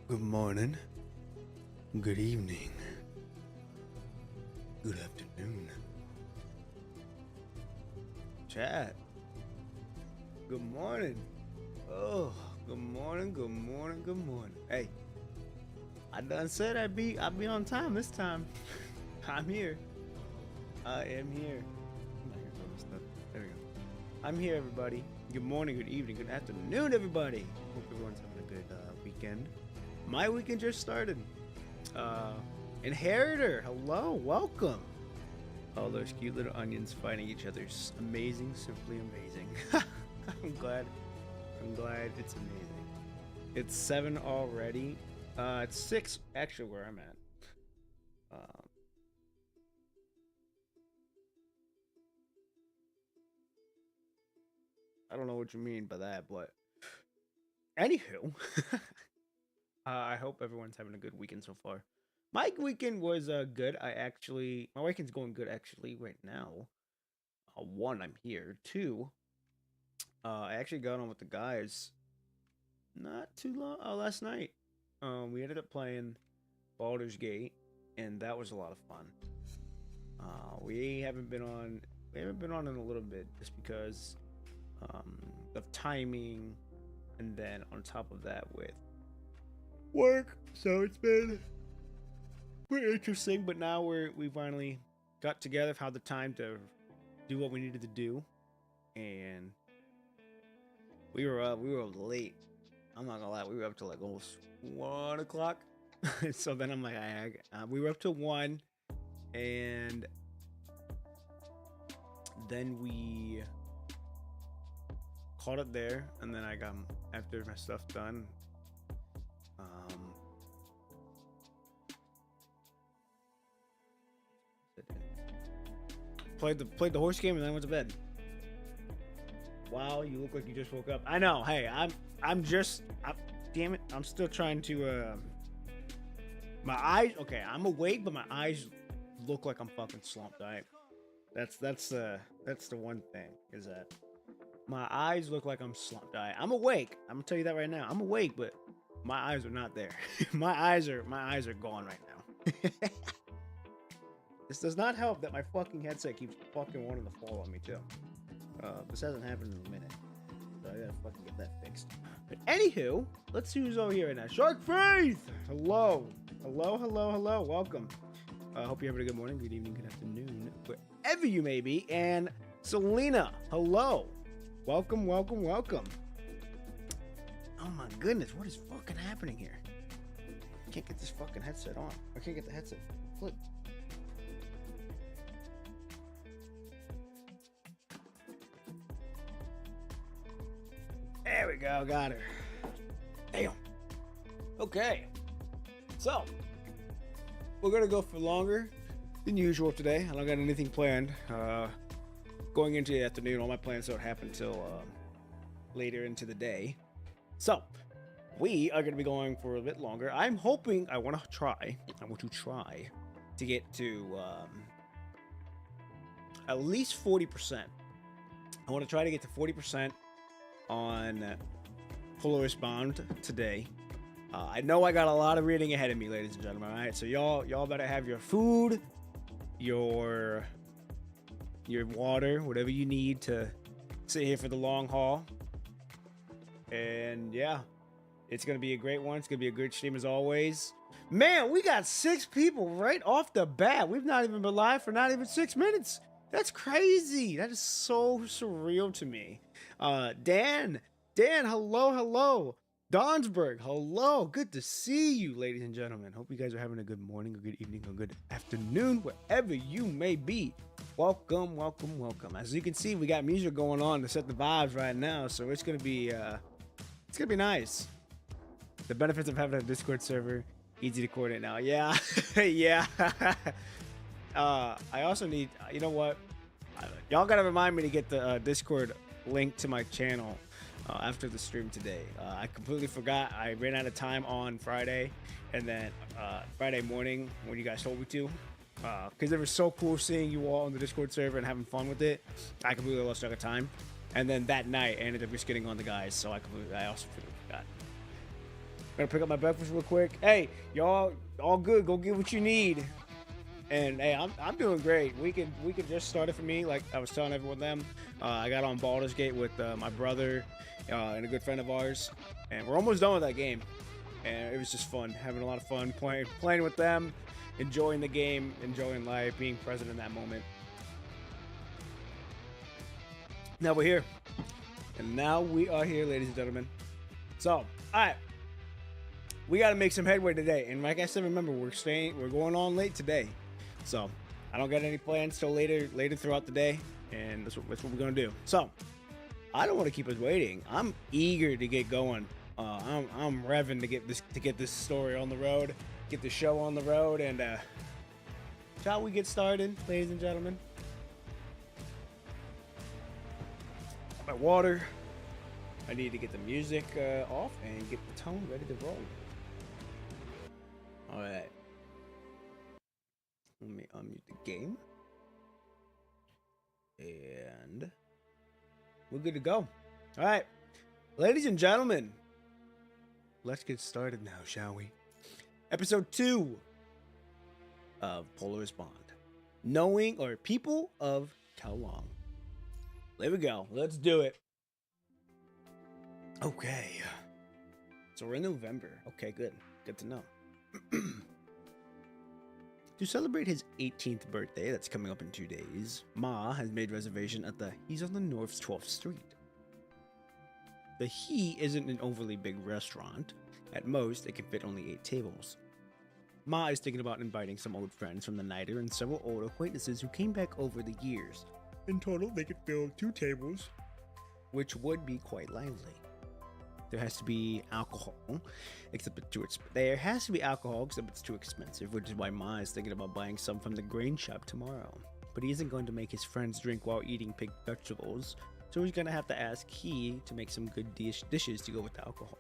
Good morning, good evening, good afternoon. Chat. Good morning. Oh, good morning, good morning, good morning. Hey, I done said I'd be on time this time. I'm here. I am here. There we go. I'm here, everybody. Good morning, good evening, good afternoon, everybody. Hope everyone's having a good weekend. My weekend just started. Inheritor, hello, welcome. All those cute little onions fighting each other. Amazing, simply amazing. I'm glad it's amazing. It's 7 already. It's 6 actually where I'm at. I don't know what you mean by that, but anywho, I hope everyone's having a good weekend so far. My weekend was good. My weekend's going good actually right now. One, I'm here. Two, I actually got on with the guys not too long last night. We ended up playing Baldur's Gate, and that was a lot of fun. We haven't been on in a little bit just because of timing, and then on top of that with work. So it's been pretty interesting. But now we finally got together, found the time to do what we needed to do, and we were late. I'm not gonna lie, we were up till like almost 1 o'clock. So then I'm like, we were up till 1, and then we called it there, and then I got, after my stuff done, played the horse game, and then went to bed. Wow, you look like you just woke up. I know. Hey, damn it, I'm still trying to my eyes, okay, I'm awake, but my eyes look like I'm fucking slumped. That's the one thing, is that my eyes look like I'm slumped. I'm awake. I'm gonna tell you that right now. I'm awake, but my eyes are not there. my eyes are gone right now. This does not help that my fucking headset keeps fucking wanting to fall on me too. This hasn't happened in a minute, so I gotta fucking get that fixed. But anywho, let's see who's over here right now. Shark Faith! Hello. Welcome. Hope you're having a good morning, good evening, good afternoon, wherever you may be. And Selena, hello. Welcome. Oh my goodness, what is fucking happening here? I can't get this fucking headset on. I can't get the headset flipped. There we go, got her. Damn. Okay. So, we're gonna go for longer than usual today. I don't got anything planned. Going into the afternoon, all my plans don't happen until later into the day. So, we are gonna be going for a bit longer. I want to try to get to at least 40%. I want to try to get to 40% on Polaris Bound today. I know I got a lot of reading ahead of me, ladies and gentlemen. All right, so y'all better have your food, your water, whatever you need to sit here for the long haul. And yeah, it's gonna be a great one. It's gonna be a good stream as always. Man, we got 6 people right off the bat. We've not even been live for not even 6 minutes. That's crazy. That is so surreal to me. Dan, hello. Donsberg, hello. Good to see you, ladies and gentlemen. Hope you guys are having a good morning, a good evening, a good afternoon, wherever you may be. Welcome. As you can see, we got music going on to set the vibes right now, so it's gonna be nice. The benefits of having a Discord server, easy to coordinate now. Yeah, yeah. I also need, you know what? Y'all gotta remind me to get the Discord link to my channel after the stream today. I completely forgot. I ran out of time on Friday, and then Friday morning when you guys told me to, because it was so cool seeing you all on the Discord server and having fun with it. I completely lost track of time, and then that night I ended up just getting on the guys, so I also forgot. Gonna pick up my breakfast real quick. Hey, y'all, all good. Go get what you need. And hey, I'm doing great. We could just start it for me. Like I was telling everyone them. I got on Baldur's Gate with my brother and a good friend of ours, and we're almost done with that game. And it was just fun, having a lot of fun playing with them, enjoying the game, enjoying life, being present in that moment. Now we're here, and now we are here, ladies and gentlemen. So, all right. We got to make some headway today, and like I said, remember we're going on late today, so I don't got any plans till later throughout the day, and that's what we're gonna do. So I don't want to keep us waiting. I'm eager to get going. I'm revving to get this story on the road, get the show on the road, and shall we get started, ladies and gentlemen? My water. I need to get the music off and get the tone ready to roll. All right. Let me unmute the game. And we're good to go. All right. Ladies and gentlemen, let's get started now, shall we? Episode 2 of Polaris Bound. Knowing or People of Kelong. There we go. Let's do it. Okay. So we're in November. Okay, good. Good to know. To celebrate his 18th birthday, that's coming up in 2 days, Ma has made reservation at the He's on the North's 12th Street. The He isn't an overly big restaurant. At most, it can fit only 8 tables. Ma is thinking about inviting some old friends from the Niter and several old acquaintances who came back over the years. In total, they could fill 2 tables, which would be quite lively. There has to be alcohol, except it's too expensive. There has to be alcohol, except it's too expensive, which is why Ma is thinking about buying some from the grain shop tomorrow. But he isn't going to make his friends drink while eating pig vegetables, so he's going to have to ask He to make some good dishes to go with the alcohol.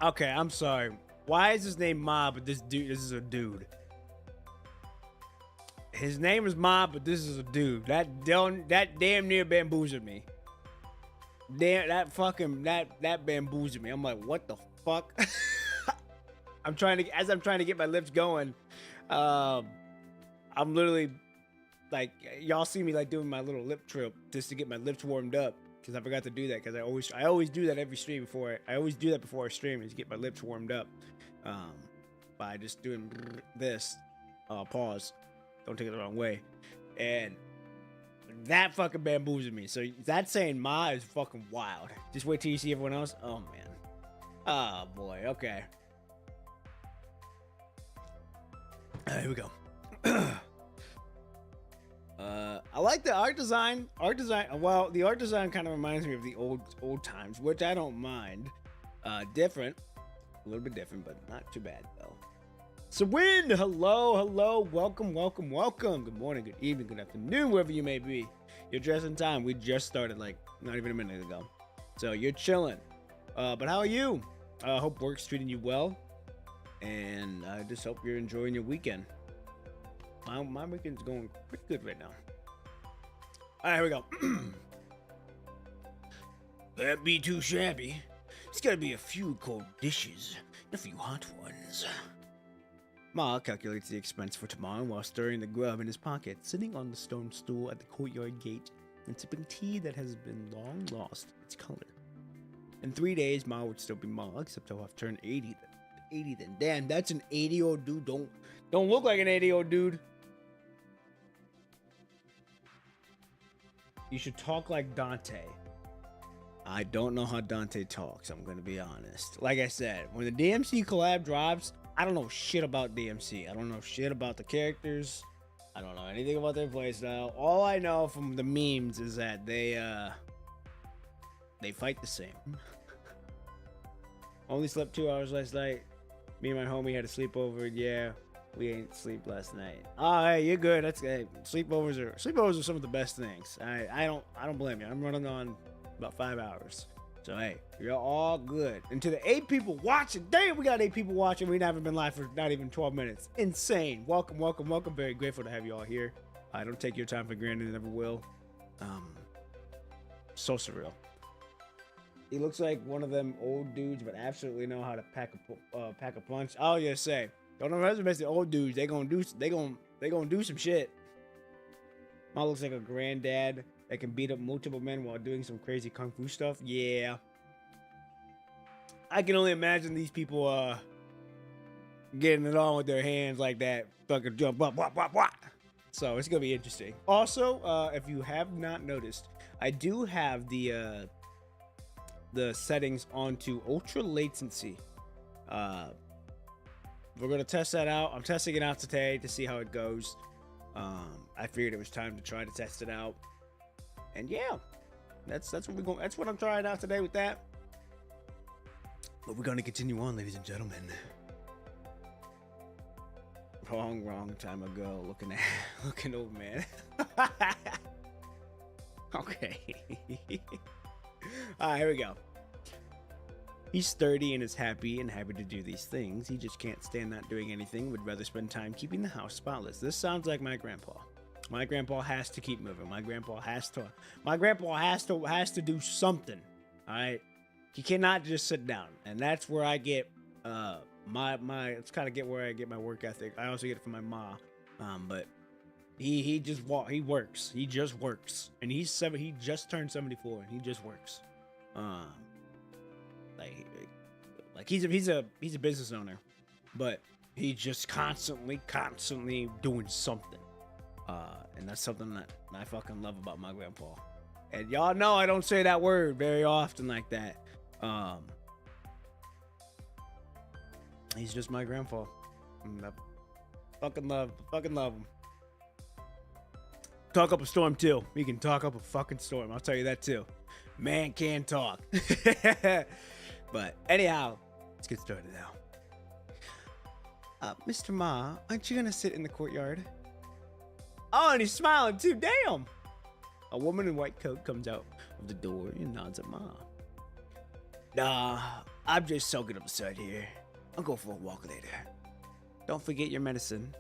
Okay, I'm sorry. Why is his name Ma, but this is a dude? His name is Ma, but this is a dude. That damn near bamboozled me. Damn, that bamboozled me. I'm like, what the fuck? As I'm trying to get my lips going, I'm literally like, y'all see me like doing my little lip trip just to get my lips warmed up, because I forgot to do that, because I always do that every stream before I stream, is get my lips warmed up by just doing this. Pause. Don't take it the wrong way. And that fucking bamboozled me. So that saying Ma is fucking wild. Just wait till you see everyone else. Oh, man. Oh, boy. Okay. Here we go. I like the art design. Well, the art design kind of reminds me of the old times, which I don't mind. Different. A little bit different, but not too bad, though. Swin, hello, welcome. Good morning, good evening, good afternoon, wherever you may be. You're just in time. We just started like not even a minute ago, so you're chilling. But how are you? I hope work's treating you well, and I just hope you're enjoying your weekend. My weekend's going pretty good right now. All right, here we go. Can't be too shabby. It's gotta be a few cold dishes and a few hot ones. Ma calculates the expense for tomorrow while stirring the grub in his pocket, sitting on the stone stool at the courtyard gate and sipping tea that has been long lost its color. In 3 days, Ma would still be Ma, except he'll have turned 80 then. Damn, that's an 80-year-old dude. Don't look like an 80-year-old dude. You should talk like Dante. I don't know how Dante talks, I'm gonna be honest. Like I said, when the DMC collab drops, I don't know shit about DMC. I don't know shit about the characters. I don't know anything about their playstyle. All I know from the memes is that they fight the same. Only slept 2 hours last night. Me and my homie had a sleepover. Yeah, we ain't sleep last night. Oh, hey, you're good. That's good. Sleepovers are some of the best things. I don't blame you. I'm running on about 5 hours. So, hey, you're all good. And to the 8 people watching, damn, we got 8 people watching. We haven't been live for not even 12 minutes. Insane. Welcome. Very grateful to have you all here. I don't take your time for granted and never will. So surreal. He looks like one of them old dudes, but absolutely know how to pack a punch. I'll just say, don't underestimate the old dudes. They gonna do some shit. Ma looks like a granddad that can beat up multiple men while doing some crazy kung fu stuff. Yeah, I can only imagine these people getting it on with their hands like that. Fucking jump, wah, wah, wah, wah. So it's gonna be interesting. Also, if you have not noticed, I do have the settings onto ultra latency. We're gonna test that out. I'm testing it out today to see how it goes. I figured it was time to try to test it out, and yeah, that's what we're going. That's what I'm trying out today with that. But we're gonna continue on, ladies and gentlemen. Wrong time ago. Looking old man. Okay. All right, here we go. He's 30 and is happy to do these things. He just can't stand not doing anything. Would rather spend time keeping the house spotless. This sounds like my grandpa. My grandpa has to keep moving. My grandpa has to do something. All right. He cannot just sit down. And that's where I get it's kind of get where I get my work ethic. I also get it from my ma. But he works. He just works. And he just turned 74 and he just works. Like he's a business owner, but he's just constantly doing something. And that's something that I fucking love about my grandpa. And y'all know I don't say that word very often like that. He's just my grandpa. I fucking love him. Talk up a storm too. He can talk up a fucking storm. I'll tell you that too. Man can talk. But anyhow, let's get started now. Mr. Ma, aren't you gonna sit in the courtyard? Oh, and he's smiling too. Damn. A woman in white coat comes out of the door and nods at Ma. Nah, I'm just soaking up the sun here. I'll go for a walk later. Don't forget your medicine.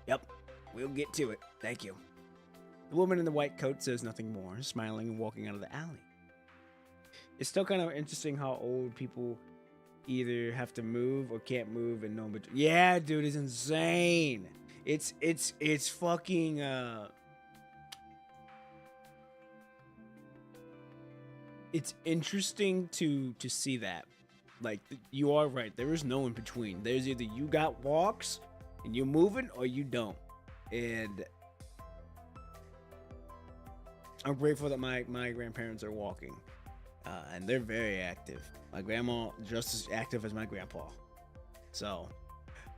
Yep, we'll get to it. Thank you. The woman in the white coat says nothing more, smiling and walking out of the alley. It's still kind of interesting how old people either have to move or can't move and no between. Yeah, dude, it's insane. It's fucking it's interesting to see that. Like, you are right. There is no in between. There's either you got walks and you're moving or you don't. And I'm grateful that my grandparents are walking. And they're very active. My grandma just as active as my grandpa. So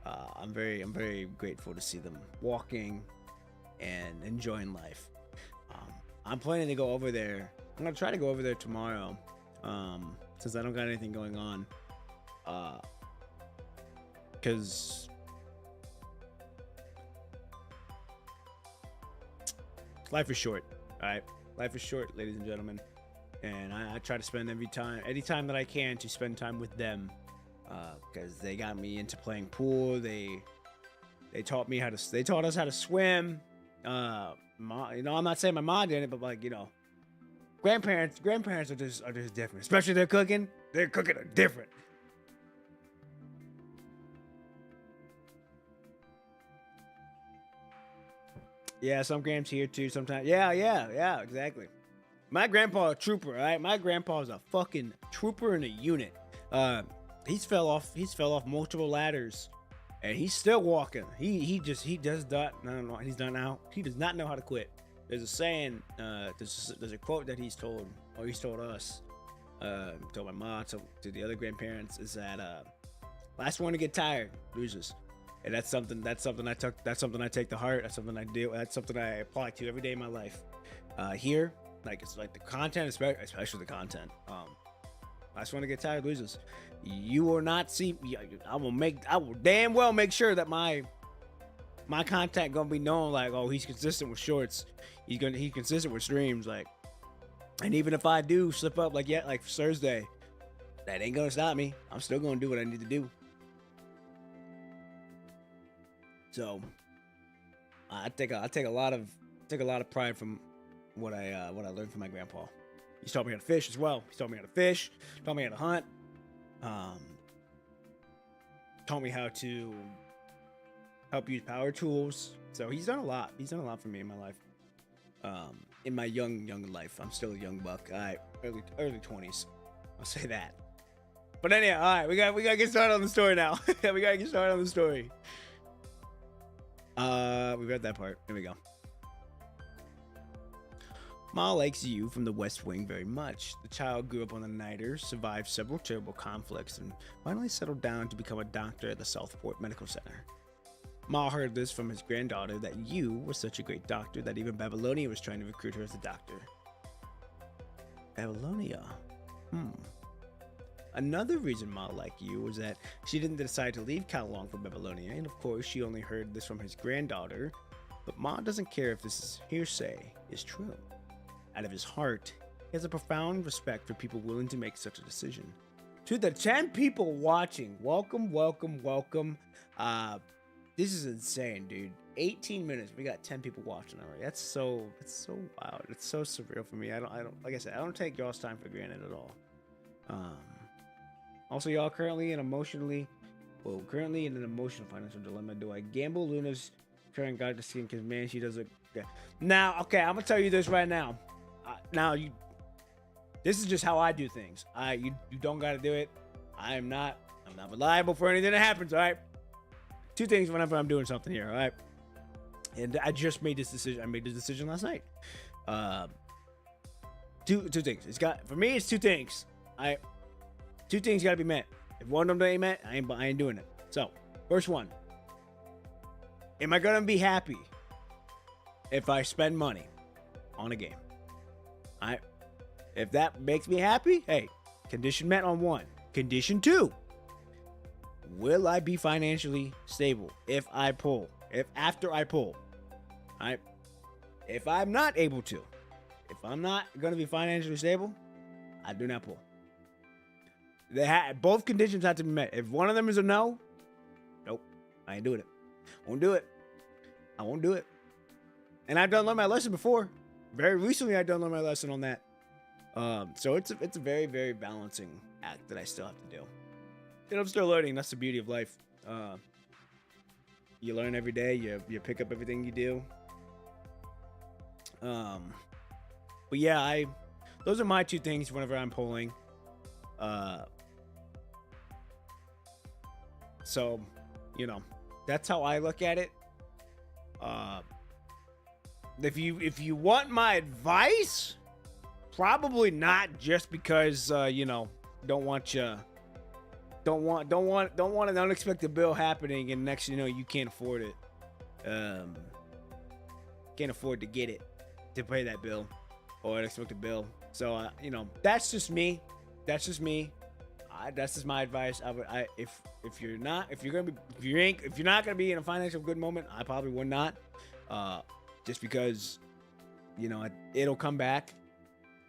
I'm very grateful to see them walking and enjoying life. I'm planning to go over there. I'm gonna try to go over there tomorrow. Since I don't got anything going on. Because life is short. Alright? Life is short, ladies and gentlemen. And I try to spend any time that I can to spend time with them, because they got me into playing pool. They taught us how to swim. I'm not saying my mom did it, but like, grandparents are just different. Especially they're cooking are different. Yeah, some grams here too. Sometimes, yeah, exactly. My grandpa a trooper, all right? My grandpa's a fucking trooper in a unit. He's fell off multiple ladders, and he's still walking. He does not. No, he's done now. He does not know how to quit. There's a saying. There's a quote that he's told us. Told my mom, to the other grandparents, is that last one to get tired loses. And that's something I take to heart. That's something I do. That's something I apply to every day in my life. Here. Like, it's like the content, especially the content. Last one to get tired loses. You will not see. I will damn well make sure that my content gonna be known. Like, oh, he's consistent with shorts. He's consistent with streams. Like, and even if I do slip up, like Thursday, that ain't gonna stop me. I'm still gonna do what I need to do. So, I take a lot of pride from what I learned from my grandpa. He's taught me how to fish as well. He's taught me how to fish, taught me how to hunt, taught me how to help use power tools. So he's done a lot. He's done a lot for me in my life. In my young life. I'm still a young buck. All right, early 20s. I'll say that. But anyhow, all right, we gotta get started on the story now. We gotta get started on the story. We read that part. Here we go. Ma likes you from the West Wing very much. The child grew up on the Niter, survived several terrible conflicts, and finally settled down to become a doctor at the Southport Medical Center. Ma heard this from his granddaughter that you were such a great doctor that even Babylonia was trying to recruit her as a doctor. Babylonia? Another reason Ma liked you was that she didn't decide to leave Calong for Babylonia, and of course she only heard this from his granddaughter, but Ma doesn't care if this hearsay is true. Out of his heart, he has a profound respect for people willing to make such a decision. To the 10 people watching, welcome. This is insane, dude. 18 minutes, we got 10 people watching already. It's so wild. It's so surreal for me. I don't like I said, I don't take y'all's time for granted at all. Also, y'all currently in an emotional financial dilemma. Do I gamble Luna's current God to skin? Because man, she does it. Now, okay, I'm gonna tell you this right now. This is just how I do things. You don't gotta do it. I'm not reliable for anything that happens. All right. Two things whenever I'm doing something here. All right. And I just made this decision. I made this decision last night. Two things. For me, it's two things. Two things got to be met. If one of them ain't met, I ain't doing it. So, first one. Am I gonna be happy if I spend money on a game? Alright. If that makes me happy, hey, condition met on one. Condition two. Will I be financially stable if I pull? After I pull? Alright. If I'm not able to, if I'm not gonna be financially stable, I do not pull. Both conditions have to be met. If one of them is a no, nope, I ain't doing it. Won't do it. I won't do it. And I've done learn my lesson before. Very recently, I've done learn my lesson on that. So it's a very, very balancing act that I still have to do. And I'm still learning. That's the beauty of life. You learn every day. You pick up everything you do. But yeah, those are my two things whenever I'm polling. So, that's how I look at it. If you want my advice, probably not, just because don't want an unexpected bill happening, and next you can't afford it. Can't afford to get it, to pay that bill or an unexpected bill. So that's just me. That's just me. That's just my advice. If you're not gonna be in a financial good moment, I probably would not. Just because, it'll come back.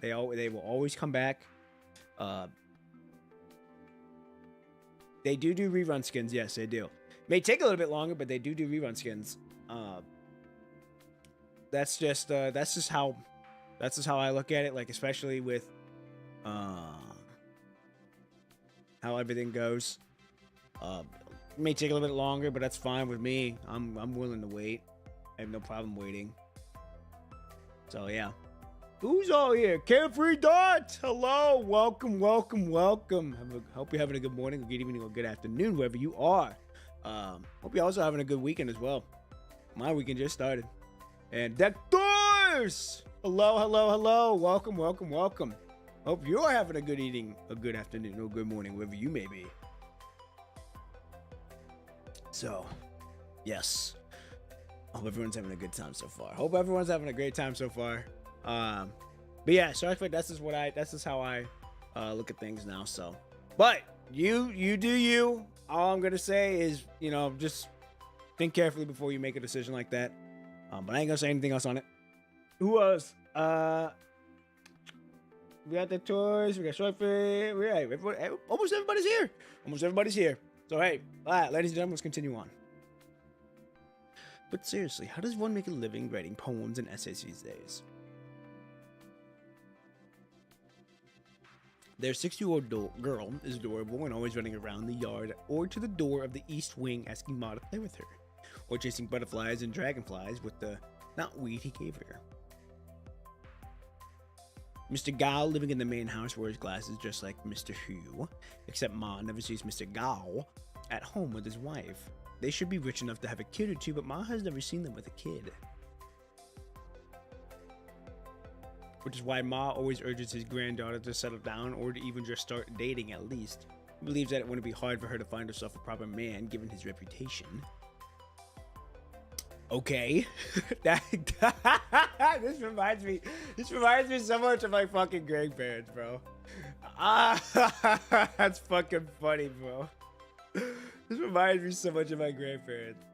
They will always come back. They do rerun skins. Yes, they do. May take a little bit longer, but they do rerun skins. That's just how I look at it. Like, especially with how everything goes. It may take a little bit longer, but that's fine with me. I'm willing to wait. I have no problem waiting. So yeah. Who's all here? Carefree Dot! Hello! Welcome. Hope you're having a good morning, a good evening, or good afternoon, wherever you are. Hope you're also having a good weekend as well. My weekend just started. And Dectors! Hello. Welcome. Hope you're having a good evening, a good afternoon, or good morning, wherever you may be. So, yes. Hope everyone's having a good time so far. Hope everyone's having a great time so far. But yeah, so I think that's just how I look at things now. So, but you do you. All I'm gonna say is, just think carefully before you make a decision like that. But I ain't gonna say anything else on it. Who else? We got the toys. We got Shortfit. Almost everybody's here. So hey, all right, ladies and gentlemen, let's continue on. But seriously, how does one make a living writing poems and essays these days? Their 6-year-old girl is adorable and always running around the yard or to the door of the east wing asking Ma to play with her, or chasing butterflies and dragonflies with the knotweed he gave her. Mr. Gao, living in the main house, wears glasses just like Mr. Hu, except Ma never sees Mr. Gao at home with his wife. They should be rich enough to have a kid or two, but Ma has never seen them with a kid. Which is why Ma always urges his granddaughter to settle down or to even just start dating at least. He believes that it wouldn't be hard for her to find herself a proper man given his reputation. Okay. This reminds me so much of my fucking grandparents, bro. That's fucking funny, bro. This reminds me so much of my grandparents.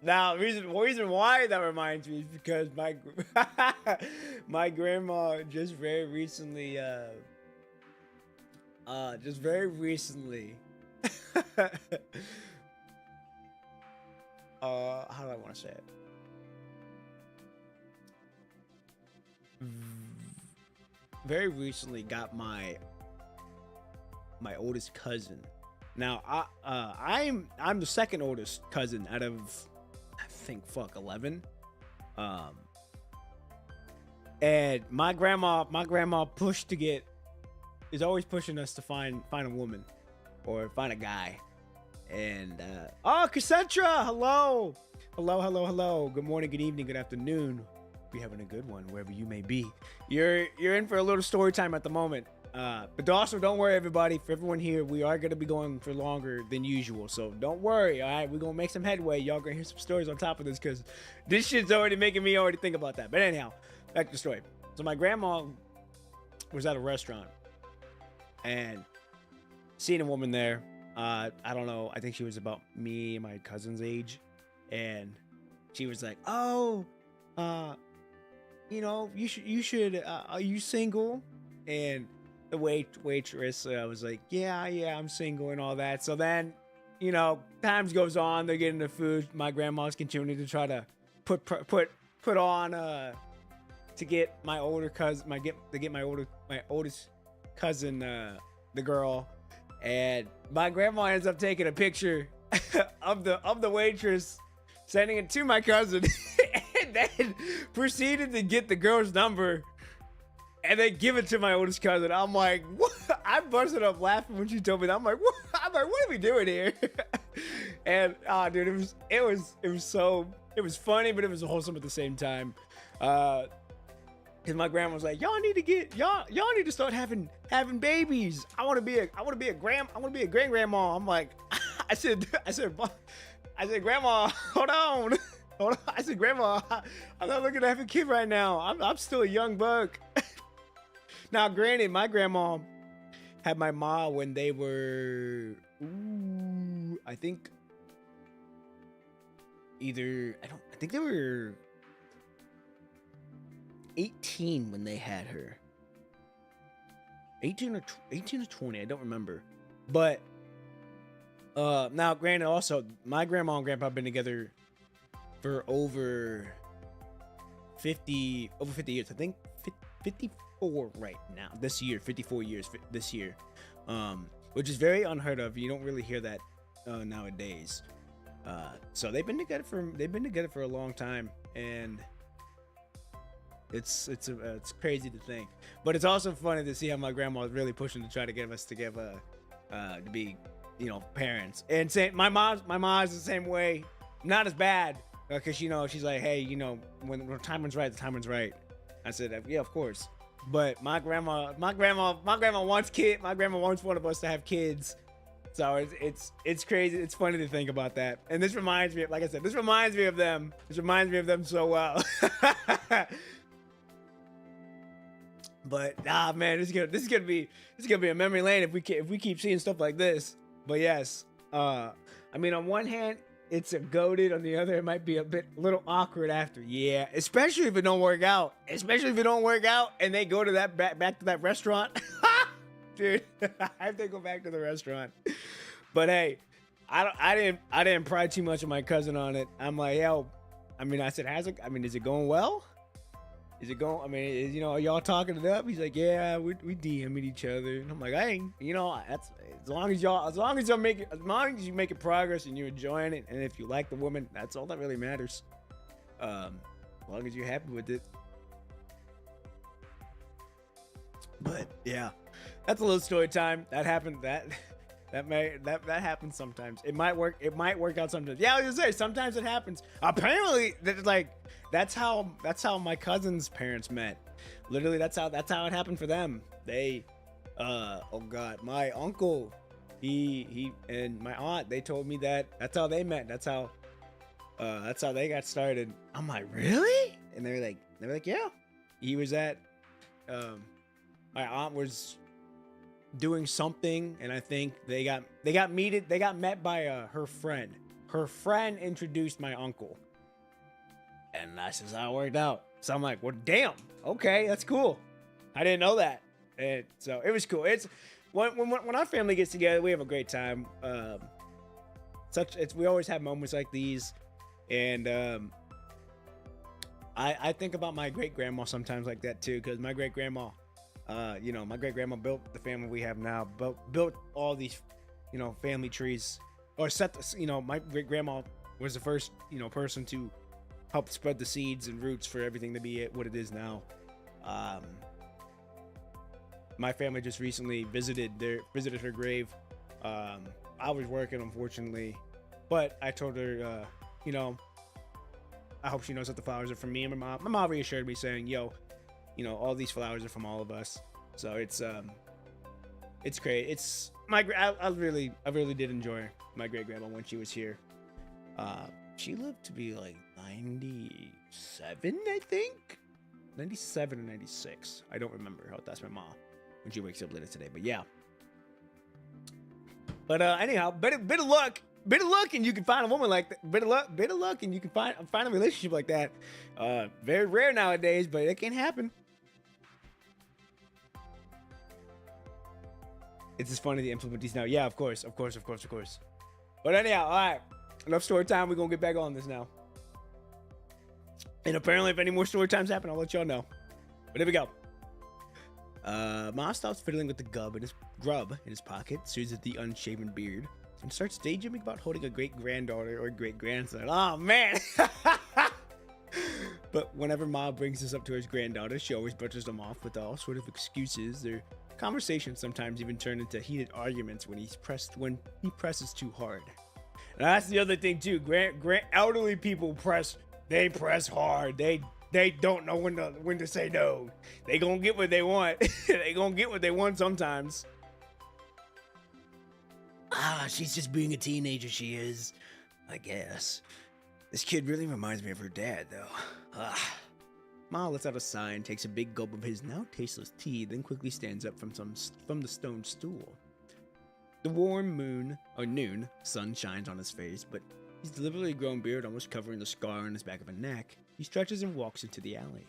Now, reason why that reminds me is because my grandma just very recently how do I want to say it? Very recently got my oldest cousin. Now I'm the second oldest cousin out of I think 11. And my grandma is always pushing us to find a woman or find a guy. And oh, Cassandra, hello. Good morning, good evening, good afternoon. Be having a good one wherever you may be. You're in for a little story time at the moment. But also don't worry, everybody. For everyone here, we are gonna be going for longer than usual, so don't worry. All right, we're gonna make some headway. Y'all gonna hear some stories on top of this because this shit's already making me already think about that. But anyhow, back to the story. So my grandma was at a restaurant and seen a woman there. I don't know. I think she was about me and my cousin's age, and she was like, "Oh, you know, you should. Are you single?" And the waitress was like, yeah, I'm single and all that. So then, you know, times goes on. They're getting the food. My grandma's continuing to try to put on to get my older cousin, my oldest cousin, the girl. And my grandma ends up taking a picture of the waitress, sending it to my cousin, and then proceeded to get the girl's number and then give it to my oldest cousin. I'm like, what? I busted up laughing when she told me that. I'm like, what are we doing here? And dude, it was funny, but it was wholesome at the same time. Cause my grandma was like, y'all need to start having babies. I want to be a grand grandma. I'm like, I said, grandma, hold on. I said, grandma, I'm not looking to have a kid right now. I'm still a young buck. Now, granted, my grandma had my mom when they were, I think they were 18 when they had her. 18 or 20, I don't remember. But now, granted, also my grandma and grandpa have been together for over 50 years. I think 54 right now. This year, 54 years this year, which is very unheard of. You don't really hear that nowadays. So they've been together for a long time, and it's crazy to think. But it's also funny to see how my grandma is really pushing to try to get us to be, parents. And my mom's the same way. Not as bad, because she's like, hey, when the time one's right, the time one's right. I said, yeah, of course. But my grandma wants kids. My grandma wants one of us to have kids. So it's crazy. It's funny to think about that. And this reminds me, like I said, this reminds me of them. This reminds me of them so well. But man, this is gonna be a memory lane if we keep seeing stuff like this. But yes, I mean, on one hand, it's a goated. On the other, it might be a little awkward after. Yeah, especially if it don't work out. And they go to that back to that restaurant. Dude, I have to go back to the restaurant. But hey, I didn't pry too much of my cousin on it. I'm like, yo, I mean, I said, is it going well? Is it going? I mean, are y'all talking it up? He's like, yeah, we DMing each other. And I'm like, I ain't, that's as long as you making progress and you're enjoying it, and if you like the woman, that's all that really matters. As long as you're happy with it. But yeah, that's a little story time. That happened. That happens sometimes. It might work out sometimes. Yeah, I was gonna say sometimes it happens. Apparently, that's how my cousin's parents met. Literally, that's how it happened for them. They, oh god, my uncle, he and my aunt, they told me that's how they met. That's how they got started. I'm like, really? And they were like, yeah. He was at, my aunt was doing something, and I think they got met by her friend. Her friend introduced my uncle, and that's just how it worked out. So I'm like, well, damn, okay, that's cool. I didn't know that, and so it was cool. It's when our family gets together, we have a great time. We always have moments like these, and I think about my great grandma sometimes like that too, because my great grandma. My great grandma built the family we have now, built all these, family trees, or my great grandma was the first, person to help spread the seeds and roots for everything to be what it is now. My family just recently visited her grave. I was working, unfortunately, but I told her, I hope she knows that the flowers are from me and my mom. My mom reassured me saying, yo, all these flowers are from all of us. So it's great. It's I really did enjoy my great grandma when she was here. She lived to be like 97, I think. 97 or 96. I don't remember. That's my mom when she wakes up later today. But yeah. But anyhow, bit of luck. Bit of luck and you can find a woman like that. Bit of luck and you can find a relationship like that. Very rare nowadays, but it can happen. It's just funny to implement these now. Yeah, of course. But anyhow, all right. Enough story time. We're going to get back on this now. And apparently, if any more story times happen, I'll let y'all know. But here we go. Ma stops fiddling with the grub in his pocket, soothes the unshaven beard, and starts daydreaming about holding a great-granddaughter or great-grandson. Oh, man! But whenever Ma brings this up to his granddaughter, she always brushes them off with all sort of excuses. Their conversations sometimes even turn into heated arguments when he presses too hard. And that's the other thing too. Elderly people press hard. They don't know when to say no. They gonna get what they want. They gonna get what they want sometimes. She's just being a teenager, she is. I guess. This kid really reminds me of her dad, though. Ma lets out a sigh and takes a big gulp of his now tasteless tea, then quickly stands up from the stone stool. The warm noon sun shines on his face, but his deliberately grown beard almost covering the scar on his back of a neck. He stretches and walks into the alley.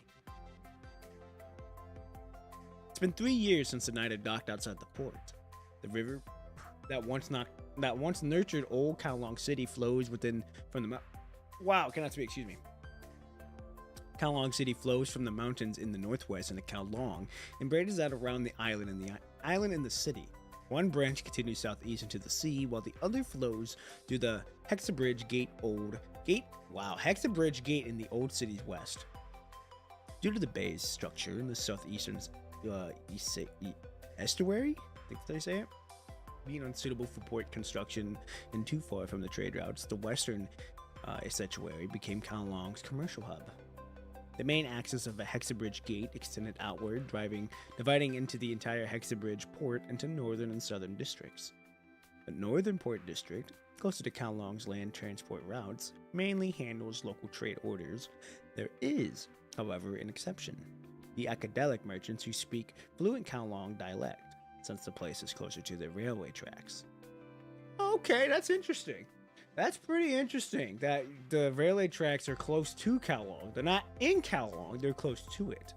It's been 3 years since the night had docked outside the port. The river that once nurtured old Kowloon City flows Kowloon City flows from the mountains in the northwest into Kowloon and branches out around the island and the city. One branch continues southeast into the sea, while the other flows through the Hexabridge Gate in the old city's west. Due to the bay's structure in the southeastern estuary, I think they say it, being unsuitable for port construction and too far from the trade routes, the western estuary became Kowloon's commercial hub. The main axis of the Hexabridge Gate extended outward, dividing into the entire Hexabridge port into northern and southern districts. The northern port district, closer to Kowloon's land transport routes, mainly handles local trade orders. There is, however, an exception: the academic merchants who speak fluent Kowloon dialect, since the place is closer to the railway tracks. Okay, that's interesting. That's pretty interesting that the railway tracks are close to Kowloon. They're not in Kowloon, they're close to it.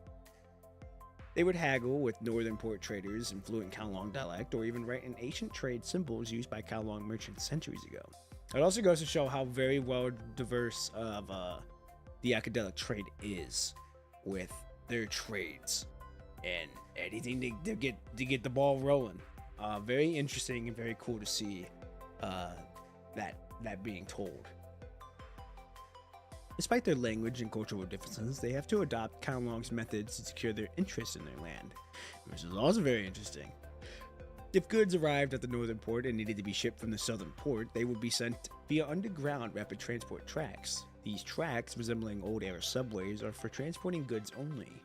They would haggle with northern port traders in fluent Kowloon dialect, or even write in ancient trade symbols used by Kowloon merchants centuries ago. It also goes to show how very well diverse of the academic trade is with their trades and anything to get the ball rolling. Very interesting and very cool to see that being told. Despite their language and cultural differences, they have to adopt Kowloon's methods to secure their interests in their land, which is also very interesting. If goods arrived at the northern port and needed to be shipped from the southern port, they would be sent via underground rapid transport tracks. These tracks, resembling old era subways, are for transporting goods only.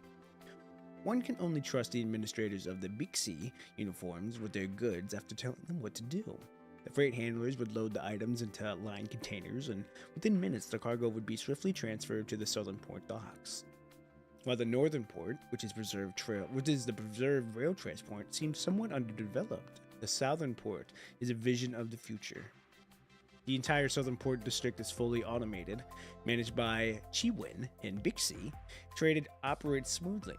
One can only trust the administrators of the Bixi uniforms with their goods after telling them what to do. The freight handlers would load the items into lined containers, and within minutes the cargo would be swiftly transferred to the southern port docks. While the northern port, which is the preserved rail transport, seems somewhat underdeveloped, the southern port is a vision of the future. The entire southern port district is fully automated, managed by Chiwin and Bixi. Trade operates smoothly.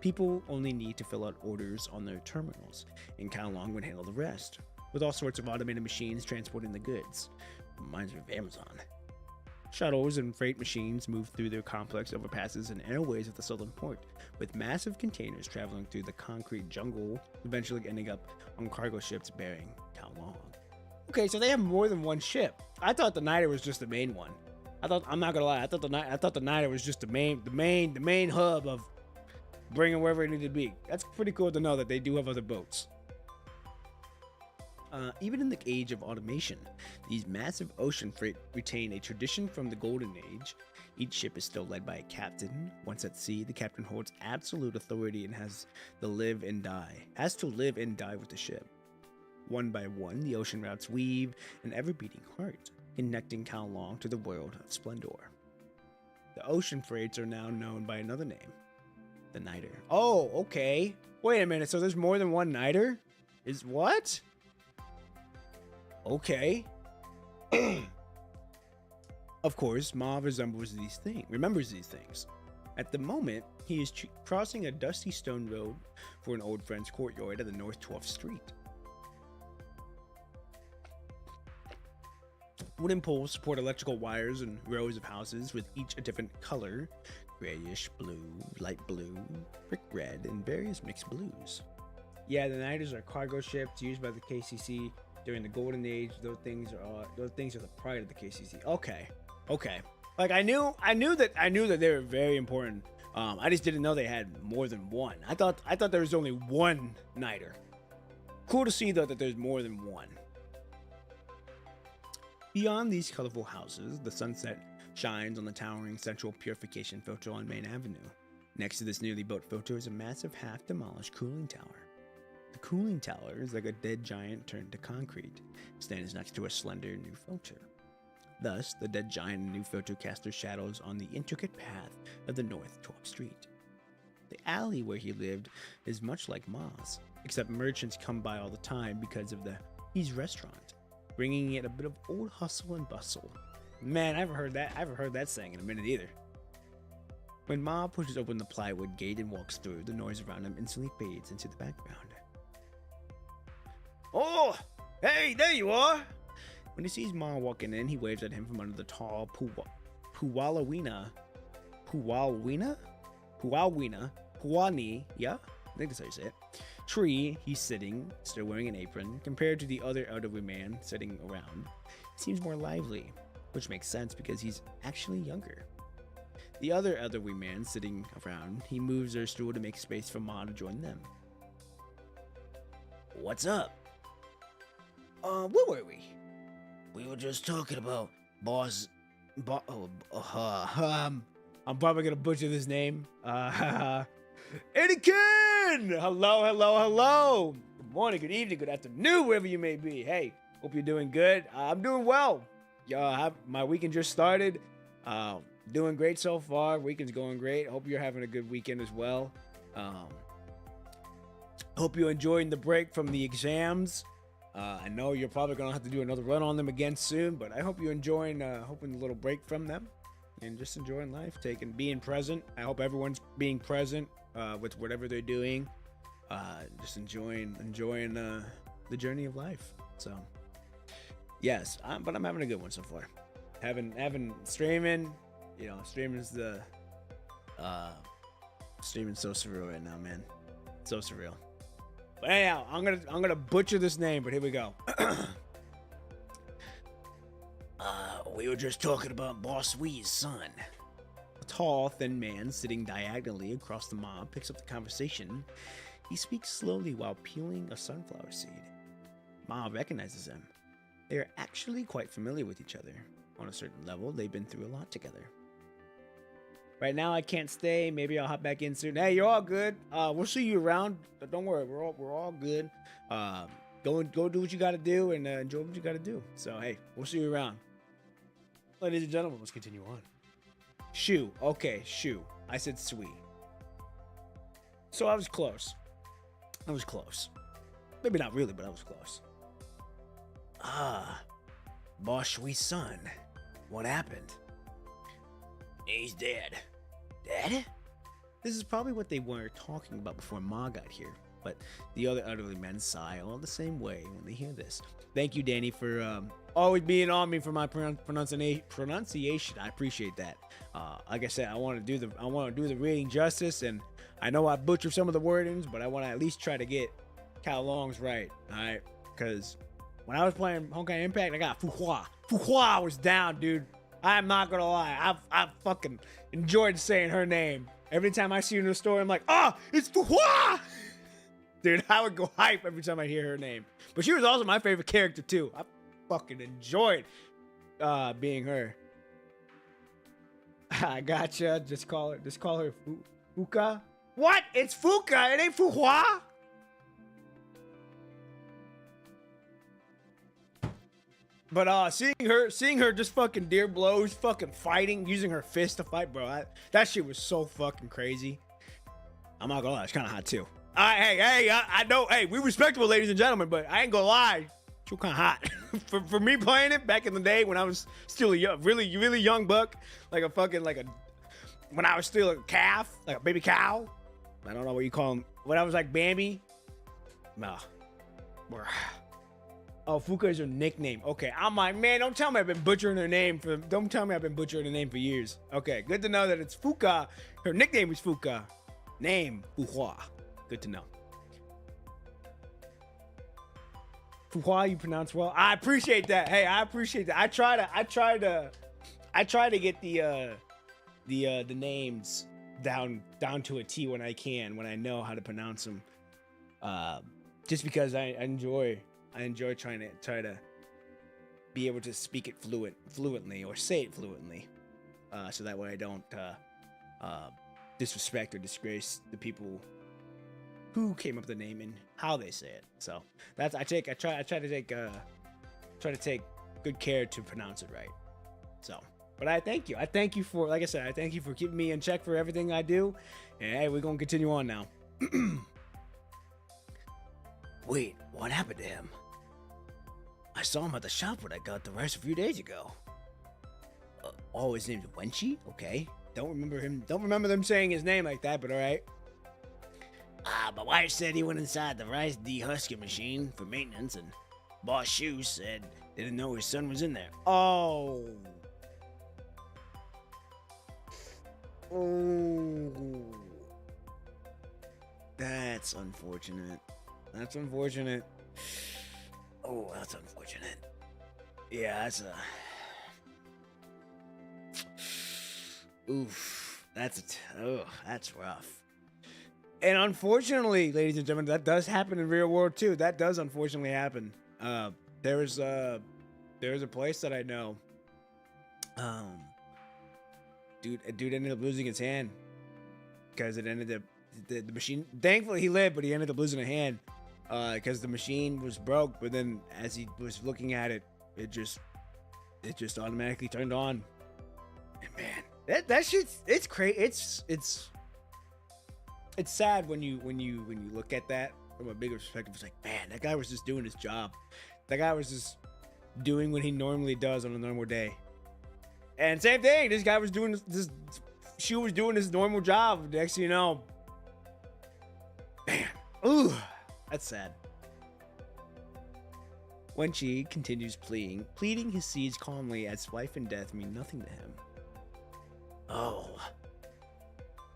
People only need to fill out orders on their terminals, and Kowloon would handle the rest, with all sorts of automated machines transporting the goods. Reminds me of Amazon. Shuttles and freight machines move through their complex overpasses and airways of the southern port, with massive containers traveling through the concrete jungle, eventually ending up on cargo ships bearing Kowloon. Okay, so they have more than one ship. I thought the Niter was just the main one. I'm not gonna lie, I thought the Niter was just the main hub of bringing wherever it needed to be. That's pretty cool to know that they do have other boats. Even in the age of automation, these massive ocean freight retain a tradition from the Golden Age. Each ship is still led by a captain. Once at sea, the captain holds absolute authority and has to live and die with the ship. One by one, the ocean routes weave an ever-beating heart, connecting Kowloon to the world of splendor. The ocean freights are now known by another name, the Niter. Oh, okay. Wait a minute, so there's more than one Niter? Is what? Okay. Of course, Ma remembers these things. At the moment, he is crossing a dusty stone road for an old friend's courtyard at the North 12th Street. Wooden poles support electrical wires and rows of houses with each a different color: grayish blue, light blue, brick red, and various mixed blues. Yeah, the Niters are cargo ships used by the KCC during the Golden Age. Those things are the pride of the KCC. Okay. Like I knew that they were very important. I just didn't know they had more than one. I thought there was only one Niter. Cool to see though that there's more than one. Beyond these colorful houses, the sunset shines on the towering central purification filter on Main Avenue. Next to this newly built filter is a massive half-demolished cooling tower. The cooling tower is like a dead giant turned to concrete, stands next to a slender new filter. Thus, the dead giant and new filter cast their shadows on the intricate path of the North 12th Street. The alley where he lived is much like Ma's, except merchants come by all the time because of He's restaurant, bringing it a bit of old hustle and bustle. Man, I haven't heard that saying in a minute either. When Ma pushes open the plywood gate and walks through, the noise around him instantly fades into the background. Oh, hey, there you are! When he sees Ma walking in, he waves at him from under the tall Puwani, yeah? I think that's how you say it. Tree. He's sitting, still wearing an apron. Compared to the other elderly man sitting around, he seems more lively, which makes sense because he's actually younger. The other elderly man sitting around, he moves their stool to make space for Ma to join them. What's up? Where were we? We were just talking about I'm probably gonna butcher this name. Anakin! Hello. Good morning, good evening, good afternoon, wherever you may be. Hey, hope you're doing good. I'm doing well. My weekend just started. Doing great so far. Weekend's going great. Hope you're having a good weekend as well. Hope you're enjoying the break from the exams. I know you're probably gonna have to do another run on them again soon, but I hope you're enjoying hoping a little break from them and just enjoying life, being present. I hope everyone's being present with whatever they're doing. Just enjoying the journey of life. So yes, but I'm having a good one so far. Having streaming, streaming is the Streaming so surreal right now, man. So surreal. But anyhow, I'm gonna butcher this name, but here we go. We were just talking about Boss Wee's son. A tall, thin man sitting diagonally across the mob picks up the conversation. He speaks slowly while peeling a sunflower seed. Ma recognizes him. They are actually quite familiar with each other. On a certain level, they've been through a lot together. Right now, I can't stay. Maybe I'll hop back in soon. Hey, you're all good. We'll see you around. Don't worry, we're all good. Go do what you gotta do and enjoy what you gotta do. So hey, we'll see you around. Ladies and gentlemen, let's continue on. Shu. Okay, Shu. I said Sui. So I was close. Maybe not really, but I was close. Boss Shui's son. What happened? He's dead. Dead? This is probably what they were talking about before Ma got here, but the other elderly men sigh all the same way when they hear this. Thank you, Danny, for always being on me for my pronunciation. I appreciate that. Like I said, I want to do the reading justice, and I know I butcher some of the wordings, but I want to at least try to get Cal Long's right. All right, because when I was playing Honkai Impact, I got Fuhua. Fuhua was down, dude. I'm not gonna lie. I fucking enjoyed saying her name. Every time I see her in the story, I'm like, oh, it's Fuhua! Dude, I would go hype every time I hear her name. But she was also my favorite character, too. I fucking enjoyed being her. I gotcha. Just call her Fuka. What? It's Fuka. It ain't Fuhua. But seeing her just fucking deer blows, fucking fighting, using her fist to fight, bro. That shit was so fucking crazy. I'm not gonna lie, it's kind of hot too. I know, hey, we respectable, ladies and gentlemen, but I ain't gonna lie, she was kind of hot. for me playing it back in the day when I was still a young, really young buck, when I was still a calf, like a baby cow. I don't know what you call them. When I was like Bambi. Nah. Oh, Fuka is her nickname. Okay, I'm like, man, don't tell me I've been butchering her name for years. Okay, good to know that it's Fuka. Her nickname is Fuka. Name, Fuhua. Good to know. Fuhua, you pronounce well. I appreciate that. Hey, I appreciate that. I try to get the names down to a T when I can, when I know how to pronounce them. Just because I enjoy trying to be able to speak it fluently or say it fluently, so that way I don't disrespect or disgrace the people who came up with the name and how they say it. So I try to take good care to pronounce it right. So, but I thank you for, like I said, I thank you for keeping me in check for everything I do. And hey, we're gonna continue on now. Wait, what happened to him? I saw him at the shop when I got the rice a few days ago. His name's Wenchi? Okay. Don't remember them saying his name like that, but alright. My wife said he went inside the rice dehusking machine for maintenance, and Boss Shu said they didn't know his son was in there. Oh. That's unfortunate. Oh, that's unfortunate. Yeah, that's that's rough. And unfortunately, ladies and gentlemen, that does happen in real world too. That does unfortunately happen. There's a place that I know. A dude ended up losing his hand because it ended up the machine. Thankfully, he lived, but he ended up losing a hand. Because the machine was broke, but then as he was looking at it, it just automatically turned on. And man, that shit's it's crazy. It's sad when you look at that from a bigger perspective. It's like, man, that guy was just doing his job. That guy was just doing what he normally does on a normal day. And same thing, this guy was doing this. She was doing his normal job. Next thing you know, man, ooh. That's sad. Wenchi continues pleading his seeds calmly as life and death mean nothing to him. Oh,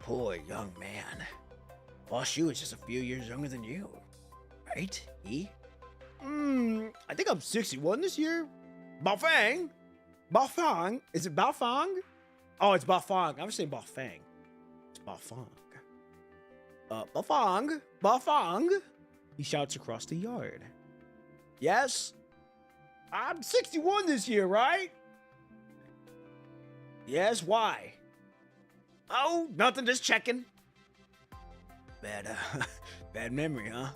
poor young man. Boss Shu is just a few years younger than you, right? He? I think I'm 61 this year. Baofeng? Baofeng? Is it Baofeng? Oh, it's Baofeng. I was saying Baofeng. It's Baofeng. Baofeng? Baofeng? He shouts across the yard. Yes? I'm 61 this year, right? Yes, why? Oh, nothing, just checking. Bad memory, huh?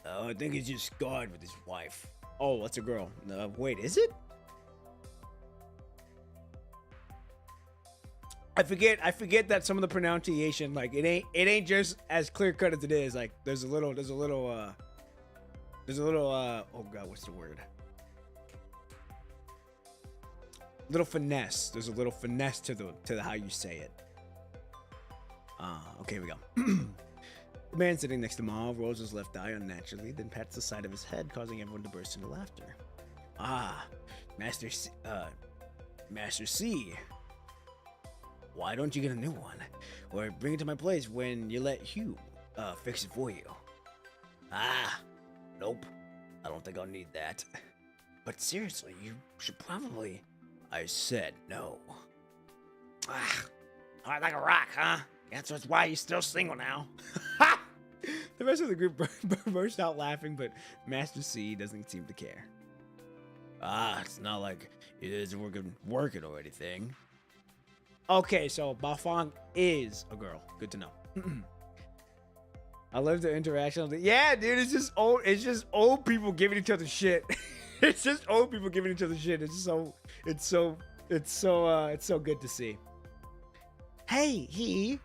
Oh, I think he's just scarred with his wife. Oh, that's a girl. Wait, is it? I forget that some of the pronunciation, like it ain't just as clear cut as it is. Like there's a little oh god, what's the word? Little finesse. There's a little finesse to the how you say it. Okay, here we go. The man sitting next to Ma rolls his left eye unnaturally, then pats the side of his head, causing everyone to burst into laughter. Ah, Master C. Why don't you get a new one? Or bring it to my place when you let Hugh fix it for you? Ah, nope. I don't think I'll need that. But seriously, you should probably... I said no. Ah, hard like a rock, huh? That's why you're still single now. The rest of the group burst out laughing, but Master C doesn't seem to care. Ah, it's not like it isn't working or anything. Okay, so Baofeng is a girl. Good to know. I love the interaction. Yeah, dude, it's just old people giving each other shit. It's just old people giving each other shit. It's so good to see. Hey, he.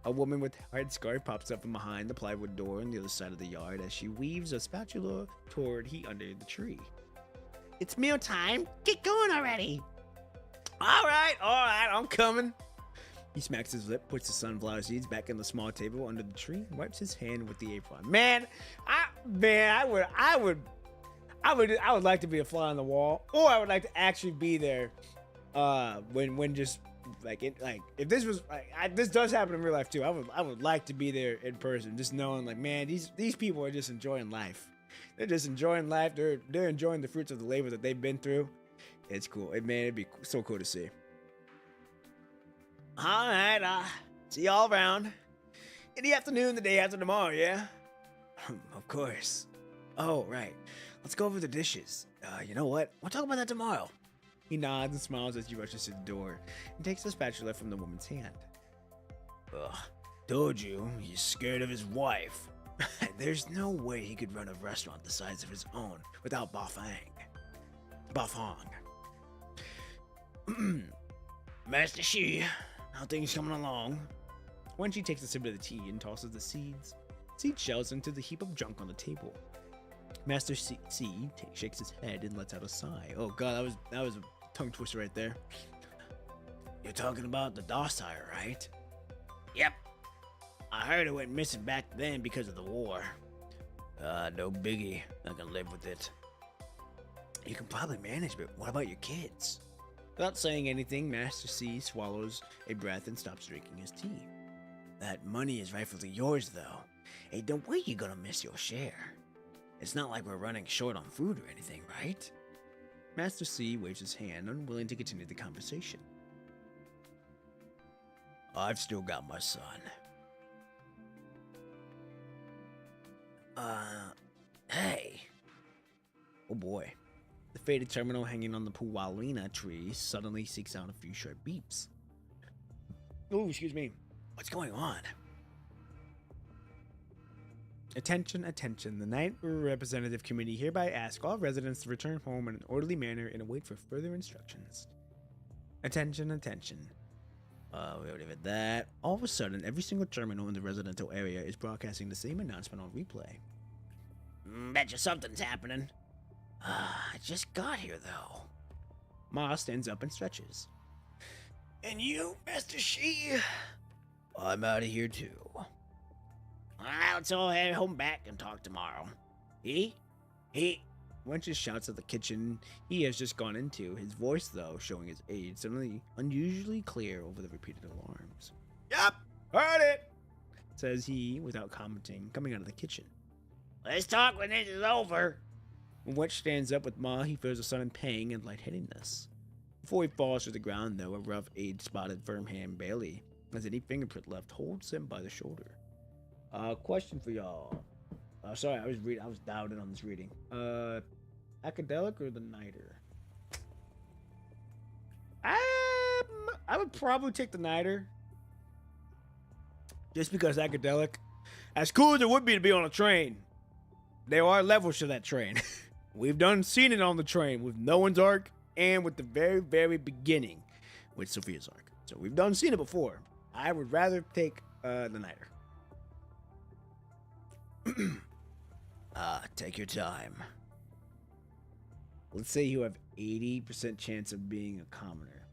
A woman with headscarf pops up from behind the plywood door on the other side of the yard as she weaves a spatula toward he under the tree. It's meal time. Get going already. All right, I'm coming. He smacks his lip, puts the sunflower seeds back in the small table under the tree, and wipes his hand with the apron. Man, I would like to be a fly on the wall, or I would like to actually be there. When just if this was this does happen in real life too. I would like to be there in person, just knowing like, man, these people are just enjoying life. They're just enjoying life. They're enjoying the fruits of the labor that they've been through. It's cool. It'd be so cool to see. All right, see y'all around in the afternoon, the day after tomorrow. Yeah, of course. Oh right, let's go over the dishes. You know what? We'll talk about that tomorrow. He nods and smiles as he rushes to the door and takes the spatula from the woman's hand. Ugh, told you, he's scared of his wife. There's no way he could run a restaurant the size of his own without Baofeng. Master Shi, how things coming along? When she takes a sip of the tea and tosses the seed shells into the heap of junk on the table. Master C shakes his head and lets out a sigh. Oh god, that was a tongue twister right there. You're talking about the docile, right? Yep. I heard it went missing back then because of the war. No biggie. I can live with it. You can probably manage, but what about your kids? Without saying anything, Master C swallows a breath and stops drinking his tea. That money is rightfully yours, though. Ain't no way you're gonna miss your share. It's not like we're running short on food or anything, right? Master C waves his hand, unwilling to continue the conversation. I've still got my son. Hey. Oh boy. The faded terminal hanging on the Puwalina tree suddenly seeks out a few sharp beeps. Oh, excuse me. What's going on? Attention, attention. The Night Representative Committee hereby asks all residents to return home in an orderly manner and await for further instructions. Attention, attention. We already read that. All of a sudden, every single terminal in the residential area is broadcasting the same announcement on replay. Betcha something's happening. I just got here, though. Ma stands up and stretches. And you, Master Shi? I'm out of here, too. Let's all head home back and talk tomorrow. He? Wenches shouts at the kitchen he has just gone into, his voice, though, showing his age, suddenly unusually clear over the repeated alarms. Yep. Heard it, says he without commenting, coming out of the kitchen. Let's talk when this is over. When Wench stands up with Ma, he feels a sudden pang and lightheadedness. Before he falls to the ground, though, a rough, age-spotted, firm hand barely has any fingerprint left holds him by the shoulder. Question for y'all. Sorry, I was dialed in on this reading. Acadelic or the Niter? I would probably take the Niter. Just because Acadelic, as cool as it would be to be on a train, there are levels to that train. We've seen it on the train with Noah's Ark and with the very, very beginning with Sophia's Ark. So we've seen it before. I would rather take the Niter. Take your time. Let's say you have 80% chance of being a commoner,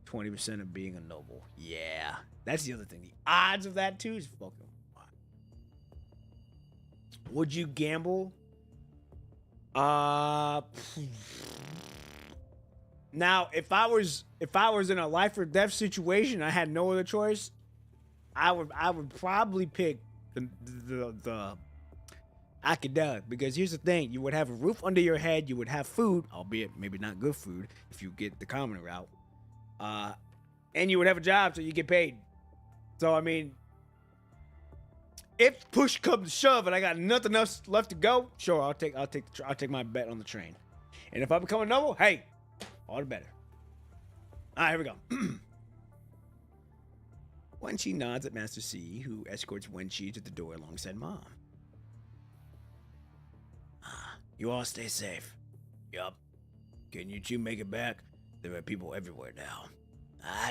20% of being a noble. Yeah, that's the other thing. The odds of that too is fucking wild. Would you gamble? Now, if I was in a life or death situation, I had no other choice. I would probably pick the Acadelic, because here's the thing: you would have a roof under your head, you would have food, albeit maybe not good food if you get the common route, and you would have a job, so you get paid. So I mean, if push comes to shove and I got nothing else left to go, sure, I'll take my bet on the train. And if I become a noble, hey, all the better. All right, here we go. Wenchi nods at Master C, who escorts Wenchi to the door alongside Mom. You all stay safe. Yup. Can you two make it back? There are people everywhere now.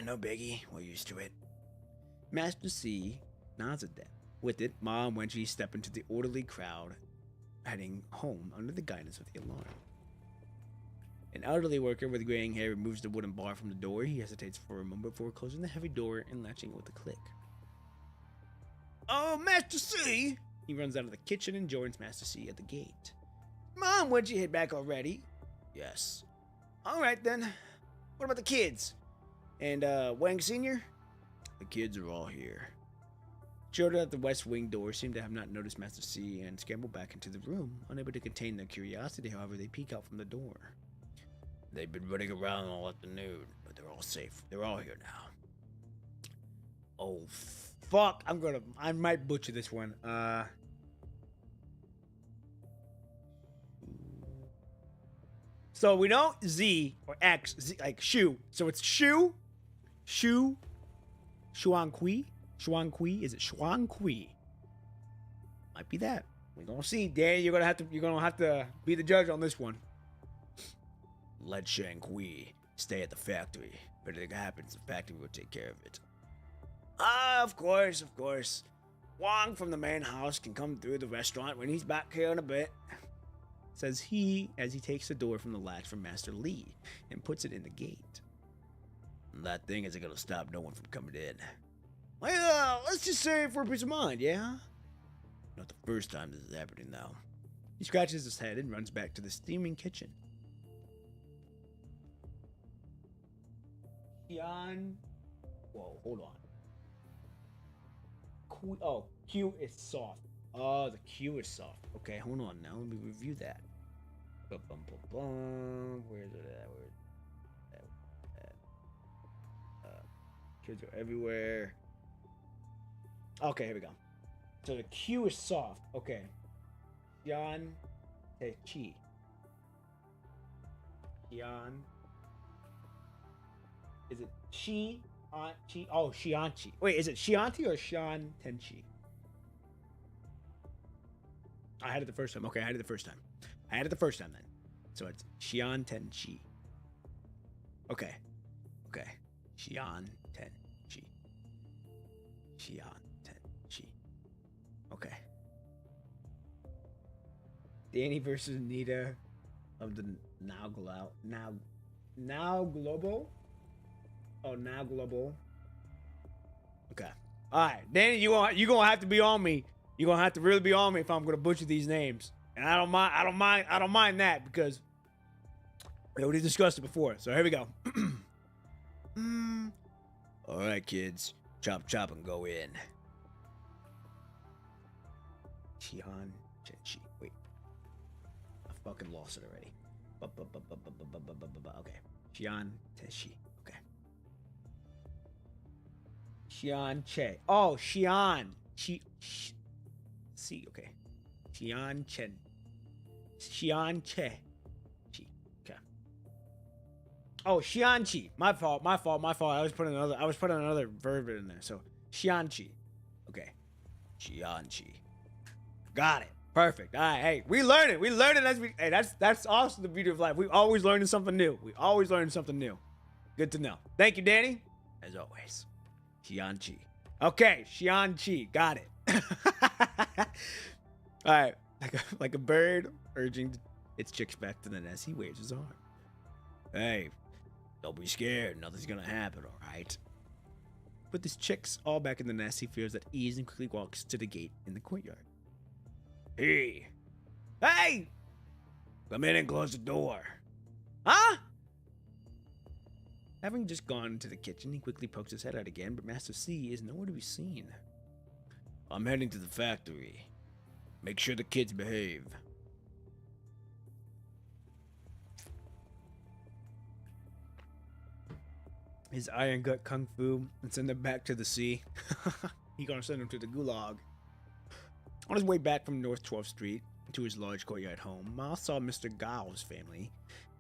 No biggie. We're used to it. Master C nods at that. With it, Ma and Wenchi step into the orderly crowd, heading home under the guidance of the alarm. An elderly worker with graying hair removes the wooden bar from the door. He hesitates for a moment before closing the heavy door and latching it with a click. Oh, Master C! He runs out of the kitchen and joins Master C at the gate. Mom, when'd you head back already? Yes. All right, then. What about the kids? And, Wang Sr.? The kids are all here. Children at the west wing door seem to have not noticed Master C and scramble back into the room. Unable to contain their curiosity, however, they peek out from the door. They've been running around all afternoon, but they're all safe. They're all here now. Oh, fuck. I might butcher this one. So we know Z or X, Z, like Shu. So it's Shuan Kui. Is it Xuan Kui? Might be that. We're gonna see. Dan, you're gonna have to be the judge on this one. Let Shang Kui stay at the factory. If anything happens, the factory will take care of it. Of course. Wang from the main house can come through the restaurant when he's back here in a bit, says he as he takes the door from the latch from Master Li and puts it in the gate. That thing isn't gonna stop no one from coming in. Well, let's just say for peace of mind, yeah? Not the first time this is happening, though. He scratches his head and runs back to the steaming kitchen. Whoa, hold on. Q is soft. Oh, the Q is soft. Okay, hold on now. Let me review that. Where is it at? Kids are everywhere. Okay, here we go. So the Q is soft. Okay. Xian Te Chi. Xian. Is it Chi? Chi? Oh, Xianchi. Wait, is it Xianti or Xian Tenchi? I had it the first time. Okay, I had it the first time then. So it's Xian Tenchi. Okay. Xian Tenchi. Okay. Danny versus Nita of the Now Global. Oh, Now Global. Okay. All right, Danny, you gonna have to be on me. You're gonna have to really be on me if I'm gonna butcher these names. And I don't mind that because we already discussed it before. So here we go. All right, kids, chop and go in. Qian Chenchi. Wait. I fucking lost it already. Okay. Qian Teshi. Okay. Xian Che. Oh, Xian. See, okay. Xian Chen. Xian Che. Chi. Okay. Oh, Xianqi. My fault. I was putting another verb in there. So Xianqi. Okay. Xianqi. Got it. Perfect. All right. Hey, we learn it. As we. Hey, that's also the beauty of life. We always learning something new. Good to know. Thank you, Danny. As always. Xianqi. Okay, Xianqi. Got it. All right. Like a bird urging its chicks back to the nest, he waves his arm. Hey, don't be scared. Nothing's gonna happen, all right? With his chicks all back in the nest, he feels at ease and quickly walks to the gate in the courtyard. Hey! Hey! Come in and close the door. Huh? Having just gone into the kitchen, he quickly pokes his head out again, but Master C is nowhere to be seen. I'm heading to the factory. Make sure the kids behave. His iron gut kung fu and send them back to the sea. He gonna send them to the gulag. On his way back from North 12th Street to his large courtyard home, Miles saw Mr. Gao's family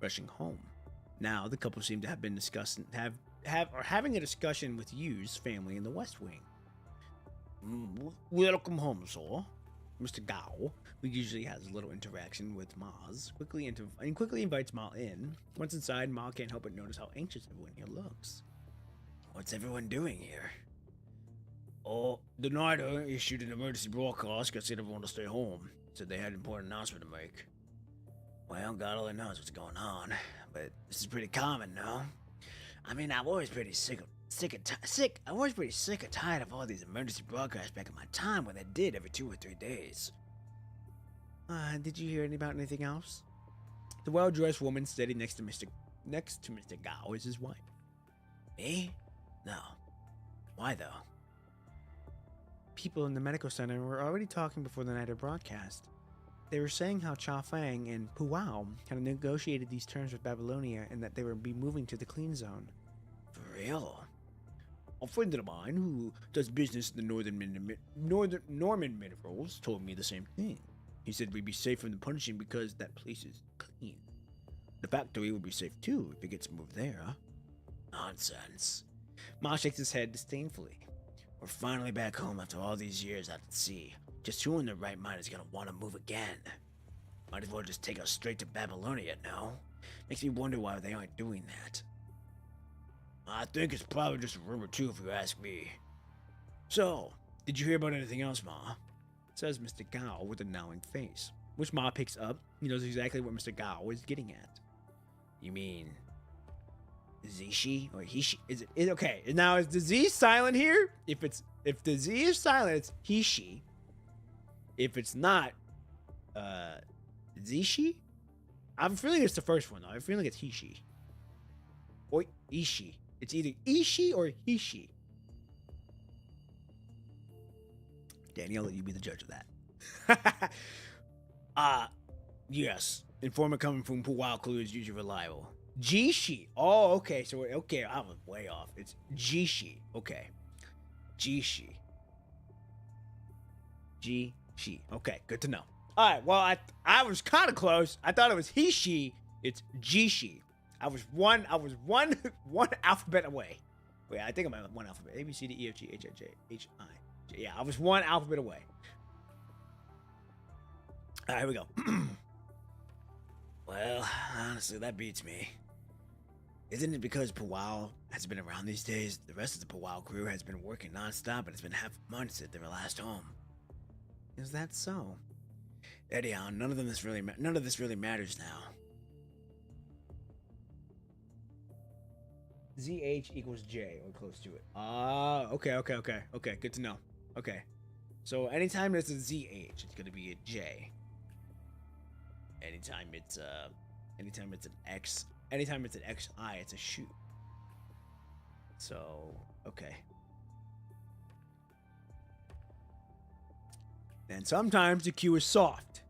rushing home. Now the couple seemed to have been having a discussion with Yu's family in the West Wing. Welcome home, sir. Mr. Gao, who usually has a little interaction with Maz, quickly invites Ma in. Once inside, Ma can't help but notice how anxious everyone here looks. What's everyone doing here? Oh, the Nighter issued an emergency broadcast that said everyone to stay home. Said they had an important announcement to make. Well, God only knows what's going on, but this is pretty common, no? I mean, I'm always pretty sick and tired of all these emergency broadcasts back in my time when they did every 2 or 3 days. Did you hear about anything else? The well-dressed woman standing next to Mr. Gao is his wife. Me? No. Why though? People in the medical center were already talking before the night of broadcast. They were saying how Cha Fang and Puao had negotiated these terms with Babylonia and that they would be moving to the clean zone. For real? A friend of mine who does business in the Norman minerals told me the same thing. He said we'd be safe from the punishing because that place is clean. The factory would be safe too if it gets moved there, huh? Nonsense. Ma shakes his head disdainfully. We're finally back home after all these years out at sea. Just who in their right mind is gonna want to move again? Might as well just take us straight to Babylonia, no? Makes me wonder why they aren't doing that. I think it's probably just a rumor too, if you ask me. So, did you hear about anything else, Ma? Says Mr. Gao with a knowing face. Which Ma picks up. He knows exactly what Mr. Gao is getting at. You mean Zishi or Hishi? Is it okay? Now is the Z silent here? If the Z is silent, it's Hishi. If it's not, Zishi? I'm feeling it's the first one though. I'm feeling it's Hishi. Or Ishi. It's either Ishi or Hishi. Danny, I'll let you be the judge of that. Yes. Informant coming from Puao Clue is usually reliable. Jishi. Oh, okay. So, okay, I was way off. It's Jishi. Okay. Jishi. Jishi. Okay, good to know. All right, well, I was kind of close. I thought it was Hishi. It's Jishi. I was one alphabet away. Wait, I think I'm at one alphabet. A, B, C, D, E, F, G, H, I, J, H, I. J. Yeah, I was one alphabet away. All right, here we go. Well, honestly, that beats me. Isn't it because Puao has been around these days? The rest of the Puao crew has been working nonstop, and it's been half months at their last home. Is that so? Anyhow, none of this really matters now. ZH equals J, or close to it. Okay, good to know. Okay. So anytime there's a ZH, it's gonna be a J. Anytime it's an X, anytime it's an XI, it's a shoot. So, okay. And sometimes the Q is soft.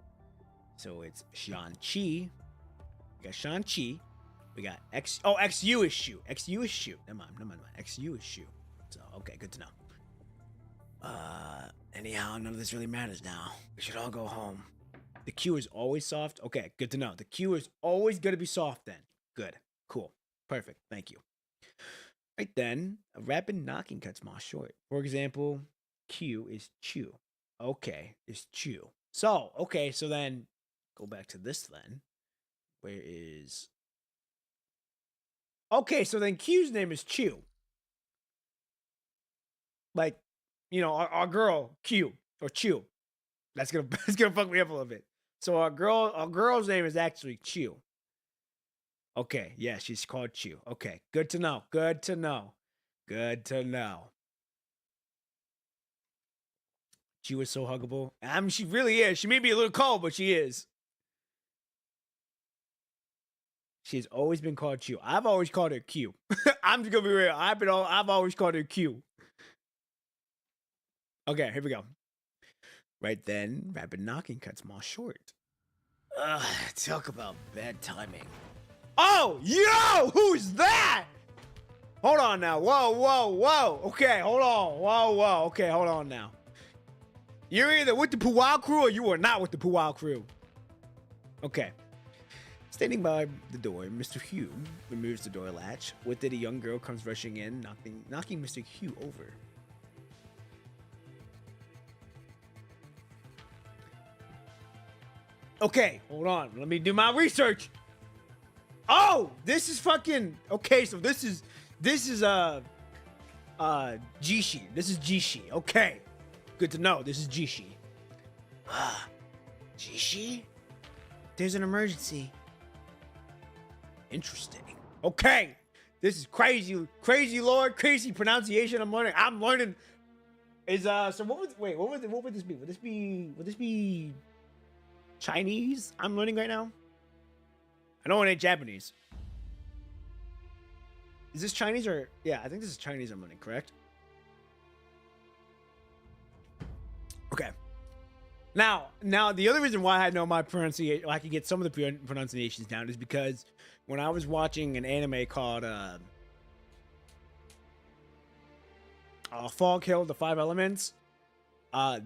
So it's Shang-Chi. We got Shang-Chi. We got XU is Shu. XU is Shu. Never mind. XU is Shu. So, okay, good to know. Anyhow, none of this really matters now. We should all go home. The Q is always soft? Okay, good to know. The Q is always going to be soft then. Good. Cool. Perfect. Thank you. Right then, a rapid knocking cuts Moss short. For example, Q is chew. Okay, is chew. So, okay, so then, go back to this then. Where is... Okay, so then Q's name is Chew. Like, you know, our girl, Q, or Chew. That's gonna fuck me up a little bit. So our girl's name is actually Chew. Okay, yeah, she's called Chew. Okay, good to know. Good to know. Good to know. Chew is so huggable. I mean, she really is. She may be a little cold, but she is. She's always been called Q. I've always called her Q. I'm just gonna be real. I've always called her Q. Okay, here we go. Right then, rapid knocking cuts Moss short. Talk about bad timing. Oh, yo, who's that? Hold on now. Whoa. Okay, hold on. Whoa. Okay, hold on now. You're either with the Puwao crew or you are not with the Puwao crew. Okay. Standing by the door, Mr. Hugh removes the door latch. With it, a young girl comes rushing in, knocking Mr. Hugh over. Okay, hold on. Let me do my research. Oh, this is fucking... Okay, so this is Jishi. This is Jishi. Okay. Good to know. This is Jishi. Jishi? There's an emergency. Interesting. Okay. This is crazy, Lord, crazy pronunciation I'm learning. Is so what would this be? Would this be Chinese I'm learning right now? I know it ain't Japanese. Is this Chinese or... Yeah, I think this is Chinese I'm learning, correct? Okay. Now, the other reason why I know my pronunciation, I can get some of the pronunciations down, is because when I was watching an anime called Fog Hill, The Five Elements,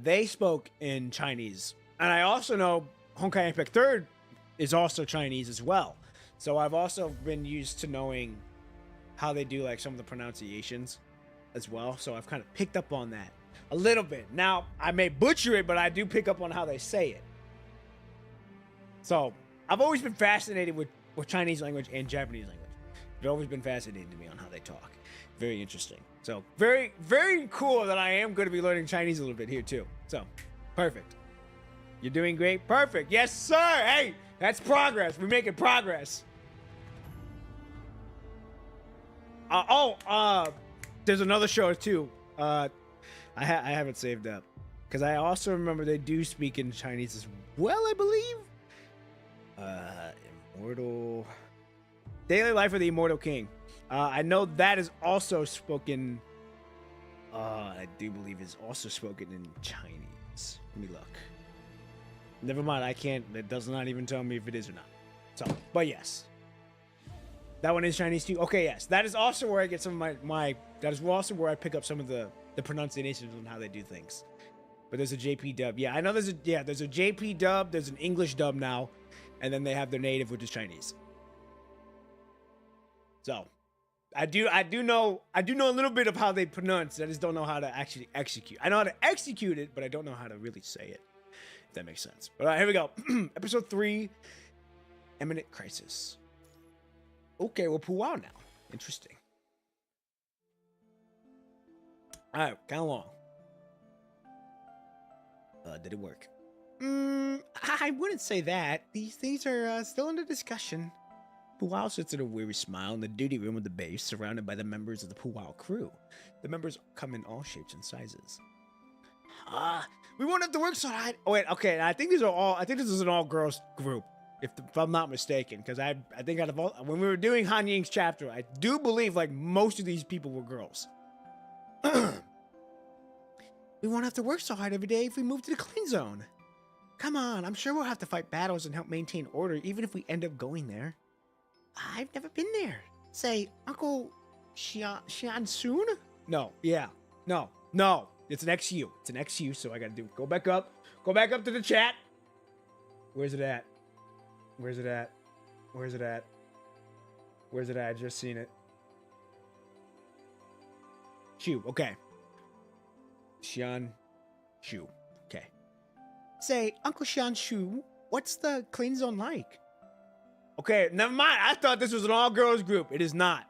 they spoke in Chinese. And I also know Honkai Impact 3rd is also Chinese as well. So I've also been used to knowing how they do like some of the pronunciations as well. So I've kind of picked up on that a little bit. Now, I may butcher it, but I do pick up on how they say it. So I've always been fascinated with Chinese language and Japanese language. It's always been fascinating to me on how they talk. Very interesting. So very, very cool that I am going to be learning Chinese a little bit here too. So perfect. You're doing great. Perfect. Yes, sir. Hey, that's progress. We're making progress. There's another show too. I have it saved up because I also remember they do speak in Chinese as well, I believe. Immortal Daily Life of the Immortal King. I know that is also spoken. I do believe is also spoken in Chinese. Let me look. Never mind. I can't. It does not even tell me if it is or not. So, but yes. That one is Chinese too. Okay, yes. That is also where I get some of my that is also where I pick up some of the pronunciations and how they do things. But there's a JP dub. Yeah, I know there's a JP dub, there's an English dub now, and then they have their native, which is Chinese. So I do know a little bit of how they pronounce. I just don't know how to actually execute. I know how to execute it, but I don't know how to really say it. If that makes sense. All right, here we go. Episode 3, Imminent Crisis. Okay, well, Puwao now. Interesting. All right, kind of long. Did it work? I wouldn't say that. These things are still under discussion. Puwao sits in a weary smile in the duty room of the base, surrounded by the members of the Puwao crew. The members come in all shapes and sizes. We won't have to work so hard. Oh wait, okay. I think this is an all-girls group, if I'm not mistaken, because I think out of all, when we were doing Han Ying's chapter, I do believe like most of these people were girls. We won't have to work so hard every day if we move to the clean zone. Come on, I'm sure we'll have to fight battles and help maintain order even if we end up going there. I've never been there. Say, Uncle Xian Soon? No, yeah. No. It's an XU. It's an XU, so I gotta do go back up. Go back up to the chat. Where's it at? Where's it at? Where's it at? Where's it at? I just seen it. Shu, okay. Xian Shu. Okay. Say, Uncle Xian Shu, what's the clean zone like? Okay, never mind. I thought this was an all-girls group. It is not.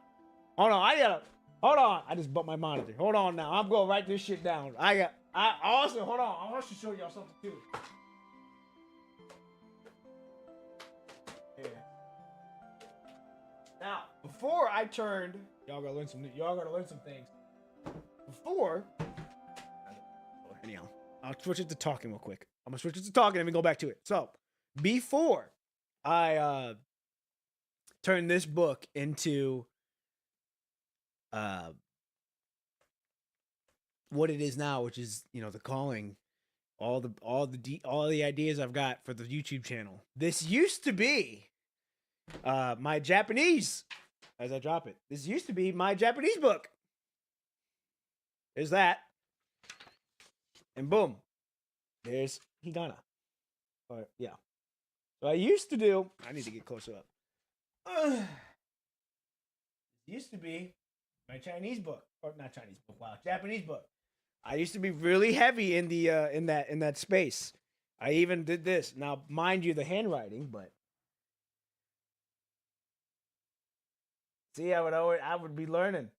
Hold on, hold on. I just bumped my monitor. Hold on now. I'm gonna write this shit down. I also, hold on. I want to show y'all something too. Yeah. Now, before I turned, y'all gotta learn some things. Before, anyhow, I'll switch it to talking real quick. I'm gonna switch it to talking and we go back to it. So, before I turned this book into what it is now, which is, you know, the calling, all the ideas I've got for the YouTube channel. This used to be my Japanese, as I drop it. This used to be my Japanese book. There's that. And boom. There's Higana. Or yeah. So I used to do, I need to get closer up. Used to be my Chinese book, or not Chinese book, wow, Japanese book. I used to be really heavy in the in that space. I even did this. Now, mind you, the handwriting, but see, I would be learning.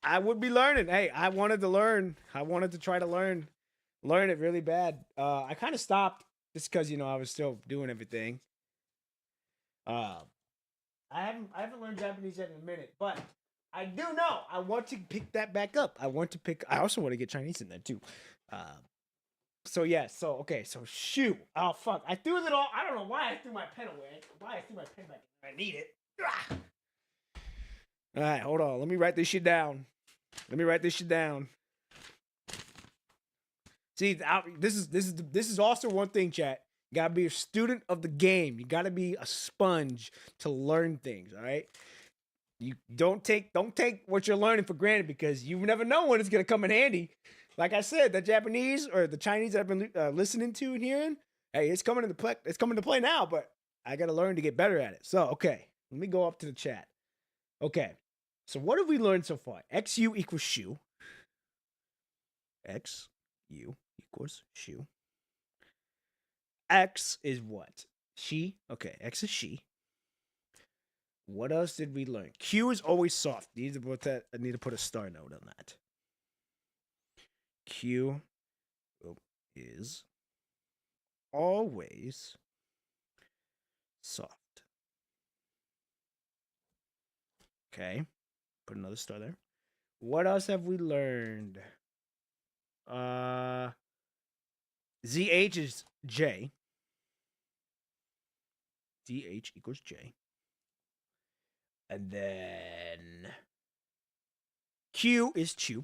I would be learning. Hey, I wanted to learn. I wanted to try to learn it really bad. I kind of stopped just because, you know, I was still doing everything. I haven't learned Japanese yet in a minute, but I do know I want to pick that back up. I also want to get Chinese in there too. So yeah, so shoot. Oh fuck. I threw it all. I don't know why I threw my pen away. Why I threw my pen back. I need it. All right, hold on. Let me write this shit down. See, this is also one thing, chat. You gotta be a student of the game. You gotta be a sponge to learn things. All right. You don't take what you're learning for granted, because you never know when it's gonna come in handy. Like I said, the Japanese or the Chinese that I've been listening to and hearing, hey, it's coming into play. It's coming to play now, but I gotta learn to get better at it. So okay, let me go up to the chat. Okay, so what have we learned so far? XU equals Shu. XU equals Shu. X is what? She. Okay, X is she. What else did we learn? Q is always soft. I need to put a star note on that. Q is always soft. Okay. Put another star there. What else have we learned? ZH is J. ZH equals J. And then Q is Chew.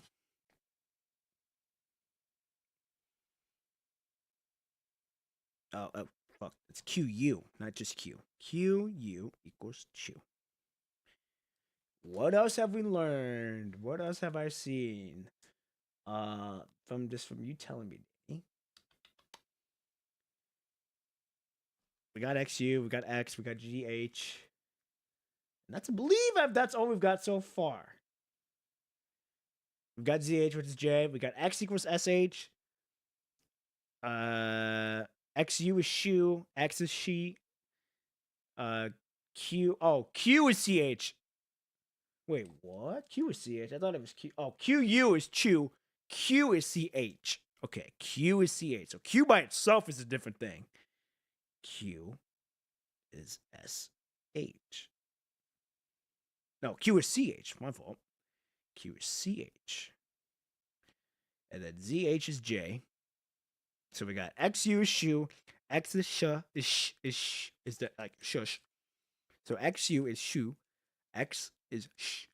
Oh, fuck. It's QU, not just Q. QU equals Chew. What else have we learned? What else have I seen? From you telling me. We got XU, we got X, we got GH. And that's all we've got so far. We've got ZH, which is J. We got X equals SH. XU is Shu. X is she. Q is CH. Wait, what? Q is CH. I thought it was Q. Oh, QU is Chew. Q is CH. Okay, Q is CH. So Q by itself is a different thing. Q is SH. No, Q is CH. My fault. Q is CH. And then ZH is J. So we got XU is Shu. X is Sh. Is that like shush? So XU is Shu. X is Sh.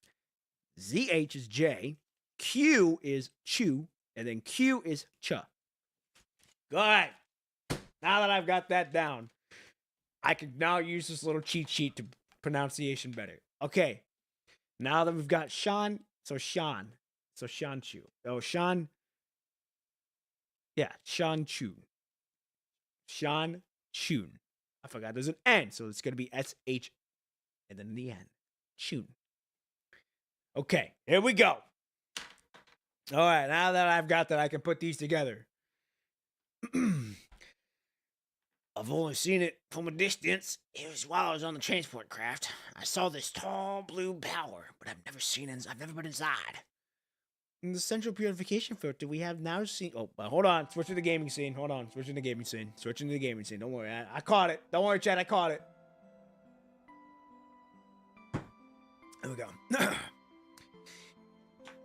ZH is J. Q is chew, and then Q is cha. Good. Now that I've got that down, I can now use this little cheat sheet to pronunciation better. Okay. Now that we've got Sean, so Sean. So Sean Chu. Oh, Sean. Yeah, Sean Chun. Sean Chun. I forgot there's an N, so it's going to be SH and then the N. Chun. Okay, here we go. All right, now that I've got that, I can put these together. I've only seen it from a distance. It was while I was on the transport craft. I saw this tall blue power, but I've never been inside. In the central purification filter, we have now seen. Oh, hold on. Switch to the gaming scene. Hold on. Switching to the gaming scene. Switching to the gaming scene. Don't worry. I caught it. Don't worry, Chad. I caught it. There we go.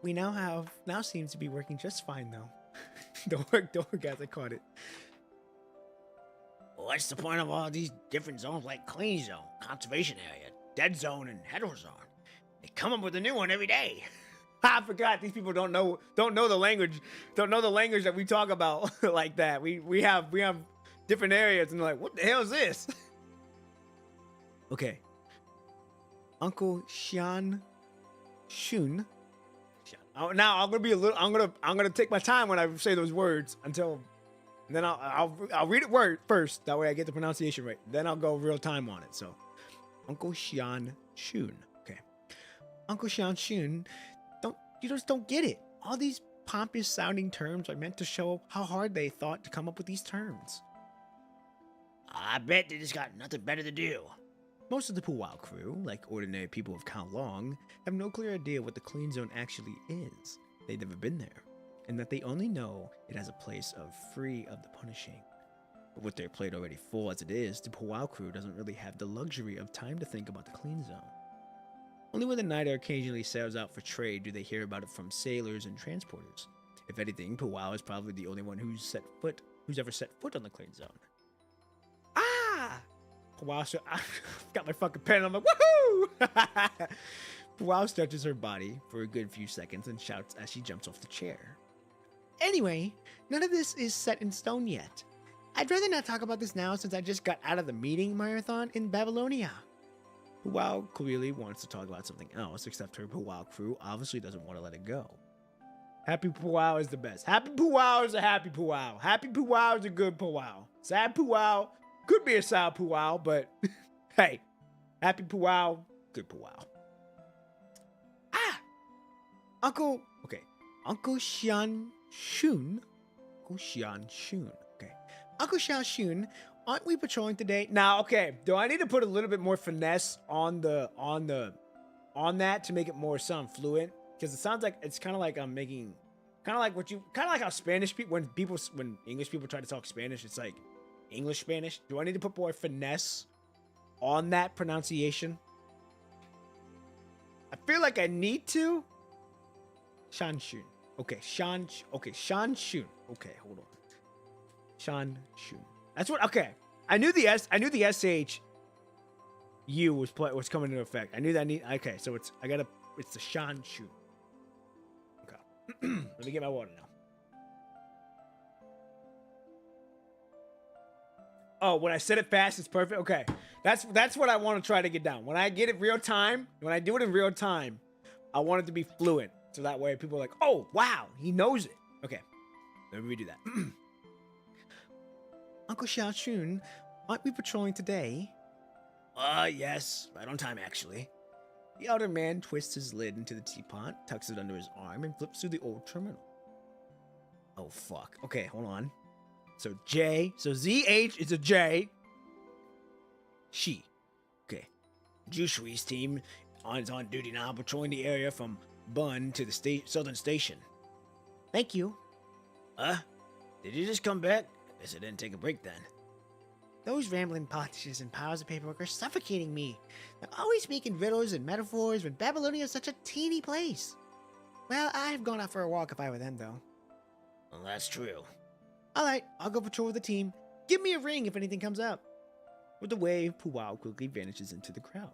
We now seems to be working just fine, though. Don't worry, guys. I caught it. Well, what's the point of all these different zones like clean zone, conservation area, dead zone, and hetero zone? They come up with a new one every day. I forgot these people don't know the language, that we talk about like that. We have different areas and they're like, what the hell is this? Okay. Uncle Xian Shun. Now I'm gonna take my time when I say those words until. And then I'll read it word first. That way I get the pronunciation right. Then I'll go real time on it. So, Uncle Xian Shun. Okay, Uncle Xian Shun. You just don't get it. All these pompous sounding terms are meant to show how hard they thought to come up with these terms. I bet they just got nothing better to do. Most of the Puwao crew, like ordinary people of Kowloon, have no clear idea what the clean zone actually is. They've never been there. And that they only know it as a place of free of the punishing. But with their plate already full as it is, the Puwao crew doesn't really have the luxury of time to think about the clean zone. Only when the Nida occasionally sails out for trade do they hear about it from sailors and transporters. If anything, Puwao is probably the only one who's ever set foot on the clean zone. Ah! Puwao, I've got my fucking pen and I'm like, woohoo! Puwao stretches her body for a good few seconds and shouts as she jumps off the chair. Anyway, none of this is set in stone yet. I'd rather not talk about this now since I just got out of the meeting marathon in Babylonia. Puwao clearly wants to talk about something else, except her Puwao crew obviously doesn't want to let it go. Happy Puwao is the best. Happy Puwao is a happy Puwao. Happy Puwao is a good Puwao. Sad Puwao could be a sad Puwao, but hey, happy Puwao, good Puwao. Uncle Xian Shun. Okay. Uncle Xian Shun, aren't we patrolling today? Now, okay, do I need to put a little bit more finesse on that to make it more sound fluent? Because it sounds like it's kind of like I'm making like how Spanish people when English people try to talk Spanish, it's like English Spanish. Do I need to put more finesse on that pronunciation? I feel like I need to. Shan Shun. Okay, Shan Shun. Okay, hold on. Shan Shun. That's what. Okay, I knew the SH U was coming into effect. I knew that. Okay, so it's the Shan Shun. Okay, let me get my water now. Oh, when I said it fast, it's perfect. Okay, that's what I want to try to get down. When I get it real time, when I do it in real time, I want it to be fluent. So that way people are like, oh, wow, he knows it. Okay, let me redo that. Uncle Xiao Shun, aren't we patrolling today? Yes, right on time, actually. The elder man twists his lid into the teapot, tucks it under his arm, and flips through the old terminal. Oh, fuck. Okay, hold on. So ZH is a J. She. Okay. Jushui's team is on duty now, patrolling the area from Bun to the southern station. Thank you. Did you just come back? Guess I didn't take a break then. Those rambling politicians and piles of paperwork are suffocating me. They're always making riddles and metaphors when Babylonia is such a teeny place. Well, I'd have gone out for a walk if I were them, though. Well, that's true. Alright, I'll go patrol with the team. Give me a ring if anything comes up. With a wave, Puwao quickly vanishes into the crowd.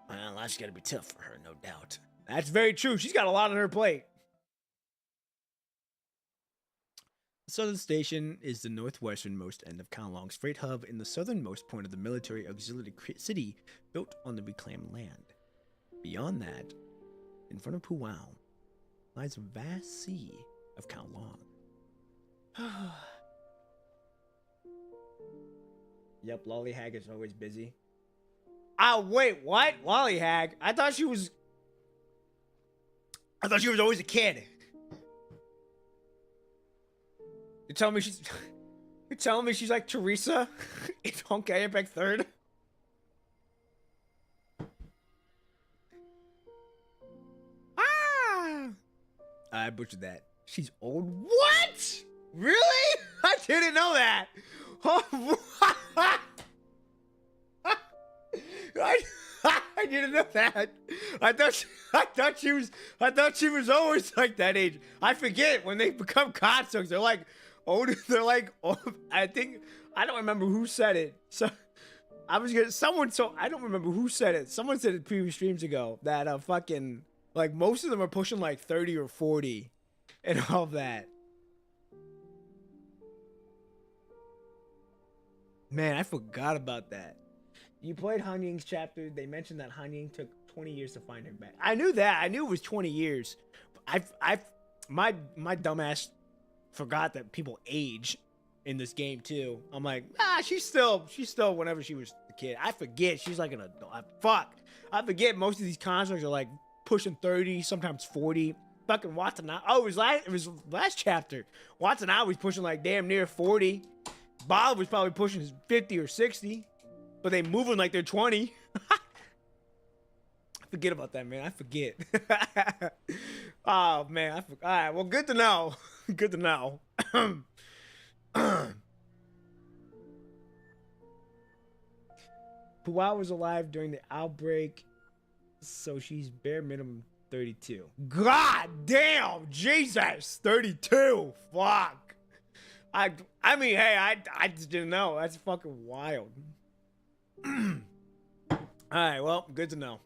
Well, that's gotta be tough for her, no doubt. That's very true. She's got a lot on her plate. Southern Station is the northwesternmost end of Kowloon's freight hub and the southernmost point of the military auxiliary city built on the reclaimed land. Beyond that, in front of Puwao, lies a vast sea of Kowloon. Yep, Lollihag is always busy. Oh, wait, what? Lollihag? I thought she was always a kid. You're telling me she's like Teresa in Honkai Impact 3rd? Ah! I butchered that. She's old. What? Really? I didn't know that. I didn't know that. I thought she was always like that age. I forget when they become constructs. They're like older. They're like old. I don't remember who said it. So I don't remember who said it. Someone said it previous streams ago that fucking like most of them are pushing like 30 or 40 and all that. Man, I forgot about that. You played Han Ying's chapter. They mentioned that Han Ying took 20 years to find her back. I knew that. I knew it was 20 years. My dumbass forgot that people age in this game too. I'm like, she's still whenever she was a kid. I forget she's like an adult. I forget most of these constructs are like pushing 30, sometimes 40. Fucking Watanabe. Oh, it was last chapter. Watanabe was pushing like damn near 40. Bob was probably pushing 50 or 60. But they moving like they're 20. I forget about that, man. I forget. Oh, man. All right. Well, good to know. Good to know. Puwao was alive during the outbreak, so she's bare minimum 32. God damn! Jesus! 32! Fuck! I mean, hey, I just didn't know. That's fucking wild. Alright, well, good to know.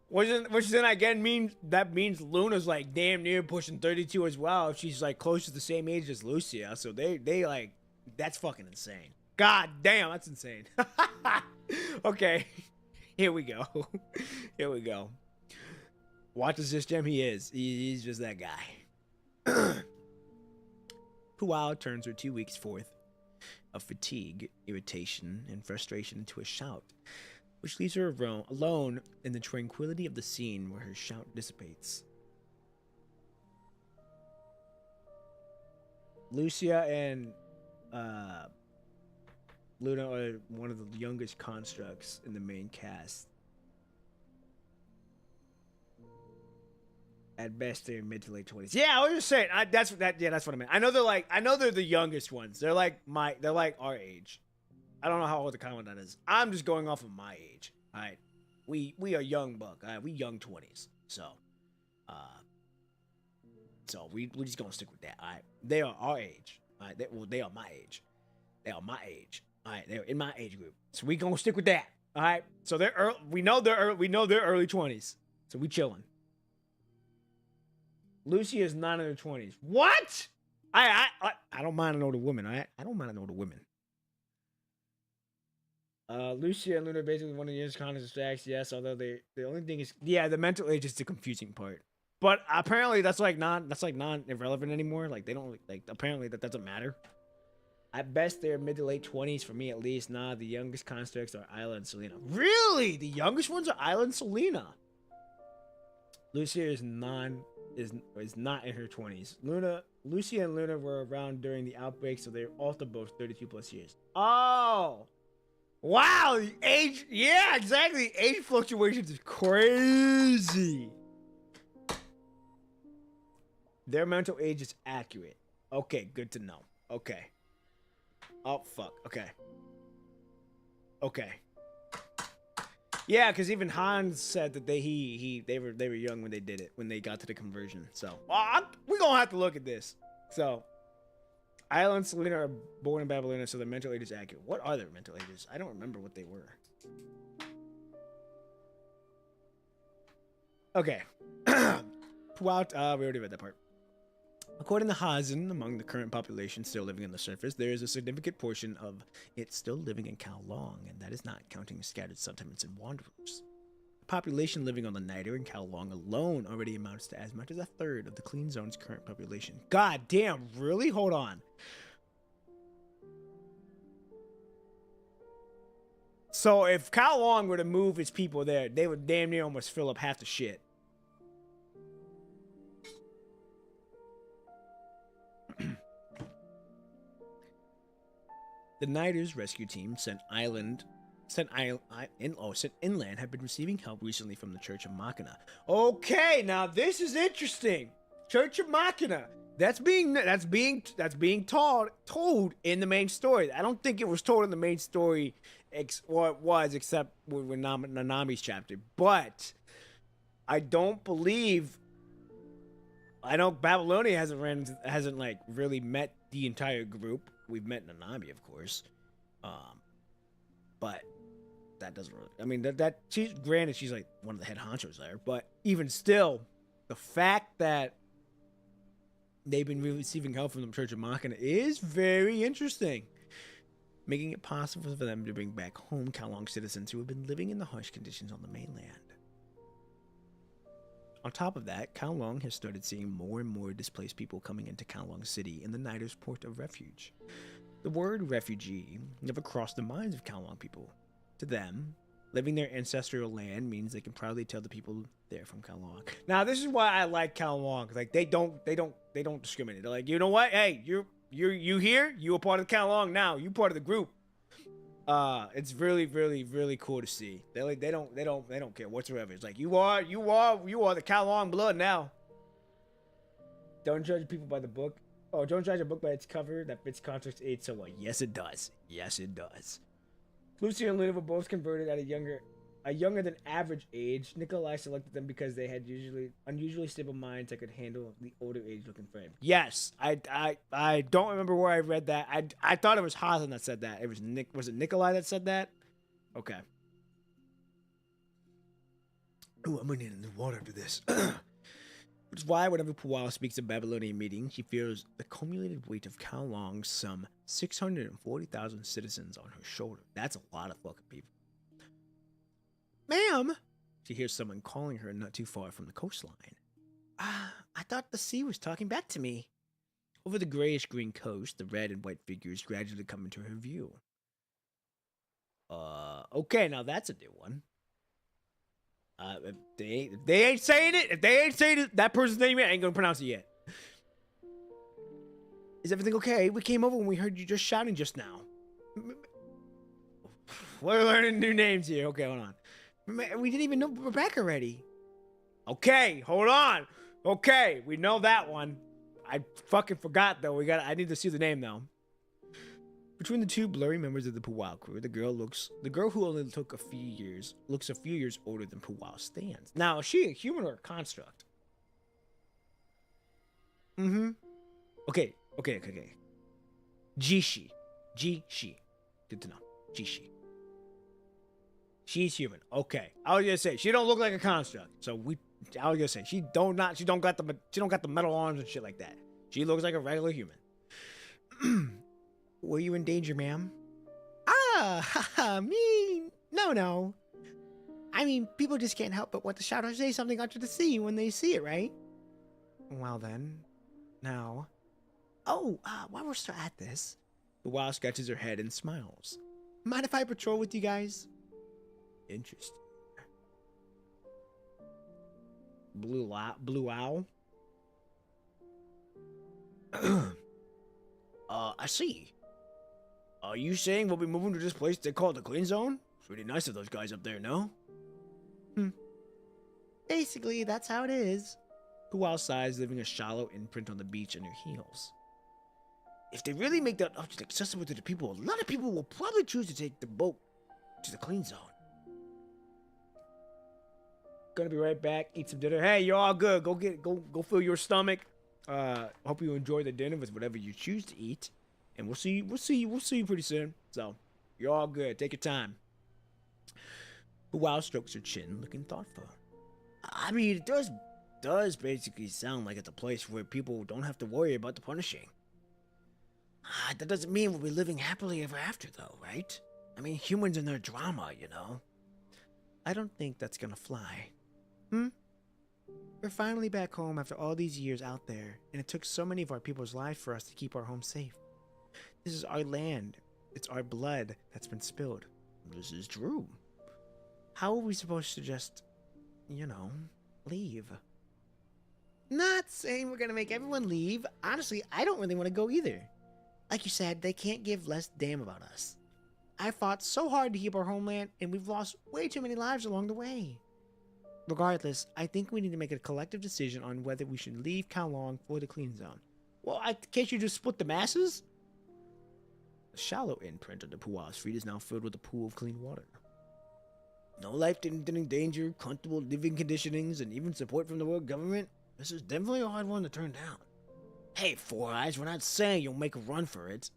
Which then again means Luna's like damn near pushing 32 as well. She's like close to the same age as Lucia. So they like, that's fucking insane. God damn, that's insane. Okay. Here we go. Here we go. Watch the system. He's just that guy. Puwao turns her 2 weeks forth of fatigue, irritation, and frustration into a shout, which leaves her alone in the tranquility of the scene where her shout dissipates. Lucia and Luna are one of the youngest constructs in the main cast. At best, they're mid to late 20s. Yeah, I was just saying. That's what I meant. I know they're the youngest ones. They're like our age. I don't know how old the commandant is. I'm just going off of my age. All right, we are young buck. All right, we young 20s. So we just gonna stick with that. All right, they are our age. All right, they are my age. They are my age. All right, they're in my age group. So we gonna stick with that. All right. So we know they're early 20s. So we chilling. Lucy is not in her 20s. What? I don't mind an older woman. I don't mind an older woman. Lucia and Luna are basically one of the youngest condoms stacks. Yes, although the only thing is, yeah, the mental age is the confusing part. But apparently that's non irrelevant anymore. Like they don't like apparently that doesn't matter. At best, they're mid to late 20s for me at least. Nah, the youngest constructs are Isla and Selena. Really? The youngest ones are Isla and Selena. Lucia is not in her 20s. Lucia and Luna were around during the outbreak, so they're also both 32 plus years. Oh, wow! The age, yeah, exactly. Age fluctuations is crazy. Their mental age is accurate. Okay, good to know. Okay. Oh fuck. Okay. Okay. Yeah, because even Hans said that they were young when they did it, when they got to the conversion. So we're gonna have to look at this. So Isla and Selena are born in Babylon, so their mental age is accurate. What are their mental ages? I don't remember what they were. Okay. We already read that part. According to Hazen, among the current population still living on the surface, there is a significant portion of it still living in Kowloon, and that is not counting scattered settlements and wanderers. The population living on the Niter and Kowloon alone already amounts to as much as a third of the Clean Zone's current population. God damn, really? Hold on. So if Kowloon were to move its people there, they would damn near almost fill up half the shit. The Niter's rescue team sent inland had been receiving help recently from the Church of Machina. Okay, now this is interesting. Church of Machina. That's being told in the main story. I don't think it was told in the main story, or it was, except with Nanami's chapter. But I don't believe. I know Babylonia hasn't like really met the entire group. We've met Nanami, of course, but that doesn't really. I mean, that she's granted she's like one of the head honchos there, but even still, the fact that they've been receiving help from the Church of Machina is very interesting, making it possible for them to bring back home Kowloon citizens who have been living in the harsh conditions on the mainland. On top of that, Kowloon has started seeing more and more displaced people coming into Kowloon City in the Niter's port of refuge. The word refugee never crossed the minds of Kowloon people. To them, living their ancestral land means they can proudly tell the people there from Kowloon. Now, this is why I like Kowloon. Like they don't discriminate. They're like, you know what? Hey, you here? You a part of Kowloon now. You part of the group. It's really, really, really cool to see. They don't care whatsoever. It's like you are the Kowloon blood now. Don't judge people by the book. Oh, don't judge a book by its cover. That fits context aid so well. Yes, it does. Yes, it does. Lucy and Luna were both converted at a younger than average age. Nikolai selected them because they had unusually stable minds that could handle the older age looking frame. Yes, I don't remember where I read that. I thought it was Hazen that said that. Was it Nikolai that said that? Okay. Ooh, I'm gonna need a new water after this. Which is why whenever Puwao speaks of Babylonian meeting, she feels the cumulated weight of Kowloon's some 640,000 citizens on her shoulder. That's a lot of fucking people. Ma'am! She hears someone calling her not too far from the coastline. I thought the sea was talking back to me. Over the grayish-green coast, the red and white figures gradually come into her view. Okay, now that's a new one. If they ain't saying it, that person's name I ain't gonna pronounce it yet. Is everything okay? We came over when we heard you just shouting just now. We're learning new names here. Okay, hold on. We didn't even know Rebecca already. Okay, hold on. Okay, we know that one. I fucking forgot though. I need to see the name though. Between the two blurry members of the Puwao crew, the girl who only took a few years looks a few years older than Puwao stands. Now, is she a human or a construct? Okay. Jishi. Good to know. Jishi. She's human. Okay. I was gonna say she don't look like a construct. I was gonna say she don't got the metal arms and shit like that. She looks like a regular human. Were you in danger, ma'am? Me? No. I mean, people just can't help but want to shout or say something onto the sea when they see it, right? Well then, now. Oh, while we're still at this, the Wow scratches her head and smiles. Mind if I patrol with you guys? Interesting. Blue Owl? I see. Are you saying we'll be moving to this place they call the Clean Zone? Pretty nice of those guys up there, no? Basically, that's how it is. Puwao sighs, leaving a shallow imprint on the beach and her heels. If they really make that object accessible to the people, a lot of people will probably choose to take the boat to the Clean Zone. Gonna be right back. Eat some dinner. Hey, you're all good. Go fill your stomach. Hope you enjoy the dinner with whatever you choose to eat. And we'll see you pretty soon. So, you're all good. Take your time. Puwao strokes her chin, looking thoughtful. I mean, it does does basically sound like it's a place where people don't have to worry about the punishing. That doesn't mean we'll be living happily ever after, though, right? I mean, humans and their drama, you know? I don't think that's gonna fly. We're finally back home after all these years out there, and it took so many of our people's lives for us to keep our home safe. This is our land. It's our blood that's been spilled. This is true. How are we supposed to just, you know, leave? Not saying we're gonna make everyone leave. Honestly, I don't really want to go either. Like you said, they can't give less damn about us. I fought so hard to keep our homeland, and we've lost way too many lives along the way. Regardless, I think we need to make a collective decision on whether we should leave Kowloon for the clean zone. Well, can't you just split the masses? The shallow imprint of the Pua's feet is now filled with a pool of clean water. No life-threatening danger, comfortable living conditionings, and even support from the world government. This is definitely a hard one to turn down. Hey, Four Eyes, we're not saying you'll make a run for it.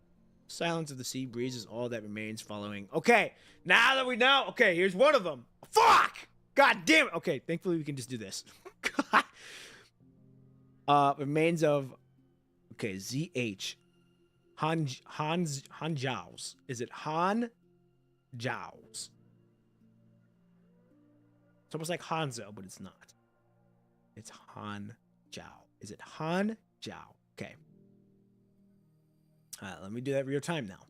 Silence of the sea breeze is all that remains following. Okay, now that we know. Okay, here's one of them. Fuck! God damn it. Okay, thankfully we can just do this. Remains of. Okay, ZH. Hanjaos. Is it Han Jaos? It's almost like Hanzo, but it's not. It's Han Jiao. Is it Han Jiao? Okay. Let me do that real time now.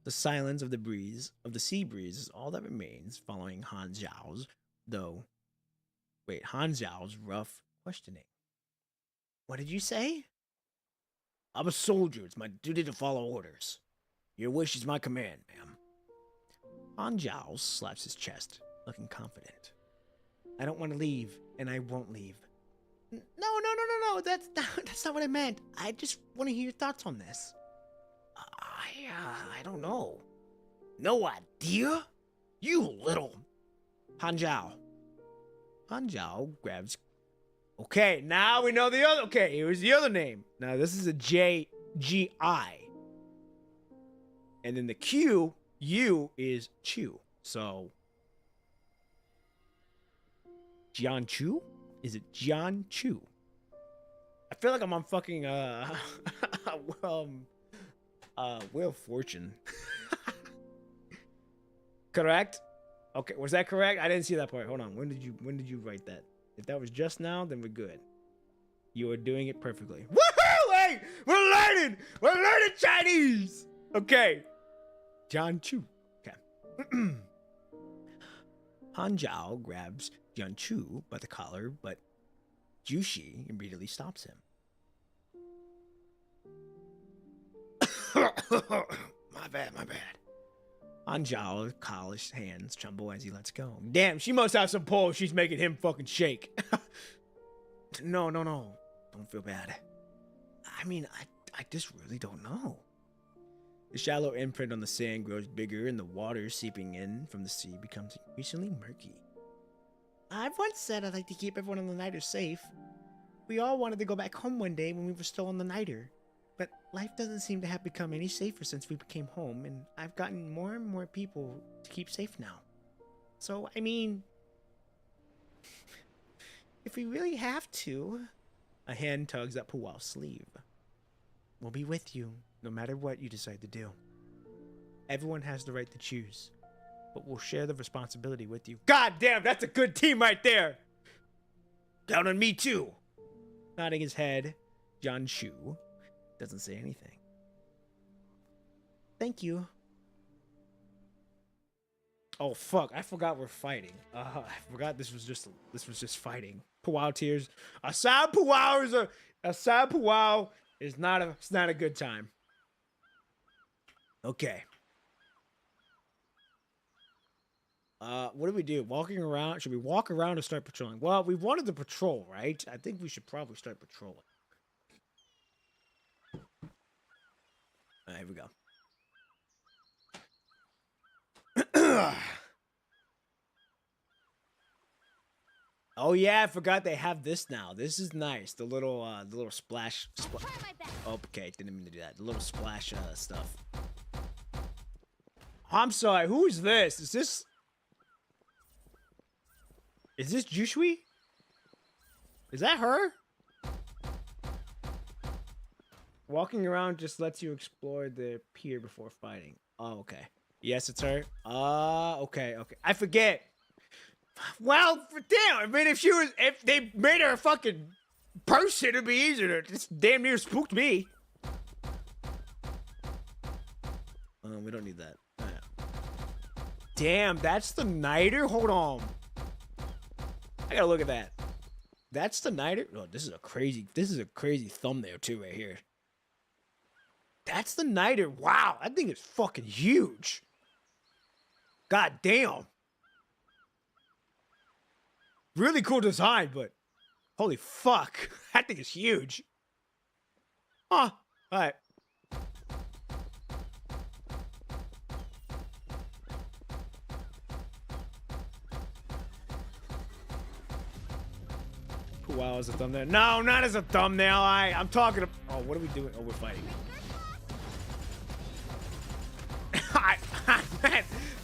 The silence of the sea breeze is all that remains following Han Zhao's, Han Zhao's rough questioning. What did you say? I'm a soldier. It's my duty to follow orders. Your wish is my command, ma'am. Han Zhao slaps his chest, looking confident. I don't want to leave, and I won't leave. No. That's not what I meant. I just want to hear your thoughts on this. I don't know. No idea? You little... Han Zhao grabs... Okay, now we know the other... Okay, here's the other name. Now, this is a J-G-I. And then the U is Chu. So... Jian Chu? Is it Jian Chu? I feel like I'm on fucking, Wheel of Fortune. Correct? Okay, was that correct? I didn't see that part. Hold on. When did you write that? If that was just now, then we're good. You are doing it perfectly. Woohoo! Hey, we're learning Chinese. Okay. Jian Chu. Okay. Han Zhao grabs Jian Chu by the collar, but Jushi immediately stops him. My bad. Han Zhao's polished hands tremble as he lets go. Damn, she must have some pull. She's making him fucking shake. No. Don't feel bad. I mean, I just really don't know. The shallow imprint on the sand grows bigger, and the water seeping in from the sea becomes increasingly murky. I've once said I'd like to keep everyone on the Niter safe. We all wanted to go back home one day when we were still on the Niter. But life doesn't seem to have become any safer since we became home, and I've gotten more and more people to keep safe now. So, I mean... if we really have to... A hand tugs at Puao's sleeve. We'll be with you, no matter what you decide to do. Everyone has the right to choose, but we'll share the responsibility with you. God damn, that's a good team right there! Down on me too! Nodding his head, Jian Chu doesn't say anything. Thank you. Oh fuck, I forgot we're fighting. I forgot this was just fighting. Puao tears. A sad Puao is not a good time. Okay. What do we do? Walking around? Should we walk around or start patrolling? Well, we wanted to patrol, right? I think we should probably start patrolling. Alright, here we go. Oh yeah, I forgot they have this now. This is nice. The little splash. Oh, okay, didn't mean to do that. The little splash stuff. I'm sorry. Who is this? Is this Jushui? Is that her? Walking around just lets you explore the pier before fighting. Oh, okay. Yes, it's her. Okay. I forget. Well, damn. I mean, if they made her a fucking person, it'd be easier. This damn near spooked me. We don't need that. Damn, that's the Niter? Hold on. I gotta look at that. That's the Niter? Oh, this is a crazy thumbnail too right here. That's the Niter. Wow, that thing is fucking huge. God damn. Really cool design, but holy fuck. That thing is huge. Huh. Alright. Wow, as a thumbnail. No, not as a thumbnail. I'm talking to. Oh, what are we doing? Oh, we're fighting.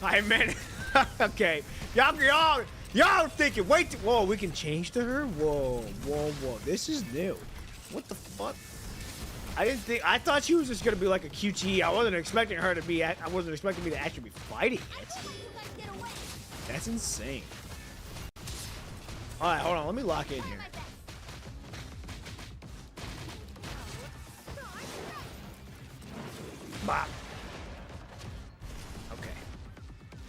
I meant. Okay, y'all thinking? Wait. Whoa, we can change to her. Whoa. This is new. What the fuck? I thought she was just gonna be like a QT. I wasn't expecting her to be. I wasn't expecting me to actually be fighting it. That's insane. All right, hold on. Let me lock in here. Bop. Okay.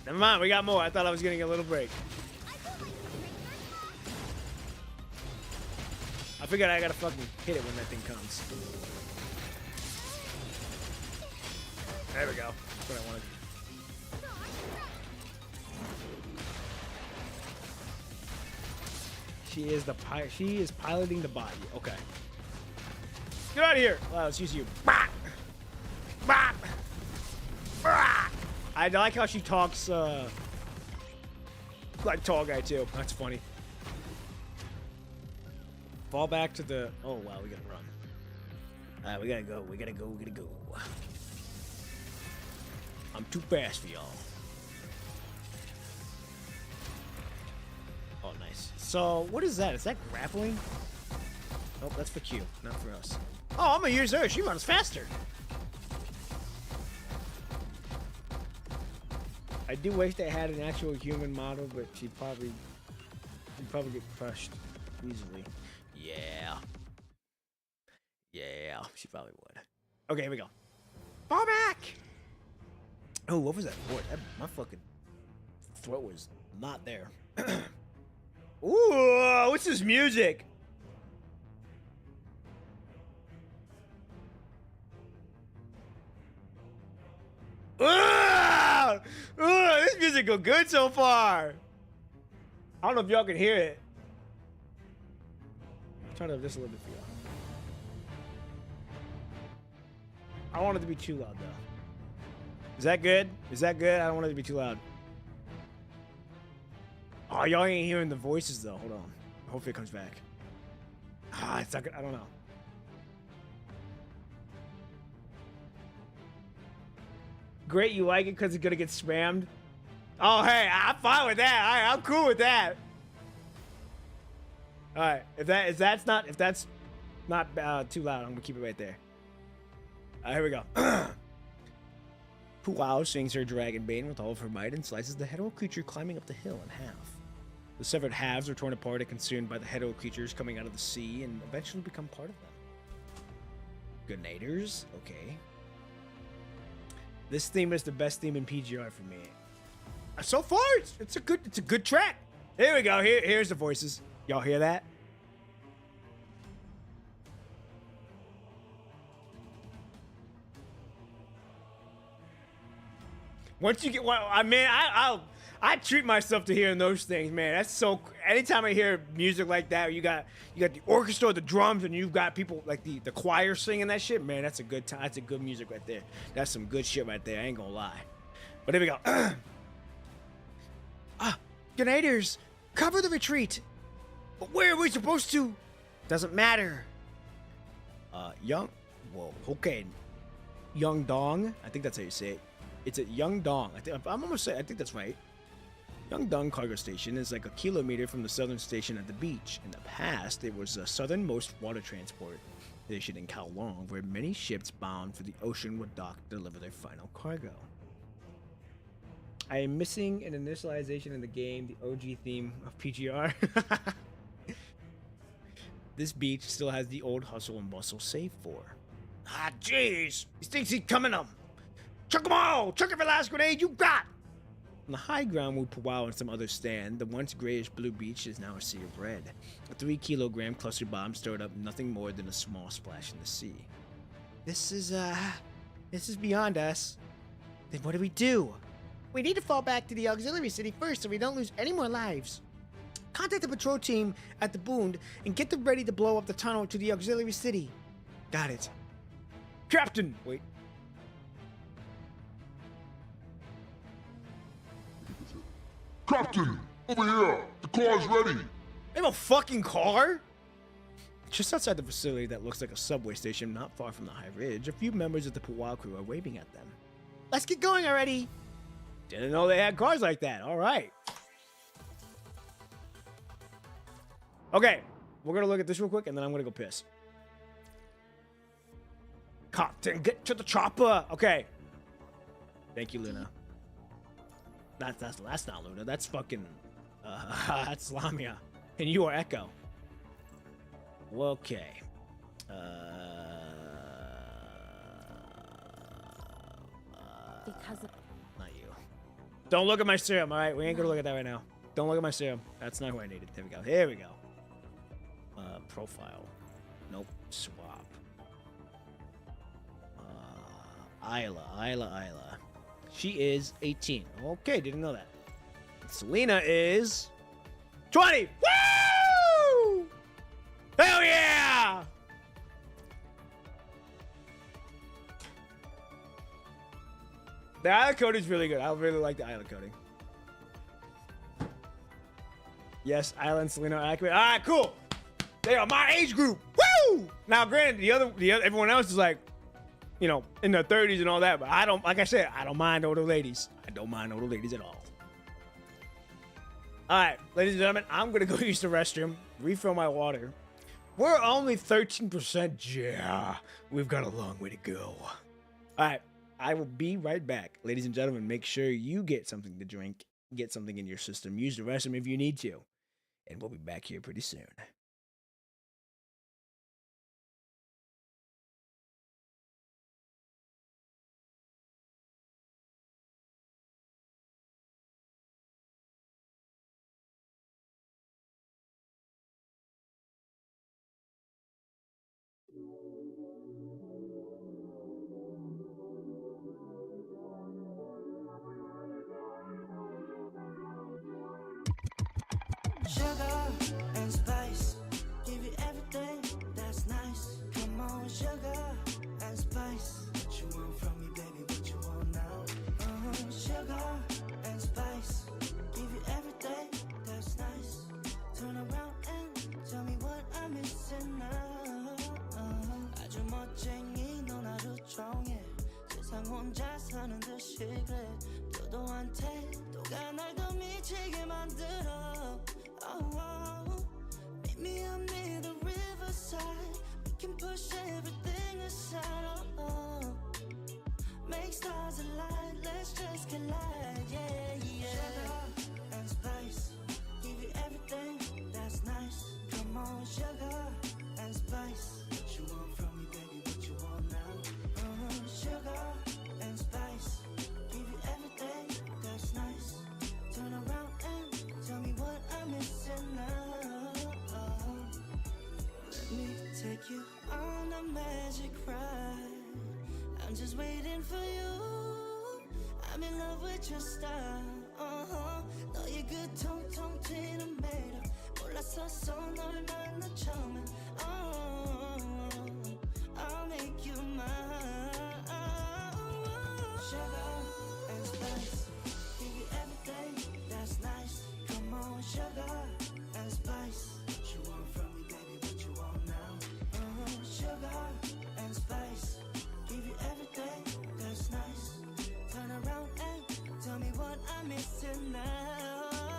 Never mind, we got more. I thought I was getting a little break. I figured I gotta fucking hit it when that thing comes. There we go. That's what I wanted. She is piloting the body. Okay. Get out of here. Well, let's use you. Bah! Bah! Bah! I like how she talks like Tall Guy too. That's funny. Fall back to the. Oh wow, we gotta run. Alright, we gotta go. We gotta go. I'm too fast for y'all. Oh, nice. So, what is that? Is that grappling? Oh, that's for Q, not for us. Oh, I'm gonna use her. She runs faster. I do wish they had an actual human model, but she'd probably get crushed easily. Yeah, she probably would. Okay, here we go. Fall back! Oh, what was that for? My fucking throat was not there. Ooh, what's this music? This music go good so far. I don't know if y'all can hear it. Turn it up just a little bit for y'all. I don't want it to be too loud though. Is that good? I don't want it to be too loud. Oh, y'all ain't hearing the voices though. Hold on. Hopefully it comes back. It's not good. I don't know. Great, you like it because it's gonna get spammed? Oh, hey, I'm fine with that. All right, I'm cool with that. All right, if that's not too loud, I'm gonna keep it right there. All right, here we go. Puao swings her dragon bane with all of her might and slices the hetero creature climbing up the hill in half. The severed halves are torn apart and consumed by the hetero creatures coming out of the sea and eventually become part of them. Grenaders? Okay. This theme is the best theme in PGR for me. So far, it's a good track. Here we go. Here's the voices. Y'all hear that? Once you get, well, I mean, I treat myself to hearing those things, man. That's so. Anytime I hear music like that, you got the orchestra, the drums, and you've got people like the choir singing that shit, man. That's a good time. That's a good music right there. That's some good shit right there. I ain't gonna lie. But here we go. Grenadiers, cover the retreat. But where are we supposed to? Doesn't matter. Okay. Young Dong. I think that's how you say it. It's a Young Dong. I think that's right. Yeongdong Cargo Station is like a kilometer from the southern station at the beach. In the past, it was the southernmost water transport station in Kowloon, where many ships bound for the ocean would dock to deliver their final cargo. I am missing an initialization in the game, the OG theme of PGR. This beach still has the old hustle and bustle save for. Ah, jeez! He thinks he's coming up. Chuck them all! Chuck every last grenade you got! On the high ground with Powwow and some others stand, the once grayish-blue beach is now a sea of red. A 3-kilogram cluster bomb stirred up nothing more than a small splash in the sea. This is beyond us. Then what do we do? We need to fall back to the auxiliary city first so we don't lose any more lives. Contact the patrol team at the Bound and get them ready to blow up the tunnel to the auxiliary city. Got it. Captain! Wait. Captain! Over here! The car's ready! They have a fucking car? Just outside the facility that looks like a subway station not far from the high ridge, a few members of the Powwow crew are waving at them. Let's get going already! Didn't know they had cars like that. Alright. Okay. We're gonna look at this real quick and then I'm gonna go piss. Captain, get to the chopper! Okay. Thank you, Luna. That's not Luna. That's fucking... that's Lamia. And you are Echo. Okay. Because of... Not you. Don't look at my serum, alright? We ain't gonna look at that right now. Don't look at my serum. That's not who I needed. There we go. Here we go. Profile. Nope. Swap. Isla. She is 18. Okay, didn't know that. Selena is 20. Woo! Hell yeah! The island code is really good. I really like the island coding. Yes, Isla and Selena are accurate. All right, cool. They are my age group. Woo! Now, granted, the other everyone else is like, you know, in their 30s and all that, but I don't, like I said, I don't mind older ladies. I don't mind older ladies at all. All right, ladies and gentlemen, I'm gonna go use the restroom, refill my water. We're only 13%. Yeah, we've got a long way to go. All right, I will be right back. Ladies and gentlemen, make sure you get something to drink, get something in your system, use the restroom if you need to, and we'll be back here pretty soon. Sugar and spice, give you everything that's nice. Come on, sugar and spice. What you want from me, baby? What you want now? Sugar and spice, give you everything that's nice. Turn around and tell me what I'm missing now. 아주 멋쟁이 넌 하루 종일 세상 혼자 사는 듯이 그래. 도도한테 또가 날 더 미치게 만들어. Meet me up near the riverside. We can push everything aside. Make stars alight. Let's just collide. Yeah. Sugar and spice, give you everything that's nice. Come on, sugar and spice. What you want from me, baby? What you want now? Sugar and spice, give you everything that's nice. Turn around and tell me what I'm missing now. Let me take you on a magic ride. I'm just waiting for you. I'm in love with your style. 너의 그 통통 튀는 매력 몰랐었어 널 만나 처음엔. I'll make you mine. Sugar and spice, give you everything that's nice. Come on, sugar and spice. What you want from me, baby? What you want now? Sugar and spice, give you everything that's nice. Turn around and tell me what I'm missing now.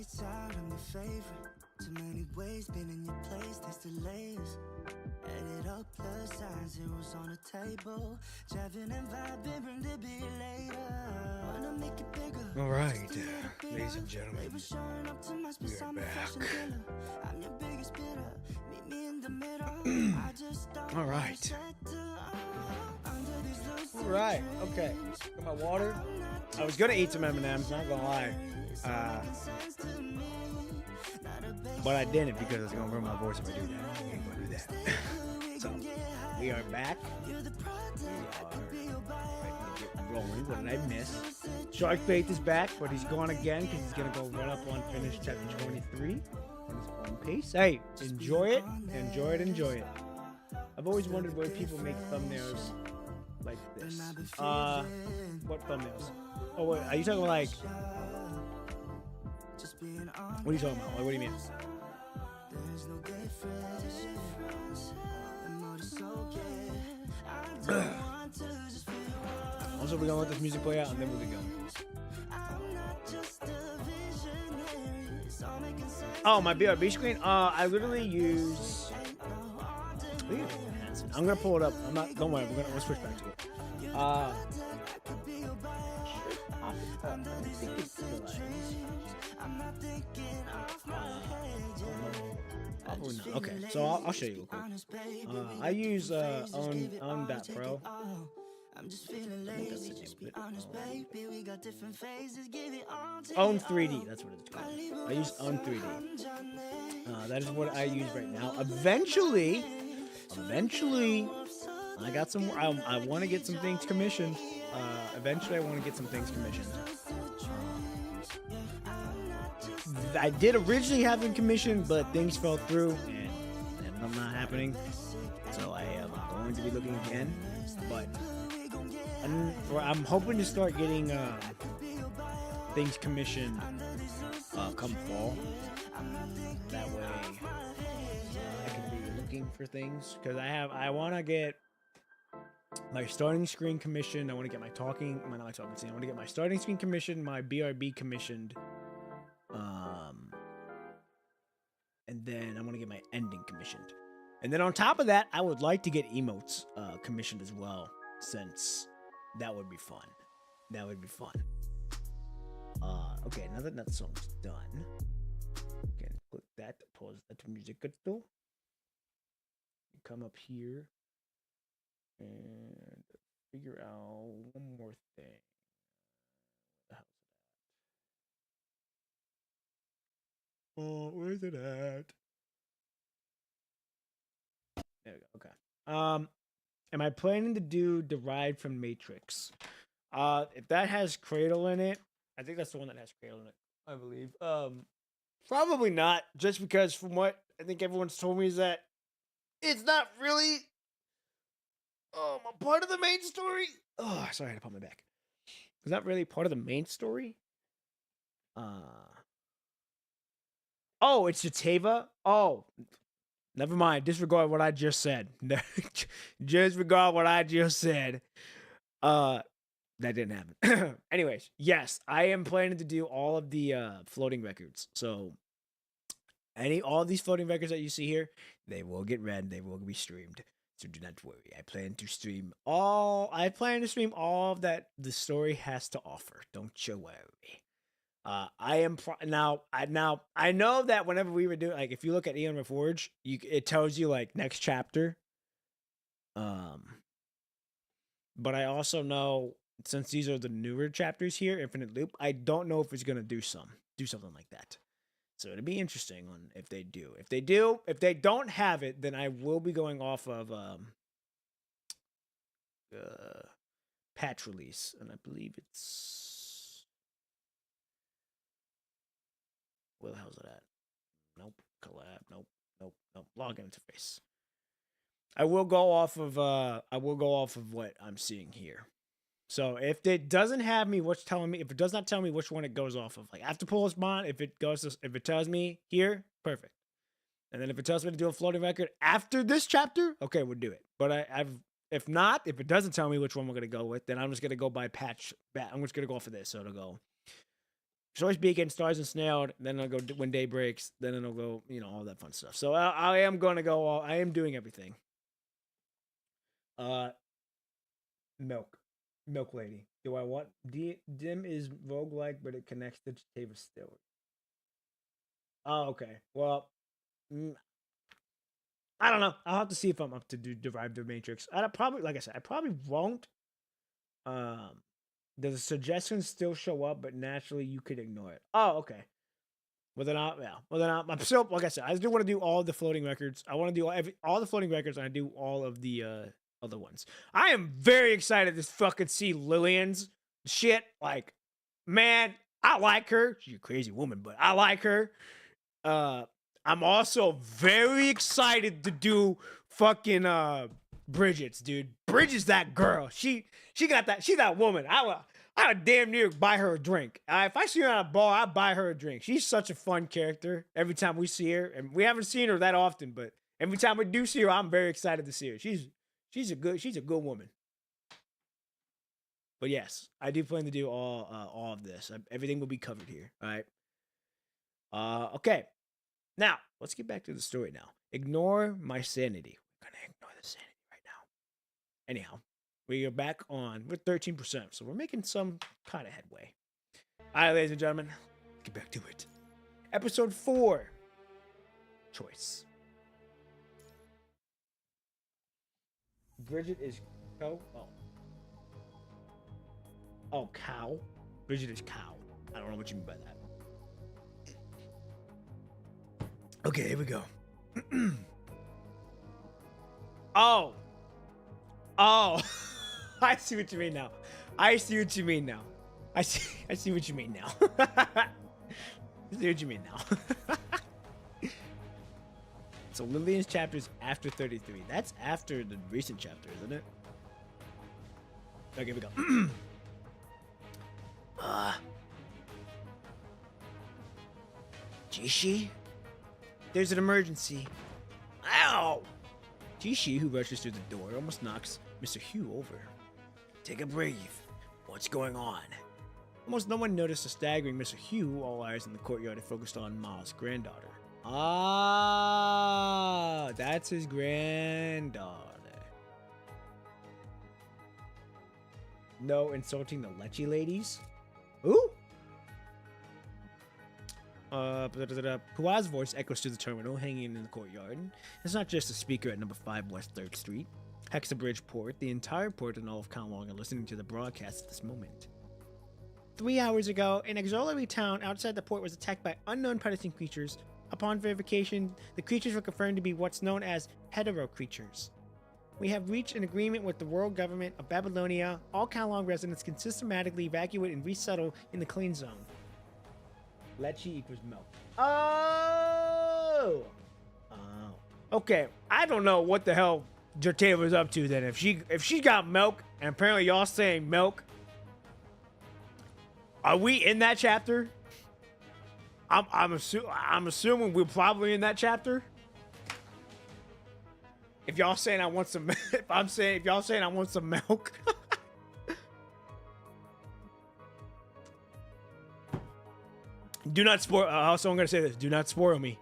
lights out, I'm your favorite. Too many ways, been in your place, there's delays. Add it up, plus sign, zeros on the table. Driving and vibing, bring the bill later. Wanna make it bigger. All right, ladies and gentlemen, Baby, showing up to my we space, are I'm a fashion back. killer. I'm your biggest bidder. Meet me in the middle. I just don't All right. settle. Under these lucid All right, okay. Got my water. I was gonna eat some M&Ms, not gonna lie. But I didn't because it's gonna ruin my voice if I do that. I ain't gonna do that. So, we are back. We are ready to get rolling. What did I miss? Shark Faith is back, but he's gone again because he's gonna go run up on finish chapter 23 in his own pace. Hey, enjoy it, enjoy it, enjoy it. I've always wondered why people make thumbnails like this. What thumbnails? Oh wait, are you talking like? What are you talking about? Like, what do you mean? Also, we're gonna let this music play out and then we'll be going. Oh, my BRB screen? I literally use. I'm gonna pull it up. I'm not. Don't worry. We'll switch back to it. Okay, so I'll show you real quick. I use own.pro. I'm just feeling lazy, just be honest, baby. We got different phases, give it all to Own 3D, that's what it's called. I use Own 3D. That is what I use right now. Eventually, I got some. I want to get some things commissioned. Eventually, I want to get some things commissioned. I did originally have them commissioned, but things fell through, and I'm not happening. So I am going to be looking again, but I'm hoping to start getting things commissioned come fall. That way, I can be looking for things because I want to get my starting screen commissioned. I want to get my talking screen. I want to get my starting screen commissioned, my BRB commissioned. And then I want to get my ending commissioned. And then on top of that, I would like to get emotes commissioned as well, since that would be fun. That would be fun. Okay, now that that song's done, okay, click that, pause that music. Come up here and figure out one more thing. Oh, where's it at? There we go. Okay. Am I planning to do Derived from Matrix? If that has Cradle in it, I think that's the one that has Cradle in it, I believe. Probably not, just because from what I think everyone's told me is that it's not really a part of the main story. Oh, sorry, I had to pump my back. It's not really part of the main story. Oh, it's Jatava? Oh, never mind. Disregard what I just said. Disregard what I just said. That didn't happen. Anyways, yes, I am planning to do all of the floating records. So, all of these floating records that you see here, they will get read. They will be streamed. So do not worry. I plan to stream all that the story has to offer. Don't you worry. I know that whenever we were doing, like, if you look at Eon Reforged, it tells you like next chapter. But I also know, since these are the newer chapters here, Infinite Loop, I don't know if it's gonna do something like that. So it'll be interesting on if they do. If they don't have it, then I will be going off of patch release, and I believe it's. Where the hell's it at? Nope. Collab. Nope. Login interface. I will go off of what I'm seeing here. So if it doesn't have me, if it does not tell me which one it goes off of, like after Polaris Bound, if it tells me here, perfect. And then if it tells me to do a floating record after this chapter, okay, we'll do it. But if it doesn't tell me which one we're gonna go with, then I'm just gonna go by patch. I'm just gonna go off of this, so it'll go Choice Beacon, Stars and Snailed, then I'll go When Day Breaks, then it'll go, all that fun stuff. So I am going to go I am doing everything. Milk. Milk Lady. Do I want Dim is roguelike, but it connects to Tava still. Oh, okay. Well, I don't know. I'll have to see if I'm up to do Derive the Matrix. I probably, like I said, I probably won't. The suggestions still show up, but naturally you could ignore it. Oh, okay. Well then, I'm still, like I said, I do want to do all the floating records. I want to do all the floating records, and I do all of the other ones. I am very excited to fucking see Lillian's shit. Like, man, I like her. She's a crazy woman, but I like her. I'm also very excited to do fucking Bridget's, dude. Bridget's that girl. She got that. She's that woman. I would damn near buy her a drink. If I see her at a bar, I'd buy her a drink. She's such a fun character every time we see her. And we haven't seen her that often, but every time we do see her, I'm very excited to see her. She's a good woman. But yes, I do plan to do all of this. Everything will be covered here. All right. Okay. Now, let's get back to the story now. Ignore my sanity. We're going to ignore the sanity right now. Anyhow, we are back on with 13%, so we're making some kind of headway. All right, ladies and gentlemen, get back to it. Episode 4. Choice. Bridget is cow. Oh, cow. Bridget is cow. I don't know what you mean by that. Okay, here we go. Oh. I see what you mean now. I see what you mean now. I see what you mean now. I see what you mean now. So Lillian's chapter is after 33. That's after the recent chapter, isn't it? Okay, here we go. Jishi? There's an emergency. Ow! Jishi, who rushes through the door, almost knocks Mr. Hugh over. Take a breath. What's going on? Almost no one noticed the staggering Mr. Hugh. All eyes in the courtyard are focused on Ma's granddaughter. Ah, that's his granddaughter. No insulting the Lecce ladies? Who? Pua's voice echoes through the terminal, hanging in the courtyard. It's not just a speaker at number 5 West 3rd Street. Hexabridge Port, the entire port and all of Kowloon are listening to the broadcast at this moment. 3 hours ago, an auxiliary town outside the port was attacked by unknown predatory creatures. Upon verification, the creatures were confirmed to be what's known as hetero creatures. We have reached an agreement with the world government of Babylonia. All Kowloon residents can systematically evacuate and resettle in the clean zone. Lecce equals milk. Oh! Okay, I don't know what the hell Jatava's up to then. If she got milk, and apparently y'all saying milk, are we in that chapter? I'm assuming we're probably in that chapter. If y'all saying I want some, if y'all saying I want some milk. Do not spoil. Also, I'm gonna say this: do not spoil me.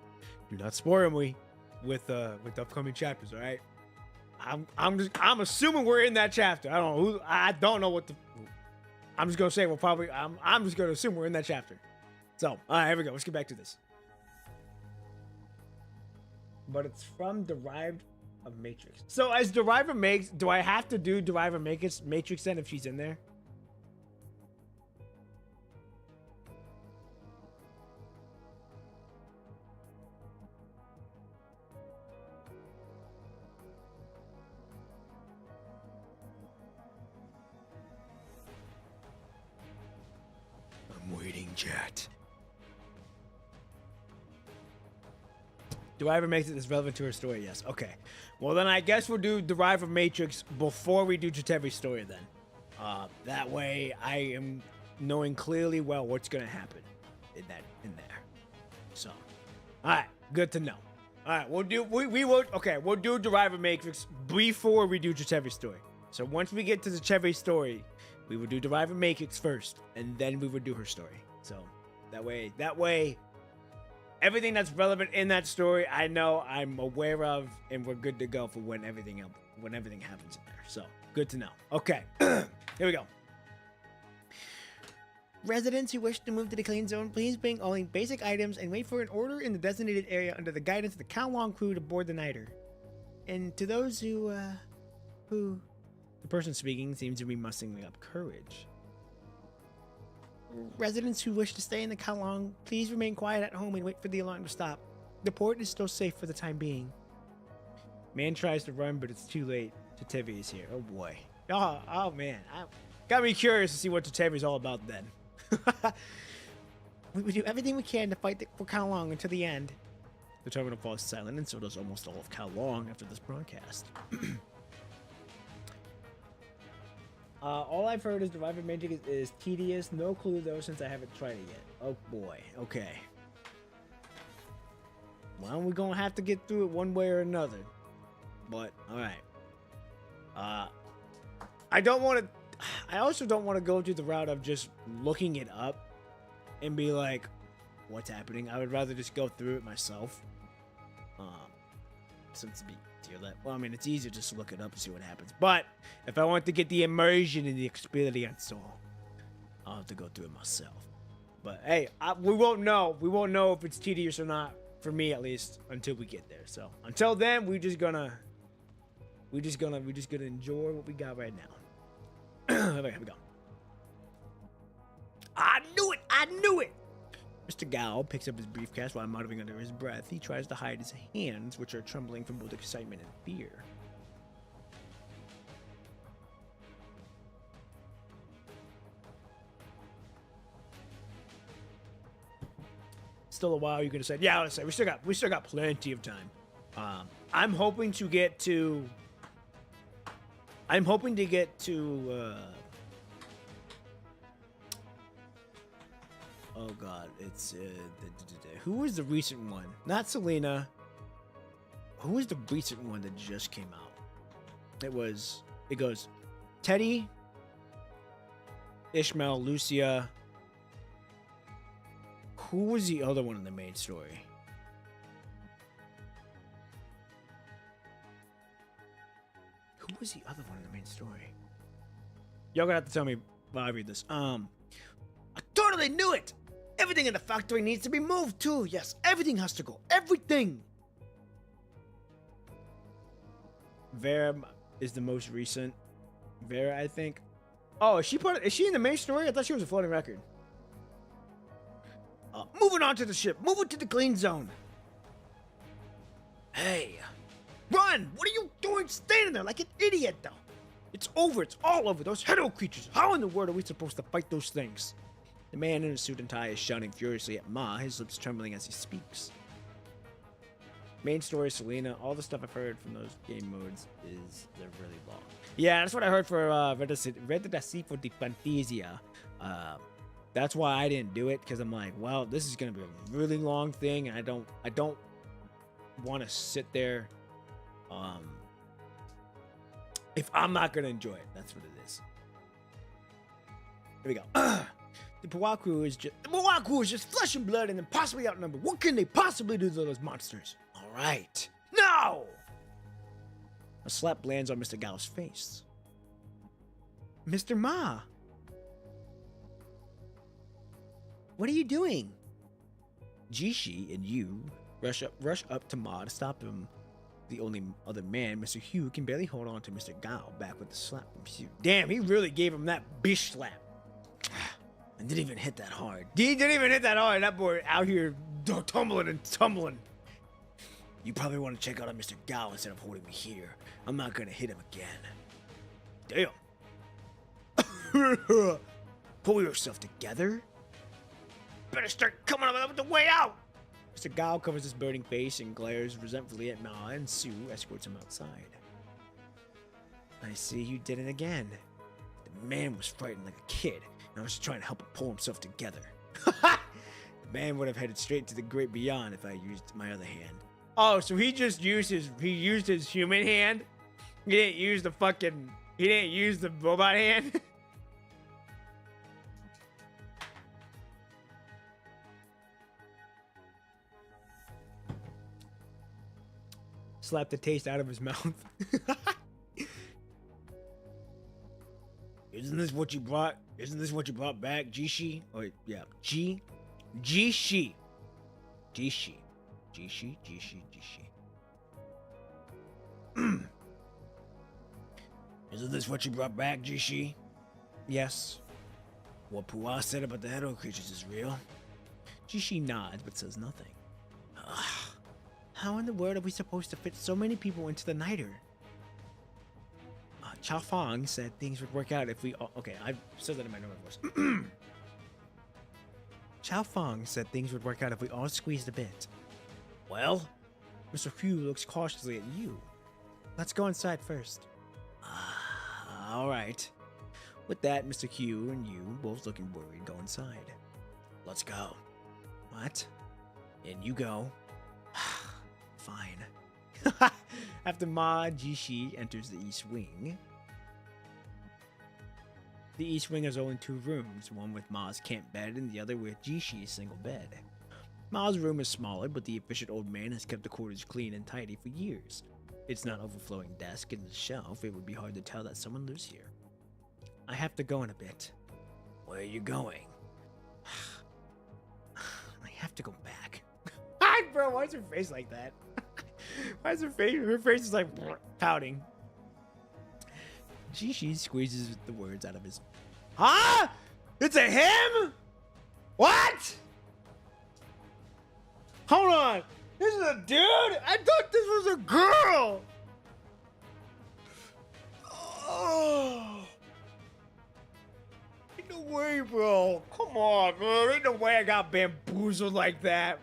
Do not spoil me with upcoming chapters. All right. I'm assuming we're in that chapter. I don't know what the. I'm just gonna say we're probably. I'm just gonna assume we're in that chapter. So, all right, here we go. Let's get back to this. But it's from Derived of Matrix. So as Deriver makes, do I have to do Deriver Matrix then if she's in there? I'm waiting, chat. Deriver makes it as relevant to her story, yes. Okay. Well, then I guess we'll do Deriver Matrix before we do Chatevi's story then. That way I am knowing clearly well what's going to happen in there. So, all right. Good to know. All right. We'll do Deriver Matrix before we do Chatevi's story. So once we get to Chatevi's story, we will do Deriver Matrix first, and then we will do her story. So, That way, everything that's relevant in that story, I know, I'm aware of, and we're good to go for when everything happens in there. So, good to know. Okay, here we go. Residents who wish to move to the clean zone, please bring only basic items and wait for an order in the designated area under the guidance of the Kowloon crew to board the Nighter. And to those who, the person speaking seems to be mustering up courage. Residents who wish to stay in the Kowloon, please remain quiet at home and wait for the alarm to stop. The port is still safe for the time being. Man tries to run, but it's too late. Tatevi is here. Oh boy. Oh man. Got me curious to see what Tatevi is all about then. We do everything we can to fight for Kowloon until the end. The terminal falls silent, and so does almost all of Kowloon after this broadcast. All I've heard is the Revive Magic is tedious. No clue though, since I haven't tried it yet. Oh boy. Okay. Well, we're gonna have to get through it one way or another. But all right. I also don't want to go through the route of just looking it up and be like, what's happening? I would rather just go through it myself. Since well, I mean, it's easier just to look it up and see what happens. But if I want to get the immersion and the experience, I'll have to go through it myself. But hey, we won't know. We won't know if it's tedious or not, for me at least, until we get there. So until then, we're just gonna enjoy what we got right now. Here we go. I knew it! Mr. Gao picks up his briefcase while muttering under his breath. He tries to hide his hands, which are trembling from both excitement and fear. Still a while, you're gonna say. Yeah, let's say we still got plenty of time. I'm hoping to get to. Oh god, it's who was the recent one? Not Selena. Who was the recent one that just came out? It goes Teddy, Ishmael, Lucia. Who was the other one in the main story? Who was the other one in the main story? Y'all gonna have to tell me while I read this. I totally knew it! Everything in the factory needs to be moved too. Yes, everything has to go. Everything! Vera is the most recent. Vera, I think. Oh, is she in the main story? I thought she was a floating record. Moving on to the ship. Move it to the clean zone. Hey. Run! What are you doing standing there like an idiot, though? It's over. It's all over. Those Hero creatures. How in the world are we supposed to fight those things? The man in a suit and tie is shouting furiously at Ma, his lips trembling as he speaks. Main story, Selena. All the stuff I've heard from those game modes is they're really long. Yeah, that's what I heard for Redacifo de Fantasia. That's why I didn't do it, because I'm like, well, this is gonna be a really long thing, and I don't want to sit there if I'm not gonna enjoy it. That's what it is. Here we go. The Pawaku is just flesh and blood and impossibly outnumbered. What can they possibly do to those monsters? All right, no! A slap lands on Mr. Gao's face. Mr. Ma, what are you doing? Jishi and you rush up to Ma to stop him. The only other man, Mr. Hugh, can barely hold on to Mr. Gao back with the slap from Hugh. Damn, he really gave him that bish slap. And didn't even hit that hard. He didn't even hit that hard. That boy out here tumbling and tumbling. You probably want to check out on Mr. Gao instead of holding me here. I'm not gonna hit him again. Damn. Pull yourself together. Better start coming up with the way out. Mr. Gao covers his burning face and glares resentfully at Ma, and Sue escorts him outside. I see you did it again. The man was frightened like a kid, and I was just trying to help him pull himself together. The man would have headed straight to the great beyond if I used my other hand. Oh, so he just used his human hand? He didn't use the robot hand? slap the taste out of his mouth. Isn't this what you brought? Isn't this what you brought back, Jishi? Oh yeah, Jishi. Jishi. Jishi. Isn't this what you brought back, Jishi? Yes. What Puah said about the Hero creatures is real. Jishi nods but says nothing. How in the world are we supposed to fit so many people into the Niter? Chao Fang said things would work out if we all... Okay, I said that in my normal voice. Chao Fang said things would work out if we all squeezed a bit. Well, Mr. Hu looks cautiously at you. Let's go inside first. Alright. With that, Mr. Q and you, both looking worried, go inside. Let's go. What? In you go. Fine. After Ma Jishi enters the East Wing. The East Wing has only 2 rooms, one with Ma's camp bed and the other with Jishi's single bed. Ma's room is smaller, but the efficient old man has kept the quarters clean and tidy for years. It's not overflowing desk and a shelf. It would be hard to tell that someone lives here. I have to go in a bit. Where are you going? I have to go back. Hi, bro. Why is her face like that? Why is her face? Her face is like pouting. Jishi squeezes the words out of his. Huh? It's a him? What? Hold on. This is a dude? I thought this was a girl. Oh. Ain't no way, bro. Come on, man. Ain't no way I got bamboozled like that.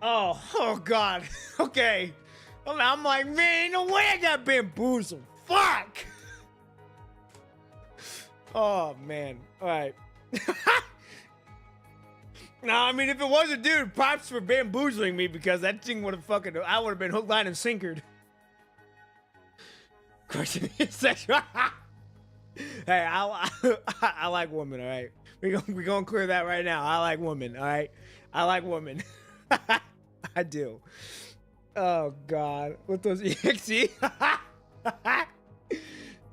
Oh God. Okay. I'm like, man, ain't no way I got bamboozled. Fuck. Oh, man. All right. Now, I mean, if it was a dude, props for bamboozling me because that thing would have I would have been hook, line, and sinkered. Of course, it is sexual. Hey, I like women, all right? We're gonna clear that right now. I like women, all right? I like women. I do. Oh God, with those EXE.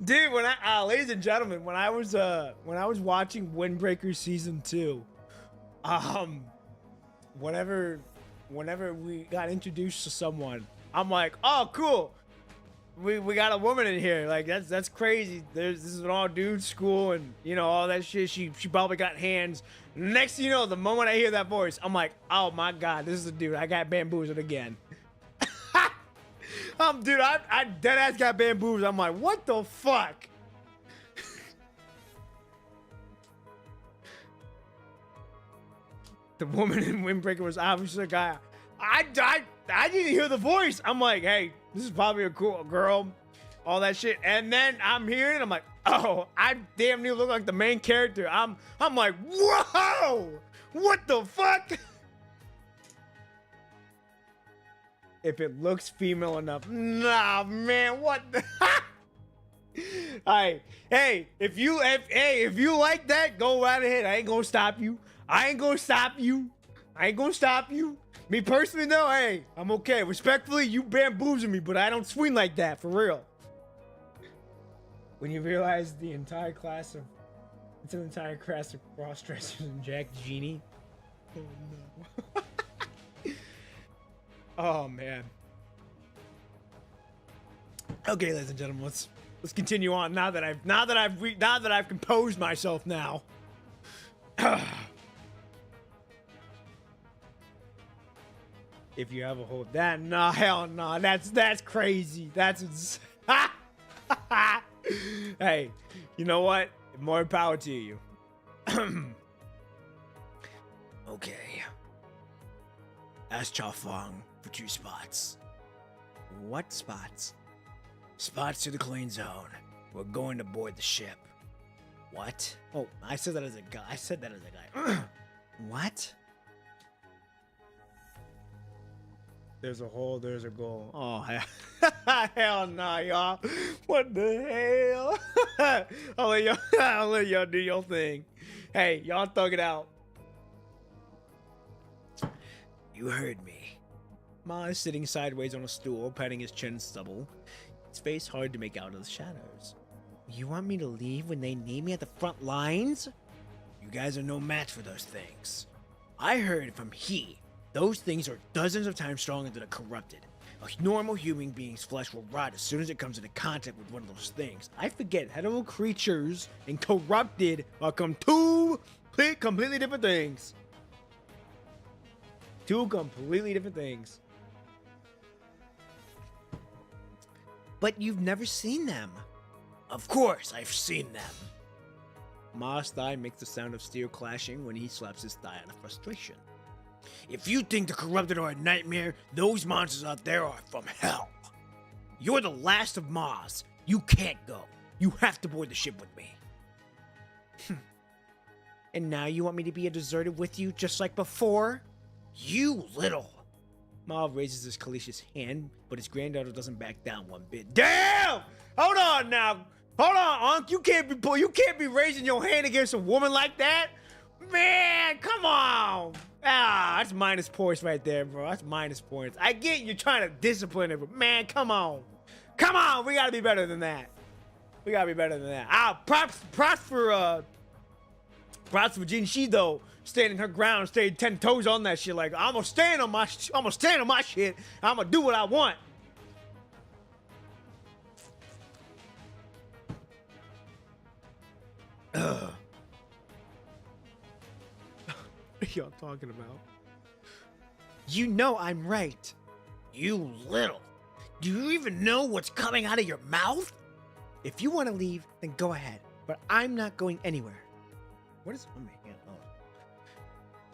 Dude, ladies and gentlemen, when I was watching Windbreaker season 2, whenever we got introduced to someone, I'm like, oh cool, we got a woman in here. Like that's crazy. This is an all dude school, and you know all that shit. She probably got hands. Next thing you know, the moment I hear that voice, I'm like, oh my God, this is a dude. I got bamboozled again. Dude, I dead ass got bamboozled. I'm like, what the fuck? The woman in Windbreaker was obviously a guy. I didn't hear the voice. I'm like, hey, this is probably a cool girl, all that shit. And then I'm hearing it. I'm like, oh, I damn near look like the main character. I'm like, whoa, what the fuck? If it looks female enough, nah, man, what the? Alright, hey, if you like that, go right ahead. I ain't gonna stop you. Me personally, though, hey, I'm okay. Respectfully, you bamboozle me, but I don't swing like that, for real. When you realize it's an entire class of cross-dressers and Jack Genie. Oh no. Oh man. Okay, ladies and gentlemen, let's continue on now that I've composed myself now. If you have a whole that no hell no, that's crazy. That's hey, you know what? More power to you. Okay. Ask Chao Fang for 2 spots. What spots? Spots to the clean zone. We're going to board the ship. What? Oh, I said that as a guy. What? There's a hole, there's a goal. Oh, hell nah, y'all. What the hell? I'll let y'all do your thing. Hey, y'all thug it out. You heard me. Ma is sitting sideways on a stool, patting his chin stubble, his face hard to make out of the shadows. You want me to leave when they need me at the front lines? You guys are no match for those things. I heard from he. Those things are dozens of times stronger than a corrupted. A normal human being's flesh will rot as soon as it comes into contact with one of those things. I forget, hetero creatures and corrupted are two completely different things. Two completely different things. But you've never seen them. Of course, I've seen them. Ma's thigh makes the sound of steel clashing when he slaps his thigh out of frustration. If you think the corrupted are a nightmare, those monsters out there are from hell. You're the last of Ma's. You can't go. You have to board the ship with me. And now you want me to be a deserter with you just like before? You little. Ma raises his Kalish's hand, but his granddaughter doesn't back down one bit. Damn! Hold on now. Hold on, Unc. You can't be raising your hand against a woman like that. Man, come on. Ah, that's minus points right there, bro. That's minus points. I get you're trying to discipline her, but man, come on. Come on, we gotta be better than that. We gotta be better than that. Ah, props for Jin Shi though, standing her ground, staying 10 toes on that shit. Like I'm gonna stand on my shit. I'm gonna do what I want. Ugh. What are y'all talking about? You know I'm right. You little. Do you even know what's coming out of your mouth? If you want to leave, then go ahead. But I'm not going anywhere. What is on my hand? Oh.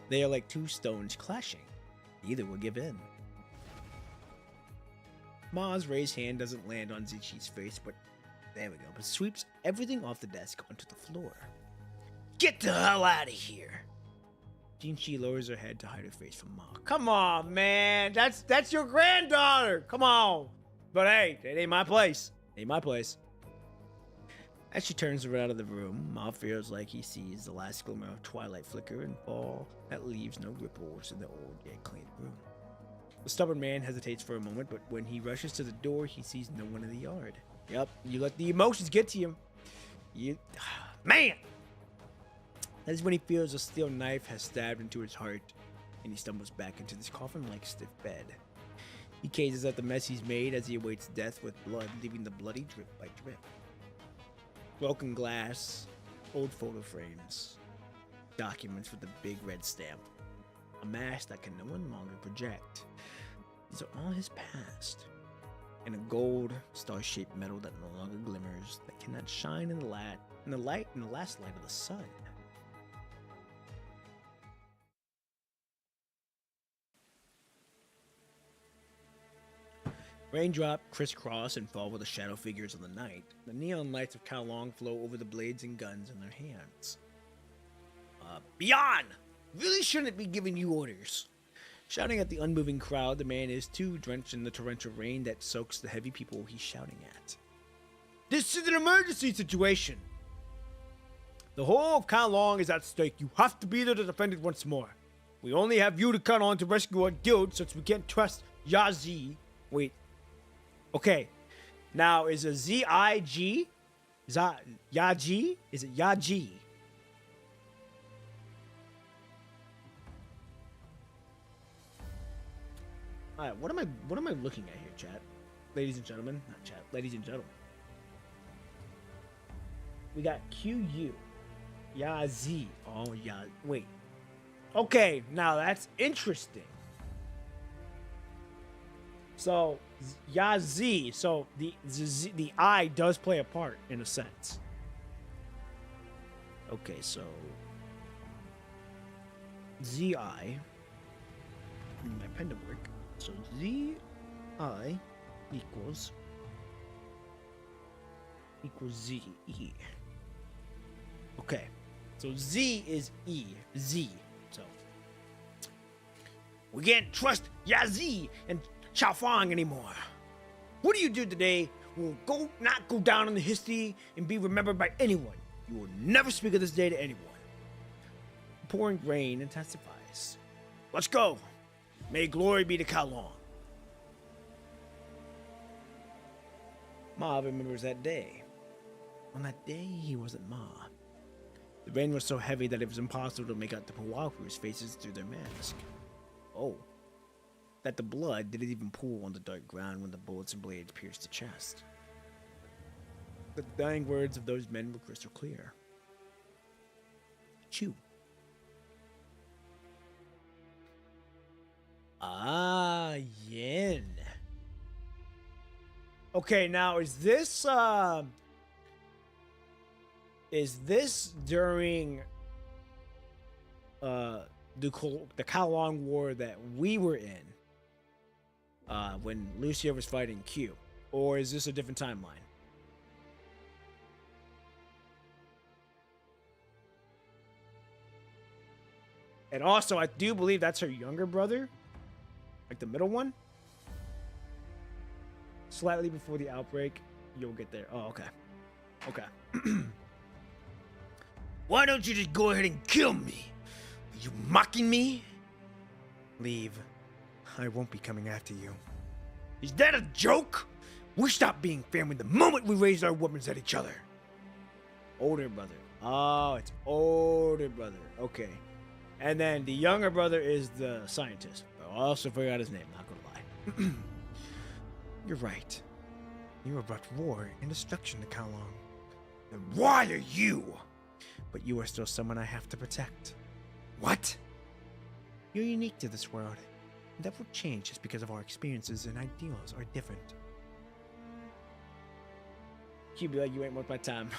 They are like two stones clashing. Neither will give in. Ma's raised hand doesn't land on Zichi's face, but there we go. But sweeps everything off the desk onto the floor. Get the hell out of here. Jinshi lowers her head to hide her face from Ma. Come on, man. That's your granddaughter. Come on. But hey, it ain't my place. Ain't my place. As she turns her out of the room, Ma feels like he sees the last glimmer of twilight flicker and fall that leaves no ripples in the old yet clean room. The stubborn man hesitates for a moment, but when he rushes to the door, he sees no one in the yard. Yep, you let the emotions get to you. Man! That is when he feels a steel knife has stabbed into his heart, and he stumbles back into this coffin-like stiff bed. He gazes at the mess he's made as he awaits death with blood, leaving the bloody drip by drip. Broken glass, old photo frames, documents with a big red stamp, a mask that can no longer project. These are all his past, and a gold, star-shaped metal that no longer glimmers, that cannot shine in the last light of the sun. Raindrop, crisscross, and fall with the shadow figures of the night. The neon lights of Kowloon flow over the blades and guns in their hands. Beyond! Really shouldn't be giving you orders. Shouting at the unmoving crowd, the man is too drenched in the torrential rain that soaks the heavy people he's shouting at. This is an emergency situation! The whole of Kowloon is at stake. You have to be there to defend it once more. We only have you to count on to rescue our guild since we can't trust Yazi. Wait. Okay. Now, is it Z-I-G? Yaji? Is it Yaji? Alright, what am I looking at here, chat? Ladies and gentlemen. Not chat. Ladies and gentlemen. We got Q-U. Yazi. Oh, yeah. Wait. Okay, now that's interesting. So, Yazi. So, the I does play a part, in a sense. Okay, so... Z-I. My pen to work. So, Z-I equals Z-E. Okay. So, Z is E. Z. So, we can't trust Yazi and Xiaofang anymore. What do you do today will not go down in the history and be remembered by anyone. You will never speak of this day to anyone. Pouring rain intensifies. Let's go. May glory be to Kalong. Ma remembers that day. On that day, he wasn't Ma. The rain was so heavy that it was impossible to make out the Pawaku's faces through their mask. Oh. That the blood didn't even pool on the dark ground when the bullets and blades pierced the chest. The dying words of those men were crystal clear. Chew. Ah, Yin. Okay, now is this during the Kowloon War that we were in when Lucia was fighting Q, or is this a different timeline? And also, I do believe that's her younger brother, like the middle one. Slightly before the outbreak, you'll get there. Oh, okay. Okay. Why don't you just go ahead and kill me? Are you mocking me? Leave. I won't be coming after you. Is that a joke? We stopped being family the moment we raised our weapons at each other. Older brother. Oh, it's older brother. Okay. And then the younger brother is the scientist. I also forgot his name, not gonna lie. You're right. You have brought war and destruction to Kowloon. Then why are you? But you are still someone I have to protect. What? You're unique to this world. And that will change just because of our experiences and ideals are different. She'd be like, you ain't worth my time.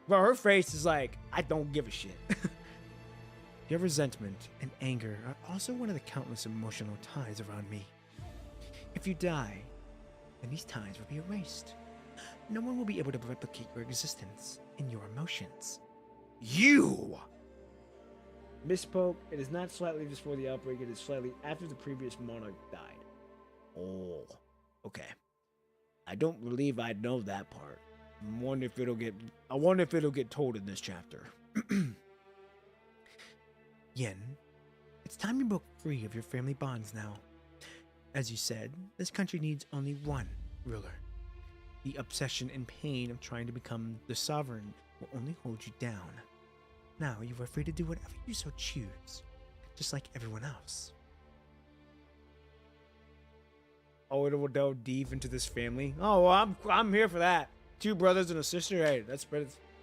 Bro, her face is like, I don't give a shit. Your resentment and anger are also one of the countless emotional ties around me. If you die, then these ties will be erased. No one will be able to replicate your existence and your emotions. You! Misspoke. It is not slightly before the outbreak. It is slightly after the previous monarch died. Oh, okay. I don't believe I know that part. I wonder if it'll get told in this chapter. Yin, it's time you broke free of your family bonds now. As you said, this country needs only one ruler. The obsession and pain of trying to become the sovereign will only hold you down. Now you are free to do whatever you so choose, just like everyone else. Oh, it will delve deep into this family. Oh, well, I'm here for that. 2 brothers and a sister. Hey,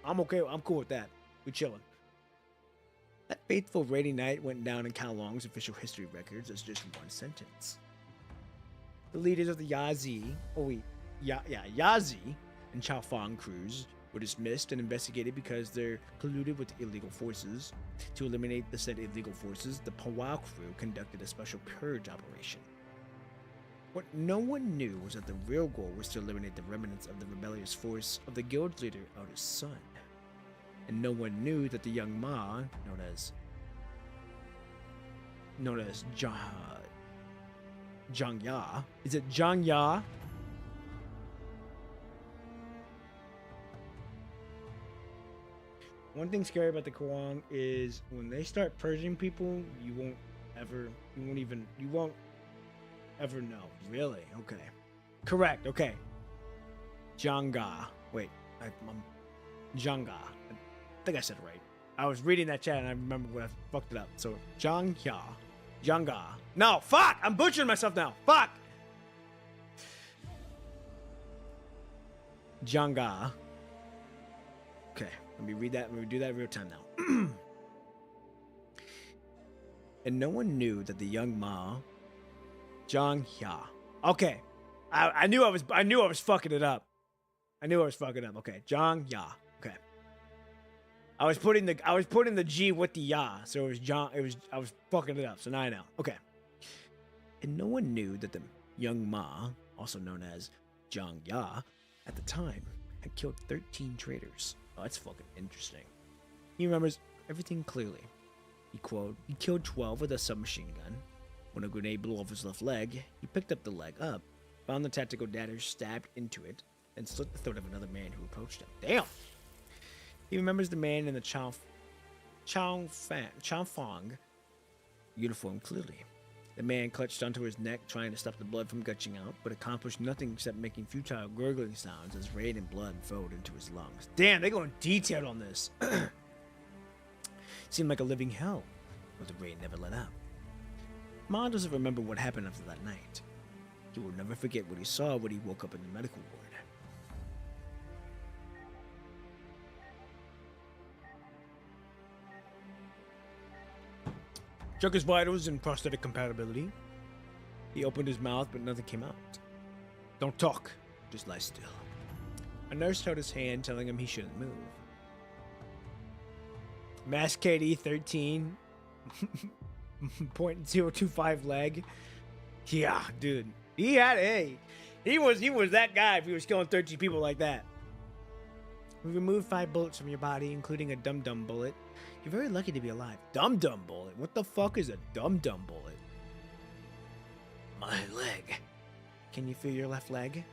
I'm okay. I'm cool with that. We chilling. That fateful rainy night went down in Kowloon's official history records as just one sentence. The leaders of the Yazi and Chaofeng crews were dismissed and investigated because they're colluded with illegal forces. To eliminate the said illegal forces, the Powwow crew conducted a special purge operation. What no one knew was that the real goal was to eliminate the remnants of the rebellious force of the guild's leader, Oda's son. And no one knew that the young Ma, known as Zhang Ya. Is it Zhang Ya? One thing scary about the Kowloon is when they start purging people, you won't ever know. Really? Okay. Correct. Okay. Zhanga. Wait. Zhanga. I think I said it right. I was reading that chat and I remember when I fucked it up. So, Zhanga. No, fuck! I'm butchering myself now. Fuck! Zhanga. Okay, let me read that. Let me do that in real time now. And no one knew that the young Ma, Zhang Ya. Okay, I knew I was fucking it up. Okay, Zhang Ya. Okay. I was putting the G with the Ya, so it was John. I was fucking it up. So now I know. Okay. And no one knew that the young Ma, also known as Zhang Ya, at the time had killed 13 traitors. Oh, that's fucking interesting. He remembers everything clearly. He killed 12 with a submachine gun. When a grenade blew off his left leg, he picked up the leg up, found the tactical dagger, stabbed into it, and slit the throat of another man who approached him. Damn! He remembers the man in the Chaofeng uniform clearly. The man clutched onto his neck, trying to stop the blood from gushing out, but accomplished nothing except making futile gurgling sounds as rain and blood flowed into his lungs. Damn, they go in detail on this. Seemed like a living hell, but the rain never let up. Ma doesn't remember what happened after that night. He will never forget what he saw when he woke up in the medical ward. Check his vitals and prosthetic compatibility. He opened his mouth, but nothing came out. Don't talk, just lie still. A nurse held his hand, telling him he shouldn't move. Mass KD 13.025 leg. Yeah, dude. He was that guy if he was killing 13 people like that. We removed 5 bullets from your body, including a dum-dum bullet. You're very lucky to be alive. Dum-dum bullet? What the fuck is a dum-dum bullet? My leg. Can you feel your left leg?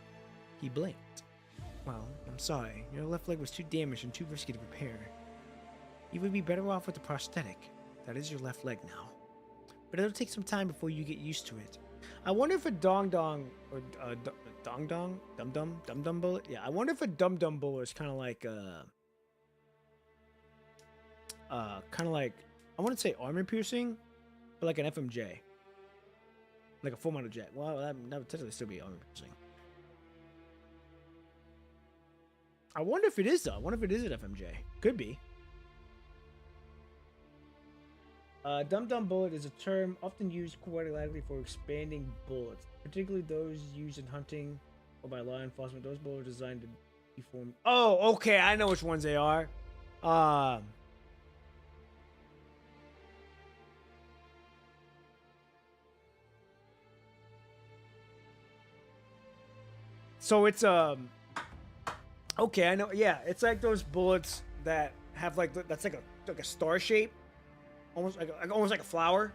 He blinked. Well, I'm sorry. Your left leg was too damaged and too risky to repair. You would be better off with a prosthetic. That is your left leg now. But it'll take some time before you get used to it. I wonder if a dong-dong or dum-dum bullet? Yeah, I wonder if a dum-dum bullet is kind of like I wouldn't say armor piercing, but like an FMJ. Like a full metal jet. Well, that would technically still be armor piercing. I wonder if it is, though. I wonder if it is an FMJ. Could be. Dum-dum bullet is a term often used quite lightly for expanding bullets, particularly those used in hunting or by law enforcement. Those bullets are designed to deform. Oh, okay. I know which ones they are. So it's okay, I know. Yeah, it's like those bullets that have like that's like a star shape, almost like a flower,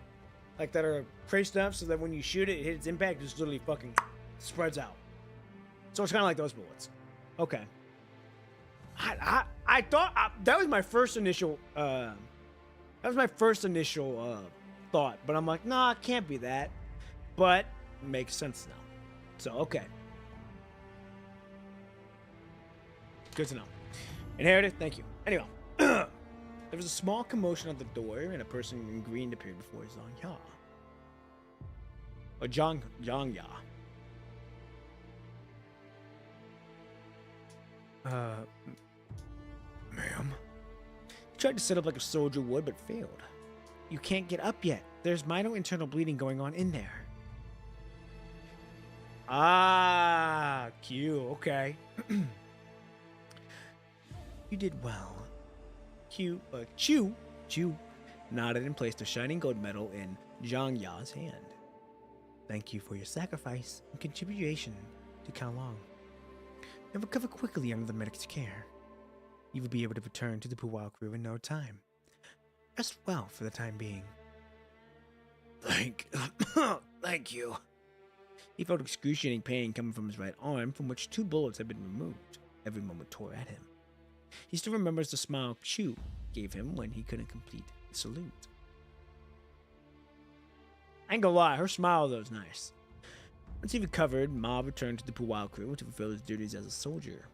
like that are traced up so that when you shoot it, it hits impact, it just literally fucking spreads out. So it's kind of like those bullets. Okay. I thought that was my first initial thought, but I'm like, nah, it can't be that. But it makes sense now. So okay. Good to know. Inherited, thank you. Anyway, there was a small commotion at the door, and a person in green appeared before Zhang Ya. Or Zhang Ya. Ma'am? He tried to set up like a soldier would, but failed. You can't get up yet. There's minor internal bleeding going on in there. Ah, Q, okay. You did well. Chu nodded and placed a shining gold medal in Zhang Ya's hand. Thank you for your sacrifice and contribution to Kowloon. You'll recover quickly under the medic's care. You will be able to return to the Puwao crew in no time. Rest well for the time being. Thank you. He felt excruciating pain coming from his right arm, from which 2 bullets had been removed. Every moment tore at him. He still remembers the smile Chu gave him when he couldn't complete the salute. I ain't gonna lie, her smile though is nice. Once he recovered, Ma returned to the Puwao crew to fulfill his duties as a soldier,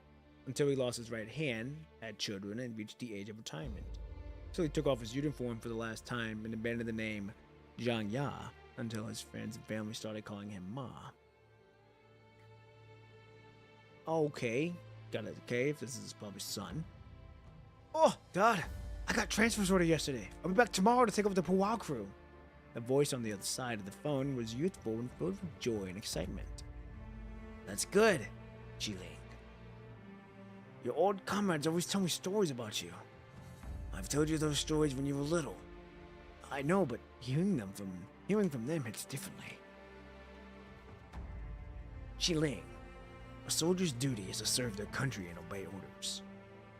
until he lost his right hand, had children, and reached the age of retirement. So he took off his uniform for the last time and abandoned the name Zhang Ya until his friends and family started calling him Ma. Okay. Got it, okay, if this is his probably son. Oh, Dad, I got transfers order yesterday. I'll be back tomorrow to take over the Puwao crew. The voice on the other side of the phone was youthful and filled with joy and excitement. That's good, Jiling. Your old comrades always tell me stories about you. I've told you those stories when you were little. I know, but hearing from them hits differently. Jiling. A soldier's duty is to serve their country and obey orders.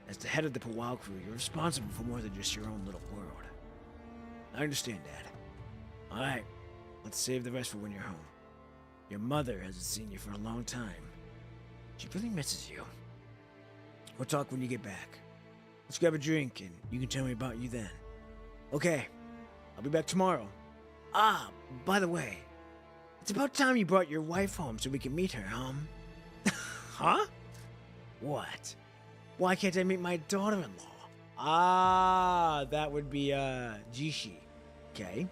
As the head of the Puwao crew, you're responsible for more than just your own little world. I understand, Dad. Alright, let's save the rest for when you're home. Your mother hasn't seen you for a long time. She really misses you. We'll talk when you get back. Let's grab a drink and you can tell me about you then. Okay, I'll be back tomorrow. Ah, by the way, It's about time you brought your wife home so we can meet her, Huh? What? Why can't I meet my daughter-in-law? Ah, that would be, Jishi. Okay.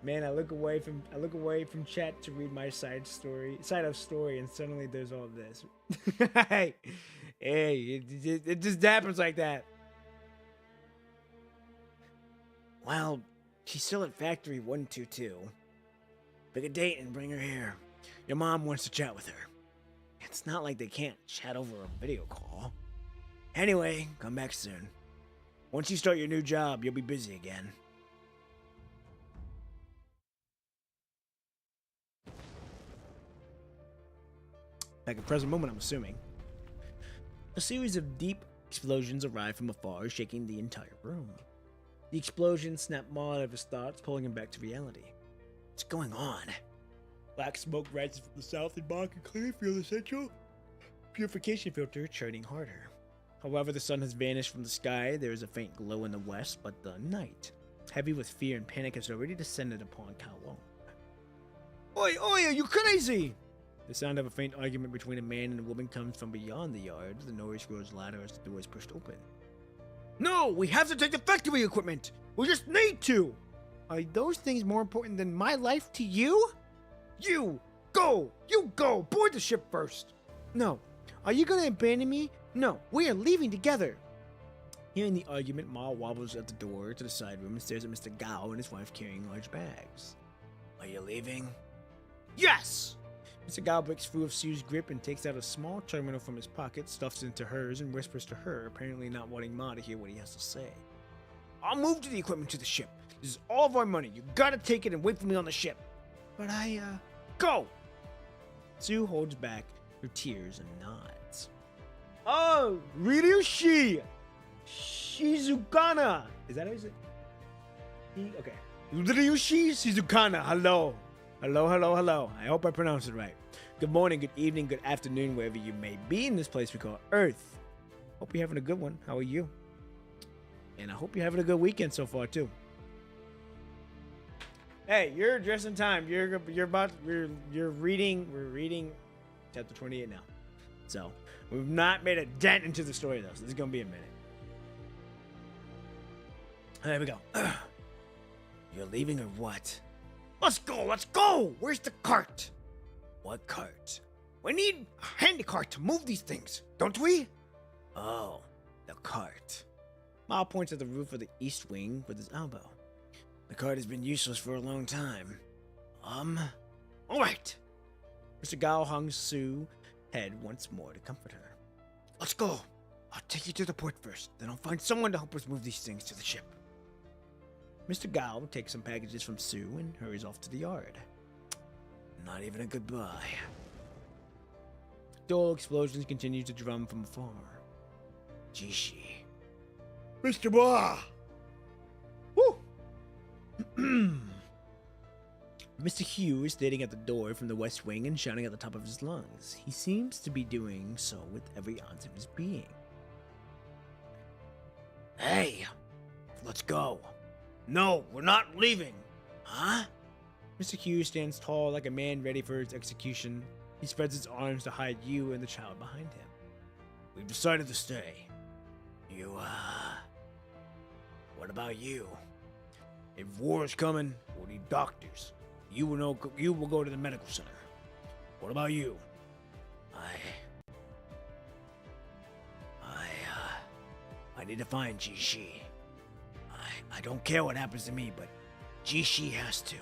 Man, I look away from chat to read my side of story, and suddenly there's all this. Hey, it just happens like that. Well, she's still at Factory 122. Pick a date and bring her here. Your mom wants to chat with her. It's not like they can't chat over a video call. Anyway, come back soon. Once you start your new job, you'll be busy again. Back at present moment, I'm assuming. A series of deep explosions arrive from afar, shaking the entire room. The explosion snapped Ma out of his thoughts, pulling him back to reality. What's going on? Black smoke rises from the south, and Ma can clearly feel the central purification filter churning harder. However, the sun has vanished from the sky. There is a faint glow in the west, but the night, heavy with fear and panic, has already descended upon Kowloon. Oi, oi, are you crazy? The sound of a faint argument between a man and a woman comes from beyond the yard. The noise grows louder as the door is pushed open. No, we have to take the factory equipment! We just need to! Are those things more important than my life to you? You go! Board the ship first! No. Are you gonna abandon me? No, we are leaving together! Hearing the argument, Ma wobbles at the door to the side room and stares at Mr. Gao and his wife carrying large bags. Are you leaving? Yes! Mr. Gao breaks free of Sue's grip and takes out a small terminal from his pocket, stuffs it into hers, and whispers to her, apparently not wanting Ma to hear what he has to say. I'll move the equipment to the ship. This is all of our money. You gotta take it and wait for me on the ship. But go! Sue holds back her tears and nods. Oh, Ryushi! Shizukana! Is that how you say it? Okay. Ryushi Shizukana, hello. Hello. I hope I pronounced it right. Good morning, good evening, good afternoon, wherever you may be in this place we call Earth. Hope you're having a good one. How are you? And I hope you're having a good weekend so far, too. Hey, you're just in time. We're reading chapter 28 now. So, we've not made a dent into the story, though, so this is going to be a minute. There we go. You're leaving or what? Let's go! Where's the cart? What cart? We need a handy cart to move these things, don't we? Oh, the cart. Ma points at the roof of the east wing with his elbow. The cart has been useless for a long time. Alright. Mr. Gao hung Sue's head once more to comfort her. Let's go. I'll take you to the port first, then I'll find someone to help us move these things to the ship. Mr. Gao takes some packages from Sue and hurries off to the yard. Not even a goodbye. Dull explosions continue to drum from afar. Jishi. Mr. Ba! Woo! Mr. Hugh is standing at the door from the west wing and shouting at the top of his lungs. He seems to be doing so with every ounce of his being. Hey! Let's go! No, we're not leaving! Huh? Mr. Hughes stands tall like a man ready for his execution. He spreads his arms to hide you and the child behind him. We've decided to stay. What about you? If war is coming, we'll need doctors. You will go to the medical center. What about you? I need to find Jishi. I don't care what happens to me, but Jishi has to.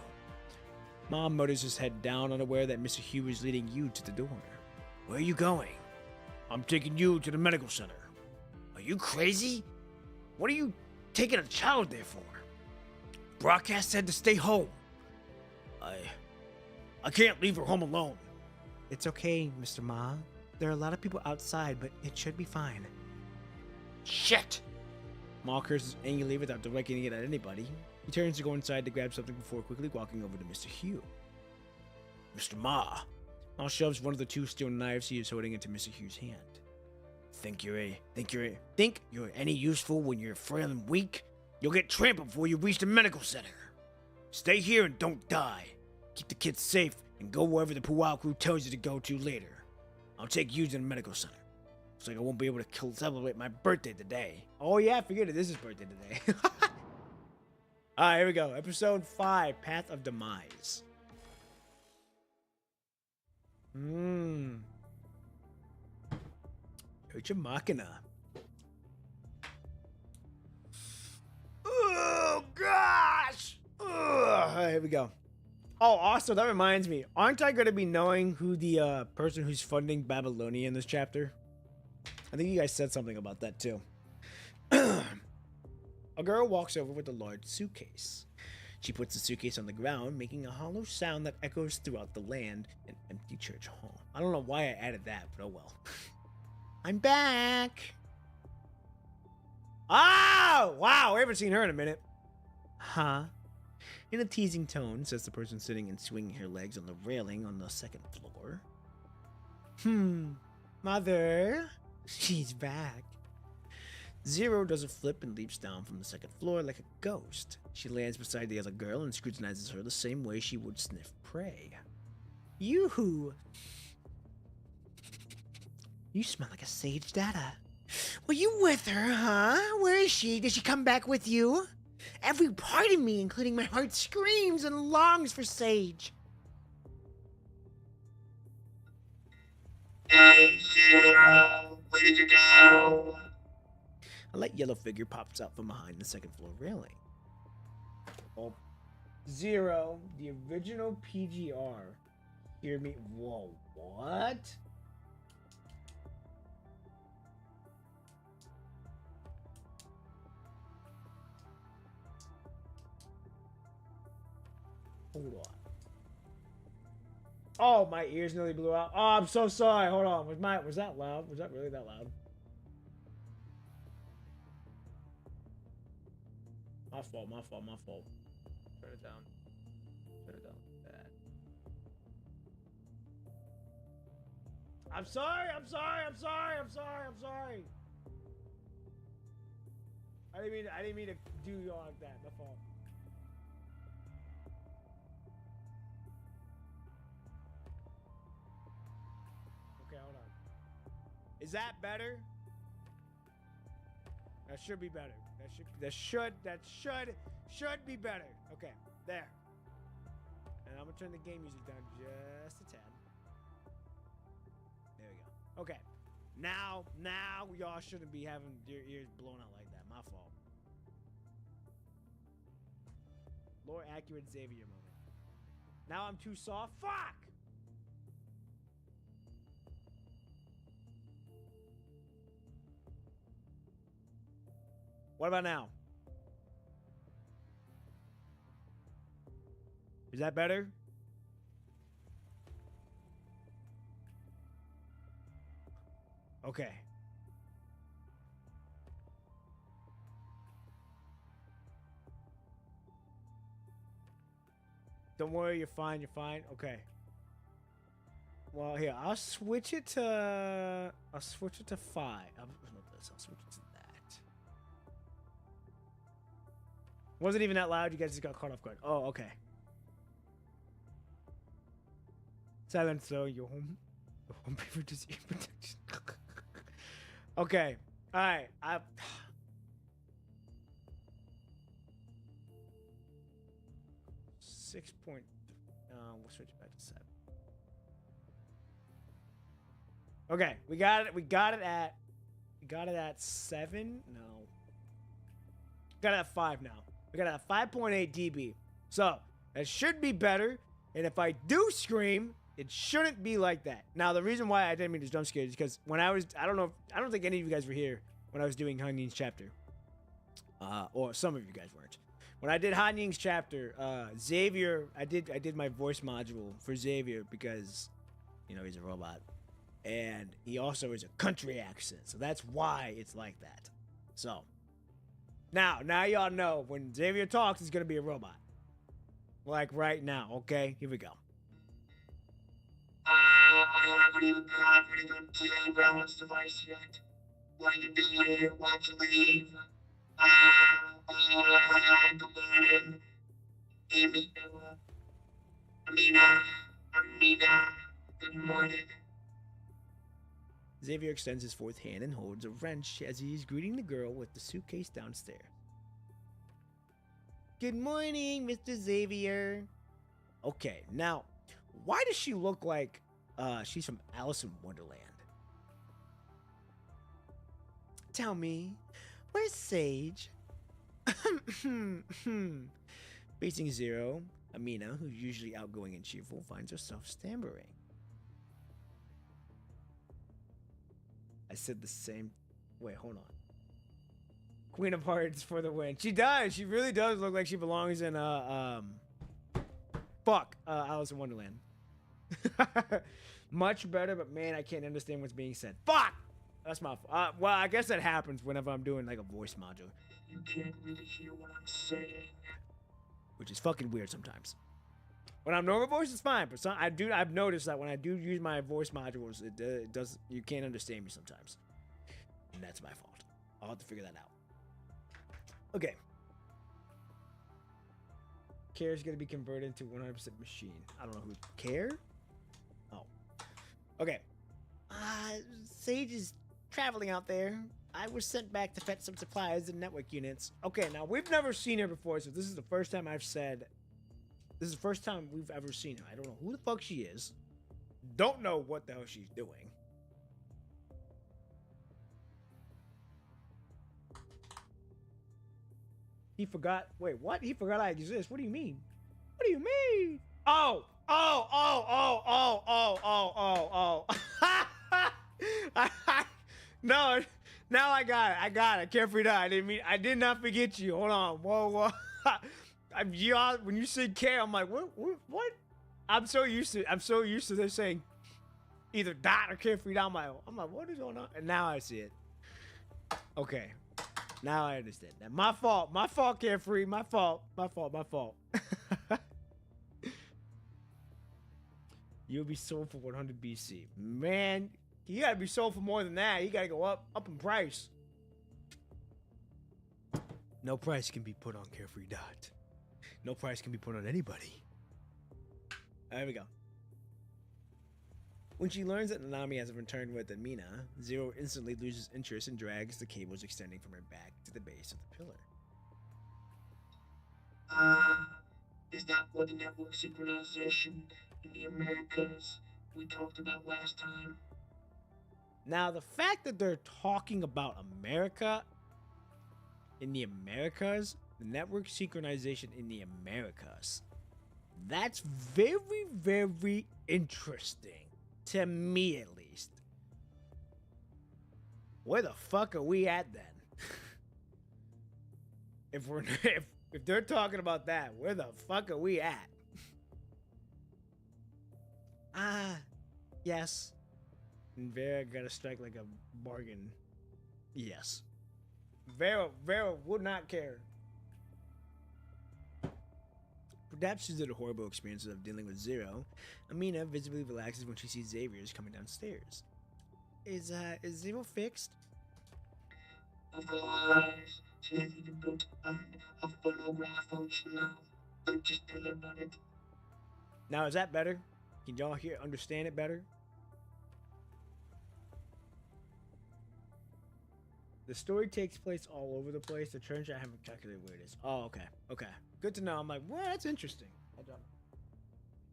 Mom mutters his head down, unaware that Mr. Hugh is leading you to the door. Where are you going? I'm taking you to the medical center. Are you crazy? What are you taking a child there for? Broadcast said to stay home. I can't leave her home alone. It's okay, Mr. Ma. There are a lot of people outside, but it should be fine. Shit! Ma curses angrily without directing it at anybody. He turns to go inside to grab something before quickly walking over to Mr. Hugh. Mr. Ma. Ma shoves one of the two steel knives he is holding into Mr. Hugh's hand. Think you're any useful when you're frail and weak? You'll get trampled before you reach the medical center. Stay here and don't die. Keep the kids safe and go wherever the Puwao crew tells you to go to later. I'll take you to the medical center. Looks like I won't be able to celebrate my birthday today. Oh yeah, I forget it. This is birthday today. Alright, here we go. Episode 5, Path of Demise. Your Machina. Oh, gosh! Alright, here we go. Oh, also, that reminds me. Aren't I going to be knowing who the person who's funding Babylonia in this chapter? I think you guys said something about that, too. A girl walks over with a large suitcase. She puts the suitcase on the ground, making a hollow sound that echoes throughout the land, an empty church hall. I don't know why I added that, but oh well. I'm back! Oh! Wow, we haven't seen her in a minute. Huh? In a teasing tone, says the person sitting and swinging her legs on the railing on the second floor. Mother? She's back. Zero does a flip and leaps down from the second floor like a ghost. She lands beside the other girl and scrutinizes her the same way she would sniff prey. Yoo-hoo! You smell like a sage data. Were you with her, huh? Where is she? Did she come back with you? Every part of me, including my heart, screams and longs for Sage. Hey, Zero, where did you go? A light yellow figure pops out from behind the second floor railing. Oh, Zero, the original PGR. Hear me? Whoa, what? Hold on. Oh, my ears nearly blew out. Oh, I'm so sorry. Hold on. Was that loud? Was that really that loud? My fault. Turn it down. Bad. I'm sorry. I didn't mean to do you all like that. My fault. Okay, hold on. Is that better? That should be better. That should be better. Okay, there. And I'm gonna turn the game music down just a tad. There we go. Okay. Now y'all shouldn't be having your ears blown out like that. My fault. More accurate Xavier moment. Now I'm too soft. Fuck! What about now? Is that better? Okay. Don't worry, you're fine. Okay. Well, here, I'll switch it to 5. I'll switch it to that. Wasn't even that loud. You guys just got caught off guard. Oh, okay. Silent so your home paper disease protection. Okay. All right. We'll switch it back to 7. Okay, we got it at 7. No. Got it at 5 now. We got it at 5.8 dB. So that should be better. And if I do scream, it shouldn't be like that. Now, the reason why I didn't mean to jump scare is because when I don't think any of you guys were here when I was doing Han Ying's chapter. Or some of you guys weren't. When I did Han Ying's chapter, Xavier, I did my voice module for Xavier because, you know, he's a robot. And he also is a country accent. So that's why it's like that. So, now y'all know when Xavier talks, he's going to be a robot. Like right now, okay? Here we go. I haven't even gotten to the balance device yet. What are you doing here? Why'd you leave? Amina, good morning. Xavier extends his fourth hand and holds a wrench as he is greeting the girl with the suitcase downstairs. Good morning, Mr. Xavier. Okay, now, why does she look like she's from Alice in Wonderland? Tell me, where's Sage? Facing Zero, Amina, who's usually outgoing and cheerful, finds herself stammering. I said the same. Wait, hold on. Queen of Hearts for the win. She does. She really does look like she belongs in Alice in Wonderland. Much better, but man, I can't understand what's being said. Fuck. That's my fault. Well, I guess that happens whenever I'm doing like a voice module. You can't really hear what I'm saying. Which is fucking weird sometimes. When I'm normal voice, it's fine, but I've noticed that when I do use my voice modules, it does. You can't understand me sometimes, and that's my fault. I'll have to figure that out. Okay. Care is gonna be converted to 100% machine. I don't know who Care. Oh. Okay. Sage is traveling out there. I was sent back to fetch some supplies and network units. Okay, now we've never seen her before, so this is the first time I've said. This is the first time we've ever seen her. I don't know who the fuck she is. Don't know what the hell she's doing. He forgot. Wait, what? He forgot I exist. What do you mean? What do you mean? Oh. No. Now I got it. Carefree die. I did not forget you. Hold on. Whoa. When you say care, I'm like, what? I'm so used to them saying either dot or carefree die. I'm like, what is going on? And now I see it. Okay. Now I understand that. My fault, carefree. My fault. You'll be sold for 100 BC. Man, you gotta be sold for more than that. You gotta go up in price. No price can be put on Carefree Dot. No price can be put on anybody. There we go. When she learns that Nanami has returned with Amina, Zero instantly loses interest and drags the cables extending from her back to the base of the pillar. Is that what the network synchronization in the Americas we talked about last time? Now, the fact that they're talking about America in the Americas, the network synchronization in the Americas, that's very, very interesting. To me, at least. Where the fuck are we at then? if they're talking about that, where the fuck are we at? Yes. And Vera gotta strike like a bargain. Yes. Vera would not care. Perhaps due to the horrible experiences of dealing with Zero, Amina visibly relaxes when she sees Xavier's coming downstairs. Is Zero fixed? Of course, she has even built a photograph function now. I'm just telling about it. Now, is that better? Can y'all understand it better? The story takes place all over the place. The trench, I haven't calculated where it is. Oh, okay. Okay. Good to know. I'm like, well, that's interesting. I don't know.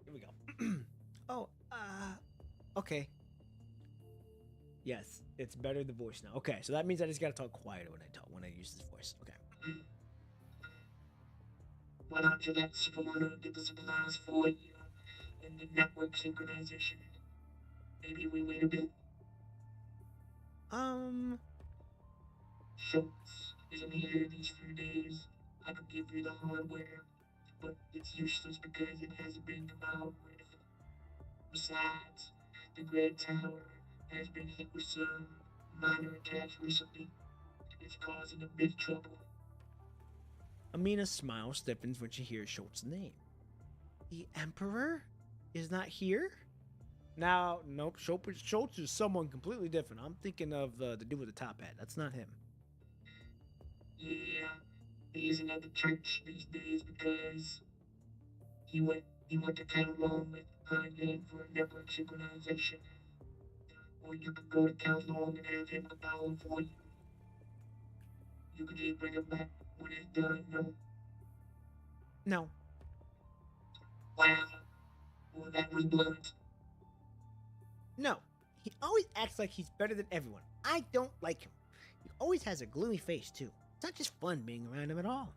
Here we go. Okay. Yes, it's better the voice now. Okay, so that means I just gotta talk quieter when I use this voice. Okay. Why don't you let Superman get the supplies for you and the network synchronization? Maybe we wait a bit. Schultz isn't here these few days. I could give you the hardware, but it's useless because it hasn't been come out with. Besides, the Great Tower has been hit with some minor attacks recently. It's causing a bit of trouble. Amina's smile stiffens when she hears Schultz's name. The Emperor is not here? Now, nope, Schultz is someone completely different. I'm thinking of the dude with the top hat. That's not him. Yeah, he isn't at the church these days because he went to count along with her again for a network synchronization. Or you could go to count long and have him compile them for you. You could just bring him back when it's done, no? No. Wow. Well, that was blunt. No. He always acts like he's better than everyone. I don't like him. He always has a gloomy face, too. It's not just fun being around him at all.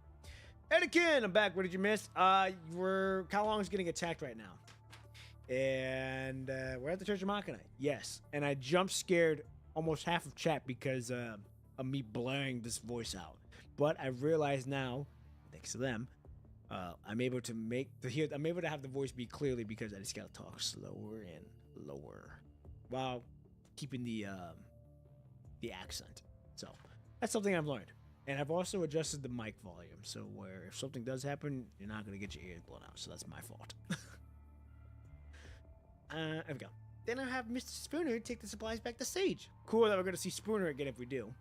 Anakin, I'm back. What did you miss? Kalong's getting attacked right now. And we're at the Church of Machina. Yes. And I jump scared almost half of chat because of me blaring this voice out. But I realize now, thanks to them, I'm able to have the voice be clearly because I just gotta talk slower and lower while keeping the accent. So that's something I've learned. And I've also adjusted the mic volume, so where if something does happen, you're not gonna get your ears blown out. So that's my fault. There we go. Then I have Mr. Spooner take the supplies back to Sage. Cool that we're gonna see Spooner again if we do.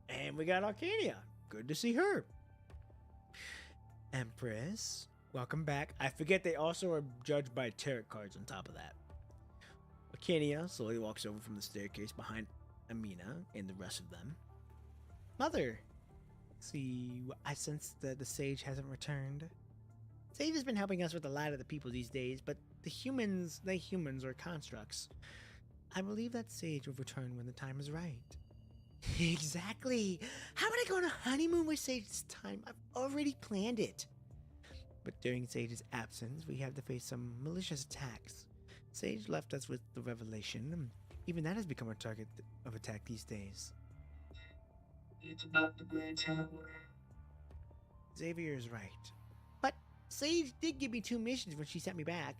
And we got Arcania. Good to see her. Empress, welcome back. I forget they also are judged by tarot cards on top of that. Arcania slowly walks over from the staircase behind Amina and the rest of them. Mother, see, I sense that the sage hasn't returned. Sage has been helping us with a lot of the people these days, but they humans are constructs. I believe that Sage will return when the time is right. Exactly. How would I go on a honeymoon with Sage this time? I've already planned it. But during Sage's absence, we have to face some malicious attacks. Sage left us with the revelation. Even that has become a target of attack these days. It's about the Grand Tower. Xavier is right. But Sage did give me 2 missions when she sent me back.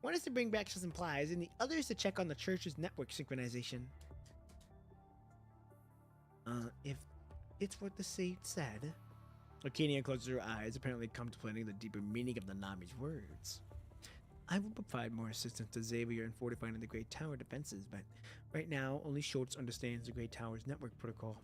One is to bring back some supplies, and the other is to check on the church's network synchronization. If it's what the Sage said. Arcania closes her eyes, apparently contemplating the deeper meaning of the Nami's words. I will provide more assistance to Xavier in fortifying the Great Tower defenses, but right now only Schultz understands the Great Tower's network protocol.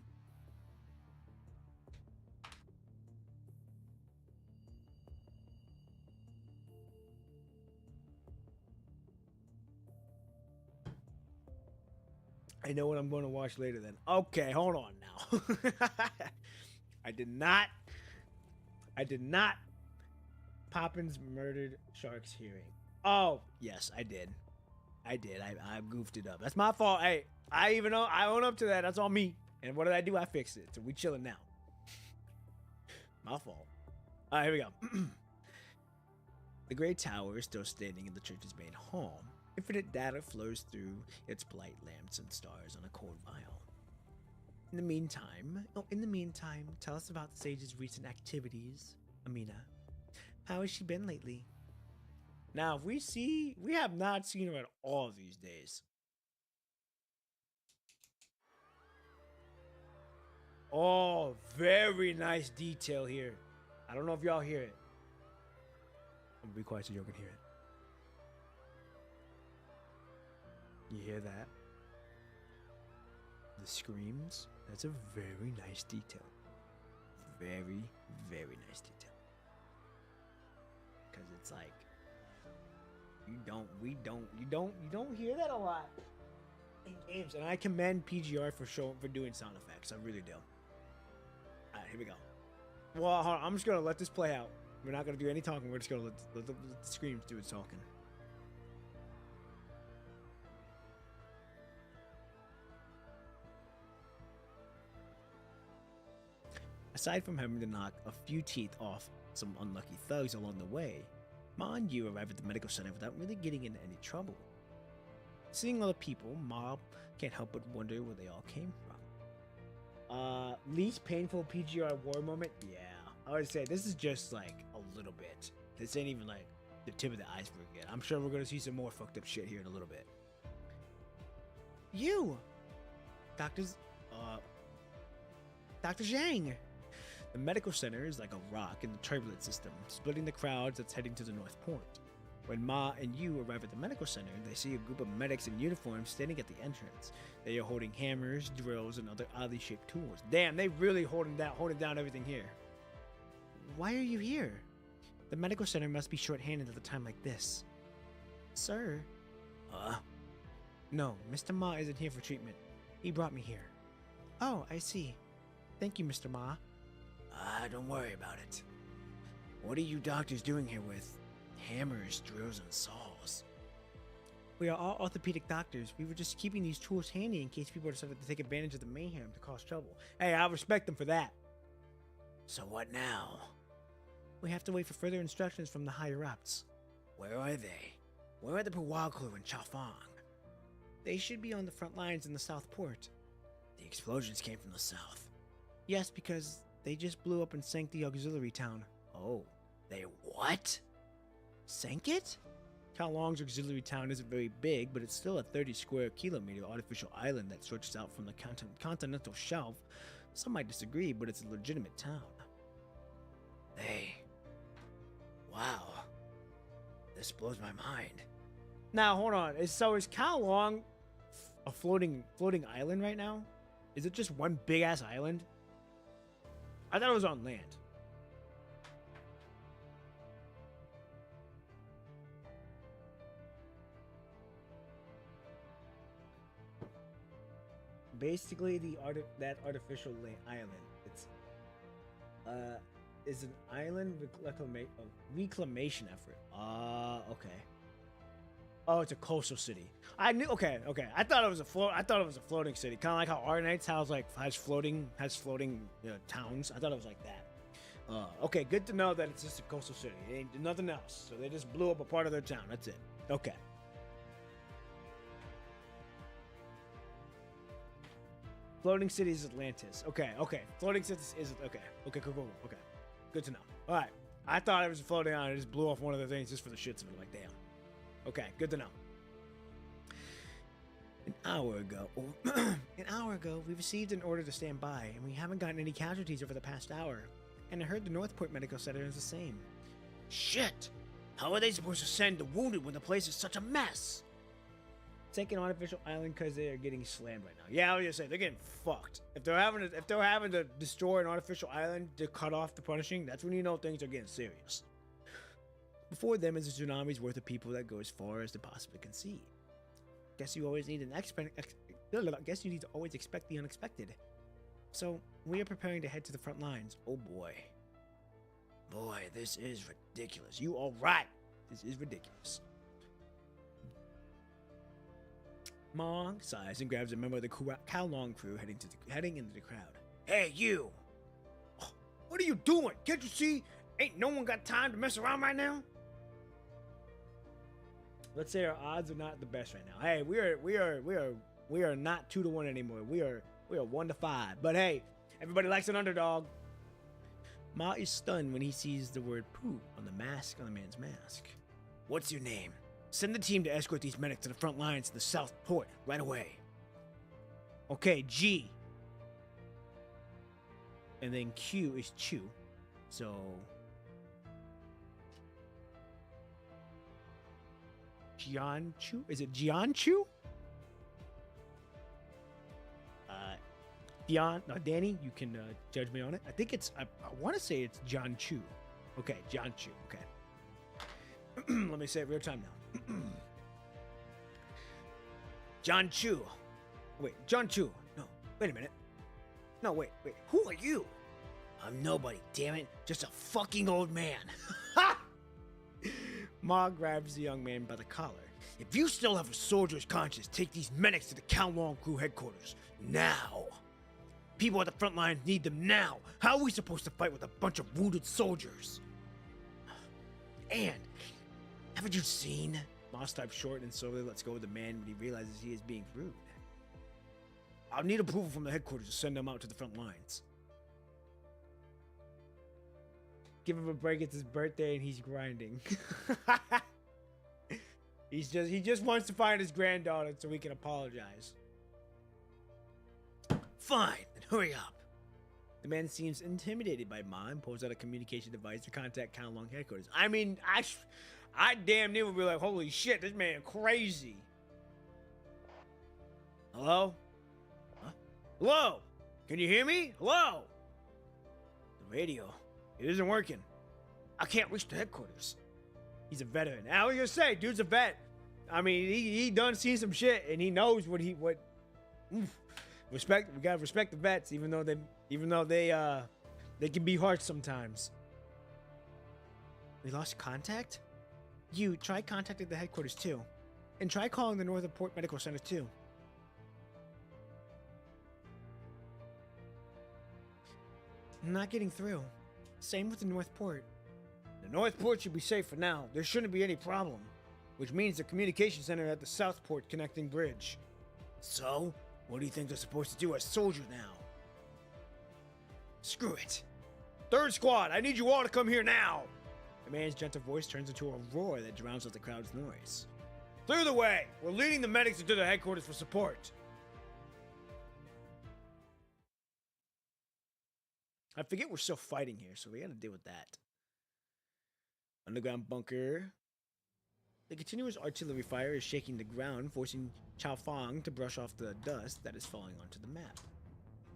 I know what I'm going to watch later then. Okay, hold on now. I did not Poppins murdered Shark's hearing. Oh, yes, I did. I goofed it up. That's my fault. Hey, I own up to that. That's on me. And what did I do? I fixed it. So we chilling now. My fault. All right, here we go. The Great Tower is still standing in the church's main hall. Infinite data flows through its bright lamps and stars on a cold vial. In the meantime, tell us about the Sage's recent activities, Amina. How has she been lately? Now, we have not seen her at all these days. Oh, very nice detail here. I don't know if y'all hear it. I'm gonna be quiet so y'all can hear it. You hear that? The screams. That's a very nice detail. Very, very nice detail. Because it's like you don't hear that a lot in games, and I commend PGR for doing sound effects. I really do. All right, here we go. Well, hold on, I'm just gonna let this play out. We're not gonna do any talking. We're just gonna let the screams do its talking. Aside from having to knock a few teeth off some unlucky thugs along the way, Ma and you arrive at the medical center without really getting into any trouble. Seeing all the people, Ma can't help but wonder where they all came from. Least painful PGR war moment? Yeah, I would say this is just like a little bit. This ain't even like the tip of the iceberg yet. I'm sure we're gonna see some more fucked up shit here in a little bit. You! Dr. Zhang! The medical center is like a rock in the turbulent system, splitting the crowds that's heading to the North Port. When Ma and you arrive at the medical center, they see a group of medics in uniform standing at the entrance. They are holding hammers, drills, and other oddly shaped tools. Damn, they really holding down everything here. why are you here? The medical center must be short-handed at a time like this. Sir? No, Mr. Ma isn't here for treatment. He brought me here. Oh, I see. Thank you, Mr. Ma. Don't worry about it. What are you doctors doing here with hammers, drills, and saws? We are all orthopedic doctors. We were just keeping these tools handy in case people decided to take advantage of the mayhem to cause trouble. Hey, I respect them for that. So what now? We have to wait for further instructions from the higher-ups. Where are they? Where are the Pawaglu and Chafang? They should be on the front lines in the South Port. The explosions came from the south. Yes, because they just blew up and sank the auxiliary town. Oh, they what? Sank it? Kowloon's auxiliary town isn't very big, but it's still a 30 square kilometer artificial island that stretches out from the continental shelf. Some might disagree, but it's a legitimate town. Hey. Wow. This blows my mind. Now, hold on. So is Kowloon a floating island right now? Is it just one big-ass island? I thought it was on land. Basically, that artificial island, it's is an island reclamation effort. Okay. Oh, it's a coastal city. I knew. Okay. I thought it was a floating city, kind of like how Arnites has floating towns. I thought it was like that. Okay, good to know that it's just a coastal city. It ain't nothing else. So they just blew up a part of their town. That's it. Okay. Floating city is Atlantis. Okay. Floating city is okay. Okay, cool. Okay, good to know. All right. I thought it was a floating island. It just blew off one of the things just for the shits of it. Like, damn. Okay, good to know. An hour ago, we received an order to stand by, and we haven't gotten any casualties over the past hour. And I heard the Northport Medical Center is the same. Shit! How are they supposed to send the wounded when the place is such a mess? Take an artificial island because they are getting slammed right now. Yeah, I was gonna say they're getting fucked. If they're having to destroy an artificial island to cut off the punishing, that's when you know things are getting serious. Before them is a tsunami's worth of people that go as far as they possibly can see. Guess you always need guess you need to always expect the unexpected. So we are preparing to head to the front lines. Oh boy. Boy, this is ridiculous. You all right? This is ridiculous. Mong sighs and grabs a member of the Kowloon crew heading into the crowd. Hey, you! Oh, what are you doing? Can't you see? Ain't no one got time to mess around right now? Let's say our odds are not the best right now. Hey, we are not 2-1 anymore. We are 1-5. But hey, everybody likes an underdog. Ma is stunned when he sees the word "poo" on the man's mask. What's your name? Send the team to escort these medics to the front lines to the South Port right away. Okay, G. And then Q is Chu. So Jianchu? Is it Jianchu? Danny, you can judge me on it. I think it's, I want to say it's Jianchu. Okay, Jianchu. Okay. Let me say it real time now. Jianchu. Wait, Jianchu. No, wait a minute. No, wait. Who are you? I'm nobody, damn it. Just a fucking old man. Ha! Ma grabs the young man by the collar. If you still have a soldier's conscience, take these medics to the Kowloon crew headquarters. Now. People at the front lines need them now. How are we supposed to fight with a bunch of wounded soldiers? And, haven't you seen? Ma stops short and slowly lets go of the man when he realizes he is being rude. I'll need approval from the headquarters to send them out to the front lines. Give him a break, it's his birthday and he's grinding. He just wants to find his granddaughter so he can apologize. Fine, then hurry up. The man seems intimidated by Ma and pulls out a communication device to contact Kowloon headquarters. I mean, I damn near would be like, holy shit, this man crazy. Hello? Huh? Hello? Can you hear me? Hello? The radio. It isn't working. I can't reach the headquarters. He's a veteran. I was gonna say, dude's a vet. I mean, he done seen some shit, and he knows what. Respect. We gotta respect the vets, even though they can be harsh sometimes. We lost contact? You try contacting the headquarters too, and try calling the Northern Port Medical Center too. I'm not getting through. Same with the North Port. The North Port should be safe for now. There shouldn't be any problem. Which means the communication center at the South Port connecting bridge. So, what do you think they're supposed to do as soldiers now? Screw it. Third squad, I need you all to come here now. The man's gentle voice turns into a roar that drowns out the crowd's noise. Clear the way. We're leading the medics into the headquarters for support. I forget we're still fighting here, so we gotta deal with that. Underground bunker. The continuous artillery fire is shaking the ground, forcing Chao Fang to brush off the dust that is falling onto the map.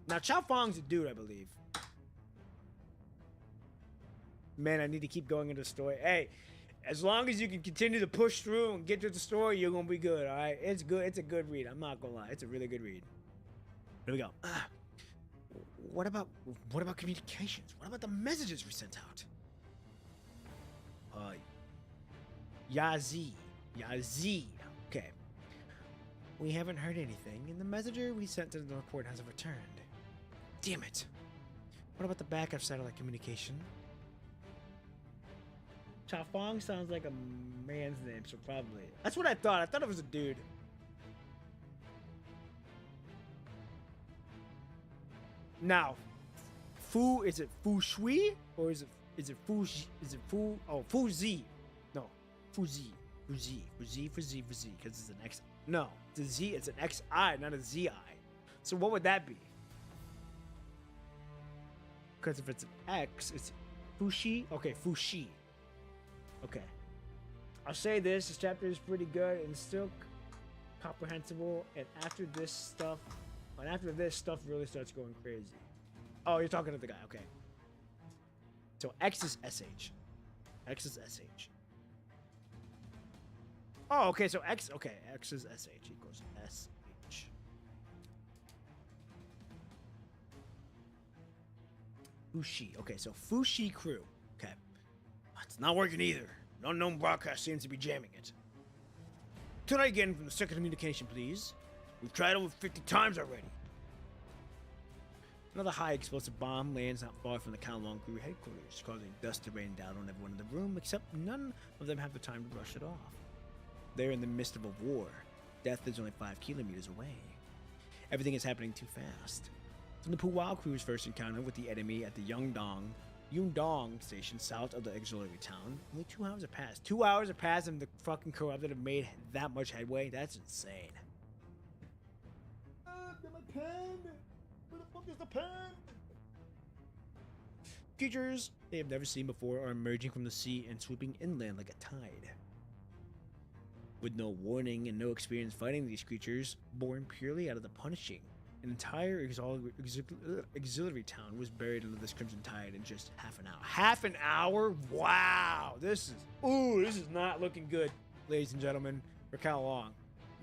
Now, Chao Fang's a dude, I believe. Man, I need to keep going into the story. Hey, as long as you can continue to push through and get to the story, you're gonna be good, alright? It's good. It's a good read. I'm not gonna lie. It's a really good read. Here we go. What about communications? What about the messages we sent out? Yazi. Okay. We haven't heard anything, and the messenger we sent to the North Port hasn't returned. Damn it. What about the backup satellite communication? Chao Fang sounds like a man's name, so probably. That's what I thought. I thought it was a dude. Now, is it Fu Shui or is it Fu Zi? No, Fu Zi, because it's an X. No, it's a Z. It's an XI, not a ZI. So what would that be? Because if it's an X, it's Fushi. Okay, Fushi. Okay. I'll say this chapter is pretty good and still comprehensible. And after this stuff really starts going crazy. Oh, you're talking to the guy. Okay. So X is SH. X is SH. Oh, okay. So X is SH equals SH. Fushi. Okay, so Fushi crew. Okay. It's not working either. An unknown broadcast seems to be jamming it. Try again from the second communication, please. We've tried over 50 times already. Another high explosive bomb lands not far from the Kowloon crew headquarters, causing dust to rain down on everyone in the room, except none of them have the time to brush it off. They're in the midst of a war. Death is only 5 kilometers away. Everything is happening too fast. From the Puwao crew's first encounter with the enemy at the Yundong station south of the auxiliary town, only 2 hours have passed. 2 hours have passed and the fucking corrupted have made that much headway? That's insane. Get my pen! Where the fuck is the pen? Creatures they have never seen before are emerging from the sea and swooping inland like a tide. With no warning and no experience fighting these creatures, born purely out of the punishing, an entire auxiliary town was buried under this crimson tide in just half an hour. Half an hour? Wow! This is not looking good, ladies and gentlemen, for Kowloon.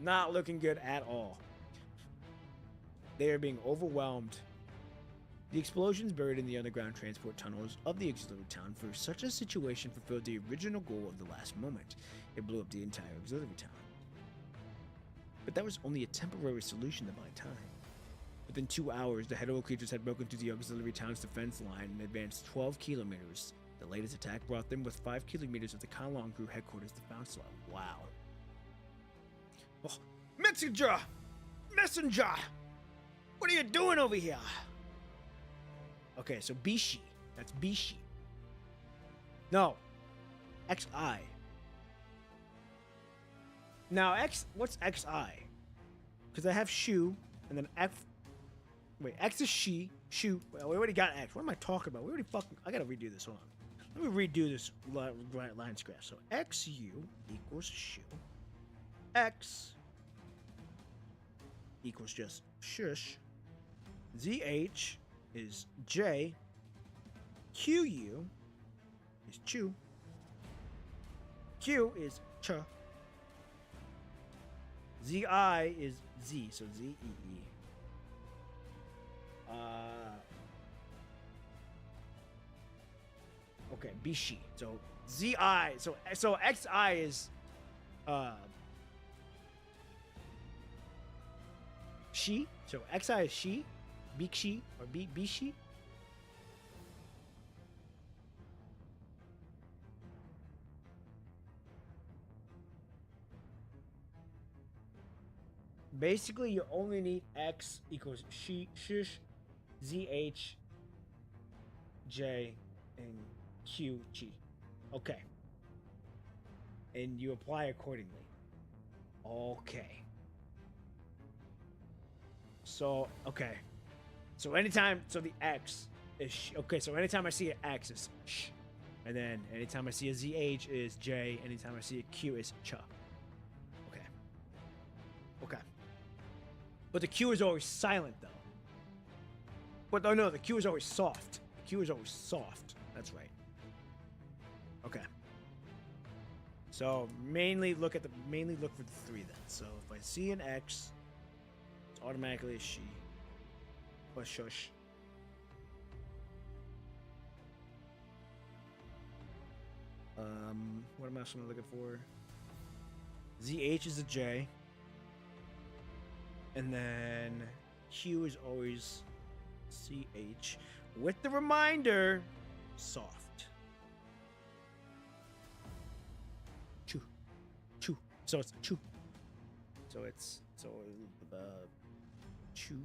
Not looking good at all. They are being overwhelmed. The explosions buried in the underground transport tunnels of the auxiliary town for such a situation fulfilled the original goal of the last moment. It blew up the entire auxiliary town. But that was only a temporary solution to buy time. Within 2 hours, the Hetero creatures had broken through the auxiliary town's defense line and advanced 12 kilometers. The latest attack brought them with 5 kilometers of the Kowloon crew headquarters to Founslow. Wow. Oh, Messenger! What are you doing over here? Okay, so Bishi. That's Bishi. No. XI. Now, what's XI? Because I have Shu, and then F. Wait, X is she. Shu. Well, we already got X. What am I talking about? I gotta redo this. Hold on. Let me redo this line scratch. So, XU equals Shu. X equals just shush. ZH is J. QU is chew. Q is ch. ZI is Z, so ZEE. Okay, Bishi. So ZI, so XI is she. So XI is she, Bikshi or Bishi. Basically, you only need X equals she, shish, ZH, J, and Q, G. Okay. And you apply accordingly. Okay. So, okay. So anytime, so the X is sh. Okay, so anytime I see an X is sh. And then anytime I see a ZH is J. Anytime I see a Q is ch. Okay. Okay. But the Q is always silent, though. But no, the Q is always soft. The Q is always soft. That's right. Okay. So mainly look for the 3 then. So if I see an X, it's automatically a she. Or shush. What am I looking for? ZH is a J. And then Q is always CH with the reminder soft. Chew. Chew. So it's chew. So it's chew.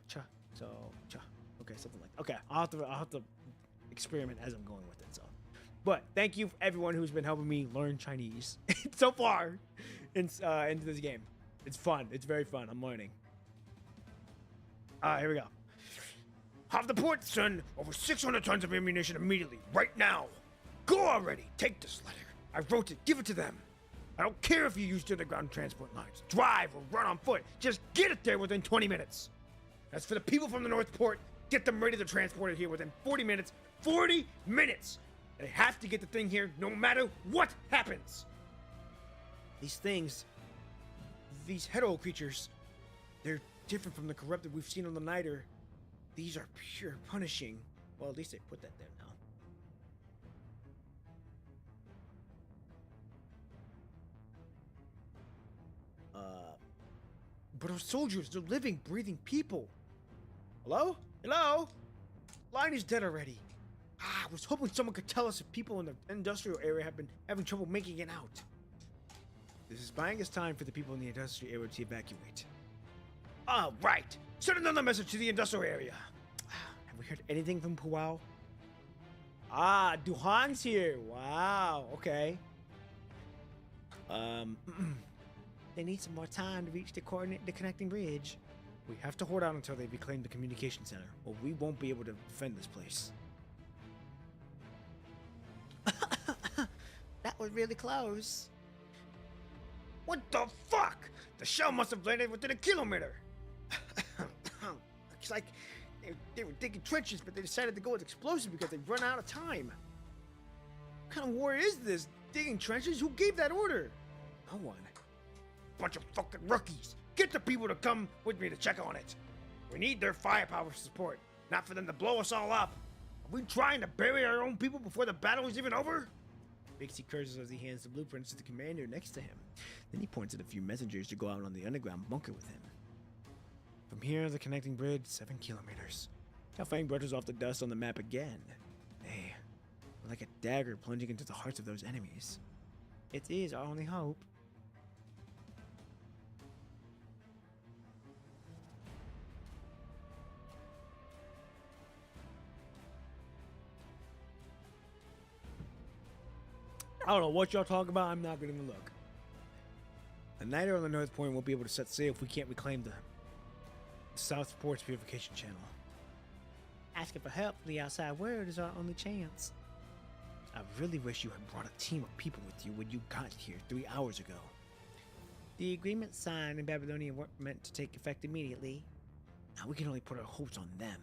Cha. So cha. Okay, something like that. Okay, I'll have to experiment as I'm going with it. So, but thank you everyone who's been helping me learn Chinese so far into this game. It's fun. It's very fun. I'm learning. Here we go. Have the port send over 600 tons of ammunition immediately, right now. Go already. Take this letter. I wrote it. Give it to them. I don't care if you used underground transport lines. Drive or run on foot. Just get it there within 20 minutes. As for the people from the North Port, get them ready to transport it here within 40 minutes. 40 minutes! They have to get the thing here no matter what happens. These things... These hetero creatures, they're different from the corrupted we've seen on the Niter. These are pure punishing. Well, at least they put that there now. But our soldiers, they're living, breathing people. Hello? Hello? Line is dead already. I was hoping someone could tell us if people in the industrial area have been having trouble making it out. This is buying us time for the people in the industrial area to evacuate. All right. Send another message to the industrial area. Have we heard anything from Puao? Duhan's here. Wow. Okay. They need some more time to reach the connecting bridge. We have to hold out until they reclaim the communication center, or we won't be able to defend this place. That was really close. What the fuck? The shell must have landed within a kilometer. It's like they were digging trenches, but they decided to go with explosives because they've run out of time. What kind of war is this? Digging trenches? Who gave that order? No one. Bunch of fucking rookies. Get the people to come with me to check on it. We need their firepower support, not for them to blow us all up. Are we trying to bury our own people before the battle is even over? Bixie curses as he hands the blueprints to the commander next to him. Then he points at a few messengers to go out on the underground bunker with him. From here, the connecting bridge, 7 kilometers. Fang brushes off the dust on the map again. Hey, like a dagger plunging into the hearts of those enemies. It is our only hope. I don't know what y'all talk about. I'm not going to even look. The Niter on the North Point won't be able to set sail if we can't reclaim the South Port's purification channel. Asking for help from the outside world is our only chance. I really wish you had brought a team of people with you when you got here 3 hours ago. The agreement signed in Babylonia weren't meant to take effect immediately. Now we can only put our hopes on them.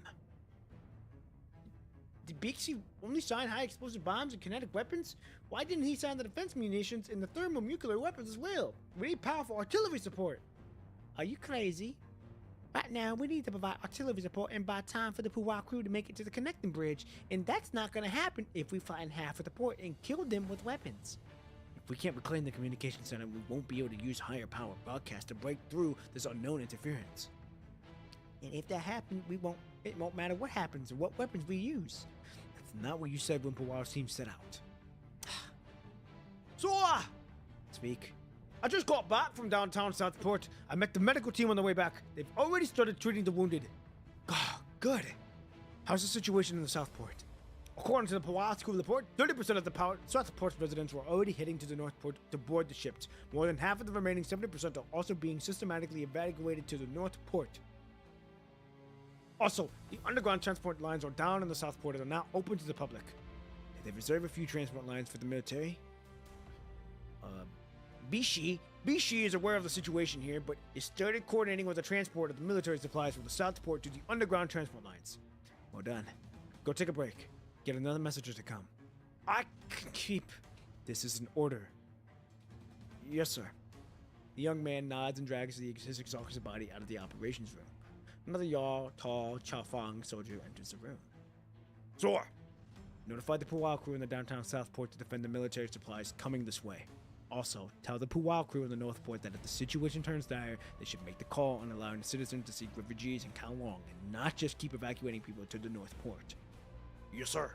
did Bixie only sign high explosive bombs and kinetic weapons? Why didn't he sign the defense munitions and the thermonuclear weapons as well? We need powerful artillery support. Are you crazy? Right now, we need to provide artillery support and buy time for the Puwa crew to make it to the connecting bridge, and that's not gonna happen if we flatten half of the port and kill them with weapons. If we can't reclaim the communication center, we won't be able to use higher power broadcast to break through this unknown interference. And if that happens, it won't matter what happens or what weapons we use. That's not what you said when Puwa's team set out. Sora! Speak. I just got back from downtown Southport. I met the medical team on the way back. They've already started treating the wounded. Good. How's the situation in the Southport? According to the Polaris crew report, 30% of the Southport residents were already heading to the Northport to board the ships. More than half of the remaining 70% are also being systematically evacuated to the Northport. Also, the underground transport lines are down in the Southport and are now open to the public. Did they reserve a few transport lines for the military? Bishi is aware of the situation here, but is started coordinating with the transport of the military supplies from the Southport to the underground transport lines. Well done. Go take a break. Get another messenger to come. I can keep. This is an order. Yes, sir. The young man nods and drags his exhausted body out of the operations room. Another tall Chafang soldier enters the room. Zor! Notify the Puwao crew in the downtown Southport to defend the military supplies coming this way. Also, tell the Puwao crew in the Northport that if the situation turns dire, they should make the call on allowing the citizens to seek refugees in Kowloon and not just keep evacuating people to the Northport. Yes, sir.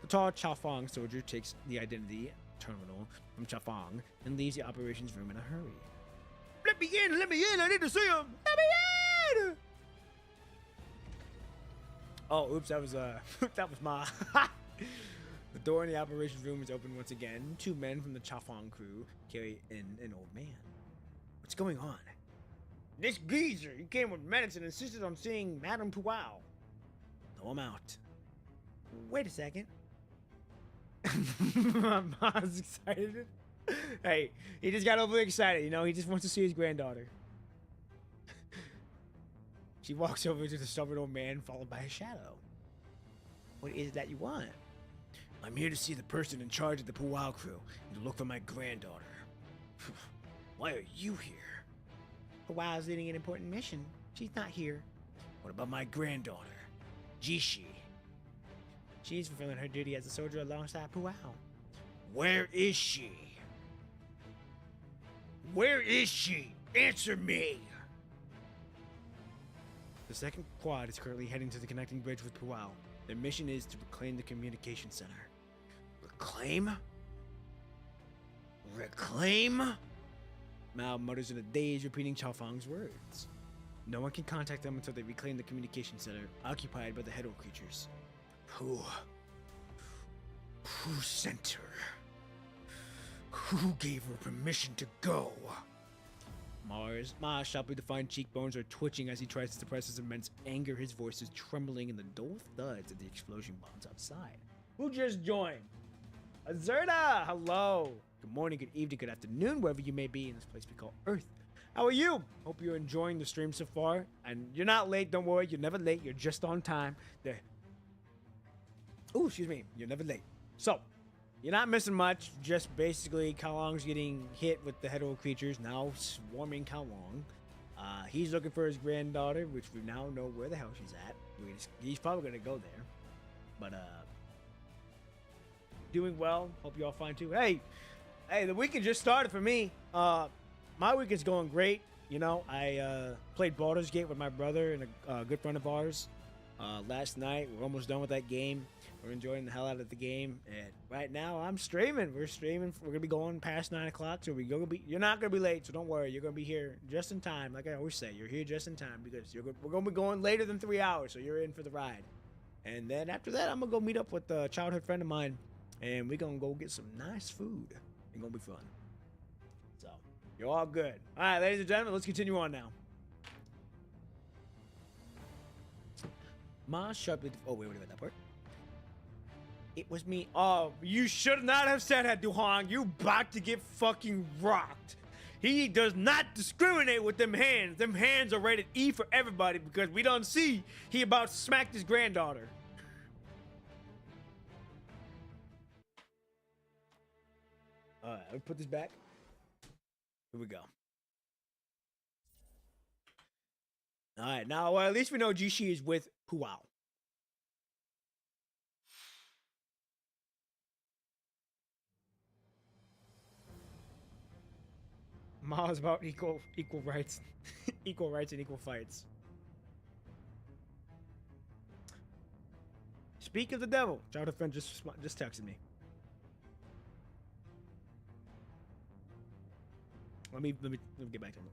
The tall Chafang soldier takes the identity terminal from Chafang and leaves the operations room in a hurry. Let me in, I need to see him! Let me in! Oh, oops, that was my... The door in the operations room is open once again. Two men from the Chafang crew carry in an old man. What's going on? This geezer, he came with minutes and insisted on seeing Madame Puwao. Throw him out. Wait a second. Ma's excited. Hey, he just got overly excited, you know? He just wants to see his granddaughter. She walks over to the stubborn old man, followed by a shadow. What is it that you want? I'm here to see the person in charge of the Puwao crew and to look for my granddaughter. Why are you here? Puwao's leading an important mission. She's not here. What about my granddaughter, Jishi? She's fulfilling her duty as a soldier alongside Puwao. Where is she? Where is she? Answer me! The second quad is currently heading to the connecting bridge with Puwao. Their mission is to reclaim the communication center. Reclaim? Reclaim? Mao mutters in a daze, repeating Chaofang's words. No one can contact them until they reclaim the communication center, occupied by the Hedorah creatures. Who sent her? Who gave her permission to go? Ma's sharply defined cheekbones are twitching as he tries to suppress his immense anger. His voice is trembling in the dull thuds of the explosion bombs outside. Who just joined? Azerta! Hello! Good morning, good evening, good afternoon, wherever you may be in this place we call Earth. How are you? Hope you're enjoying the stream so far. And you're not late, don't worry, you're never late, you're just on time. Ooh, excuse me, you're never late. So, you're not missing much, just basically Kowloon's getting hit with the Hedorah creatures, now swarming Kowloon. He's looking for his granddaughter, which we now know where the hell she's at. He's probably gonna go there. But, doing well, hope you all fine too. Hey, the weekend just started for me. My weekend's going great. You know, I played Baldur's Gate with my brother and a good friend of ours last night. We're almost done with that game. We're enjoying the hell out of the game, and right now I'm streaming. We're streaming. We're gonna be going past 9 o'clock, so you're not gonna be late. So don't worry, you're gonna be here just in time. Like I always say, you're here just in time because we're gonna be going later than 3 hours, so you're in for the ride. And then after that, I'm gonna go meet up with a childhood friend of mine, and we're gonna go get some nice food. It's gonna be fun. So you're all good. All right, ladies and gentlemen, let's continue on now. Ma sharply. Oh wait, that part. It was me. Oh, you should not have said that, Duhong. You about to get fucking rocked. He does not discriminate with them hands. Them hands are rated E for everybody because we don't see he about smacked his granddaughter. Alright, let me put this back. Here we go. Alright, now at least we know Jishi is with Puao. Ma is about equal rights, equal rights and equal fights. Speak of the devil. Childhood friend just texted me. Let me get back to him.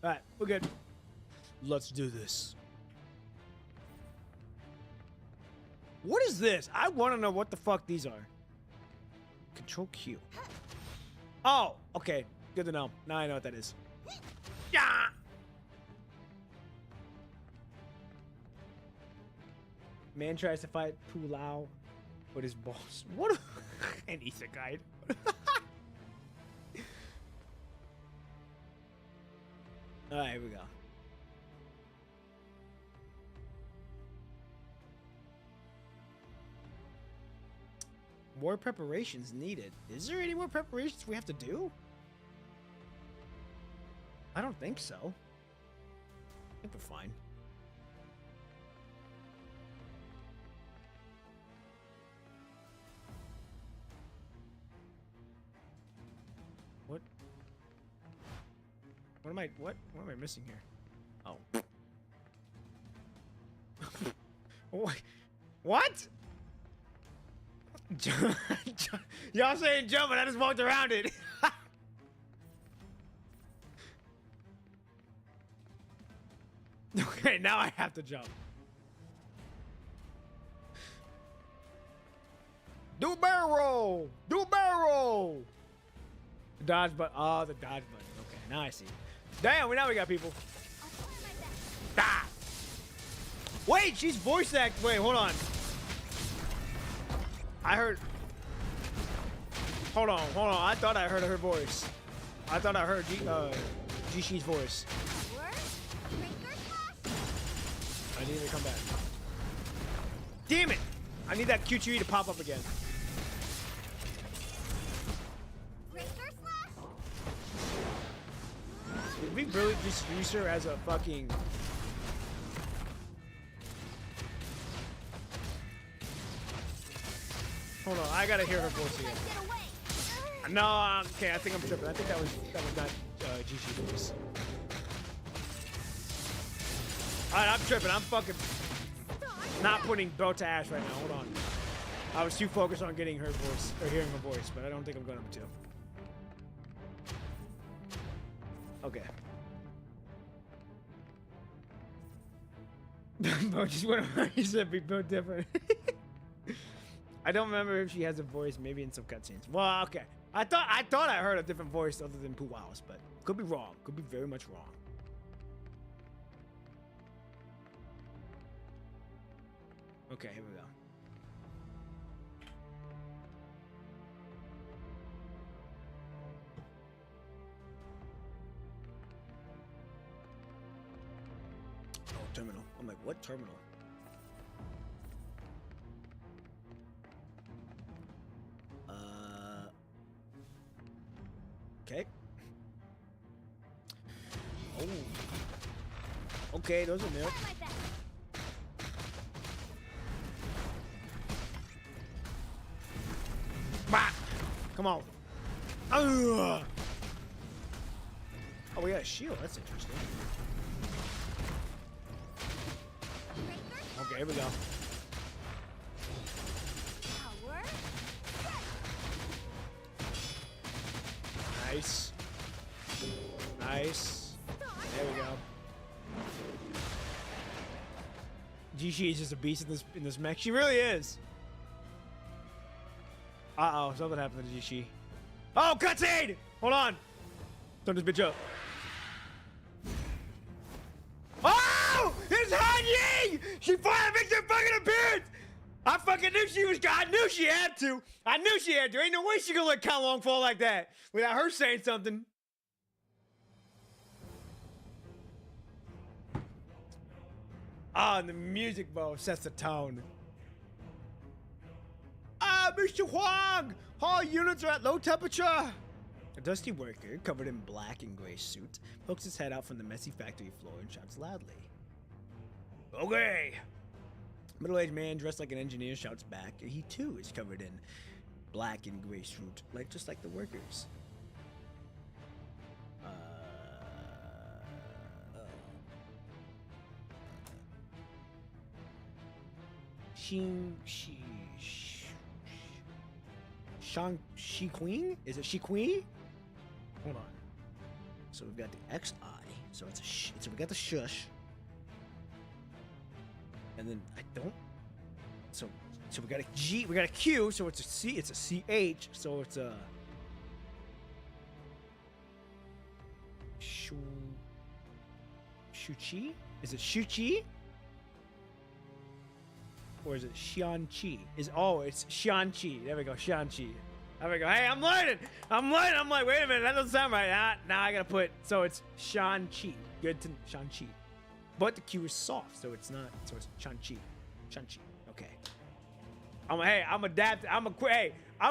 All right, we're good. Let's do this. What is this? I want to know what the fuck these are. Control Q. Oh, okay. Good to know. Now I know what that is. Yeah. Man tries to fight Pulao, but his boss. What? An isekai. All right, here we go. More preparations needed. Is there any more preparations we have to do? I don't think so. I think we're fine. What? What am I missing here? Oh. What? Y'all saying jump, and I just walked around it. Okay, now I have to jump. Do barrel roll! Do barrel roll! The dodge button. Oh, the dodge button. Okay, now I see. Damn, now we got people. Ah! Wait, she's voice act. Wait, hold on. I heard. Hold on. I thought I heard her voice. I thought I heard Jishi's voice. I need to come back. Damn it! I need that Q2E to pop up again. Did we really just use her as a fucking... Hold on, I gotta hear her voice again. No, okay, I think I'm tripping. I think that was not Jishi's voice. Alright, I'm tripping. I'm fucking not putting bow to ash right now. Hold on. I was too focused on getting her voice, or hearing her voice, but I don't think I'm going to. Okay. Bo just went over. He said be built different. I don't remember if she has a voice, maybe in some cutscenes. Well, okay. I thought I heard a different voice other than Puwao's, but could be wrong. Could be very much wrong. Okay, here we go. Oh, terminal. I'm like, what terminal? Okay. Oh. Okay, those are new. Bah! Come on. Ugh. Oh, we got a shield. That's interesting. Okay, here we go. Nice. Nice. There we go. Jishi is just a beast in this mech. She really is. Uh-oh, something happened to Jishi. Oh, cutscene! Hold on. Turn this bitch up. Oh! It's Han Yi! She finally makes her fucking appearance! I fucking knew she was. I knew she had to. I knew she had to. Ain't no way she gonna let Count Long fall like that without her saying something. Ah, and the music, bro, sets the tone. Ah, Mr. Huang! All units are at low temperature! A dusty worker, covered in black and gray suit, pokes his head out from the messy factory floor and shouts loudly. Okay! A middle-aged man dressed like an engineer shouts back, and he too is covered in black and gray suit, just like the workers. Shi Queen? Is it Shi Queen? Hold on. So we've got the XI. So it's so we got the shush. And then I don't. So we got a G. We got a Q. So it's a C. It's a CH. So it's a. Shuchi? Is it Shuchi? Or is it Xianqi? It's Xianqi. There we go, Xianqi. There we go. Hey, I'm learning. I'm like, wait a minute, that doesn't sound right. Now I gotta put. So it's Xianqi. Good to Xianqi. But the Q is soft, so it's not. So it's Chanchi. Chanchi. Okay. I'm adapted. I'm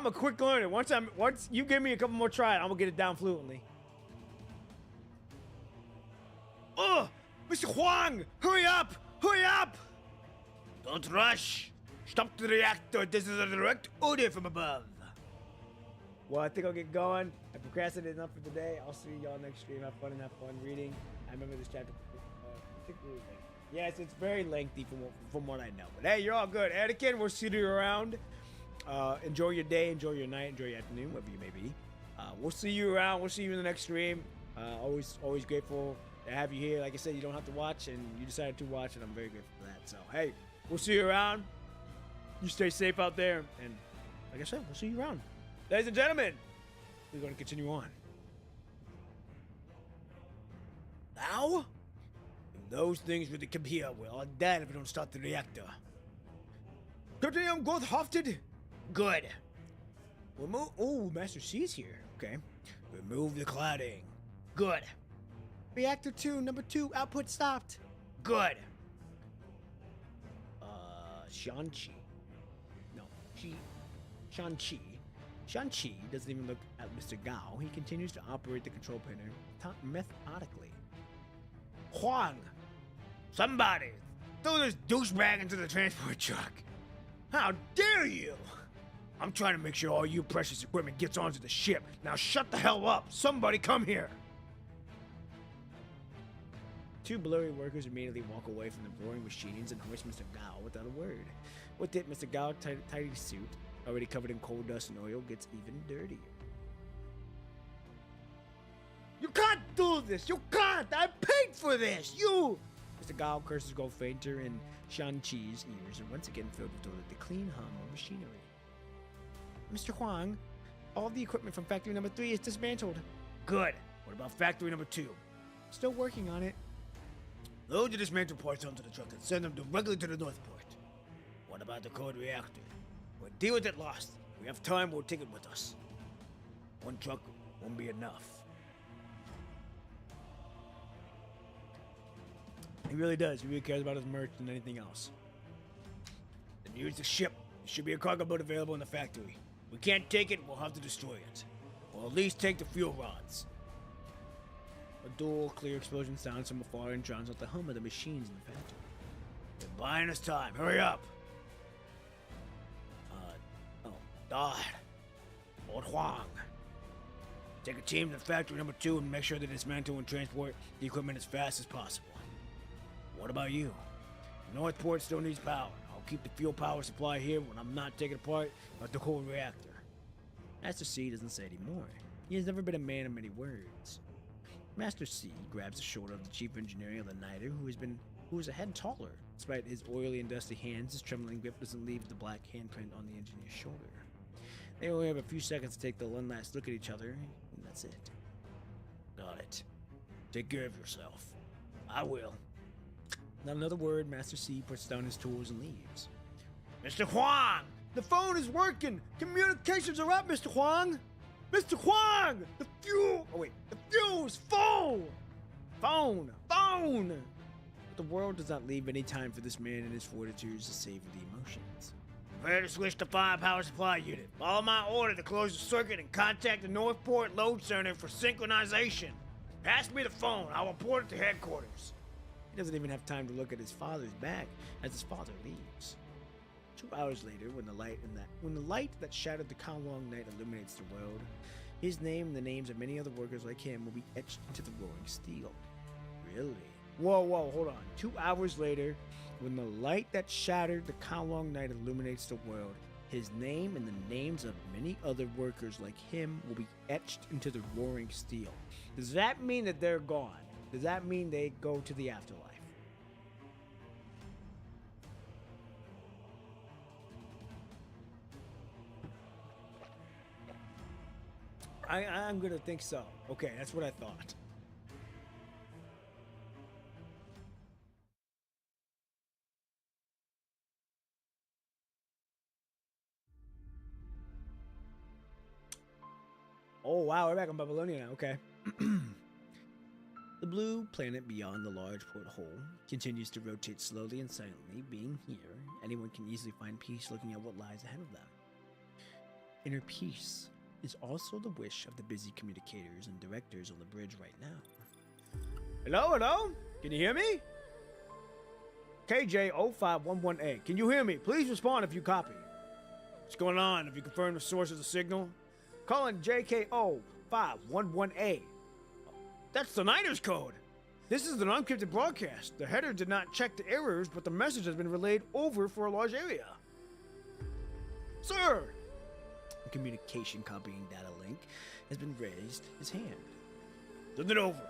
a quick learner. Once you give me a couple more tries, I'm gonna get it down fluently. Oh, Mr. Huang, hurry up! Hurry up! Don't rush. Stop the reactor. This is a direct order from above. Well, I think I'll get going. I procrastinated enough for today. I'll see y'all next stream. Have fun and have fun reading. I remember this chapter particularly lengthy. Yes, it's very lengthy from what I know. But hey, you're all good. Anakin, we'll see you around. Enjoy your day. Enjoy your night. Enjoy your afternoon, wherever you may be. We'll see you around. We'll see you in the next stream. Always grateful to have you here. Like I said, you don't have to watch, and you decided to watch, and I'm very grateful for that. So, hey, we'll see you around. You stay safe out there, and like I said, we'll see you around. Ladies and gentlemen, we're going to continue on. Now, if those things really come here, we're all dead if we don't start the reactor. Continuum growth hafted. Good. Remove. Oh, Master C's here. Okay. Remove the cladding. Good. Reactor 2, number 2, output stopped. Good. Shanqi. No, Shanqi. Shanqi doesn't even look at Mr. Gao. He continues to operate the control panel methodically. Huang! Somebody! Throw this douchebag into the transport truck! How dare you! I'm trying to make sure all you precious equipment gets onto the ship. Now shut the hell up! Somebody come here! Two blurry workers immediately walk away from the roaring machines and hoist Mr. Gao without a word. With it, Mr. Gao's tidy suit, already covered in coal dust and oil, gets even dirtier. You can't do this! You can't! I paid for this! You! Mr. Gao curses go fainter and Shanqi's ears are once again filled with the clean hum of machinery. Mr. Huang, all the equipment from factory number 3 is dismantled. Good. What about factory number 2? Still working on it. Load the dismantled parts onto the truck and send them directly to the North Port. What about the cold reactor? We'll deal with it last. We have time, we'll take it with us. One truck won't be enough. He really does. He really cares about his merch than anything else. Then use the ship. There should be a cargo boat available in the factory. We can't take it, we'll have to destroy it. Or at least take the fuel rods. A dull, clear explosion sounds from afar and drowns out the hum of the machines in the factory. They're buying us time. Hurry up! God. Lord Huang. Take a team to factory number 2 and make sure they dismantle and transport the equipment as fast as possible. What about you? Northport still needs power. I'll keep the fuel power supply here when I'm not taking apart the coal reactor. Master C doesn't say anymore. He has never been a man of many words. Master C grabs the shoulder of the chief engineer of the Niter, who is a head taller. Despite his oily and dusty hands, his trembling grip doesn't leave the black handprint on the engineer's shoulder. They only have a few seconds to take the one last look at each other, and that's it. Got it. Take care of yourself. I will. Not another word, Master C puts down his tools and leaves. Mr. Huang! The phone is working! Communications are up, Mr. Huang! Mr. Huang! The fuel! Oh wait, the fuel's full! Phone! But the world does not leave any time for this man and his fortitude to savor the emotions. Prepare to switch to firepower supply unit. Follow my order to close the circuit and contact the Northport Load Center for synchronization. Pass me the phone. I'll report it to headquarters. He doesn't even have time to look at his father's back as his father leaves. 2 hours later, when the light that shattered the Kowloon night illuminates the world, his name and the names of many other workers like him will be etched into the roaring steel. Really? Whoa, hold on. 2 hours later, when the light that shattered the Kowloon night illuminates the world, his name and the names of many other workers like him will be etched into the roaring steel. Does that mean that they're gone? Does that mean they go to the afterlife? I'm gonna think so. Okay, that's what I thought. Oh wow, we're back on Babylonia now. Okay. The blue planet beyond the large porthole continues to rotate slowly and silently. Being here, anyone can easily find peace looking at what lies ahead of them. Inner peace is also the wish of the busy communicators and directors on the bridge right now. Hello? Can you hear me? KJ0511A, can you hear me? Please respond if you copy. What's going on? Have you confirmed the source of the signal? Calling JKO511A. That's the Niner's code. This is an unencrypted broadcast. The header did not check the errors, but the message has been relayed over for a large area. Sir! A communication copying data link has been raised his hand. Send it over.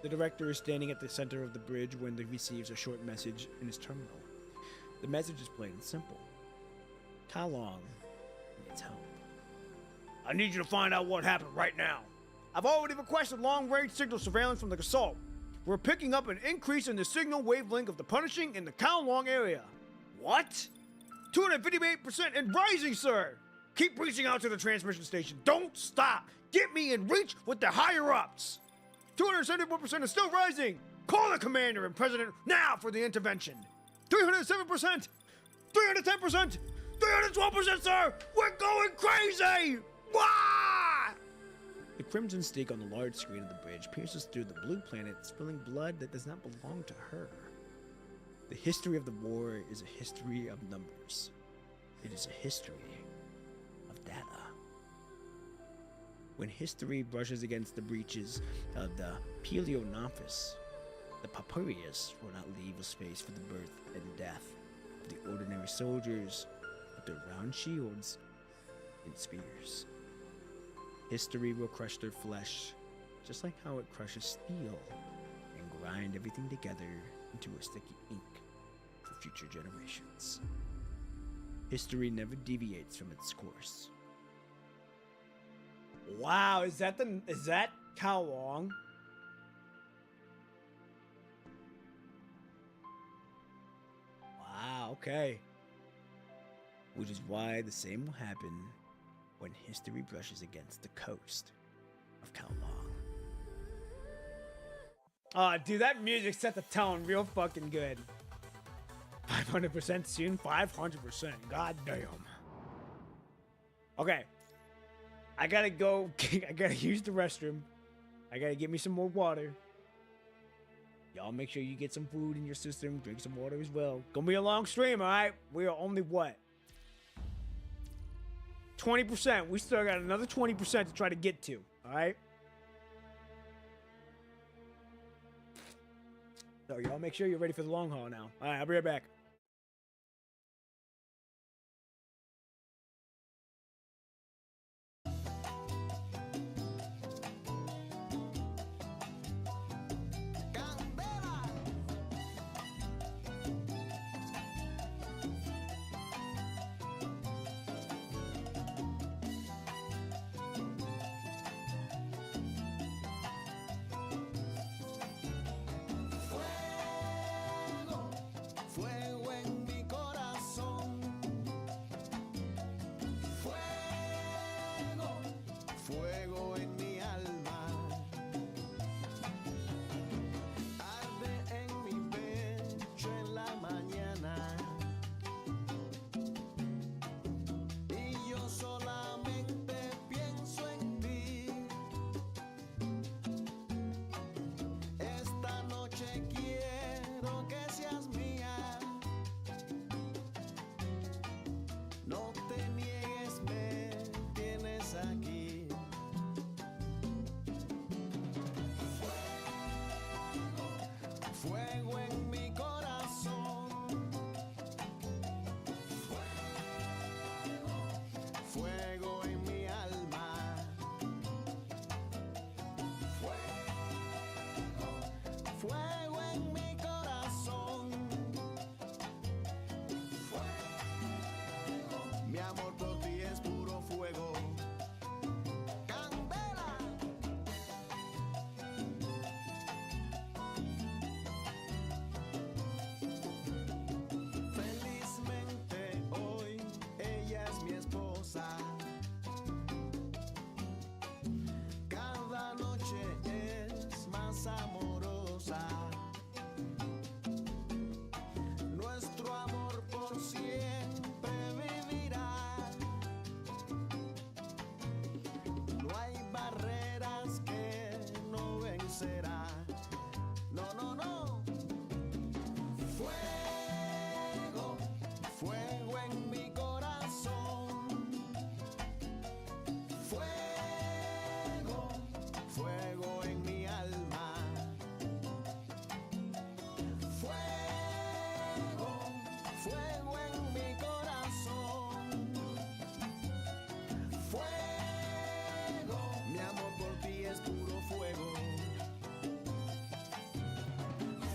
The director is standing at the center of the bridge when he receives a short message in his terminal. The message is plain and simple. Kowloon needs help. I need you to find out what happened right now. I've already requested long-range signal surveillance from the Gasol. We're picking up an increase in the signal wavelength of the punishing in the Kowloon area. What? 258% and rising, sir! Keep reaching out to the transmission station. Don't stop! Get me in reach with the higher-ups! 274% is still rising! Call the commander and president now for the intervention! 307%! 310%! 312%, sir! We're going crazy! Wah! The crimson stake on the large screen of the bridge pierces through the blue planet, spilling blood that does not belong to her. The history of the war is a history of numbers. It is a history of data. When history brushes against the breaches of the Paleonophis, the Papurius will not leave a space for the birth and death of the ordinary soldiers with their round shields and spears. History will crush their flesh, just like how it crushes steel, and grind everything together into a sticky ink for future generations. History never deviates from its course. Wow, is that Kowloon? Wow, okay. Which is why the same will happen when history brushes against the coast of Kowloon. Oh, dude, that music set the tone real fucking good. 500% soon, 500%. God damn. Okay. I gotta go. I gotta use the restroom. I gotta get me some more water. Y'all make sure you get some food in your system. Drink some water as well. Gonna be a long stream, alright? We are only what? 20%. We still got another 20% to try to get to. Alright? So y'all make sure you're ready for the long haul now. Alright, I'll be right back. Fuego será. No, no, no. Fuego, fuego en mi corazón. Fuego, fuego en mi alma. Fuego, fuego en mi corazón. Fuego, mi amor por ti es puro fuego.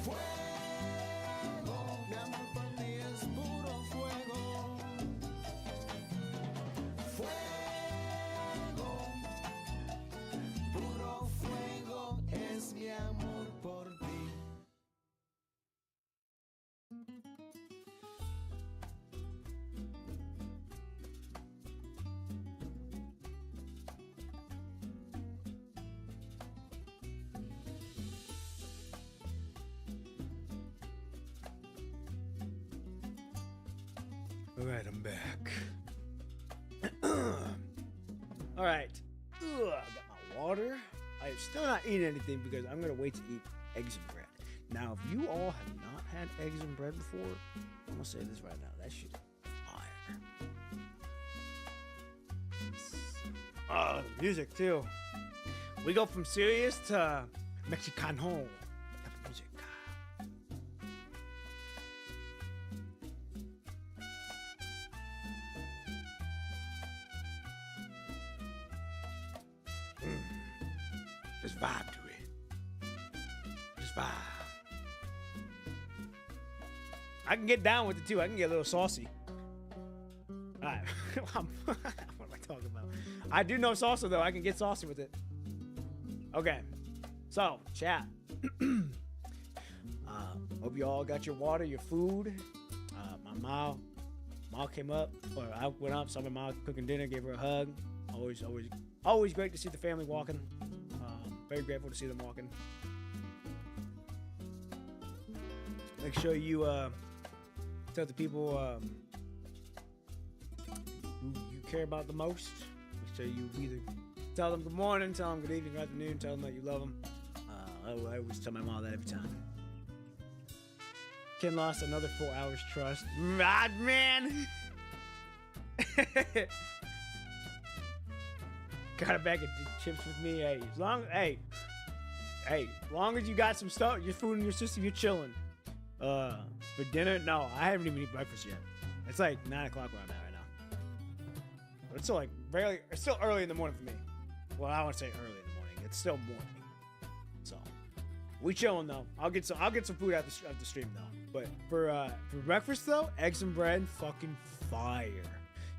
Fuego, mi amor por ti es puro fuego. Fuego, puro fuego es mi amor por ti. All right, I'm back. All right. Ugh, I got my water. I'm still not eating anything because I'm going to wait to eat eggs and bread. Now, if you all have not had eggs and bread before, I'm going to say this right now. That shit is fire. Oh, the music, too. We go from serious to Mexicano type of music. Just vibe to it. Just vibe. I can get down with it too. I can get a little saucy. Alright. What am I talking about? I do know salsa though. I can get saucy with it. Okay. So, chat. Hope you all got your water, your food. My mom came up, or I went up, saw my mom cooking dinner, gave her a hug. Always great to see the family walking. Very grateful to see them walking. Make sure you tell the people who you care about the most. Make sure you either tell them good morning, tell them good evening, good afternoon, tell them that you love them. I always tell my mom that every time. Ken lost another 4 hours trust. Mad man. Got a bag of chips with me. Hey, as long as you got some stuff, your food in your system, you're chilling. For dinner, no, I haven't even eaten breakfast yet. It's like 9 o'clock where I'm at right now. But it's still like it's still early in the morning for me. Well, I want to say early in the morning. It's still morning. So we chilling though. I'll get some food after the stream though. But for breakfast though, eggs and bread, fucking fire.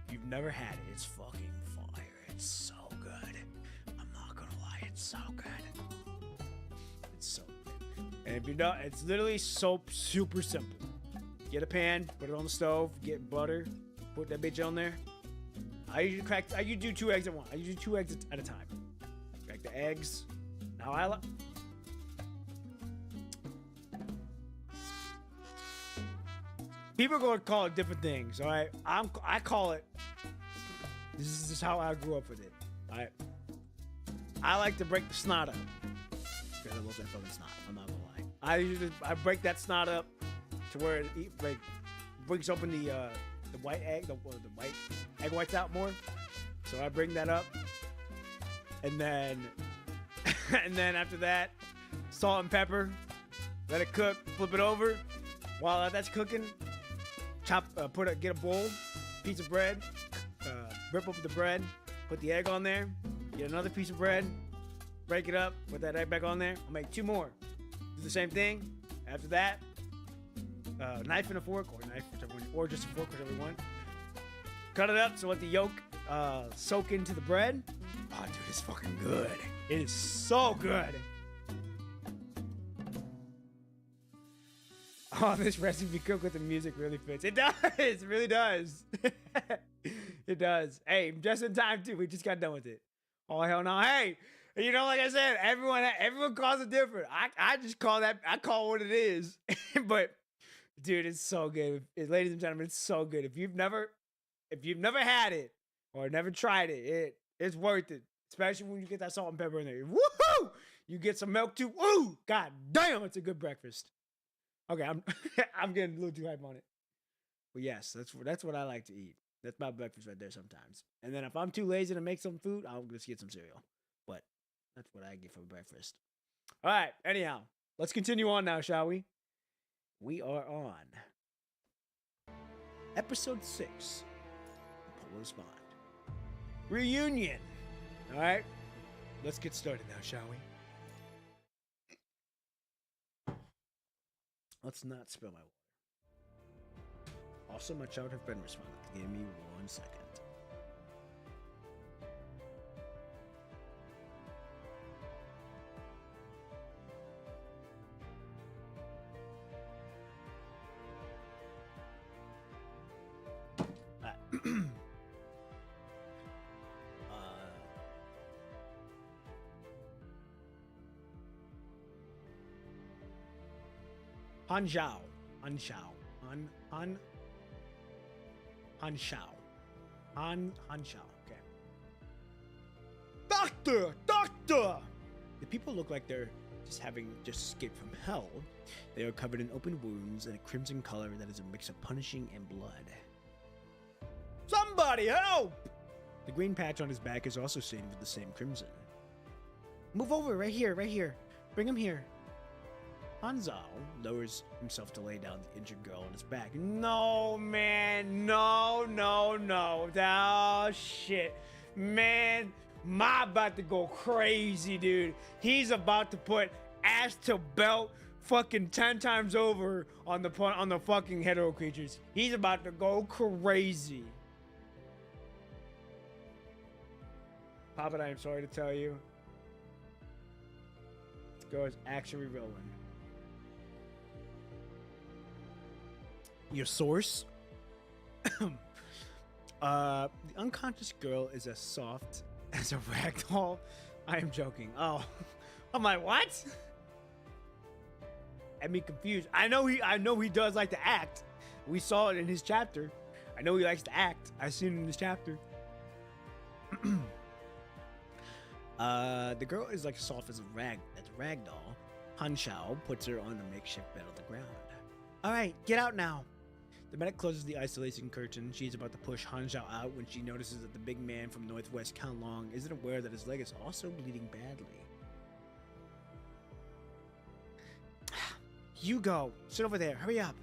If you've never had it, it's fucking fire. It's so good. I'm not gonna lie, it's so good. It's so good. And if you don't, it's literally so super simple. Get a pan, put it on the stove, get butter, put that bitch on there. I usually do 2 eggs at once. I usually do 2 eggs at a time. Crack the eggs. Now I like. People are going to call it different things, all right? I call it. This is just how I grew up with it, all right? I like to break the snot up because I love that fucking snot. I'm not gonna lie. I break that snot up to where it breaks open the white egg, the white egg whites out more. So I bring that up, and then after that, salt and pepper. Let it cook. Flip it over. While that's cooking, get a bowl, piece of bread, rip up the bread, put the egg on there, get another piece of bread, break it up, put that egg back on there. I'll make 2 more. Do the same thing. After that, knife and a fork, or just a fork, whichever you want. Cut it up so let the yolk soak into the bread. Oh, dude, it's fucking good. It is so good. Oh, this recipe cooked with the music really fits. It does. It really does. It does. Hey, just in time, too. We just got done with it. Oh, hell no. Hey, you know, like I said, everyone calls it different. I just call that, I call it what it is. But, dude, it's so good. Ladies and gentlemen, it's so good. If you've never had it or never tried it, it's worth it. Especially when you get that salt and pepper in there. Woohoo! You get some milk too. Ooh, god damn, it's a good breakfast. Okay, I'm I'm getting a little too hype on it. But yes, that's what I like to eat. That's my breakfast right there sometimes. And then if I'm too lazy to make some food, I'll just get some cereal. But that's what I get for breakfast. All right, anyhow, let's continue on now, shall we? We are on episode 6 of Polaris Bound. Reunion. All right, let's get started now, shall we? Let's not spill my water. Also, my childhood friend responded. Give me 1 second. Han Zhao. Han Zhao. Han Shao. Han Shao. Okay. Doctor! The people look like they're just escaped from hell. They are covered in open wounds and a crimson color that is a mix of punishing and blood. Somebody help! The green patch on his back is also stained with the same crimson. Move over, right here. Bring him here. Han Zhao lowers himself to lay down the injured girl on his back. No, man. No. Oh, shit. Man, Ma about to go crazy, dude. He's about to put ass to belt fucking 10 times over on the fucking hetero creatures. He's about to go crazy. Papa, I am sorry to tell you. This girl is actually rolling. Your source? The unconscious girl is as soft as a ragdoll. I am joking. Oh, I'm like, what? I mean, confused. I know he does like to act. We saw it in his chapter. I know he likes to act. I've seen it in his chapter. The girl is like soft as a ragdoll. Han Shao puts her on the makeshift bed on the ground. All right, get out now. The medic closes the isolation curtain. She's about to push Han Zhao out when she notices that the big man from Northwest Kowloon isn't aware that his leg is also bleeding badly. You go. Sit over there. Hurry up.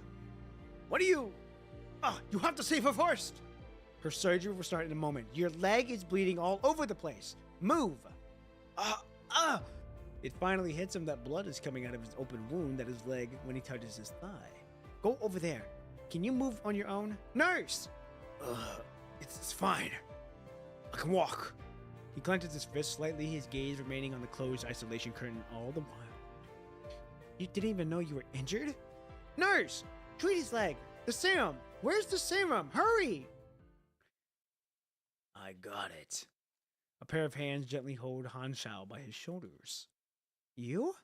What are you? Oh, you have to save her first. Her surgery will start in a moment. Your leg is bleeding all over the place. Move. It finally hits him that blood is coming out of his open wound at his leg when he touches his thigh. Go over there. Can you move on your own? Nurse! It's fine. I can walk. He clenches his fist slightly, his gaze remaining on the closed isolation curtain all the while. You didn't even know you were injured? Nurse! Treat his leg! The serum! Where's the serum? Hurry! I got it. A pair of hands gently hold Han Shao by his shoulders. You?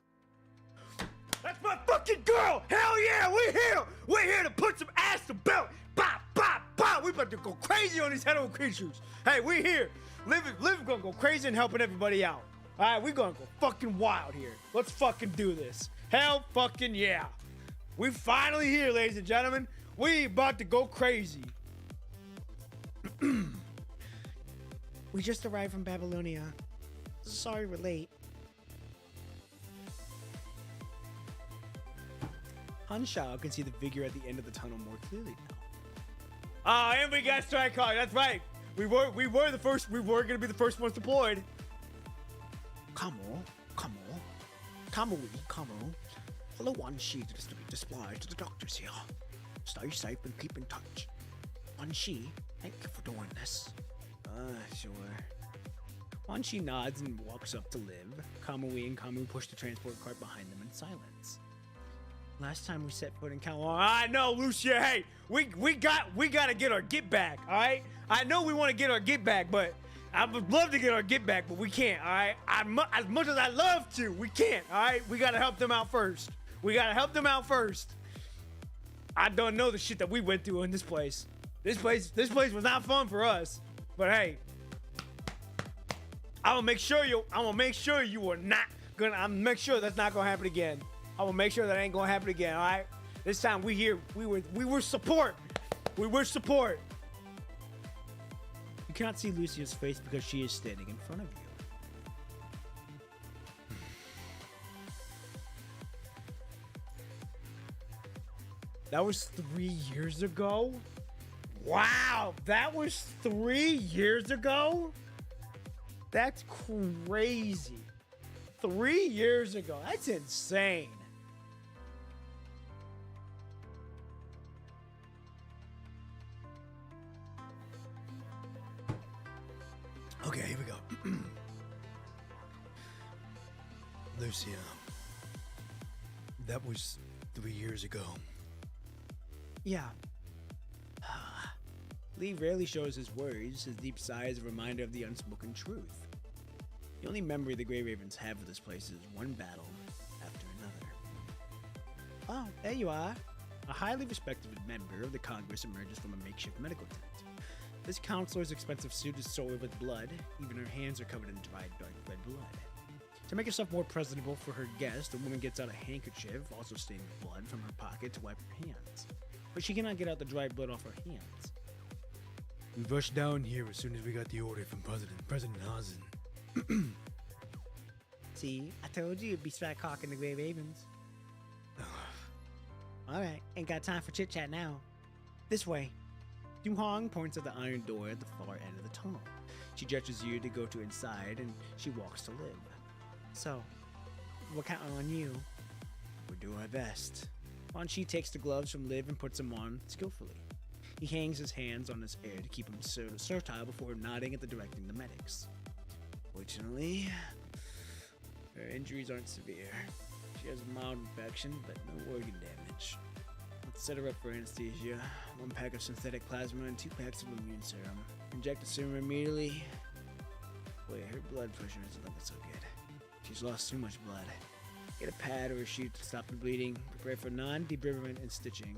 That's my fucking girl! Hell yeah, we're here! We're here to put some ass to belt! Bop, bop, bop! We about to go crazy on these hetero creatures! Hey, we're here! Living gonna go crazy and helping everybody out. Alright, we're gonna go fucking wild here. Let's fucking do this. Hell fucking yeah! We finally here, ladies and gentlemen. We about to go crazy. We just arrived from Babylonia. Sorry we're late. Han Shao can see the figure at the end of the tunnel more clearly now. Ah, and we got strike car. That's right. We were the first. We were gonna be the first ones deployed. Come on. Follow Wan Shi to distribute the supplies to the doctors here. Stay safe and keep in touch. Wan Shi, thank you for doing this. Sure. Wan Shi nods and walks up to Liv. Kamui and Kamu push the transport cart behind them in silence. Last time we set foot in Kowloon, I know, Lucia. Hey, we gotta get our get back. All right. I know we want to get our get back, but I would love to get our get back, but we can't. All right. As much as I love to, we can't. All right. We gotta help them out first. I don't know the shit that we went through in this place. This place was not fun for us. But hey, I'm gonna make sure you are not I'm make sure that's not gonna happen again. I will make sure that ain't gonna happen again. All right. This time we here. We were support. We were support. You cannot see Lucia's face because she is standing in front of you. That was 3 years ago? Wow, that was 3 years ago? That's crazy. 3 years ago. That's insane. Okay, here we go. Lucia, that was 3 years ago. Yeah. Lee rarely shows his worries. His deep sigh is a reminder of the unspoken truth. The only memory the Grey Ravens have of this place is one battle after another. Oh, there you are. A highly respected member of the Congress emerges from a makeshift medical tent. This counselor's expensive suit is soiled with blood. Even her hands are covered in dried, dark red blood. To make herself more presentable for her guest, the woman gets out a handkerchief, also stained with blood, from her pocket to wipe her hands. But she cannot get out the dried blood off her hands. We rushed down here as soon as we got the order from President Hazen. See, I told you it'd be Strat Hawk and the Grey Ravens. Alright, ain't got time for chit-chat now. This way. Du Hong points at the iron door at the far end of the tunnel. She gestures you to go to inside, and she walks to Liv. So, we're counting on you. We'll do our best. Quan Chi takes the gloves from Liv and puts them on skillfully. He hangs his hands on his hair to keep him fertile before nodding at the directing the medics. Fortunately, her injuries aren't severe. She has a mild infection, but no organ damage. Let's set her up for anesthesia. 1 pack of synthetic plasma and 2 packs of immune serum. Inject the serum immediately. Wait, her blood pressure isn't looking so good. She's lost too much blood. Get a pad or a sheet to stop the bleeding. Prepare for non-debridement and stitching.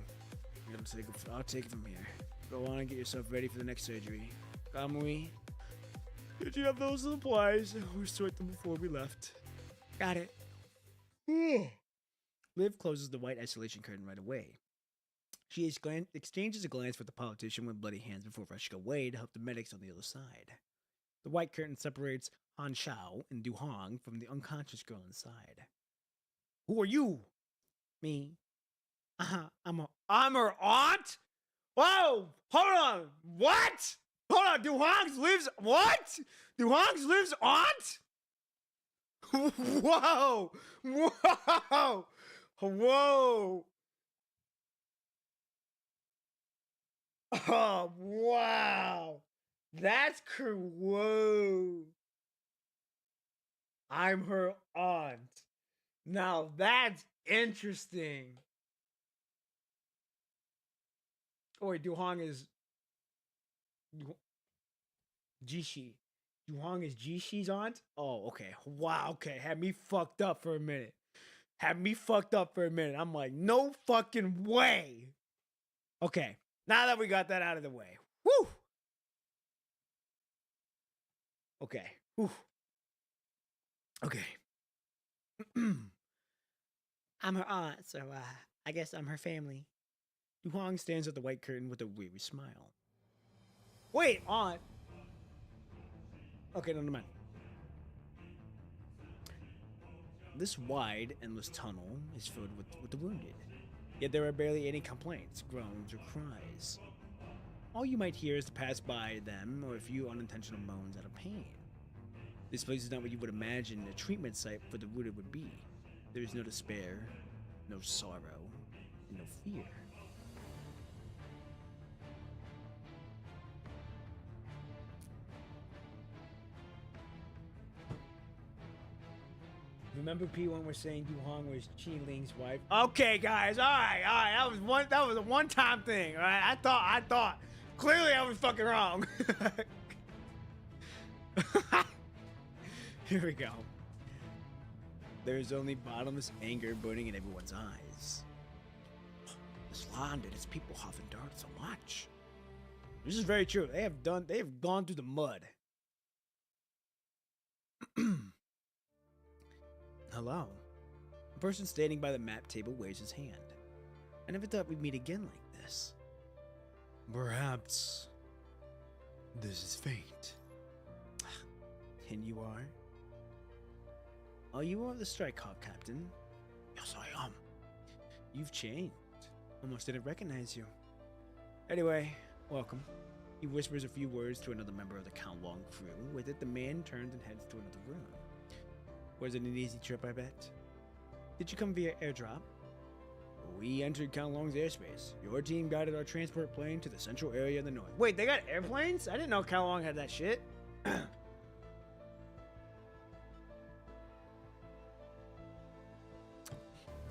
I'll take it from here. Go on and get yourself ready for the next surgery. Kamui, did you have those supplies? We sort them before we left. Got it. Liv closes the white isolation curtain right away. She exchanges a glance with the politician with bloody hands before rushing away to help the medics on the other side. The white curtain separates Han Shao and Du Hong from the unconscious girl inside. Who are you? Me. I'm her aunt? Whoa! Hold on! What? Hold on, Du Hong's lives what? Du Hong's lives aunt? Whoa! Whoa! Whoa! Oh, wow! That's cool. Whoa! I'm her aunt. Now that's interesting. Oh wait, Du Hong is Jishi. Du Hong is Jishi's aunt? Oh, okay. Wow, okay. Had me fucked up for a minute. I'm like, no fucking way. Okay. Now that we got that out of the way. Woo! Okay. Whew. Okay. I'm her aunt, so I guess I'm her family. Du Hong stands at the white curtain with a weary smile. Wait, aunt. Okay, never mind. This wide, endless tunnel is filled with the wounded. Yet there are barely any complaints, groans, or cries. All you might hear is to pass by them or a few unintentional moans out of pain. This place is not what you would imagine a treatment site for the wounded would be. There is no despair, no sorrow, and no fear. Remember P when we're saying Du Hong was Qi Ling's wife? Okay, guys, all right. That was a one-time thing, all right? I thought. Clearly, I was fucking wrong. Here we go. There is only bottomless anger burning in everyone's eyes. This land and its people have endured so much. This is very true. They have gone through the mud. Hello. A person standing by the map table waves his hand. I never thought we'd meet again like this. Perhaps this is fate. And you are? Oh, you are the Strike Hawk Captain. Yes, I am. You've changed. Almost didn't recognize you. Anyway, welcome. He whispers a few words to another member of the Count Long crew. With it, the man turns and heads to another room. Was it an easy trip, I bet? Did you come via airdrop? We entered Count Long's airspace. Your team guided our transport plane to the central area in the north. Wait, they got airplanes? I didn't know Count Long had that shit.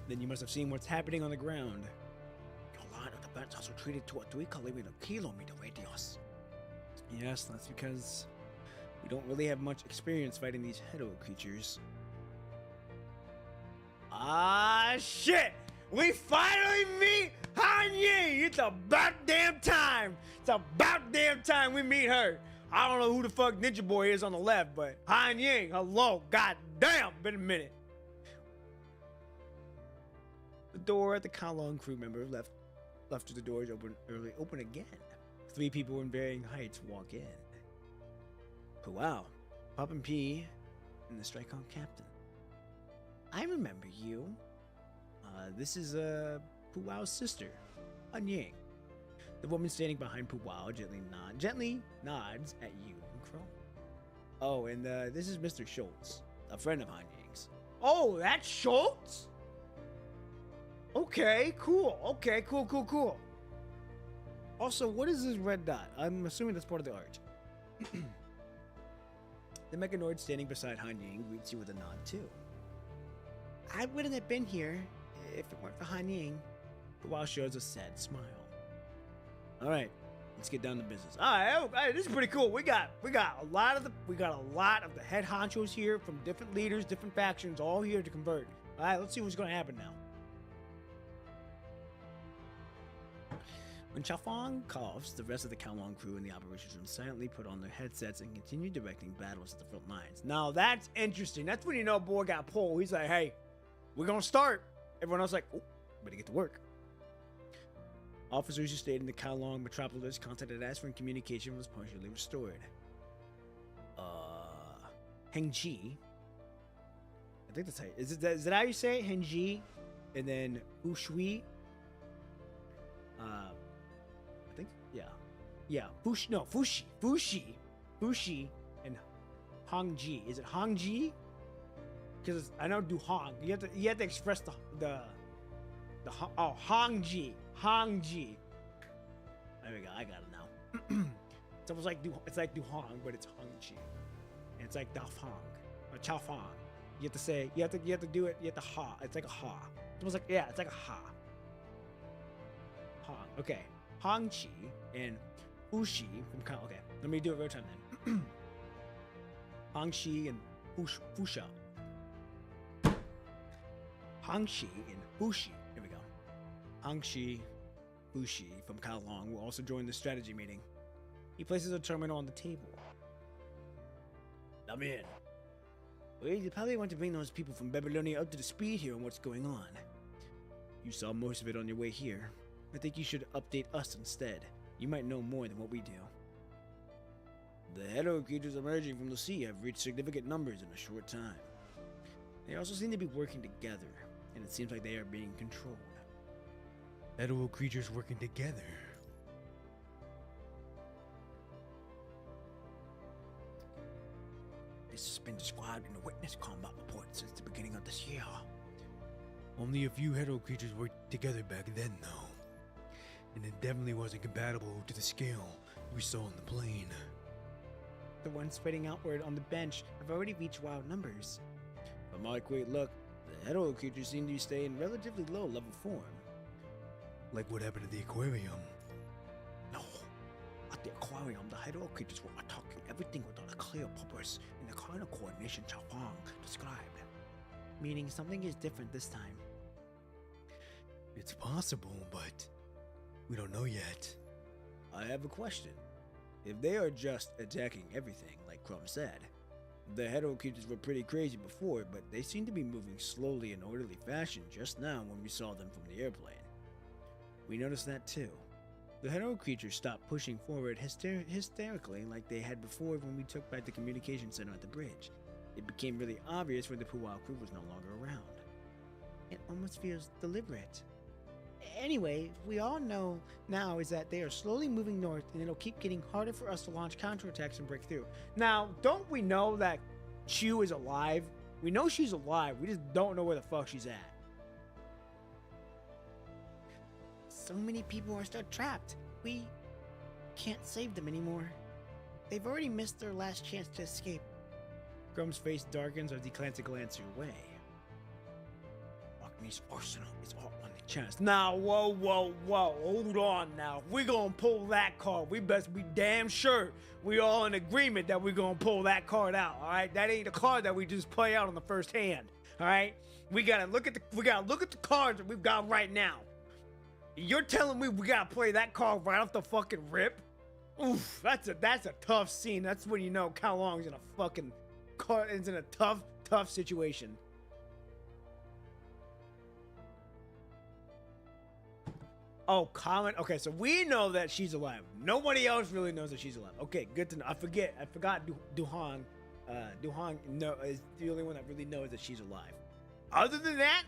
Then you must have seen what's happening on the ground. Your line of defense has retreated to a 3-kilometer radius. Yes, that's because we don't really have much experience fighting these Hedo creatures. Ah, shit! We finally meet Han Ying! It's about damn time! It's about damn time we meet her! I don't know who the fuck Ninja Boy is on the left, but Han Ying, hello, god damn, been a minute. The door at the Kowloon crew member left to the doors open again. 3 people in varying heights walk in. Wow, Pop and P and the Strike Hawk Captain. I remember you. This is Puwao's sister, Han Ying. The woman standing behind Puwao gently nods at you and Crow. Oh, and this is Mr. Schultz, a friend of Han Ying's. Oh, that's Schultz? Okay, cool. Okay, cool. Also, what is this red dot? I'm assuming that's part of the art. The mechanoid standing beside Han Ying greets you with a nod too. I wouldn't have been here if it weren't for Han Ying. Puwao shows a sad smile. All right, let's get down to business. All right, this is pretty cool. We got a lot of the head honchos here from different leaders, different factions, all here to convert. All right, let's see what's going to happen now. When Chaofeng coughs, the rest of the Kowloon crew in the operations room silently put on their headsets and continue directing battles at the front lines. Now that's interesting. That's when you know boy got pulled. He's like, hey, we're gonna start. Everyone else like, oh, better get to work. Officers who stayed in the Kowloon metropolis contacted us when communication was partially restored. Hengji. I think that's how. Is that how you say it? Hengji, and then Ushui. I think yeah. Fushi, and Hongji. Is it Hongji? Because I know do Hong. You have to express the Hongji. There we go. I got it now. It's almost like do Hong, but it's Hongji. And it's like Da Fong or Chao Fong. You have to say. You have to do it. You have to ha. It's like a ha. It's almost like it's like a ha. Hong. Okay. Hongqi and Fushi from Kyle. Okay, let me do it real time then. Hongqi and Fusha. Hongqi and Fushi. Here we go. Hongqi, Fushi from Kowloon will also join the strategy meeting. He places a terminal on the table. I'm in. Well, you probably want to bring those people from Babylonia up to the speed here on what's going on. You saw most of it on your way here. I think you should update us instead. You might know more than what we do. The Hedo creatures emerging from the sea have reached significant numbers in a short time. They also seem to be working together, and it seems like they are being controlled. Hedo creatures working together. This has been described in the witness combat report since the beginning of this year. Only a few Hedo creatures worked together back then, though. And it definitely wasn't compatible to the scale we saw on the plane. The ones spreading outward on the bench have already reached wild numbers. From my quick look, the Hedo creatures seem to be staying in relatively low level form. Like what happened at the aquarium? No. At the aquarium, the Hedo creatures were attacking everything without a clear purpose in the kind of coordination Chaofeng described. Meaning something is different this time. It's possible, but we don't know yet. I have a question. If they are just attacking everything, like Crumb said, The hetero creatures were pretty crazy before, but they seem to be moving slowly in orderly fashion just now when we saw them from the airplane. We noticed that too. The hetero creatures stopped pushing forward hysterically like they had before when we took back the communication center at the bridge. It became really obvious when the Puwao crew was no longer around. It almost feels deliberate. Anyway, we all know now is that they are slowly moving north, and it'll keep getting harder for us to launch counterattacks and break through. Now, don't we know that Chu is alive? We know she's alive. We just don't know where the fuck she's at. So many people are still trapped. We can't save them anymore. They've already missed their last chance to escape. Grum's face darkens as he glances your way. Lockney's arsenal is all on the chest. Now, whoa. Hold on now. If we gonna pull that card, we best be damn sure we all in agreement that we're gonna pull that card out, alright? That ain't the card that we just play out on the first hand. Alright? We gotta look at the cards that we've got right now. You're telling me we gotta play that card right off the fucking rip? Oof, that's a tough scene. That's when you know Cao Long's in a fucking card is in a tough situation. Oh, comment. Okay, so we know that she's alive. Nobody else really knows that she's alive. Okay, good to know. I forgot Duhong. Duhong is the only one that really knows that she's alive. Other than that,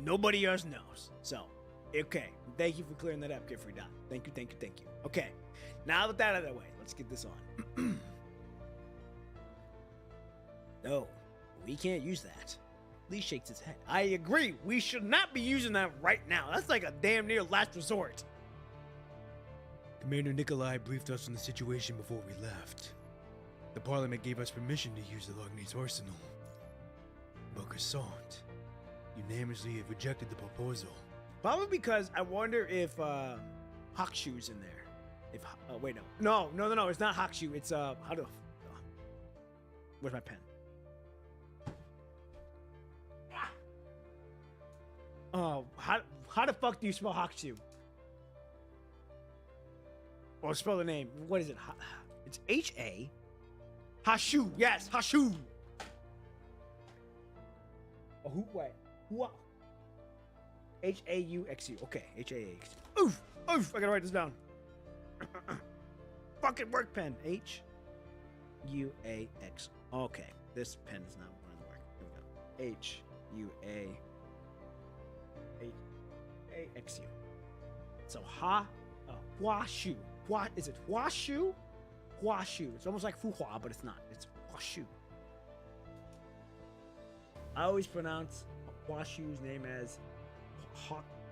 nobody else knows. So, okay. Thank you for clearing that up, Giffrey Dot. Thank you. Okay, now with that out of the way, let's get this on. No, we can't use that. Lee shakes his head. I agree. We should not be using that right now. That's like a damn near last resort. Commander Nikolai briefed us on the situation before we left. The Parliament gave us permission to use the Lognese arsenal. But Cassant unanimously rejected the proposal. Probably because I wonder if Hakushu's in there. If wait, no, it's not Hakushu. It's where's my pen? Oh, how the fuck do you spell Hakushu? Or spell the name. What is it? It's H-A. Hashu. Yes, Hashu. Oh, wait. What? H-A-U-X-U. Okay, H-A-U-X-U. Oof. I gotta write this down. Fucking work pen. H-U-A-X. Okay, this pen is not going to work. Here we go. H-U-A. A-X-U. So Huashu. Is it Huashu? Huashu. It's almost like Fuhua, but it's not. It's Huashu. I always pronounce Huashu's name as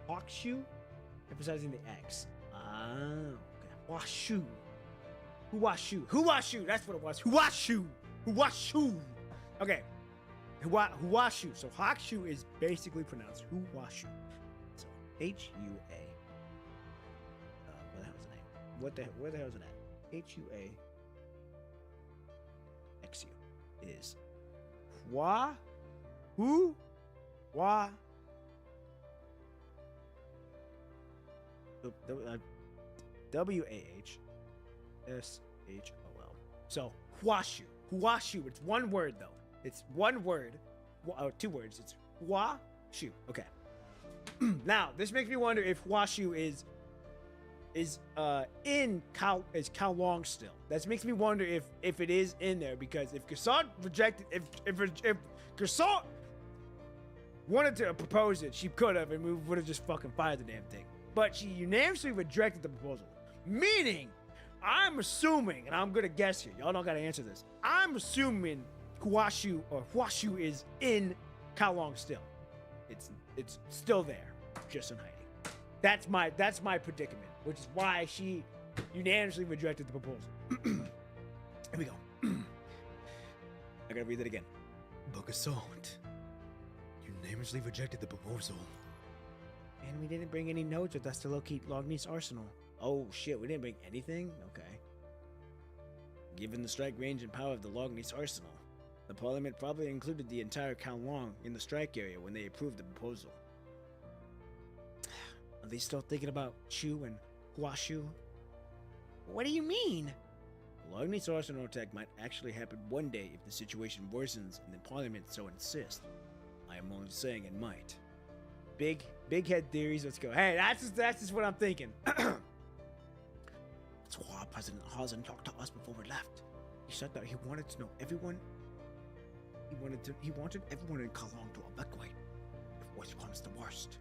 Hakushu, emphasizing the X. Okay. Huashu. Huashu. That's what it was. Huashu. Okay. Huashu. So Hakushu is basically pronounced Huashu. So H-U-A. What the hell is the name? Where the hell is it at? H-U-A-X-U is W-A-H-S-H-O-L. So Huashu. It's one word though. It's one word. Two words. It's Huashu. Okay. Now this makes me wonder if Huashu is in Cao Long still. That makes me wonder if it is in there, because if Cassant rejected, if Cassant wanted to propose it, she could have, and we would have just fucking fired the damn thing. But she unanimously rejected the proposal. Meaning, I'm assuming, and I'm gonna guess here, y'all don't gotta answer this. I'm assuming Huashu is in Cao Long still. It's still there, just in hiding. That's my predicament, which is why she unanimously rejected the proposal. Here we go. I gotta read that again. But Cassant unanimously rejected the proposal. And we didn't bring any notes with us to locate Lognese Arsenal. Oh shit, we didn't bring anything? Okay. Given the strike range and power of the Lognese Arsenal, the Parliament probably included the entire Cao Long in the strike area when they approved the proposal. Are they still thinking about Chu and Huashu? What do you mean? A Logness Arsenal attack might actually happen one day if the situation worsens and the Parliament so insists. I am only saying it might. Big head theories, let's go. Hey, that's just what I'm thinking. That's why President Hausen talked to us before we left. He said that he wanted to know everyone. He wanted everyone in Kalong to evacuate if worst comes to worst.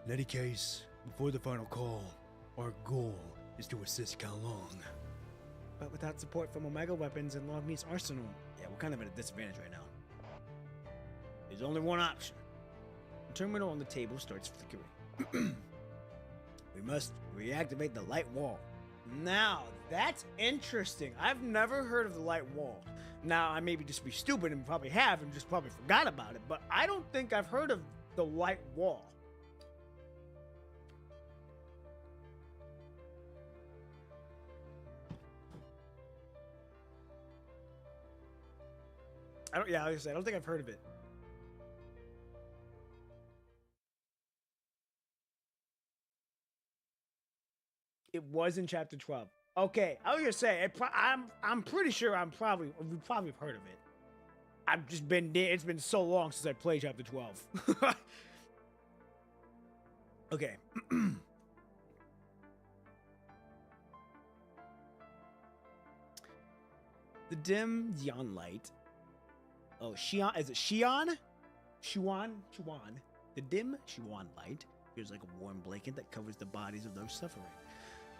In any case, before the final call, our goal is to assist Kalong. But without support from Omega weapons and Logness Arsenal, yeah, we're kind of at a disadvantage right now. There's only one option. The terminal on the table starts flickering. We must reactivate the light wall. Now, that's interesting. I've never heard of the light wall. Now, I maybe just be stupid and probably have and just probably forgot about it, but I don't think I've heard of the light wall. Like I said, I don't think I've heard of it. It was in chapter 12. Okay, I was gonna say I'm pretty sure we probably have heard of it. I've just been there. It's been so long since I played chapter 12. Okay. The dim Xian light. Oh, Xian, is it Xian? Xuan. The dim Xuan light feels like a warm blanket that covers the bodies of those suffering.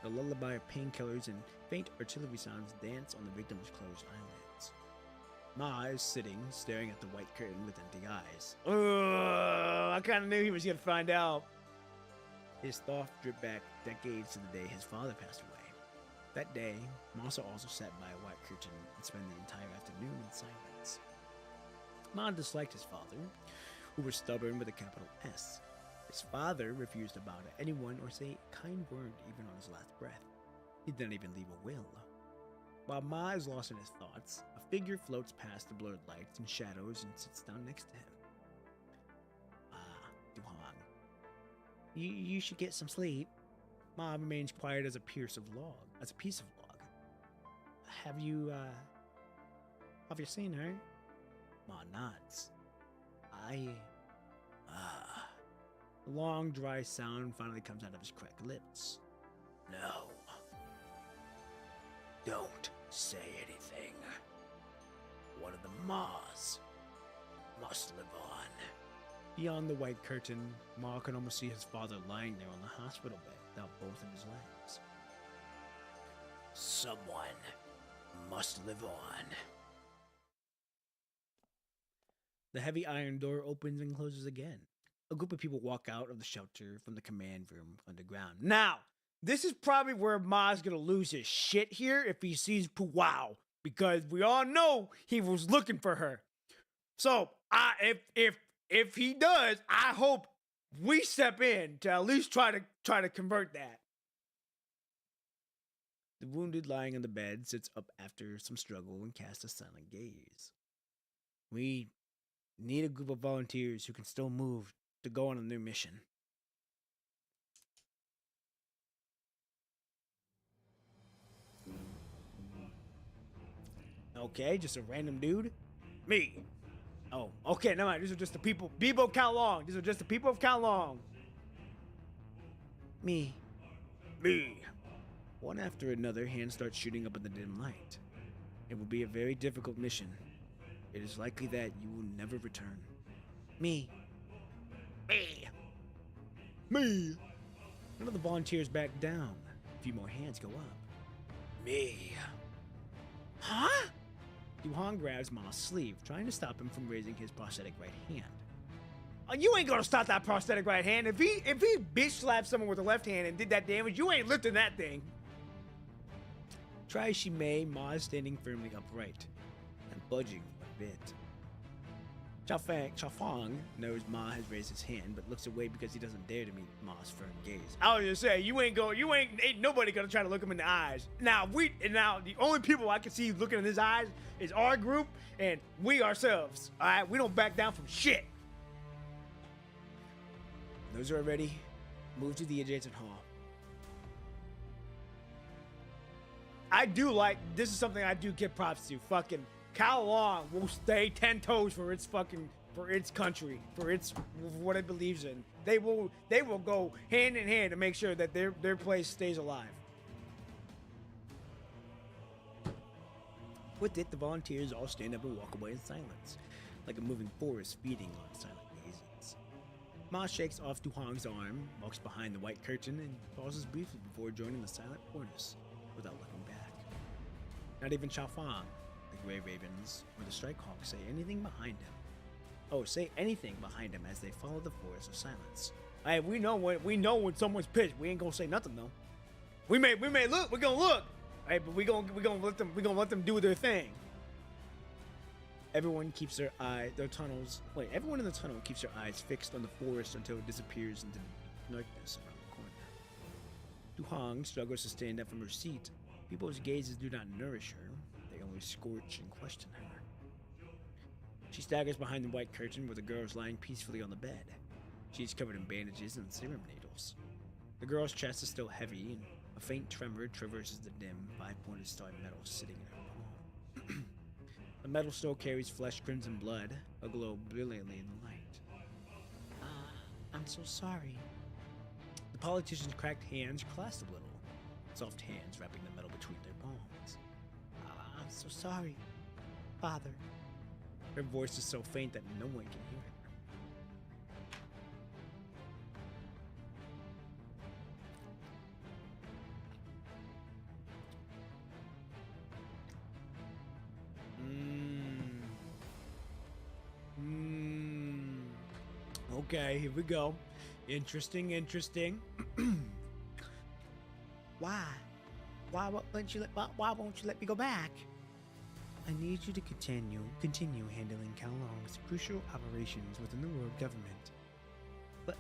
The lullaby of painkillers and faint artillery sounds dance on the victim's closed eyelids. Ma is sitting, staring at the white curtain with empty eyes. I kind of knew he was going to find out. His thoughts drip back decades to the day his father passed away. That day, Masa also sat by a white curtain and spent the entire afternoon in silence. Ma disliked his father, who was stubborn with a capital S. His father refused to bow to anyone or say a kind word even on his last breath. He didn't even leave a will. While Ma is lost in his thoughts, a figure floats past the blurred lights and shadows and sits down next to him. Duhang. You should get some sleep. Ma remains quiet as a piece of log. Have you seen her? Ma nods. A long, dry sound finally comes out of his cracked lips. No. Don't say anything. One of the Ma's must live on. Beyond the white curtain, Ma can almost see his father lying there on the hospital bed without both of his legs. Someone must live on. The heavy iron door opens and closes again. A group of people walk out of the shelter from the command room underground. Now, this is probably where Ma's gonna lose his shit here if he sees Puwao, because we all know he was looking for her. So, if he does, I hope we step in to at least try to convert that. The wounded lying on the bed sits up after some struggle and casts a silent gaze. We need a group of volunteers who can still move to go on a new mission. Okay, just a random dude? Me. Oh, okay, never mind. These are just the people. People of Kowloon. These are just the people of Kowloon. Me. One after another, hands start shooting up in the dim light. It will be a very difficult mission. It is likely that you will never return. Me. None of the volunteers back down. A few more hands go up. Me. Huh? Duhan grabs Ma's sleeve, trying to stop him from raising his prosthetic right hand. Oh, you ain't gonna stop that prosthetic right hand. If he bitch slapped someone with the left hand and did that damage, you ain't lifting that thing. Try as she may, Ma is standing firmly upright and budging a bit. Chao-Fang knows Ma has raised his hand, but looks away because he doesn't dare to meet Ma's firm gaze. I was gonna say, ain't nobody gonna try to look him in the eyes. Now the only people I can see looking in his eyes is our group and we ourselves. All right, we don't back down from shit. Those who are ready, move to the adjacent hall. I do like, this is something I do give props to. Fucking Cao Long will stay 10 toes for its country, for what it believes in. They will go hand in hand to make sure that their place stays alive. With it, the volunteers all stand up and walk away in silence, like a moving forest feeding on silent gazes. Ma shakes off Duhong's arm, walks behind the white curtain, and pauses briefly before joining the silent chorus without looking back. Not even Chao Fang, the Gray Ravens, or the Strike Hawks say anything behind him. Say anything behind him as they follow the forest of silence. Hey, we know when someone's pissed. We ain't gonna say nothing though. We may look. We're gonna look. Hey, but we gonna let them do their thing. Everyone in the tunnel keeps their eyes fixed on the forest until it disappears into the darkness around the corner. Duhong struggles to stand up from her seat. People's gazes do not nourish her. They only scorch and question her. She staggers behind the white curtain where the girl is lying peacefully on the bed. She is covered in bandages and serum needles. The girl's chest is still heavy, and a faint tremor traverses the dim, five-pointed star metal sitting in her palm. The metal still carries flesh crimson blood, aglow brilliantly in the light. I'm so sorry. The politician's cracked hands clasped a little, soft hands wrapping the metal between their palms. I'm so sorry, Father. Her voice is so faint that no one can hear her. Okay, here we go. Interesting. Why? Why won't you let me go back? I need you to continue handling Cao Long's crucial operations within the world government. But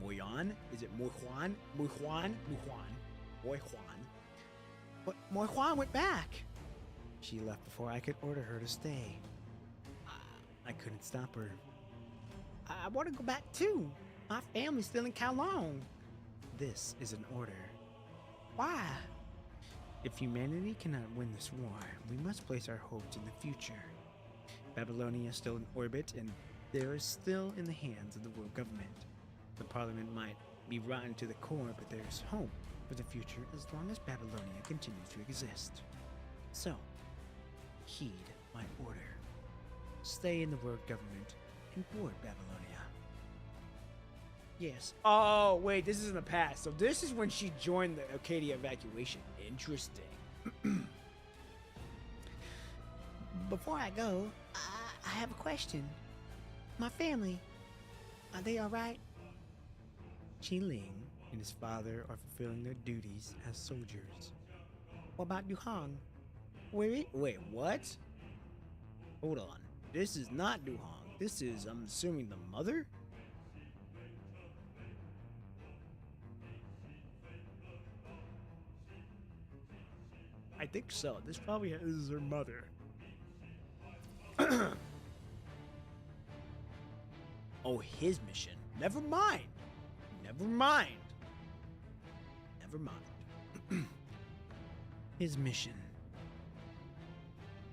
Moyan? Is it Moyhuan? Moyhuan? But Moyhuan went back. She left before I could order her to stay. I couldn't stop her. I want to go back too. My family's still in Cao Long. This is an order. Why? If humanity cannot win this war, we must place our hopes in the future. Babylonia is still in orbit, and there is still in the hands of the world government. The parliament might be rotten to the core, but there is hope for the future as long as Babylonia continues to exist. So, heed my order. Stay in the world government and board Babylonia. Yes. Oh, wait, this is in the past. So this is when she joined the Acadia evacuation. Interesting. Before I go, I have a question. My family, are they alright? Qi Ling and his father are fulfilling their duties as soldiers. What about Duhong? Wait, what? Hold on. This is not Duhong. This is, I'm assuming, the mother? I think so. This probably is her mother. Oh, his mission. Never mind. His mission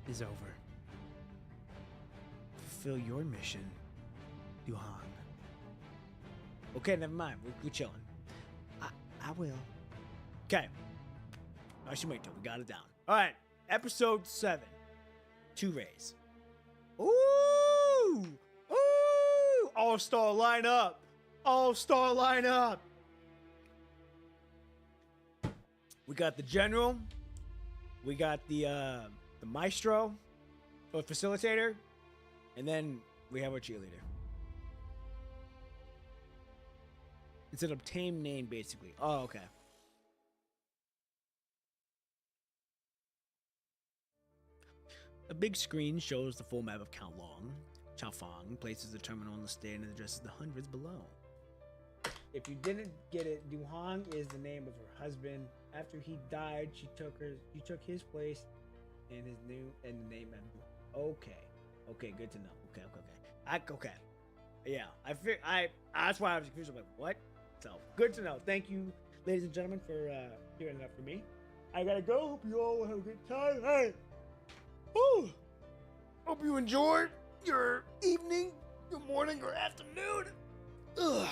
is over. Fulfill your mission, Duhong. Okay, never mind. We're chilling. I will. Okay. Ashimoto, we got it down. All right, episode 7. 2 rays. Ooh! All-star lineup. We got the general. We got the maestro, or facilitator, and then we have our cheerleader. It's an obtained name, basically. Oh, okay. A big screen shows the full map of Cao Long. Chao Fang places the terminal on the stand and addresses the hundreds below. If you didn't get it, Duhong is the name of her husband. After he died, she took his place and the name of. Okay, good to know. Okay. Yeah, that's why I was confused. I'm like, what? So good to know. Thank you, ladies and gentlemen, for hearing that for me. I gotta go. Hope you all have a good time. Hey. Woo. Hope you enjoyed your evening, your morning, or afternoon. Ugh.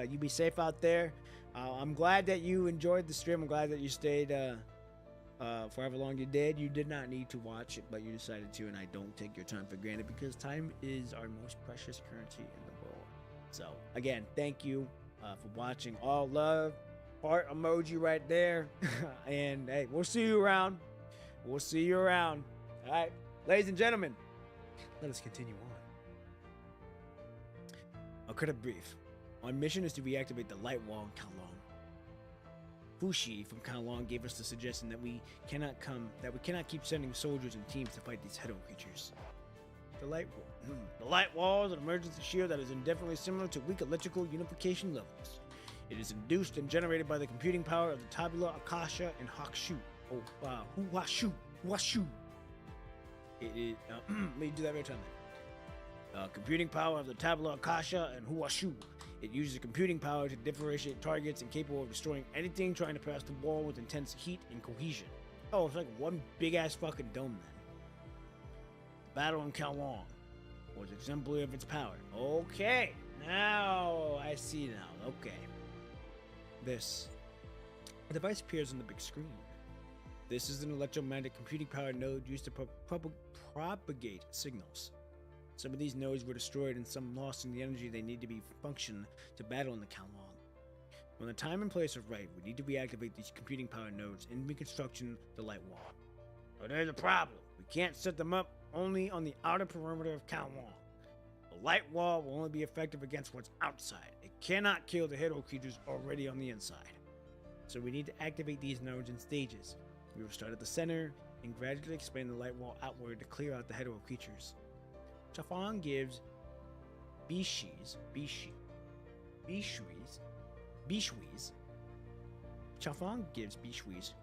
You be safe out there. I'm glad that you enjoyed the stream. I'm glad that you stayed for however long you did. You did not need to watch it, but you decided to, and I don't take your time for granted because time is our most precious currency in the world. So, again, thank you for watching. All love. Heart emoji right there. And, hey, we'll see you around. We'll see you around. All right, ladies and gentlemen, let us continue on. I'll cut it brief. Our mission is to reactivate the light wall in Kowloon. Fushi from Kowloon gave us the suggestion that we cannot keep sending soldiers and teams to fight these Hedo creatures. The light wall is an emergency shield that is indefinitely similar to weak electrical unification levels. It is induced and generated by the computing power of the Tabula Akasha and Hakushu. Huashu. It is. Let me do that every time. Computing power of the Tabula Akasha and Huashu. It uses computing power to differentiate targets and capable of destroying anything trying to pass the wall with intense heat and cohesion. Oh, it's like one big ass fucking dome then. The battle in Kowloon was exemplary of its power. Okay, now I see now. Okay. The device appears on the big screen. This is an electromagnetic computing power node used to propagate signals. Some of these nodes were destroyed and some lost in the energy they need to be function to battle in the Kowloon. When the time and place are right, we need to reactivate these computing power nodes and reconstruction the light wall. But there's a problem. We can't set them up only on the outer perimeter of Kowloon. The light wall will only be effective against what's outside. It cannot kill the Hedo creatures already on the inside. So we need to activate these nodes in stages. We will start at the center and gradually expand the light wall outward to clear out the Hedo creatures. Chafang gives Bishwi's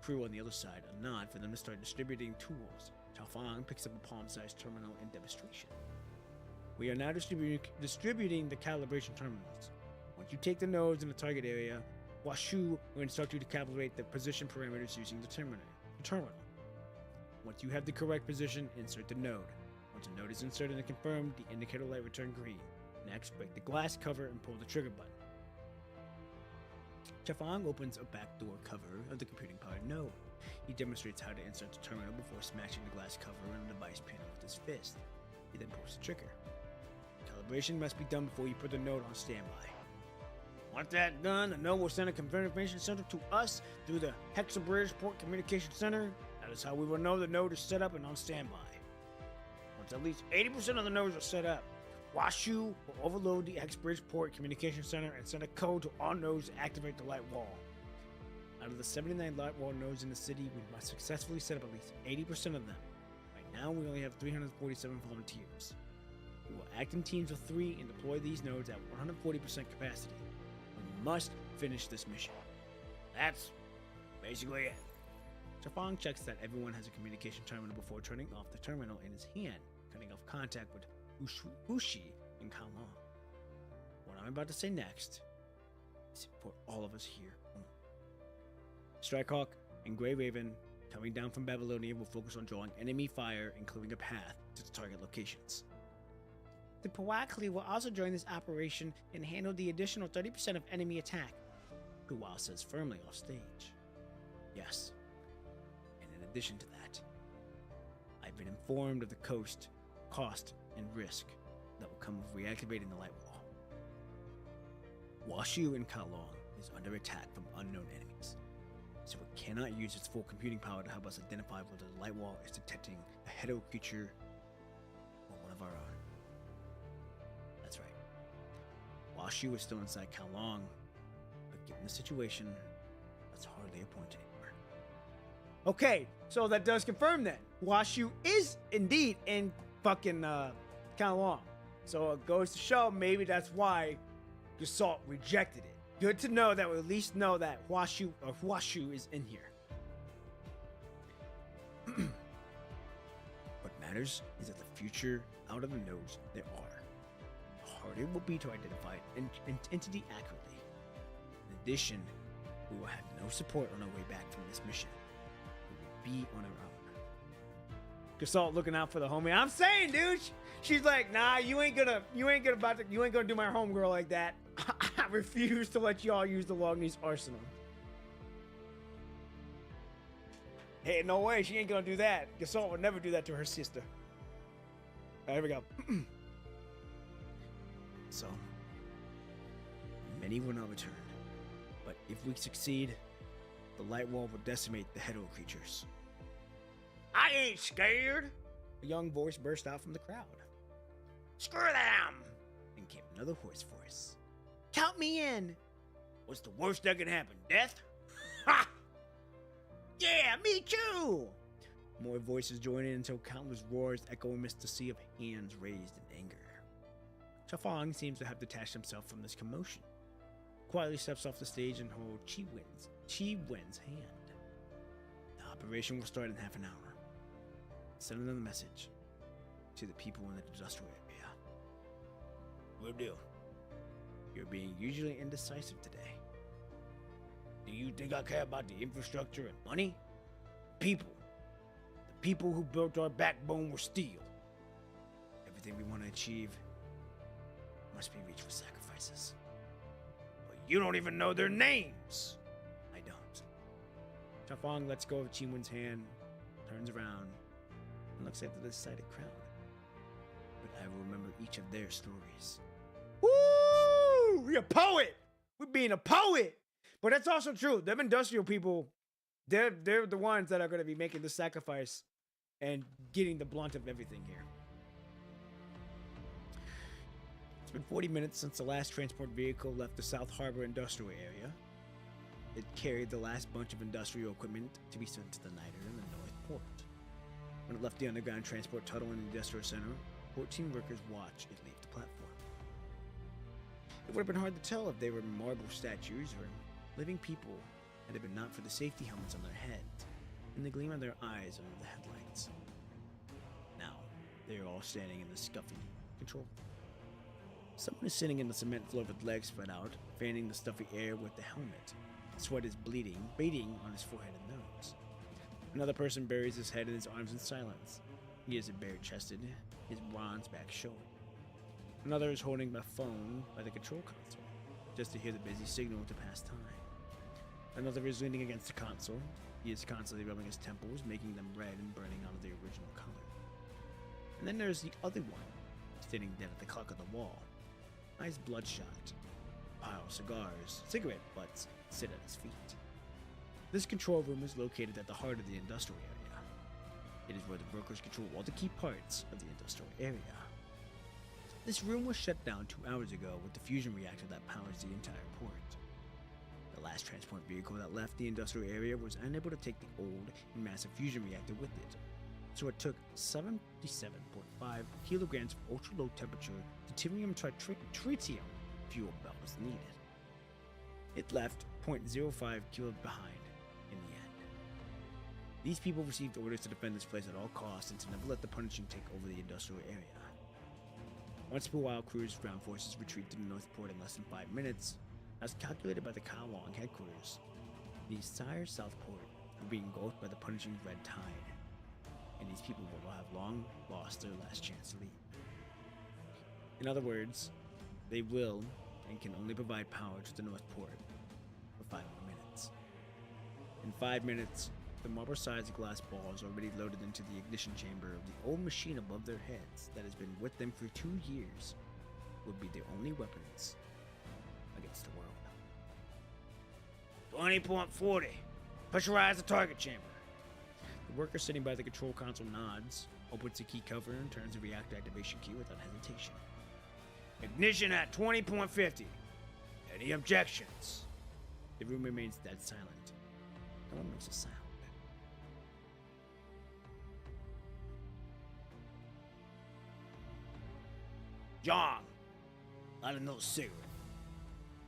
crew on the other side a nod for them to start distributing tools. Chafang picks up a palm-sized terminal in demonstration. We are now distributing the calibration terminals. Once you take the nodes in the target area, Washu will instruct you to calibrate the position parameters using the terminal. Once you have the correct position, insert the node. Once a node is inserted and confirmed, the indicator light will turn green. Next, break the glass cover and pull the trigger button. Chafang opens a backdoor cover of the computing powered node. He demonstrates how to insert the terminal before smashing the glass cover on the device panel with his fist. He then pulls the trigger. Calibration must be done before you put the node on standby. Once that's done, the node will send a confirmation center to us through the Hexabridge Port Communication Center. That is how we will know the node is set up and on standby. Once at least 80% of the nodes are set up, Washu will overload the Hexabridge Port Communication Center and send a code to all nodes to activate the light wall. Out of the 79 light wall nodes in the city, we must successfully set up at least 80% of them. Right now, we only have 347 volunteers. We will act in teams of 3 and deploy these nodes at 140% capacity. We must finish this mission. That's basically it. Chafang checks that everyone has a communication terminal before turning off the terminal in his hand, cutting off contact with Fushi and Kowloon. What I'm about to say next is for all of us here. Strikehawk and Grey Raven, coming down from Babylonia, will focus on drawing enemy fire and clearing a path to the target locations. The Powakli will also join this operation and handle the additional 30% of enemy attack, Puwa says firmly off stage. Yes, and in addition to that, I've been informed of the cost, and risk that will come with reactivating the light wall. Washu in Kowloon is under attack from unknown enemies, so it cannot use its full computing power to help us identify whether the light wall is detecting a Hedo creature or one of our own. That's right. Washu is still inside Kowloon, but given the situation, that's hardly a point anymore. Okay, so that does confirm then. Washu is indeed in fucking Kowloon. So it goes to show maybe that's why Gasalt rejected it. Good to know that we at least know that Washu is in here. What matters is that the future out of the nodes there are. The harder it will be to identify an entity accurately. In addition, we will have no support on our way back from this mission. be on her own. Gasol looking out for the homie. I'm saying, dude. She's like, nah, you ain't gonna do my homegirl like that. I refuse to let y'all use the Logney's arsenal. Hey, no way, she ain't gonna do that. Gasol would never do that to her sister. All right, here we go. So, many will not return, but if we succeed, the light wall will decimate the hetero creatures. I ain't scared! A young voice burst out from the crowd. Screw them! And came another hoarse voice. Count me in! What's the worst that can happen? Death? Ha! Yeah, me too! More voices joined in until countless roars echo amidst the sea of hands raised in anger. Chafang seems to have detached himself from this commotion. Quietly steps off the stage and holds Chi Wen's hand. The operation will start in half an hour. Send another message to the people in the industrial area. Will do. You're being usually indecisive today. Do you think I care about the infrastructure and money? People. The people who built our backbone were steel. Everything we want to achieve must be reached with sacrifices. But you don't even know their names. I don't. Chafang lets go of Chi-Wen's hand, turns around, and looks at the decided crowd. But I will remember each of their stories. Woo! You're a poet! We're being a poet! But that's also true. Them industrial people, they're the ones that are going to be making the sacrifice and getting the blunt of everything here. It's been 40 minutes since the last transport vehicle left the South Harbor industrial area. It carried the last bunch of industrial equipment to be sent to the Niter in the North Port. When it left the underground transport tunnel in the industrial center, 14 workers watched it leave the platform. It would have been hard to tell if they were marble statues or living people had it been not for the safety helmets on their heads and the gleam of their eyes under the headlights. Now, they are all standing in the scuffy control. Someone is sitting in the cement floor with legs spread out, fanning the stuffy air with the helmet. Sweat is beading on his forehead and nose. Another person buries his head in his arms in silence. He is bare-chested, his bronze back showing. Another is holding a phone by the control console, just to hear the busy signal to pass time. Another is leaning against the console. He is constantly rubbing his temples, making them red and burning out of their original color. And then there's the other one, sitting dead at the clock of the wall. Eyes bloodshot. A pile of cigarette butts sit at his feet. This control room is located at the heart of the industrial area. It is where the brokers control all the key parts of the industrial area. This room was shut down 2 hours ago with the fusion reactor that powers the entire port. The last transport vehicle that left the industrial area was unable to take the old and massive fusion reactor with it, so it took 77.5 kilograms of ultra-low temperature deuterium tritium fuel bells needed. It left 0.05 kilos behind in the end. These people received orders to defend this place at all costs and to never let the punishing take over the industrial area. Once Puao Crew's ground forces retreated to the North Port in less than 5 minutes, as calculated by the Kowloon headquarters, the entire South Port will be engulfed by the punishing red tide, and these people will have long lost their last chance to leave. In other words, they will and can only provide power to the North Port for 5 more minutes. In 5 minutes, the marble-sized glass balls already loaded into the ignition chamber of the old machine above their heads that has been with them for 2 years would be their only weapons against the world. 20.40. Pressurize the target chamber. The worker sitting by the control console nods, opens the key cover, and turns the reactor activation key without hesitation. Ignition at 20.50. Any objections? The room remains dead silent. No one makes a sound. John, light another cigarette.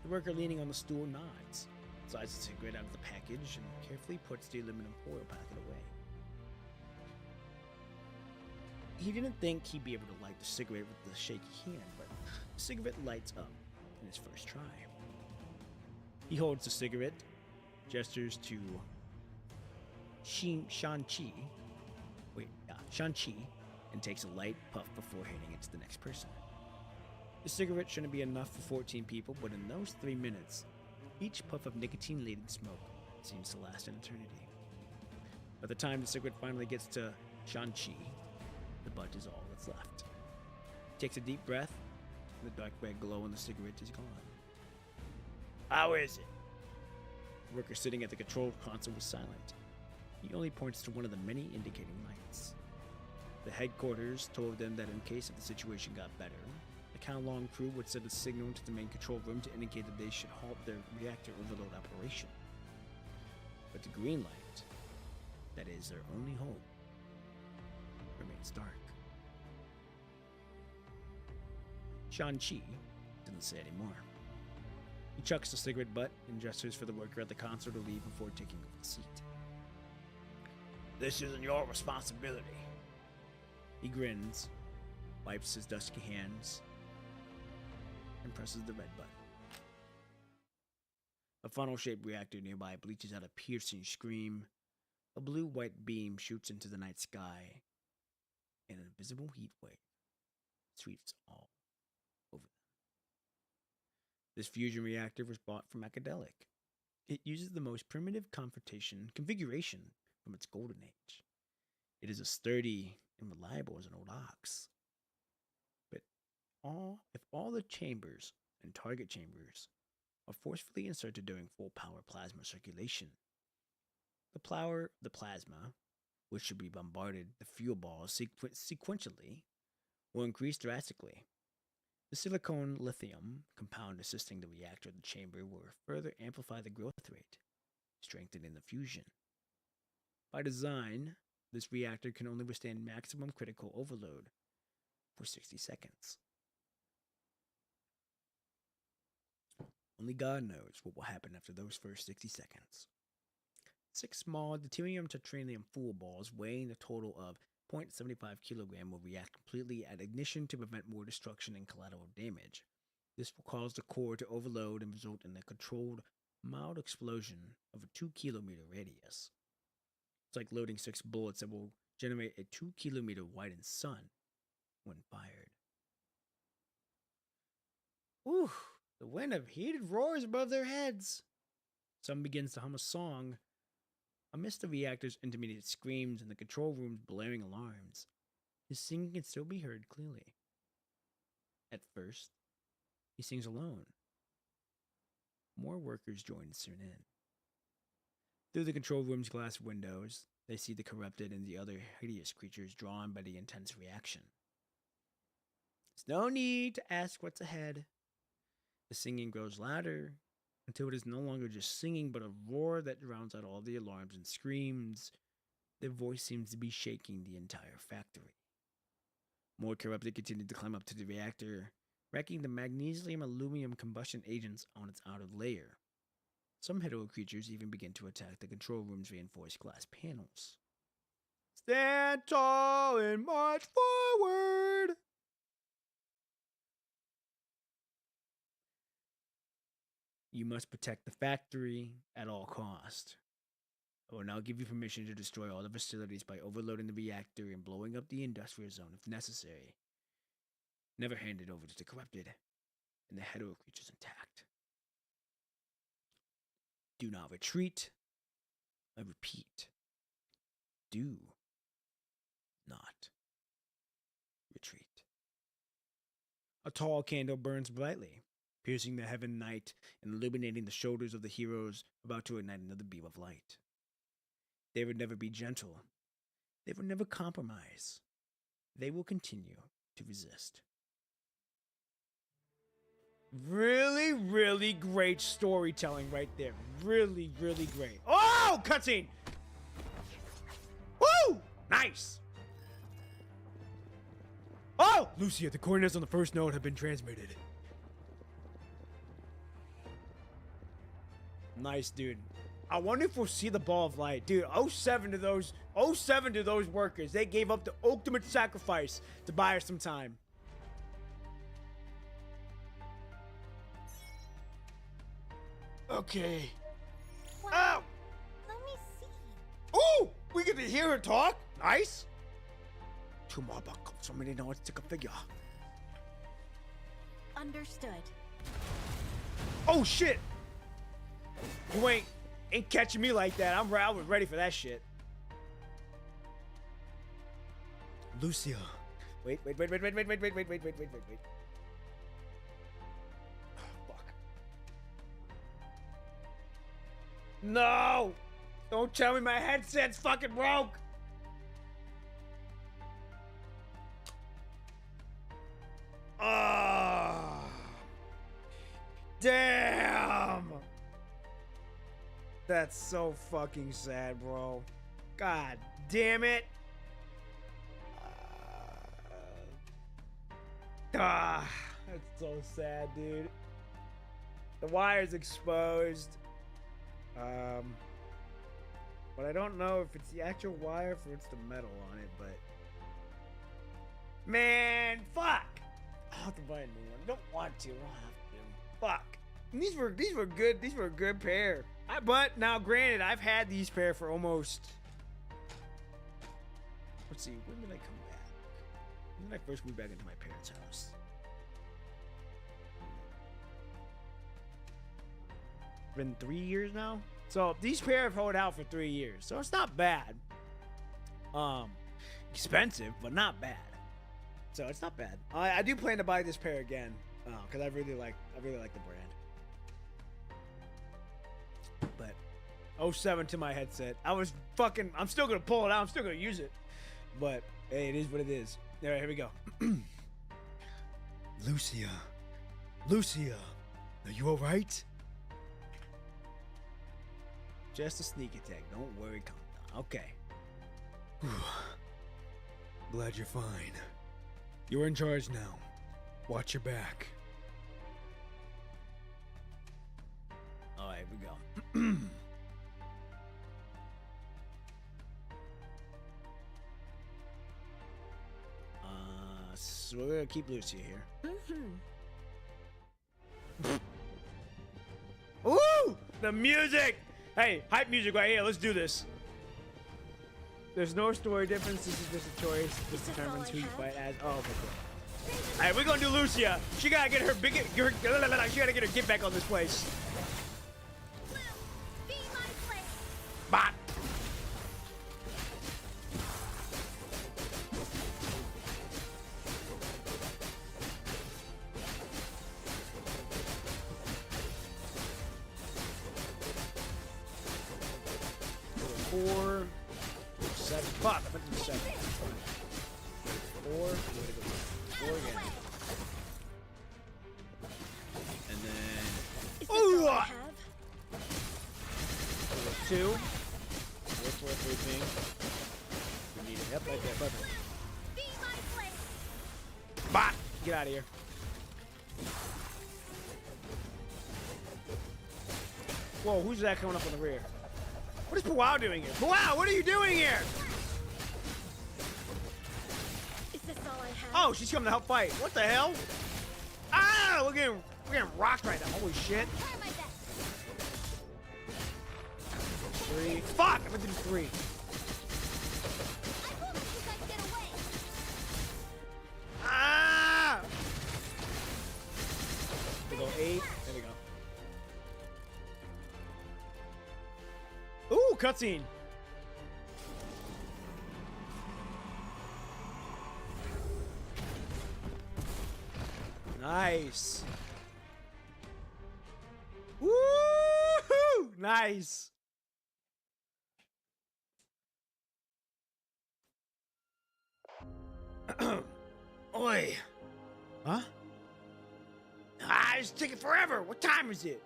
The worker leaning on the stool nods, slides the cigarette out of the package, and carefully puts the aluminum foil packet away. He didn't think he'd be able to light the cigarette with the shaky hand, but the cigarette lights up in his first try. He holds the cigarette, gestures to Shan-Chi, and takes a light puff before handing it to the next person. The cigarette shouldn't be enough for 14 people, but in those 3 minutes, each puff of nicotine-laden smoke seems to last an eternity. By the time the cigarette finally gets to Shan-Chi, the butt is all that's left. He takes a deep breath, and the dark red glow in the cigarette is gone. How is it? The worker sitting at the control console was silent. He only points to one of the many indicating lights. The headquarters told them that in case if the situation got better, the Kowloon crew would send a signal to the main control room to indicate that they should halt their reactor overload operation. But the green light, that is their only hope, remains dark. Shan-Chi didn't say any more. He chucks the cigarette butt and gestures for the worker at the console to leave before taking over the seat. This isn't your responsibility. He grins, wipes his dusky hands, and presses the red button. A funnel-shaped reactor nearby bleaches out a piercing scream. A blue-white beam shoots into the night sky, and an invisible heat wave sweeps all over them. This fusion reactor was bought from Acadelic. It uses the most primitive configuration from its golden age. It is as sturdy and reliable as an old ox. But if all the chambers and target chambers are forcefully inserted during full power plasma circulation, the plasma, which should be bombarded the fuel balls sequentially, will increase drastically. The silicon lithium compound assisting the reactor in the chamber will further amplify the growth rate, strengthening the fusion. By design, this reactor can only withstand maximum critical overload for 60 seconds. Only God knows what will happen after those first 60 seconds. 6 small deuterium tetranium fuel balls weighing a total of 0.75 kilogram will react completely at ignition to prevent more destruction and collateral damage. This will cause the core to overload and result in a controlled, mild explosion of a 2-kilometer radius. It's like loading 6 bullets that will generate a 2-kilometer widened sun when fired. Ooh, the wind of heated roars above their heads. Some begins to hum a song amidst the reactor's intermediate screams and the control room's blaring alarms. His singing can still be heard clearly. At first, he sings alone. More workers join soon in. Through the control room's glass windows, they see the corrupted and the other hideous creatures drawn by the intense reaction. There's no need to ask what's ahead. The singing grows louder until it is no longer just singing but a roar that drowns out all the alarms and screams. Their voice seems to be shaking the entire factory. More corrupted continue to climb up to the reactor, wrecking the magnesium aluminum combustion agents on its outer layer. Some hetero creatures even begin to attack the control room's reinforced glass panels. Stand tall and march forward! You must protect the factory at all cost. I will now give you permission to destroy all the facilities by overloading the reactor and blowing up the industrial zone if necessary. Never hand it over to the corrupted and the hetero creatures intact. Do not retreat. I repeat, do not retreat. A tall candle burns brightly, piercing the heaven night and illuminating the shoulders of the heroes about to ignite another beam of light. They would never be gentle. They would never compromise. They will continue to resist. Really, really great storytelling right there. Really, really great. Oh, cutscene! Woo! Nice! Oh! Lucia, the coordinates on the first node have been transmitted. Nice, dude. I wonder if we'll see the ball of light. Dude, 07 to those workers. They gave up the ultimate sacrifice to buy us some time. Okay. Wow. Ow! Let me see. Ooh! get to hear her talk? Nice. Two more buckles. Somebody know it's take a figure. Understood. Oh shit! You ain't catching me like that. I was ready for that shit. Lucia. Wait. Oh, fuck. No! Don't tell me my headset's fucking broke! Ah! Damn! That's so fucking sad, bro. God damn it! That's so sad, dude. The wire's exposed. But I don't know if it's the actual wire or if it's the metal on it, but man, fuck! I'll have to buy a new one. I don't want to. I don't have to. Fuck. And these were good. These were a good pair. But now, granted, I've had these pair for almost. Let's see. When did I come back? When did I first move back into my parents' house? Been 3 years now. So these pair have held out for 3 years. So it's not bad. Expensive, but not bad. So it's not bad. I do plan to buy this pair again because I really like the brand. But 07 to my headset. I'm still gonna pull it out. I'm still gonna use it. But hey, it is what it is. All right, here we go. Lucia, are you all right? Just a sneak attack. Don't worry, calm down. Okay. Glad you're fine. You're in charge now. Watch your back. All right, here we go. So we're gonna keep Lucia here. Ooh, the music! Hey, hype music right here. Let's do this. There's no story difference. This is just a choice. This determines who you fight as. Oh, okay, cool. All right, we're gonna do Lucia. She gotta get her she gotta get her get back on this place. Be my blade. Bot. Four, 7. Fuck, I went to 7. 4. Four again. And then. Is this all I have? 2. 4, 3 thing. We need it. Yep, right there. Perfect. Be my blade. Bot! Get out of here. Whoa, who's that coming up on the rear? What is Powwow doing here? Powwow, what are you doing here? Is this all I have? Oh, she's coming to help fight. What the hell? Ah, we're getting rocked right now. Holy shit. Try my best. 3. Fuck, I meant to do 3. I won't think I can get away. Ah! We go 8. There we go. Ooh, cutscene. Nice. Woo-hoo! Nice. Oi. Huh? It's taking forever. What time is it?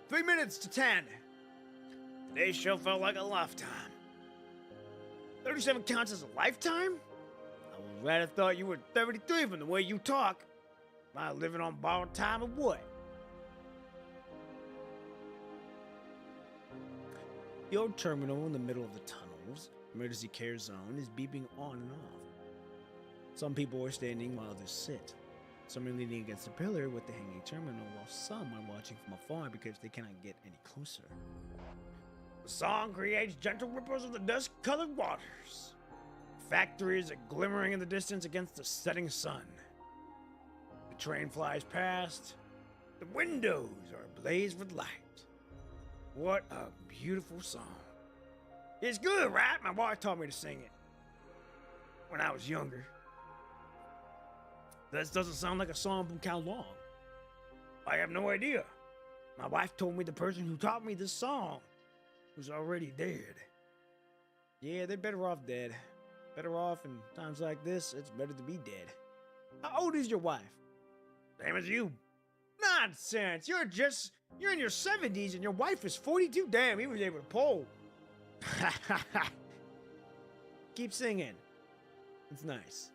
3 minutes to 10. Today's show felt like a lifetime. 37 counts as a lifetime? I would rather thought you were 33 from the way you talk. Am I living on borrowed time or what? The old terminal in the middle of the tunnels, emergency care zone, is beeping on and off. Some people are standing while others sit. Some are leaning against a pillar with the hanging terminal, while some are watching from afar because they cannot get any closer. The song creates gentle ripples of the dust-colored waters. Factories are glimmering in the distance against the setting sun. The train flies past. The windows are ablaze with light. What a beautiful song. It's good, right? My wife taught me to sing it when I was younger. This doesn't sound like a song from How Long. I have no idea. My wife told me the person who taught me this song was already dead. Yeah, they're better off dead. Better off in times like this, it's better to be dead. How old is your wife? Same as you. Nonsense! You're in your 70s and your wife is 42. Damn, he was able to pull. Keep singing. It's nice.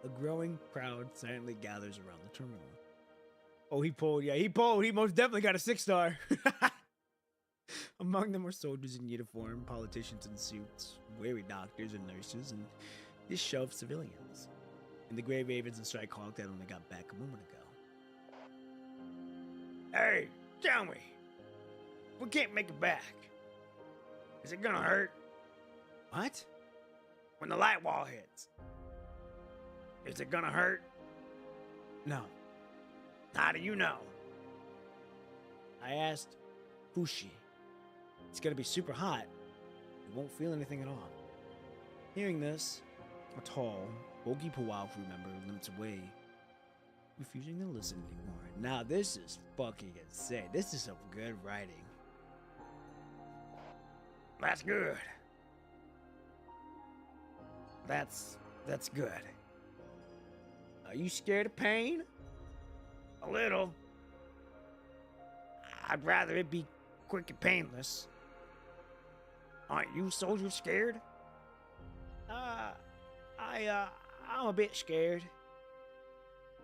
A growing crowd silently gathers around the terminal. Oh, he pulled. Yeah, he pulled. He most definitely got a 6-star. Among them were soldiers in uniform, politicians in suits, wary doctors and nurses, and disheveled civilians. And the Grey Ravens and Strike Hawk that only got back a moment ago. Hey, tell me. We can't make it back. Is it gonna hurt? What? When the light wall hits. Is it gonna hurt? No. How do you know? I asked Fushi. It's gonna be super hot. You won't feel anything at all. Hearing this, a tall, bulky Powwow crew member limps away, refusing to listen anymore. Now this is fucking insane. This is some good writing. That's good. That's good. Are you scared of pain? A little. I'd rather it be quick and painless. Aren't you soldiers scared? I'm a bit scared.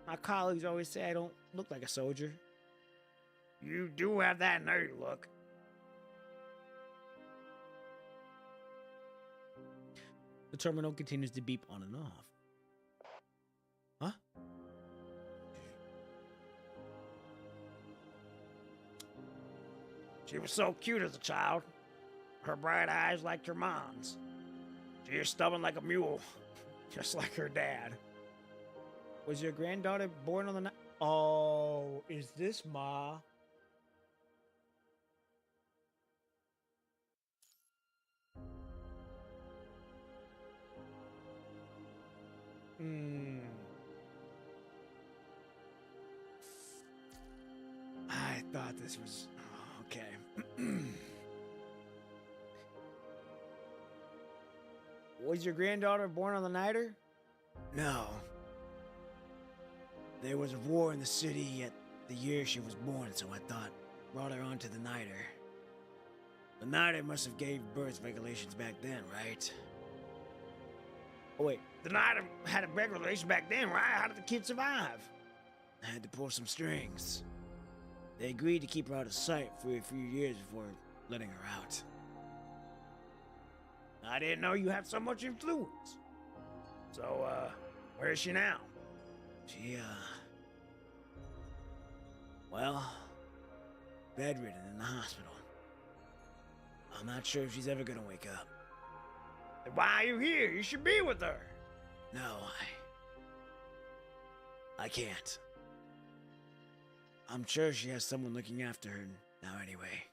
My colleagues always say I don't look like a soldier. You do have that nerdy look. The terminal continues to beep on and off. Huh? She was so cute as a child. Her bright eyes like her mom's. She is stubborn like a mule, just like her dad. Was your granddaughter born on the night? Oh, is this Ma? I thought this was... okay. Was your granddaughter born on the Niter? No. There was a war in the city at the year she was born, so I thought brought her onto the Niter. The Niter must have gave birth regulations back then, right? Oh wait, the Niter had a regulation back then, right? How did the kid survive? I had to pull some strings. They agreed to keep her out of sight for a few years before letting her out. I didn't know you had so much influence. So, where is she now? She, well, bedridden in the hospital. I'm not sure if she's ever gonna wake up. Then why are you here? You should be with her. No, I can't. I'm sure she has someone looking after her now anyway.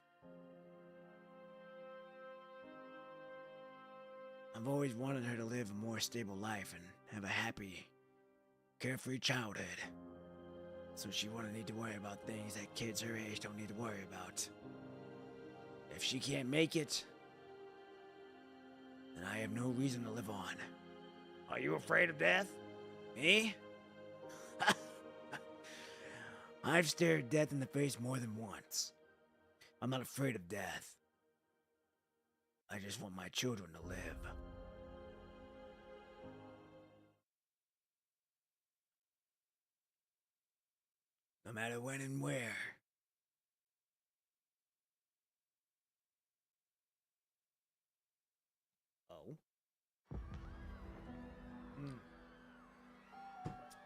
I've always wanted her to live a more stable life and have a happy, carefree childhood. So she wouldn't need to worry about things that kids her age don't need to worry about. If she can't make it, then I have no reason to live on. Are you afraid of death? Me? I've stared death in the face more than once. I'm not afraid of death. I just want my children to live. No matter when and where. Oh.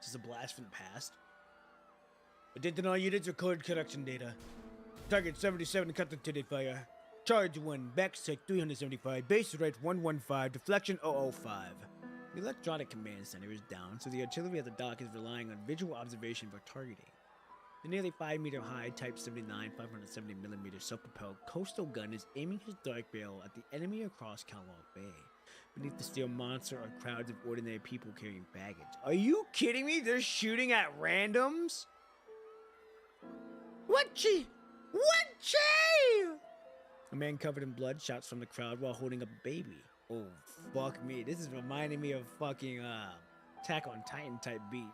This is a blast from the past. Attention all units, record collection data. Target 77 concentrated fire. Charge 1, backsec 375, base rate 115, deflection 005. The electronic command center is down, so the artillery at the dock is relying on visual observation for targeting. The nearly 5-meter high Type 79 570mm self-propelled coastal gun is aiming his dark barrel at the enemy across Calog Bay. Beneath the steel monster are crowds of ordinary people carrying baggage. Are you kidding me? They're shooting at randoms? Whatchi? A man covered in blood shouts from the crowd while holding up a baby. Oh, fuck me. This is reminding me of fucking Attack on Titan type beat.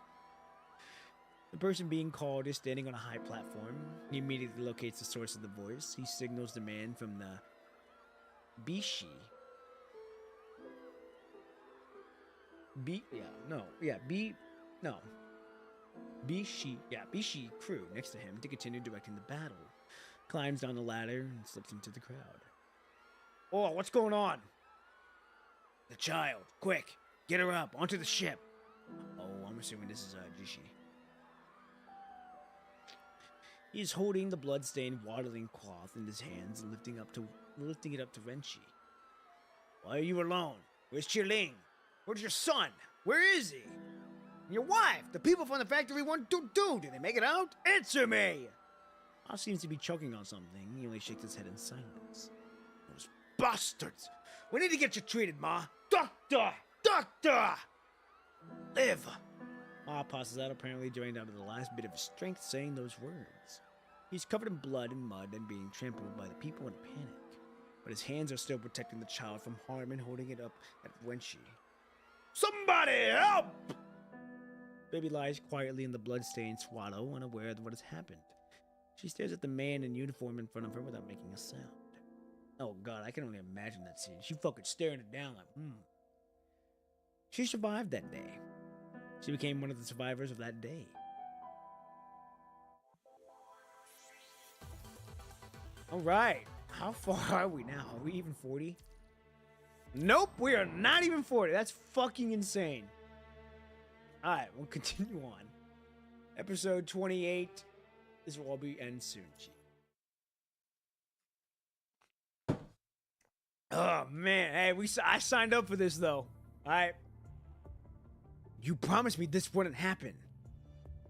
The person being called is standing on a high platform. He immediately locates the source of the voice. He signals the man from the Bishi crew next to him to continue directing the battle. Climbs down the ladder and slips into the crowd. Oh, what's going on? The child. Quick, get her up onto the ship. Oh, I'm assuming this is Jishi. He's holding the blood-stained waddling cloth in his hands and lifting it up to Renshi. Why are you alone? Where's Chiling? Where's your son? Where is he? And your wife? The people from the factory want to do. Did they make it out? Answer me! Ma seems to be choking on something. He only shakes his head in silence. Those bastards! We need to get you treated, Ma. Doctor! Doctor! Live! Ma passes out, apparently drained out of the last bit of his strength saying those words. He's covered in blood and mud and being trampled by the people in a panic. But his hands are still protecting the child from harm and holding it up at Wenshi. Somebody help! Baby lies quietly in the blood-stained swallow, unaware of what has happened. She stares at the man in uniform in front of her without making a sound. Oh god, I can only imagine that scene. She fucking staring it down like, She survived that day. She became one of the survivors of that day. Alright, how far are we now? Are we even 40? Nope, we are not even 40. That's fucking insane. Alright, we'll continue on. Episode 28. This will all be end soon. Oh man, hey, I signed up for this though. Alright. You promised me this wouldn't happen.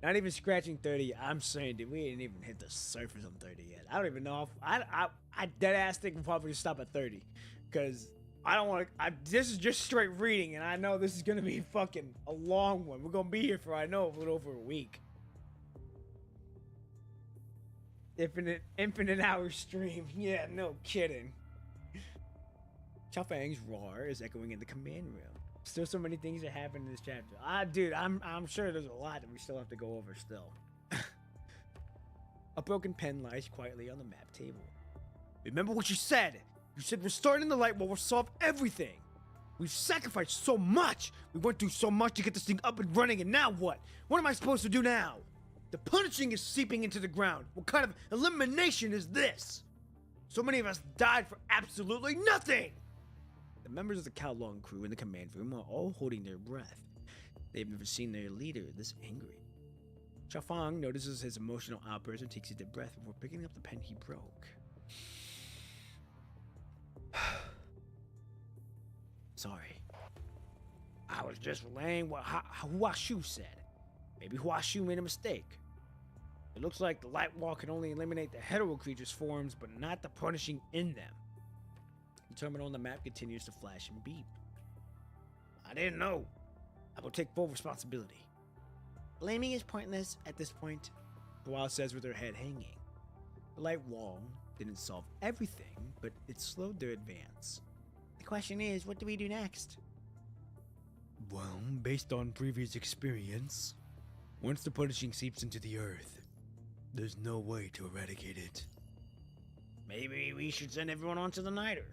Not even scratching 30. I'm saying, dude, we didn't even hit the surface on 30 yet. I don't even know if I dead ass think we'll probably stop at 30. Cause I don't want to. This is just straight reading, and I know this is gonna be fucking a long one. We're gonna be here for, I know, a little over a week. Infinite hour stream. Yeah, no kidding. Chao Fang's roar is echoing in the command room. Still so many things that happen in this chapter. Dude, I'm sure there's a lot that we still have to go over still. A broken pen lies quietly on the map table. Remember what you said. You said we're starting the light while we'll solve everything. We've sacrificed so much. We went through so much to get this thing up and running, and now what? What am I supposed to do now? The punishing is seeping into the ground. What kind of elimination is this? So many of us died for absolutely nothing. The members of the Kowloon crew in the command room are all holding their breath. They've never seen their leader this angry. Chao Fang notices his emotional outburst and takes a deep breath before picking up the pen he broke. Sorry. I was just relaying what Hua Shu said. Maybe Hua Shu made a mistake. It looks like the light wall can only eliminate the hetero creatures' forms, but not the punishing in them. The terminal on the map continues to flash and beep. I didn't know. I will take full responsibility. Blaming is pointless at this point, Hua says with her head hanging. The light wall didn't solve everything, but it slowed their advance. The question is, what do we do next? Well, based on previous experience, once the punishing seeps into the earth, there's no way to eradicate it. Maybe we should send everyone onto the Niter.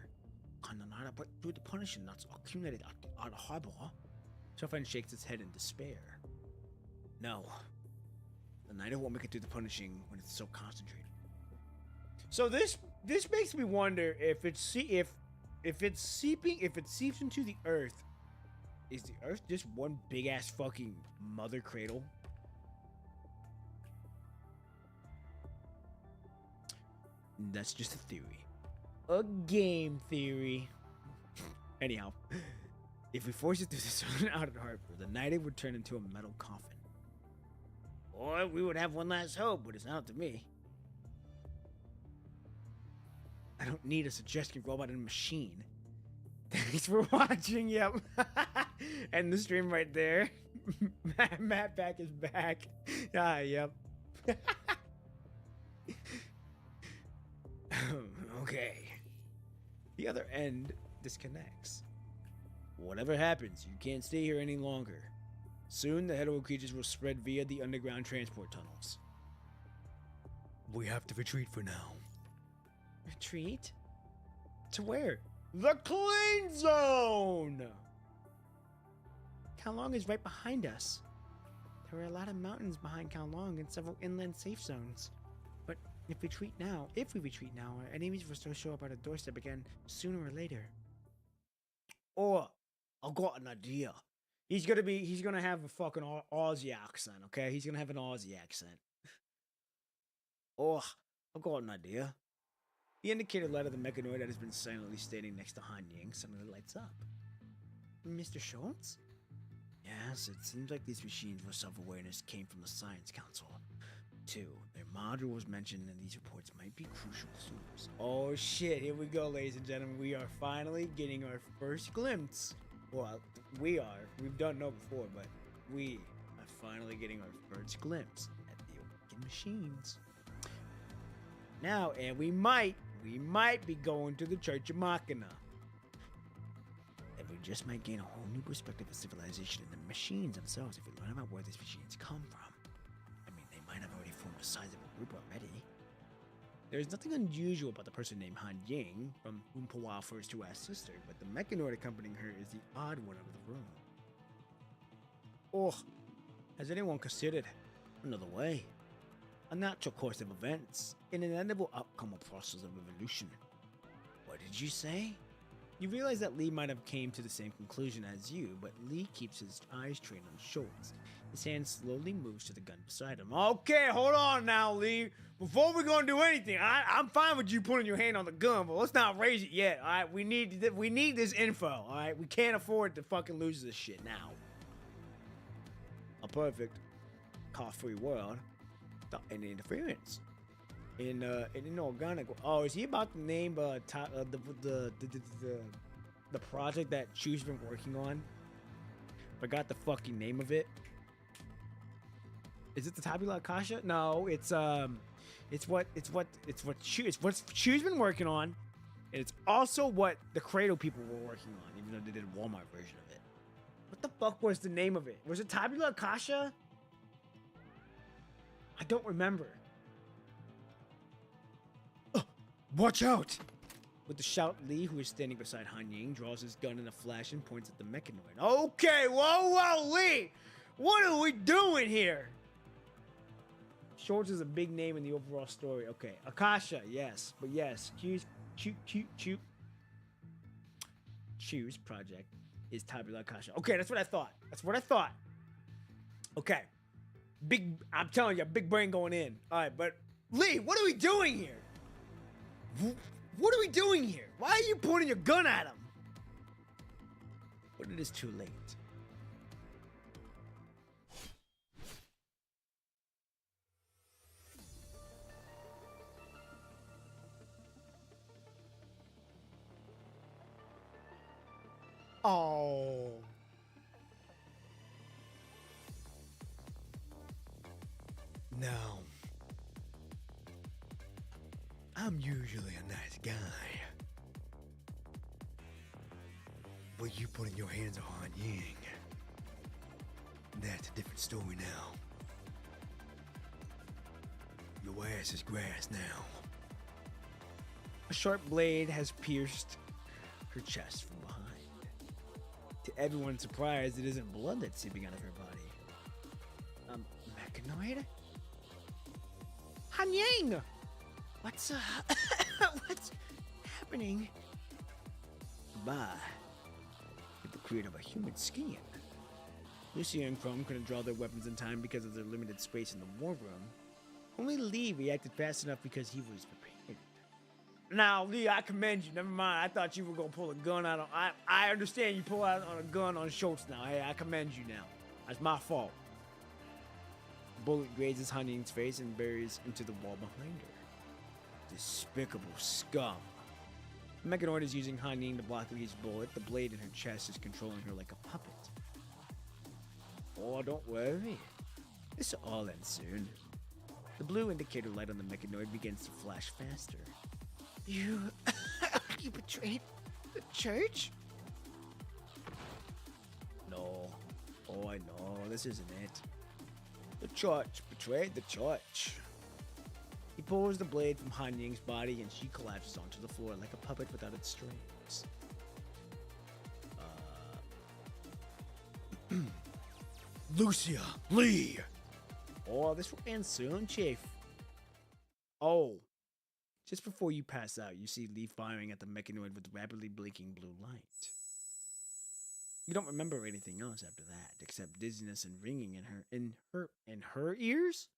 On the Niter, but do the punishing that's accumulated at the harbor. Chofan shakes his head in despair. No. The Niter won't make it through the punishing when it's so concentrated. So this makes me wonder if it seeps into the earth, is the earth just one big ass fucking mother cradle? That's just a theory. A game theory. Anyhow, if we force it through the southern outer harbor, the native would turn into a metal coffin. Or we would have one last hope, but it's not up to me. I don't need a suggestion robot and a machine. Thanks for watching, yep. And the stream right there. Matt back is back. Ah, yep. Okay. The other end disconnects. Whatever happens, you can't stay here any longer. Soon, the hetero creatures will spread via the underground transport tunnels. We have to retreat for now. Retreat? To where? The clean zone! Kowloon is right behind us. There are a lot of mountains behind Kowloon and several inland safe zones. But if we retreat now, our enemies will still show up at our doorstep again sooner or later. Or, I've got an idea. He's gonna have a fucking Aussie accent, okay? He's gonna have an Aussie accent. Oh, I've got an idea. The indicator light of the mechanoid that has been silently standing next to Han Ying suddenly lights up. Mr. Schultz? Yes, it seems like these machines with self-awareness came from the Science Council. 2. Their module was mentioned and these reports might be crucial clues. Oh shit, here we go, ladies and gentlemen. We are finally getting our first glimpse. Well, we are. We've done no before, but we are finally getting our first glimpse at the awakened machines. Now, and we might be going to the Church of Machina. And we just might gain a whole new perspective of civilization and the machines themselves if we learn about where these machines come from. I mean, they might have already formed a sizable group already. There's nothing unusual about the person named Han Ying, from whom Pawa refers to as sister, but the mechanoid accompanying her is the odd one out of the room. Oh, has anyone considered another way? A natural course of events, an inevitable outcome of process of evolution. What did you say? You realize that Lee might have came to the same conclusion as you, but Lee keeps his eyes trained on Schultz. His hand slowly moves to the gun beside him. Okay, hold on now, Lee. Before we're gonna do anything, I'm fine with you putting your hand on the gun, but let's not raise it yet. All right, we need this info. All right, we can't afford to fucking lose this shit now. A perfect, cost-free world without any interference. In inorganic. Oh, is he about to name the project that Chu's been working on? Forgot the fucking name of it. Is it the Tabula Akasha? No, it's what Chu's been working on, and it's also what the Cradle people were working on, even though they did a Walmart version of it. What the fuck was the name of it? Was it Tabula Akasha? I don't remember. Watch out! With the shout, Lee, who is standing beside Han Ying, draws his gun in a flash and points at the mechanoid. Okay, whoa, Lee! What are we doing here? Schultz is a big name in the overall story. Okay, Akasha, yes. But yes, Chu's project is Tabula Akasha. Okay, that's what I thought. Okay. I'm telling you, big brain going in. Alright, but Lee, what are we doing here? What are we doing here? Why are you pointing your gun at him? But it is too late. Oh. No. I'm usually a nice guy. But you putting your hands on Ying. That's a different story now. Your ass is grass now. A sharp blade has pierced her chest from behind. To everyone's surprise, it isn't blood that's seeping out of her body. Mechanoid? Han Ying! What's happening? Bye. You're the creator of a human skin. Lucy and Chrome couldn't draw their weapons in time because of their limited space in the war room. Only Lee reacted fast enough because he was prepared. Now, Lee, I commend you. Never mind. I thought you were gonna pull a gun out on. I understand you pull out on a gun on Schultz now. Hey, I commend you now. That's my fault. The bullet grazes Han Ying's face and buries into the wall behind her. Despicable scum. The Mechanoid is using Han Ying to block Lee's bullet. The blade in her chest is controlling her like a puppet. Oh, don't worry. This will all end soon. The blue indicator light on the Mechanoid begins to flash faster. You betrayed the church? No. Oh, I know. This isn't it. The church betrayed the church. He pulls the blade from Han Ying's body and she collapses onto the floor like a puppet without its strings. Lucia, Lee! Oh, this will end soon, Chief. Oh. Just before you pass out, you see Lee firing at the Mechanoid with rapidly blinking blue light. You don't remember anything else after that, except dizziness and ringing in her ears?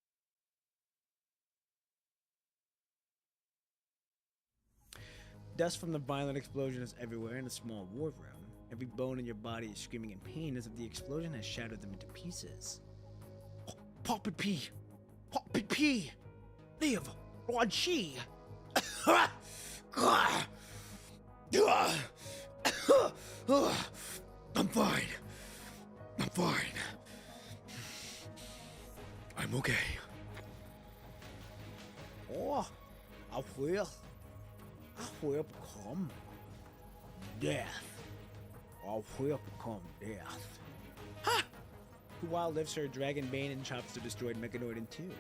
Dust from the violent explosion is everywhere in a small war room. Every bone in your body is screaming in pain as if the explosion has shattered them into pieces. Poppy P! Poppy P! Live! Lord She! I'm fine. I'm fine. I'm okay. Oh, I will become death. I will become death. Ha! Wild lifts her dragon bane and chops the destroyed Mechanoid in two.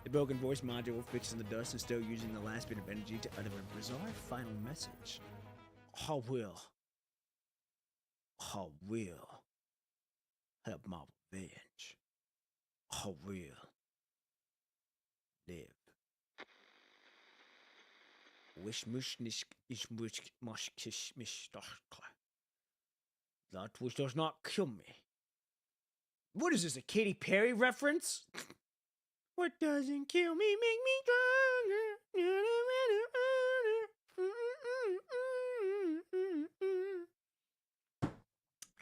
The broken voice module fixed in the dust is still using the last bit of energy to utter a bizarre final message. I will have my revenge. I will live. Wish mush nish ish mush mush kish mish that which does not kill me. What is this, a Katy Perry reference? What doesn't kill me make me stronger.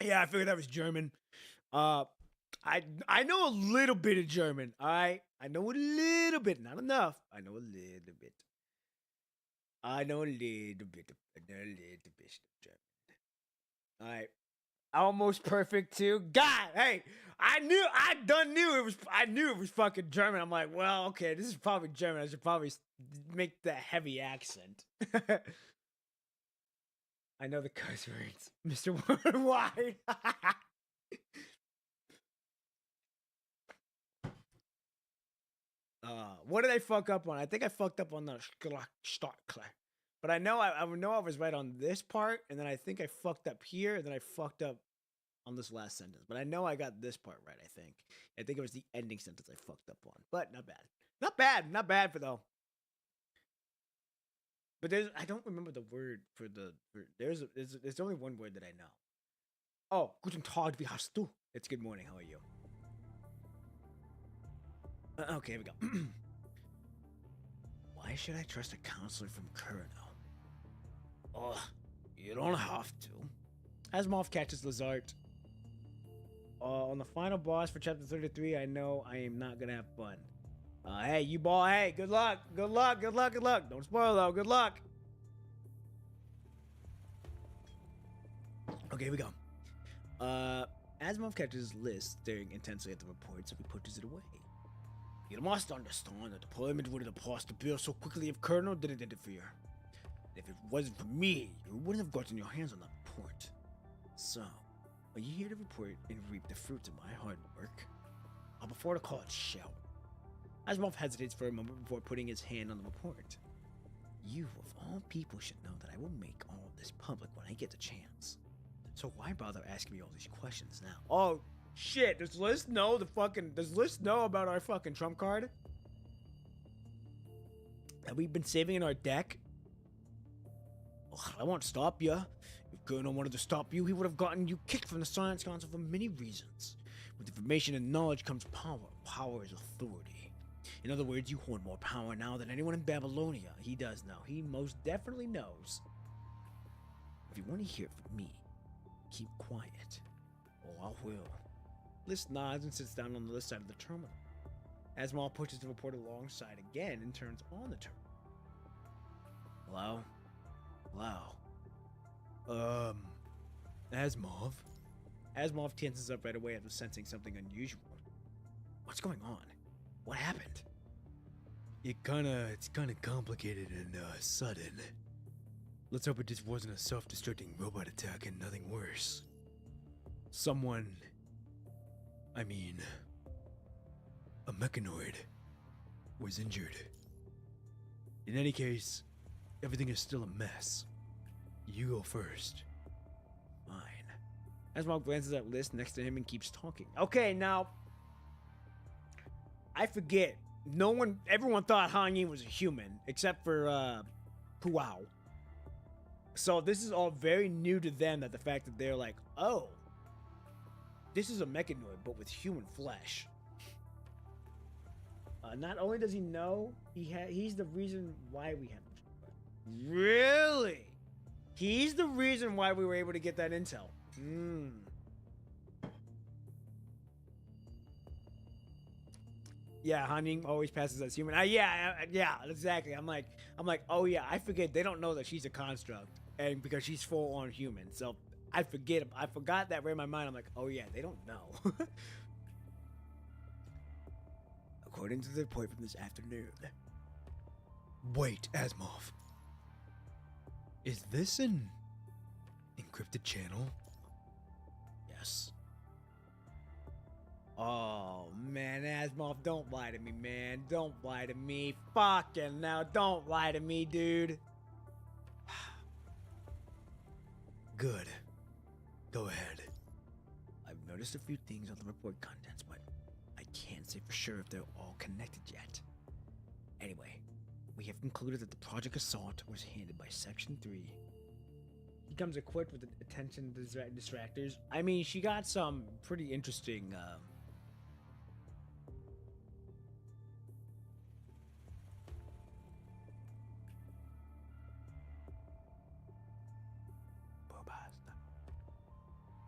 Yeah, I figured that was German. I know a little bit of German. I know a little bit, not enough. I know a little bit. I know a little bit of German. All right. Almost perfect too. God, hey, I knew it was fucking German. I'm like, well, okay, this is probably German. I should probably make the heavy accent. I know the cuss words, Mr. Worldwide. What did I fuck up on? I think I fucked up on the but I know I know I was right on this part, and then I think I fucked up here, and then I fucked up on this last sentence. But I know I got this part right, I think. I think it was the ending sentence I fucked up on. But not bad. Not bad for though. But I don't remember the word for there's only one word that I know. Oh, guten Tag, wie hast du? It's good morning, how are you? Okay, here we go. Why should I trust a counselor from Kurno? Oh, you don't have to. Asimov catches Lazart. On the final boss for chapter 33, I know I am not gonna have fun. Hey, you ball, hey, good luck. Don't spoil though, good luck. Okay, here we go. Asimov catches Liz staring intensely at the report, so he pushes it away. You must understand that deployment would have passed the bill so quickly if Colonel didn't interfere. If it wasn't for me, you wouldn't have gotten your hands on that report. So, are you here to report and reap the fruits of my hard work? I'll prefer to call it shout. Asimov hesitates for a moment before putting his hand on the report. You, of all people, should know that I will make all of this public when I get the chance. So why bother asking me all these questions now? Oh, shit, does Liz know about our fucking trump card? That we've been saving in our deck? Ugh, I won't stop you. If Colonel wanted to stop you, he would have gotten you kicked from the Science Council for many reasons. With information and knowledge comes power. Power is authority. In other words, you hold more power now than anyone in Babylonia. He does know. He most definitely knows. If you want to hear it from me, keep quiet, or I will. Liz nods and sits down on the other side of the terminal. Asimov pushes the reporter alongside again and turns on the terminal. Hello? Hello? Asimov? Asimov tenses up right away after sensing something unusual. What's going on? What happened? It's kinda complicated and, sudden. Let's hope it just wasn't a self-destructing robot attack and nothing worse. A mechanoid was injured. In any case, everything is still a mess. You go first. Fine. Asimov glances at Liz next to him and keeps talking. Okay, now, I forget. Everyone thought Han Yin was a human, except for, Puao. So this is all very new to them, that the fact that they're like, oh, this is a mechanoid, but with human flesh. Not only does he know, he's the reason why we have. Really? He's the reason why we were able to get that intel. Yeah, Han Ying always passes as human. Yeah, exactly. I'm like, oh yeah, I forget they don't know that she's a construct, and because she's full on human, so I forgot that right in my mind. I'm like, oh yeah, they don't know. According to the report from this afternoon. Wait, Asimov. Is this an encrypted channel? Yes. Oh, man, Asimov, don't lie to me, man. Don't lie to me. Fucking now, don't lie to me, dude. Good. Go ahead. I've noticed a few things on the report contents, but I can't say for sure if they're all connected yet. Anyway, we have concluded that the Project Assault was handled by Section 3. He comes equipped with attention distractors. I mean, she got some pretty interesting,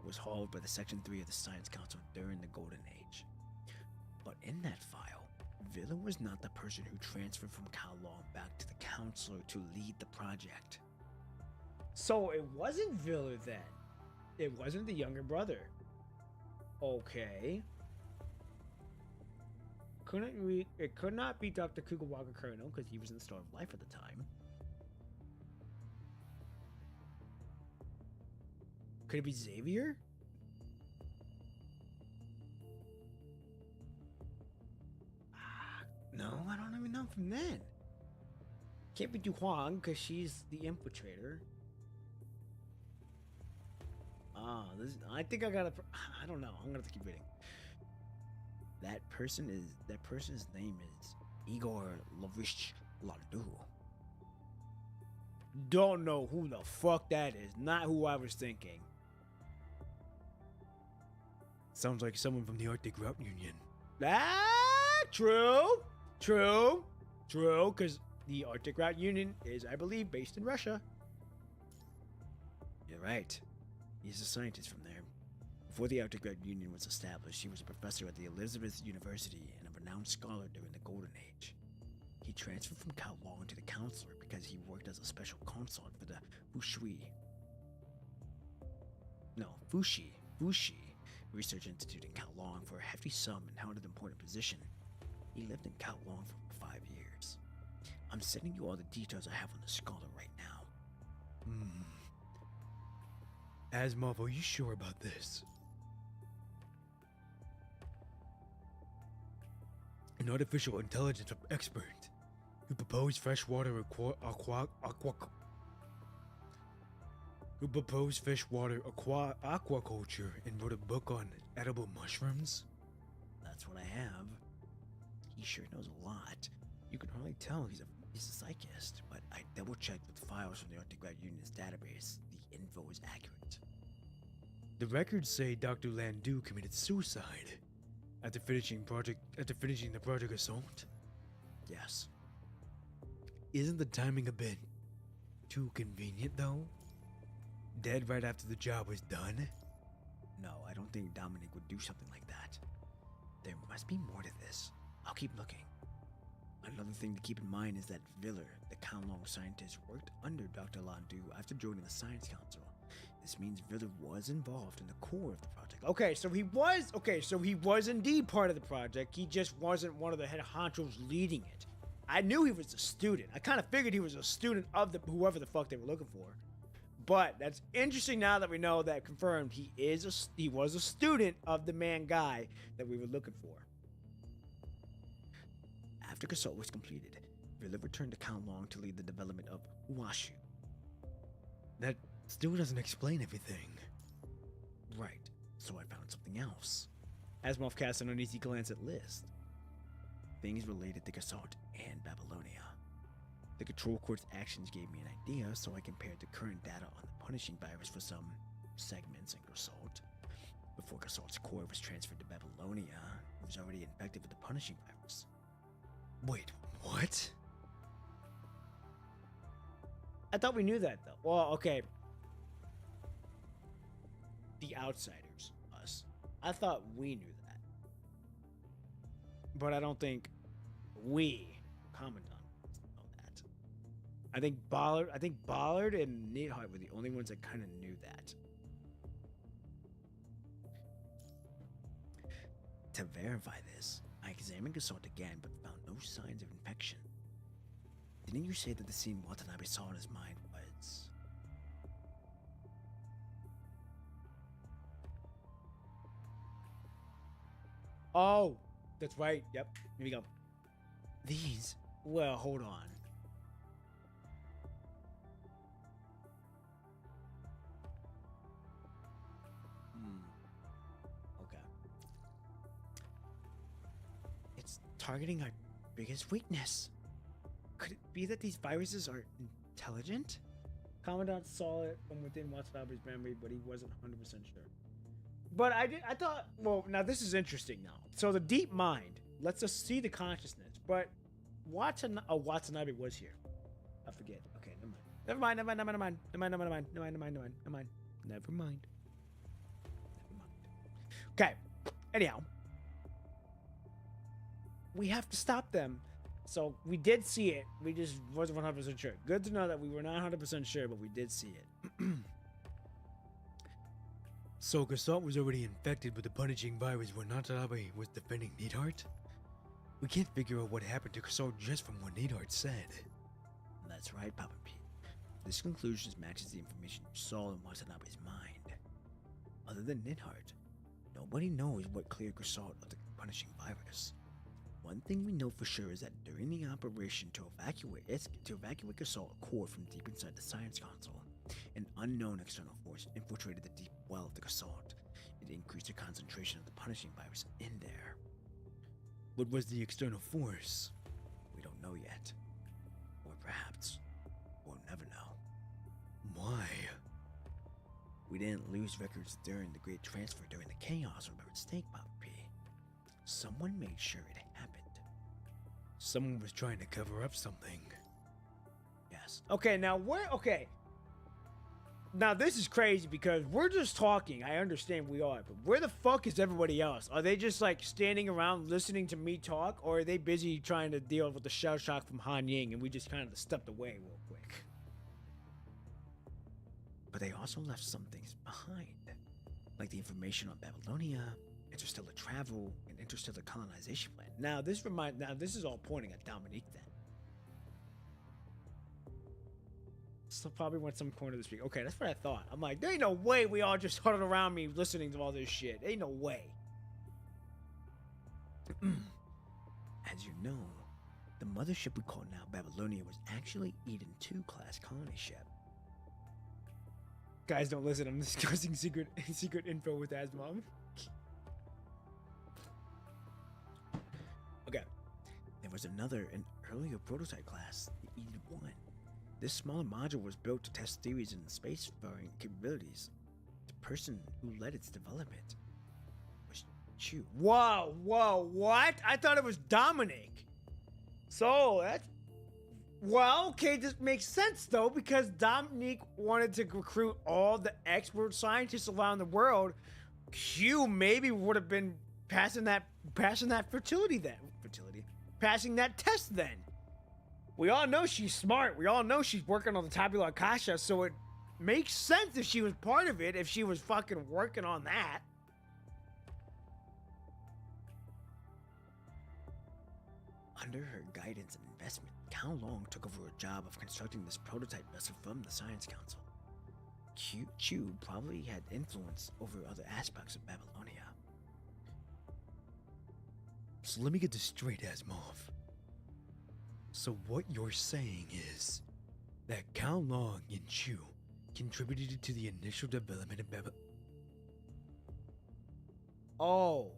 was hauled by the Section 3 of the Science Council during the Golden Age. But in that file, Villa was not the person who transferred from Kowloon back to the Counselor to lead the project. So it wasn't Villa then. It wasn't the younger brother. Okay. It could not be Dr. Kugawaka Colonel because he was in the Star of Life at the time. Could it be Xavier? No, I don't even know from then. Can't be Duhuang because she's the infiltrator. I think I gotta. I don't know. I'm gonna have to keep reading. That person's name is Igor Lovich Landu. Don't know who the fuck that is. Not who I was thinking. Sounds like someone from the Arctic Route Union. Ah, true, because the Arctic Route Union is, I believe, based in Russia. You're right. He's a scientist from there. Before the Arctic Route Union was established, he was a professor at the Elizabeth University and a renowned scholar during the Golden Age. He transferred from Kowloon to the Counselor because he worked as a special consult for the Fushi Research Institute in Kowloon for a hefty sum and held an important position. He lived in Kowloon for 5 years. I'm sending you all the details I have on the scholar right now. Asimov, are you sure about this? An artificial intelligence expert who proposed freshwater aquaculture and wrote a book on edible mushrooms? That's what I have. He sure knows a lot. You can hardly tell he's a psychist, but I double-checked with files from the Arctic Route Union's database. The info is accurate. The records say Dr. Landu committed suicide after finishing the Project Assault. Yes. Isn't the timing a bit too convenient, though? Dead right after the job was done? No, I don't think Dominic would do something like that. There must be more to this. I'll keep looking. Another thing to keep in mind is that Viller, the Kowloon scientist, worked under Dr. Landu after joining the Science Council. This means Viller was involved in the core of the project. Okay, so he was indeed part of the project. He just wasn't one of the head honchos leading it. I knew he was a student. I kind of figured he was a student of the whoever the fuck they were looking for. But that's interesting now that we know that confirmed he was a student of the man guy that we were looking for. After Gasol was completed, Villa returned to Kowloon to lead the development of Uashu. That still doesn't explain everything. Right, so I found something else. Asimov cast an uneasy glance at list. Things related to Gasol and Babylonia. The Control Court's actions gave me an idea, so I compared the current data on the punishing virus for some segments in Gasol. Before Gasol's core was transferred to Babylonia, it was already infected with the punishing virus. Wait, what? I thought we knew that, though. Well, okay. The outsiders, us. I thought we knew that. But I don't think we, Commandant, know that. I think Ballard and Neidhart were the only ones that kind of knew that. To verify this, I examined Gasol again, but found no signs of infection. Didn't you say that the scene Watanabe saw in his mind was... Oh, that's right. Yep. Here we go. These... Well, hold on. Okay. It's targeting our biggest weakness. Could it be that these viruses are intelligent? Commandant saw it from within Watanabe's memory, but he wasn't 100% sure. But I thought, well, now this is interesting now. So the deep mind lets us see the consciousness, but Watanabe was here. I forget. Okay, never mind. Okay, anyhow. We have to stop them. So we did see it. We just wasn't 100% sure. Good to know that we were not 100% sure, but we did see it. So Gasol was already infected with the punishing virus when Watanabe was defending Neidhart? We can't figure out what happened to Gasol just from what Neidhart said. That's right, Papa Pete. This conclusion matches the information you saw in Watanabe's mind. Other than Neidhart, nobody knows what cleared Gasol of the punishing virus. One thing we know for sure is that during the operation to evacuate Gasol core from deep inside the Science Council, an unknown external force infiltrated the deep well of the Gasol. It increased the concentration of the punishing virus in there. What was the external force? We don't know yet. Or perhaps we'll never know. Why? We didn't lose records during the Great Transfer during the chaos, remember Snake Pop P. Someone made sure it happened. Someone was trying to cover up something. Yes. Okay, now now this is crazy because we're just talking. I understand we are, but where the fuck is everybody else? Are they just like standing around listening to me talk, or are they busy trying to deal with the shell shock from Han Ying and we just kind of stepped away real quick? But they also left some things behind, like the information on Babylonia, interstellar travel, and interstellar colonization plan. Now this is all pointing at Dominique then. So probably went some corner of the street. Okay, that's what I thought. I'm like, there ain't no way we all just huddled around me listening to all this shit. Ain't no way. As you know, the mothership we call now Babylonia was actually Eden 2 class colony ship. Guys, don't listen. I'm discussing secret info with Asimov. Okay. There was an earlier prototype class, the Eden 1. This smaller module was built to test theories in space-faring capabilities. The person who led its development was Chu. Whoa, what? I thought it was Dominic. So that's well, okay. This makes sense though because Dominique wanted to recruit all the expert scientists around the world. Q maybe would have been passing that passing that test then. We all know she's smart. We all know she's working on the tabula casha, so it makes sense if she was part of it, if she was fucking working on that. Under her guidance and investment, Cao Long took over a job of constructing this prototype vessel from the Science Council. Chu probably had influence over other aspects of Babylonia. So let me get this straight, Asimov. So what you're saying is that Cao Long and Chu contributed to the initial development of Babylonia. Oh.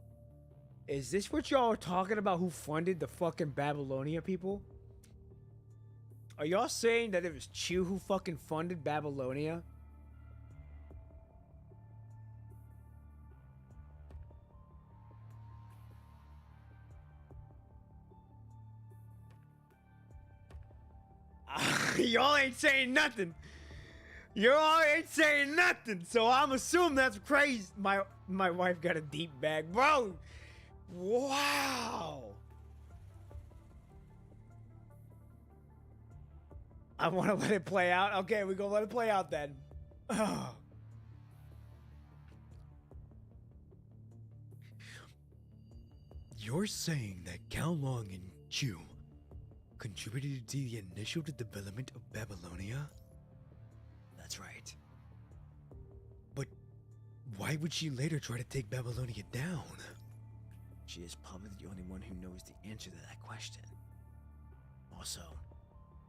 Is this what y'all are talking about who funded the fucking Babylonia people? Are y'all saying that it was Chu who fucking funded Babylonia? Y'all ain't saying nothing. Y'all ain't saying nothing. So I'm assuming that's crazy. My wife got a deep bag, bro. Wow. I want to let it play out. Okay, we're gonna let it play out then. Oh. You're saying that Cao Long and Chu contributed to the initial development of Babylonia? That's right. But why would she later try to take Babylonia down? She is probably the only one who knows the answer to that question. Also,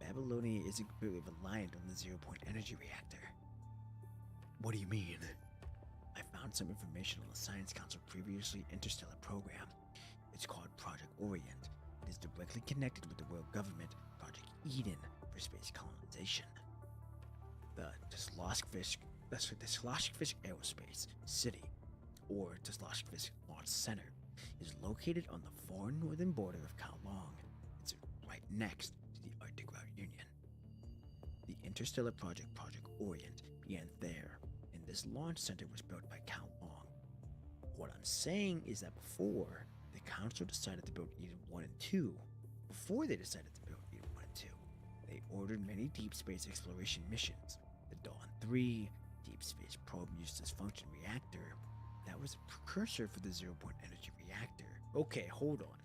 Babylonia isn't completely reliant on the zero-point energy reactor. What do you mean? I found some information on the Science Council previously interstellar program. It's called Project Orient. It is directly connected with the world government, Project Eden, for space colonization. The Tslaskfish Aerospace City, or Tslaskfish Launch Center, is located on the far northern border of Kowloon. It's right next to the Arctic Route Union. The interstellar Project Orient began there, and this launch center was built by Kowloon. What I'm saying is that before the Council decided to build Eden 1 and 2, before they decided to build Eden 1 and 2, they ordered many deep space exploration missions. The Dawn 3, Deep Space Probe used this function reactor. That was a precursor for the zero-point energy reactor. Okay, hold on.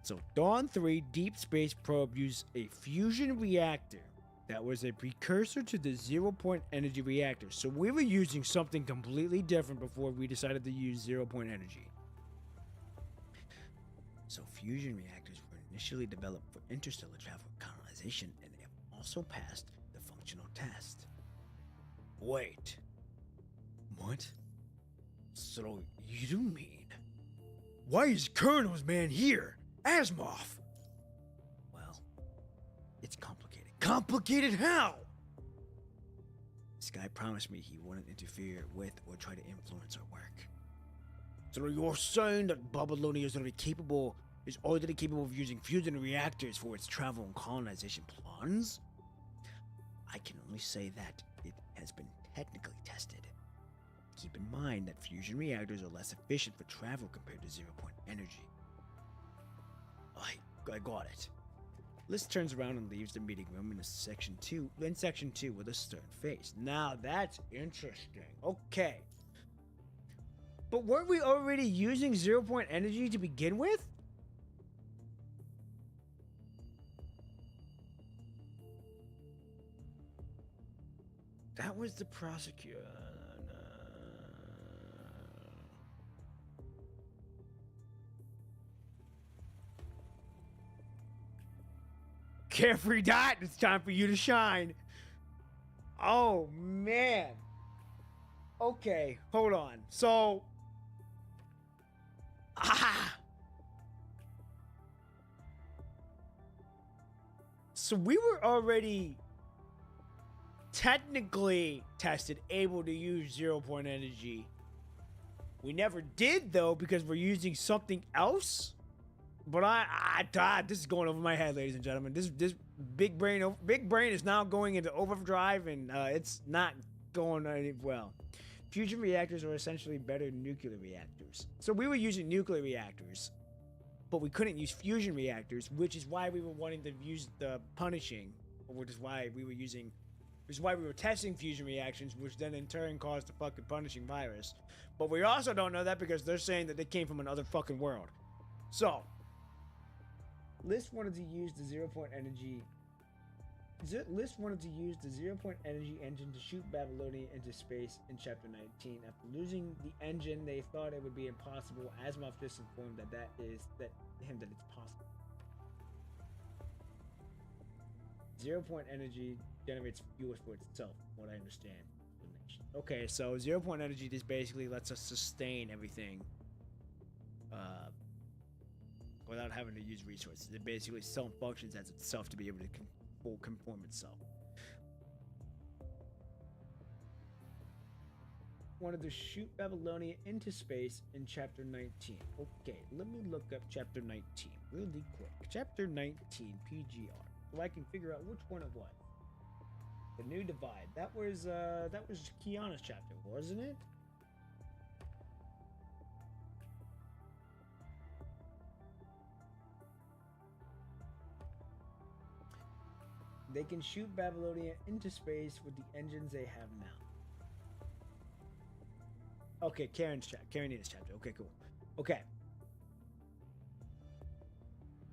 So Dawn 3 Deep Space Probe used a fusion reactor that was a precursor to the zero-point energy reactor. So we were using something completely different before we decided to use zero-point energy. So fusion reactors were initially developed for interstellar travel colonization, and they have also passed the functional test. Wait. What? So you mean... Why is Colonel's man here? Asimov! Well, it's complicated. Complicated how? This guy promised me he wouldn't interfere with or try to influence our work. So you're saying that Babylonia is already capable of using fusion reactors for its travel and colonization plans? I can only say that it has been technically tested. Keep in mind that fusion reactors are less efficient for travel compared to zero-point energy. I got it. Liz turns around and leaves the meeting room in section 2 with a stern face. Now that's interesting. Okay. But weren't we already using zero-point energy to begin with? That was the prosecutor. Carefree Dot, it's time for you to shine. Oh, man. Okay, hold on. So... So we were already technically tested, able to use zero-point energy. We never did, though, because we're using something else? But this is going over my head, ladies and gentlemen. This big brain is now going into overdrive, and it's not going any well. Fusion reactors are essentially better nuclear reactors. So we were using nuclear reactors, but we couldn't use fusion reactors, which is why we were wanting to use the punishing, which is why we were testing fusion reactions, which then in turn caused the fucking punishing virus. But we also don't know that because they're saying that they came from another fucking world. So, List wanted to use the zero-point energy engine to shoot Babylonia into space in Chapter 19. After losing the engine, they thought it would be impossible. Asimov just informed that it's possible. Zero-point energy generates fuel for itself, from what I understand. Okay, so zero-point energy just basically lets us sustain everything without having to use resources. It basically self-functions as itself to be able to conform itself. Wanted to shoot Babylonia into space in Chapter 19. Okay, let me look up Chapter 19 really quick. Chapter 19 PGR, so I can figure out which one it was. The New Divide. That was Kiana's chapter, wasn't it? They can shoot Babylonia into space with the engines they have now. Okay, Karenina's chapter. Okay, cool. Okay.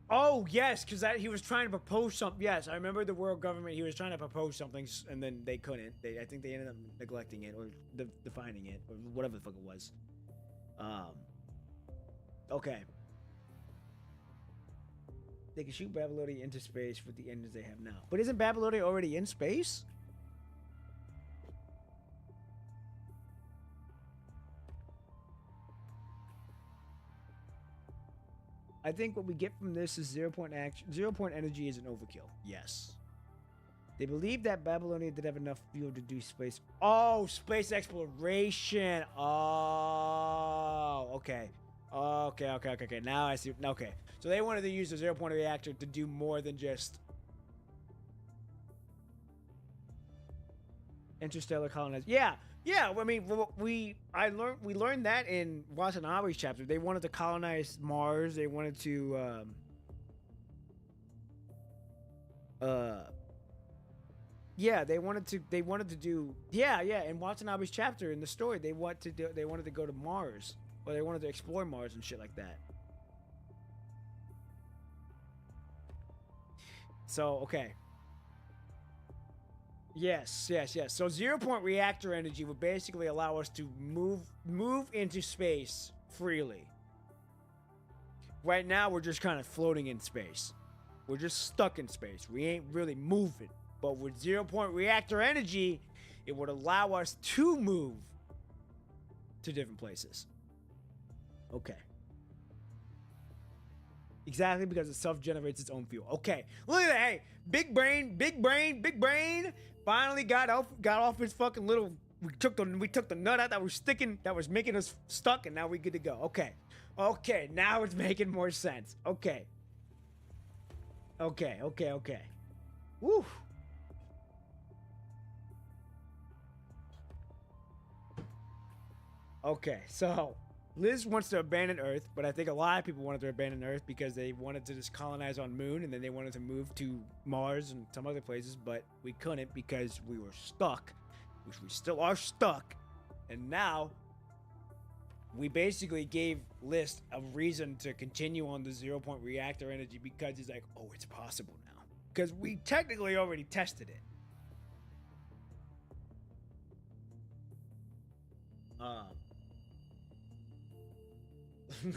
Oh, yes, because he was trying to propose something. Yes, I remember the world government. He was trying to propose something, and then they couldn't. I think they ended up neglecting it or defining it or whatever the fuck it was. Okay. They can shoot Babylonia into space with the engines they have now. But isn't Babylonia already in space? I think what we get from this is 0-point energy is an overkill. Yes. They believe that Babylonia did have enough fuel to do space. Oh, space exploration. Oh, okay. Okay. Now I see. Okay. So they wanted to use the 0-point reactor to do more than just interstellar colonization. Yeah. I mean, we learned that in Watanabe's chapter. They wanted to colonize Mars. They wanted to they wanted to do in Watanabe's chapter in the story, they wanted to go to Mars, or they wanted to explore Mars and shit like that. So, okay. Yes. So 0-point reactor energy would basically allow us to move into space freely. Right now, we're just kind of floating in space. We're just stuck in space. We ain't really moving. But with 0-point reactor energy, it would allow us to move to different places. Okay. Exactly, because it self-generates its own fuel. Okay, look at that. Hey, big brain. Finally got off his fucking little. We took the nut out that was sticking, that was making us stuck, and now we're good to go. Okay, now it's making more sense. Okay. Woo. Okay, so Liz wants to abandon Earth, but I think a lot of people wanted to abandon Earth because they wanted to just colonize on Moon, and then they wanted to move to Mars and some other places, but we couldn't because we were stuck, which we still are stuck. And now we basically gave List a reason to continue on the 0-point reactor energy because he's like, oh, it's possible now. Because we technically already tested it.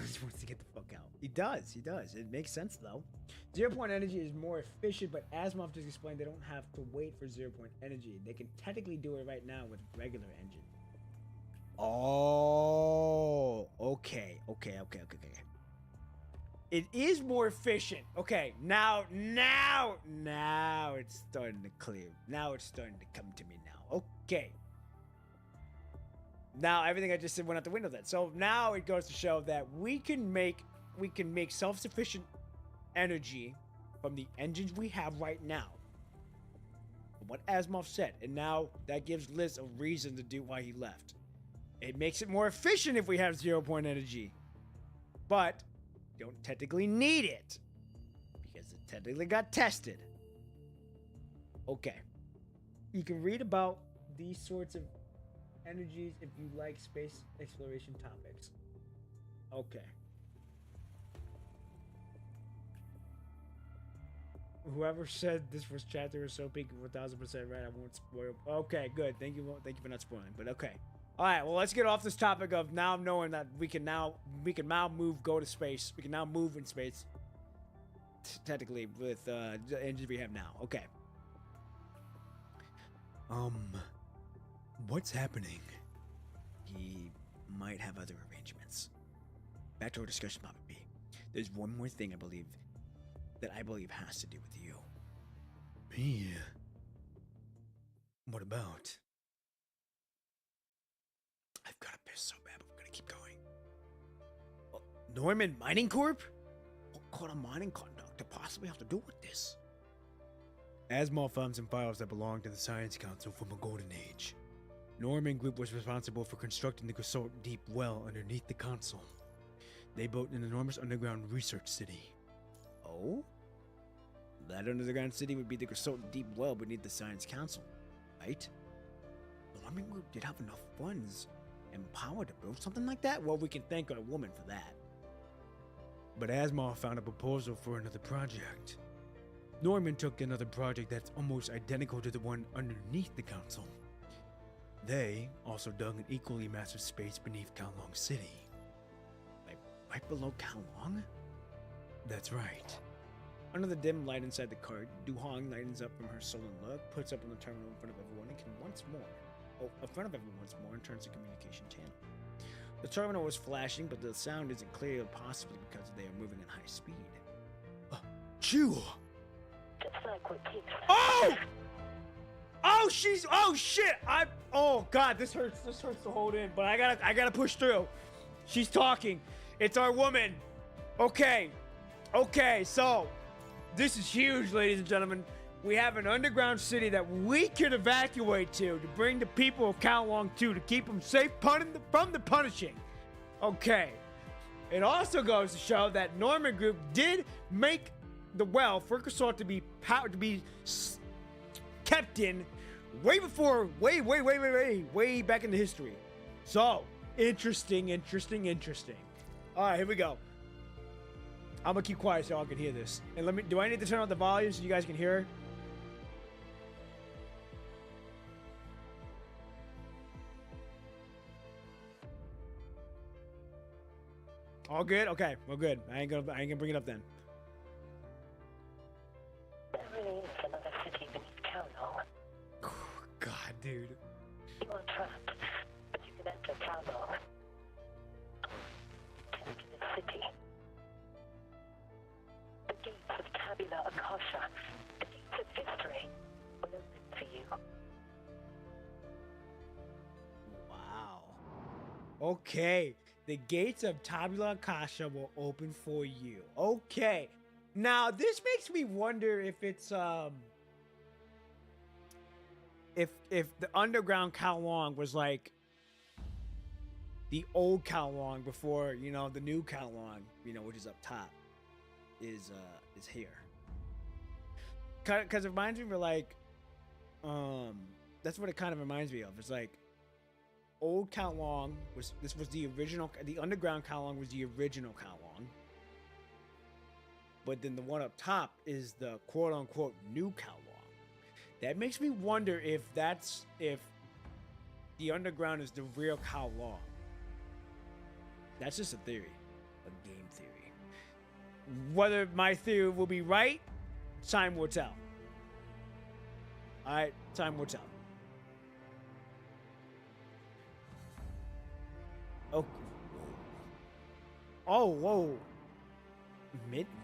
Just wants to get the fuck out. He does. It makes sense, though. 0-point energy is more efficient, but Asimov just explained they don't have to wait for 0-point energy. They can technically do it right now with regular engine. Oh, okay. It is more efficient. Okay, now it's starting to clear. Now it's starting to come to me now. Okay. Now everything I just said went out the window then. So now it goes to show that we can make we can make self-sufficient energy from the engines we have right now. From what Asimov said, and now that gives Liz a reason to do why he left. It makes it more efficient if we have 0-point energy. But you don't technically need it. Because it technically got tested. Okay. You can read about these sorts of energies if you like space exploration topics. Okay. Whoever said this first chapter was so peak 1000% right, I won't spoil. Okay, good. Thank you for not spoiling. But okay. All right. Well, let's get off this topic of now knowing that we can now go to space. We can now move in space. Technically, with the engines we have now. Okay. What's happening? He might have other arrangements. Back to our discussion, Papa B. There's one more thing I believe has to do with you. Me? What about? I've got to piss so bad, but we're gonna keep going. Norman Mining Corp? What could a mining conductor possibly have to do with this? Asimov found some files that belonged to the Science Council from a golden age. Norman Group was responsible for constructing the Grisort deep well underneath the console. They built an enormous underground research city. Oh? That underground city would be the Grisort deep well beneath the Science Council, right? The Norman Group did have enough funds and power to build something like that? Well, we can thank our woman for that. But Asimov found a proposal for another project. Norman took another project that's almost identical to the one underneath the council. They also dug an equally massive space beneath Kowloon City. Like, right below Kowloon? That's right. Under the dim light inside the cart, Du-Hong lightens up from her sullen look, puts up on the terminal in front of everyone, and can turns the communication channel. The terminal was flashing, but the sound isn't clear, possibly because they are moving at high speed. Chew! Oh! Oh, oh shit! Oh god, this hurts to hold in, but I gotta push through. She's talking. It's our woman. Okay, so this is huge, ladies and gentlemen. We have an underground city that we can evacuate to bring the people of Kowloon to keep them safe from the punishing. Okay. It also goes to show that Norman Group did make the well for Grisort to be kept in way before, way back in the history. So, interesting. All right, here we go. I'm gonna keep quiet so y'all can hear this. And do I need to turn on the volume so you guys can hear it? All good? Okay, well good. I ain't gonna bring it up then. There really is another city beneath Kowloon. God, dude. You are trapped, but you can enter Kowloon. Enter the city. The gates of Tabula Akasha, the gates of history, will open for you. Wow. Okay. The gates of Tabula Akasha will open for you. Okay. Now, this makes me wonder if it's, if the underground Kowloon was like the old Kowloon before, the new Kowloon, which is up top, is here. Because it reminds me of like, that's what it kind of reminds me of. It's like, old Kowloon was the original. The underground Kowloon was the original Kowloon, but then the one up top is the quote unquote new Kowloon. That makes me wonder if the underground is the real Kowloon. That's just a theory, a game theory. Whether my theory will be right, time will tell. All right, time will tell. Oh, whoa.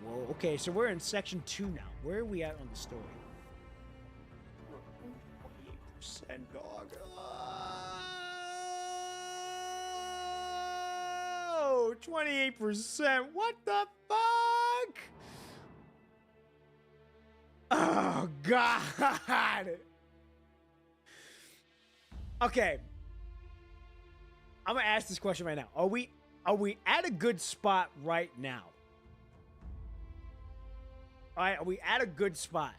Whoa. Okay, so we're in section 2 now. Where are we at on the story? 48%, dog. Oh, Bro, 28%. What the fuck? Oh, God. Okay. I'm going to ask this question right now. Are we at a good spot right now? All right, are we at a good spot?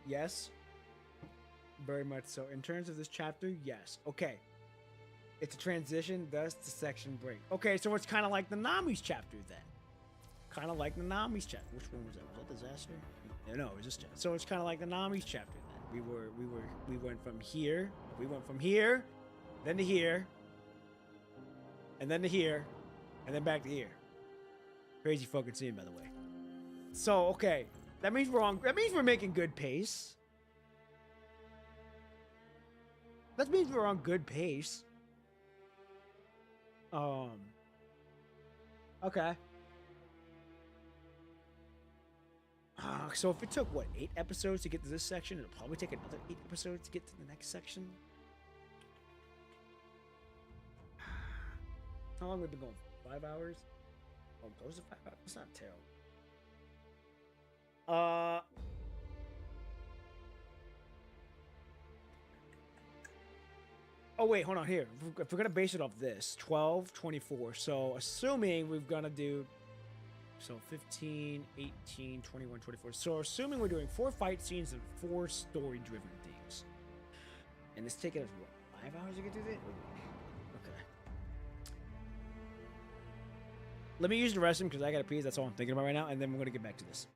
Yes. Very much so. In terms of this chapter, yes. Okay. It's a transition, thus the section break. Okay, so it's kind of like the Nami's chapter then. Kind of like the Nami's chapter. Which one was that? Was that Disaster? No, it was this chapter. So it's kind of like the Nami's chapter then. We went from here. We went from here, then to here, and then to here, and then back to here. Crazy fucking scene, by the way. So okay, that means we're making good pace. That means we're on good pace. Okay. So if it took, what, 8 episodes to get to this section, it'll probably take another 8 episodes to get to the next section. How long have we been going? 5 hours? Oh, close to 5 hours? That's not terrible. Oh, wait, hold on here. If we're going to base it off this, 12, 24. So assuming we're going to do... So 15, 18, 21, 24. So assuming we're doing 4 fight scenes and 4 story-driven things. And it's taking us, what, 5 hours to get through this? Okay. Let me use the restroom because I got to pee. That's all I'm thinking about right now. And then we're going to get back to this.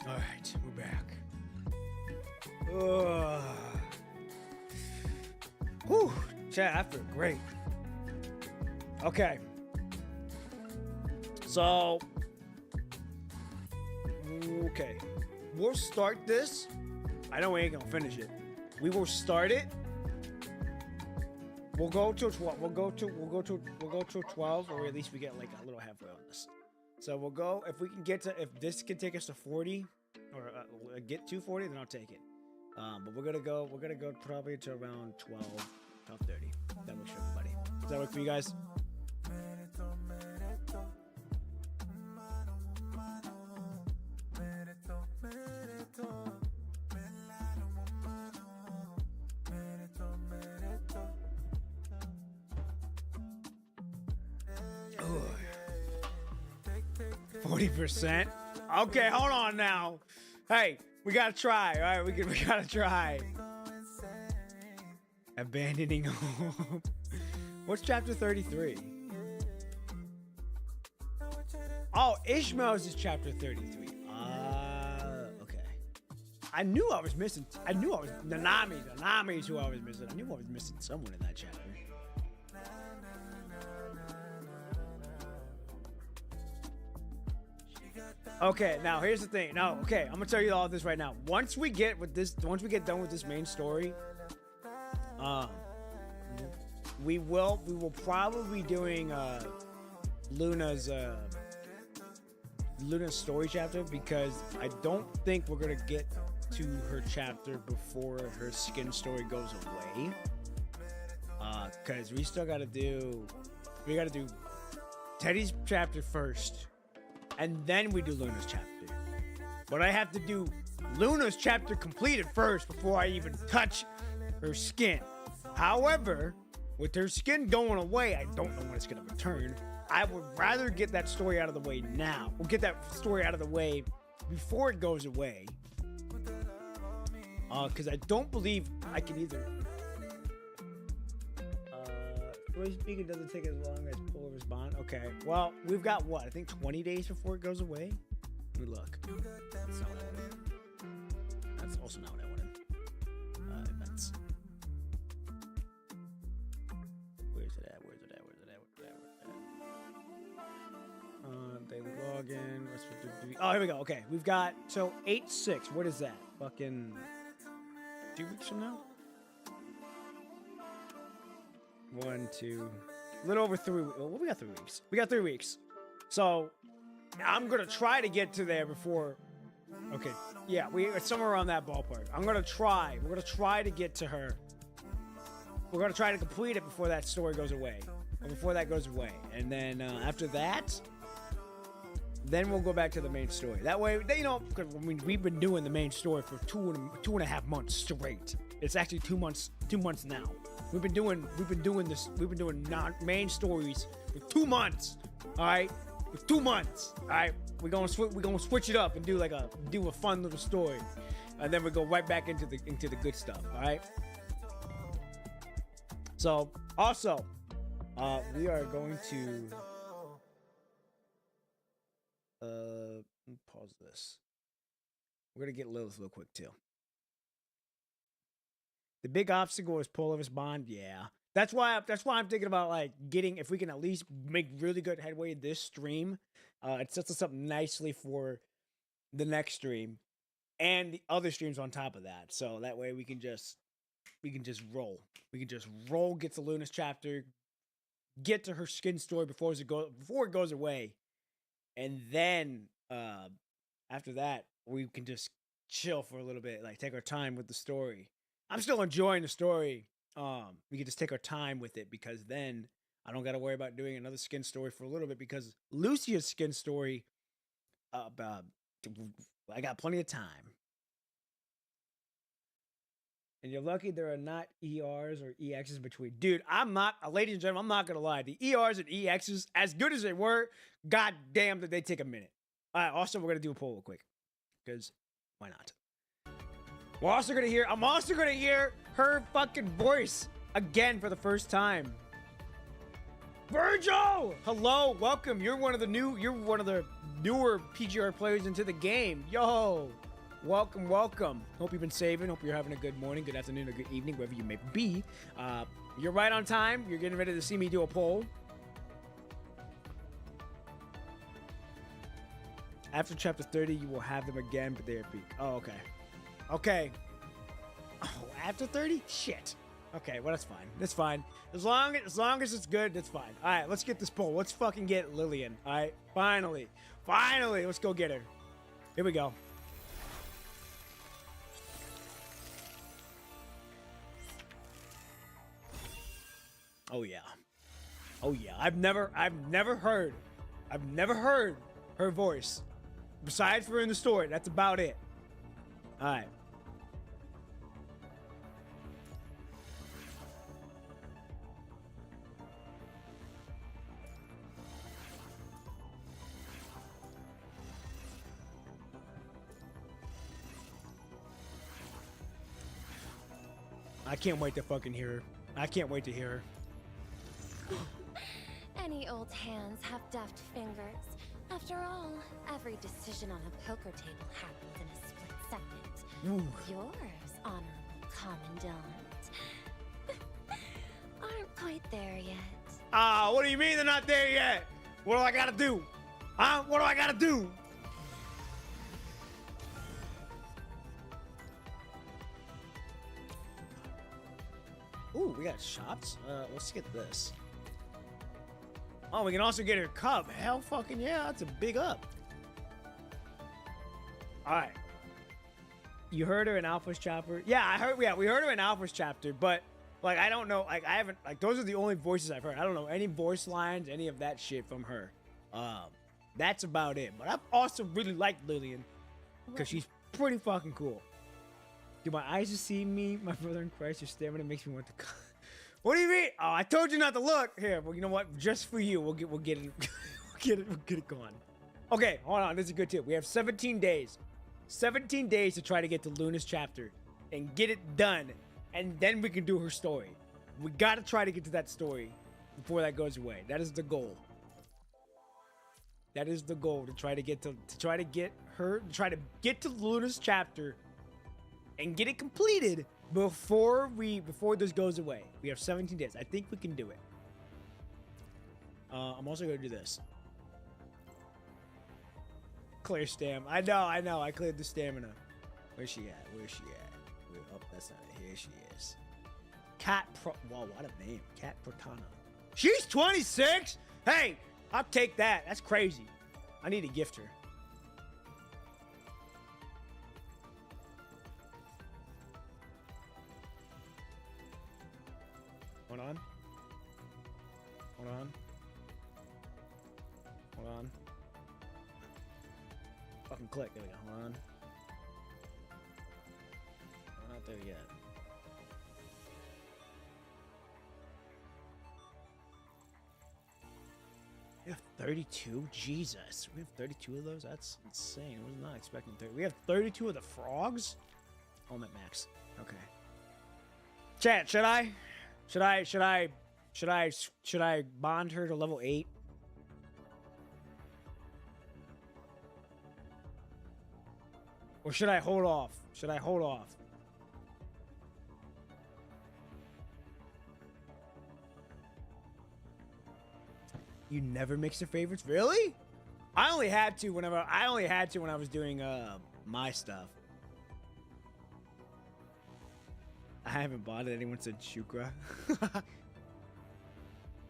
All right, we're back. Ugh. Whew, chat, I feel great. Okay. So, okay. We'll start this. I know we ain't gonna finish it. We will start it. We'll go to 12. We'll go to 12, or at least we get like a little halfway on this. So we'll go if we can get to if this can take us to 40 or get to 40, then I'll take it. But we're gonna go probably to around 12:30. That works for everybody. Does that work for you guys? Ooh. 40%. Okay, hold on now. Hey, we gotta try. All right, we gotta try. Abandoning home. What's chapter 33? Oh, Ishmael's is chapter 33. Okay. I knew I was missing. Nanami is who I was missing. I knew I was missing someone in that chapter. Okay, now here's the thing. No, okay, I'm gonna tell you all this right now. Once we get done with this main story, we will probably be doing Luna's story chapter, because I don't think we're gonna get to her chapter before her skin story goes away. Because we gotta do Teddy's chapter first, and then we do Luna's chapter. But I have to do Luna's chapter completed first before I even touch her skin. However, with her skin going away, I don't know when it's gonna return. I would rather get that story out of the way now. We'll get that story out of the way before it goes away. Because I don't believe I can either. Story speaking doesn't take as long as Polaris Bound. Okay, well, we've got what? I think 20 days before it goes away. Let me look. That's not what I wanted. That's also not what I wanted. Events. Where's it at? Daily login. Oh, here we go. Okay, we've got, so 8/6. What is that? Fucking 2 weeks from now? 1, 2, a little over 3 weeks. Well, we got 3 weeks. We got 3 weeks. So I'm gonna try to get to there before. Okay, yeah, it's somewhere around that ballpark. We're gonna try to get to her. We're gonna try to complete it before that story goes away, or before that goes away, and then after that, then we'll go back to the main story. That way, because I mean, we've been doing the main story for two and a half months straight. It's actually 2 months. 2 months now. We've been doing main stories for 2 months. All right, for 2 months. All right, we're gonna switch it up and do a fun little story, and then we go right back into the good stuff. All right. So also, we are going to pause this. We're gonna get Lilith real quick too. The big obstacle is Polaris Bound. Yeah, that's why I'm thinking about like getting, if we can at least make really good headway this stream. It sets us up nicely for the next stream and the other streams on top of that. So that way we can just roll. We can just roll. Get to Luna's chapter. Get to her skin story before it goes away, and then after that we can just chill for a little bit, like take our time with the story. I'm still enjoying the story. We can just take our time with it, because then I don't got to worry about doing another skin story for a little bit, because Lucia's skin story, I got plenty of time. And you're lucky there are not ERs or EXs between. Dude, ladies and gentlemen, I'm not going to lie. The ERs and EXs, as good as they were, god damn did they take a minute. All right, also, we're going to do a poll real quick, because why not? I'm also going to hear her fucking voice again for the first time. Virgil! Hello, welcome. You're one of the newer PGR players into the game. Yo! Welcome, welcome. Hope you've been saving. Hope you're having a good morning, good afternoon, or good evening, wherever you may be. You're right on time. You're getting ready to see me do a poll. After chapter 30, you will have them again, but they are peak. Oh, okay. Okay. Oh, after 30? Shit. Okay, well, that's fine. That's fine. As long as it's good, that's fine. All right, let's get this poll. Let's fucking get Lillian. All right, finally. Finally, let's go get her. Here we go. Oh yeah. Oh yeah. I've never heard her voice. Besides for in the story, that's about it. All right. I can't wait to fucking hear her. I can't wait to hear her. Any old hands have deft fingers. After all, every decision on a poker table happens in a split second. Ooh. Yours, honorable commandant. Aren't quite there yet. Ah, what do you mean they're not there yet? What do I gotta do? Huh? What do I gotta do? Ooh, we got shops. Let's get this. Oh, we can also get her cup. Hell fucking yeah, that's a big up. Alright. You heard her in Alpha's chapter? Yeah, we heard her in Alpha's chapter, but like I don't know, like I haven't like those are the only voices I've heard. I don't know any voice lines, any of that shit from her. That's about it. But I've also really liked Lillian because she's pretty fucking cool. Do my eyes deceive me? My brother in Christ, your stamina makes me want to. What do you mean? Oh, I told you not to look. Here, well, you know what? Just for you, we'll get it, we'll get it going. Okay, hold on. This is a good tip. We have 17 days. 17 days to try to get to Luna's chapter and get it done, and then we can do her story. We gotta try to get to that story before that goes away. That is the goal. That is the goal to try to get to Luna's chapter and get it completed before this goes away. We have 17 days. I think we can do it. I'm also gonna do this. Clear stam. I know. I cleared the stamina. Where's she at? Oh, that's not it. Here she is. Wow, what a name. Cat Protana. She's 26? Hey, I'll take that. That's crazy. I need to gift her. Hold on. Fucking click. There we go. Hold on. We're not there yet. We have 32? Jesus. We have 32 of those? That's insane. I was not expecting 30. We have 32 of the frogs? Oh, I'm at max. Okay. Chat, should I bond her to level 8? Or should I hold off? You never mix your favorites? Really? I only had to when I was doing my stuff. I haven't bought it. Anyone said Shukra?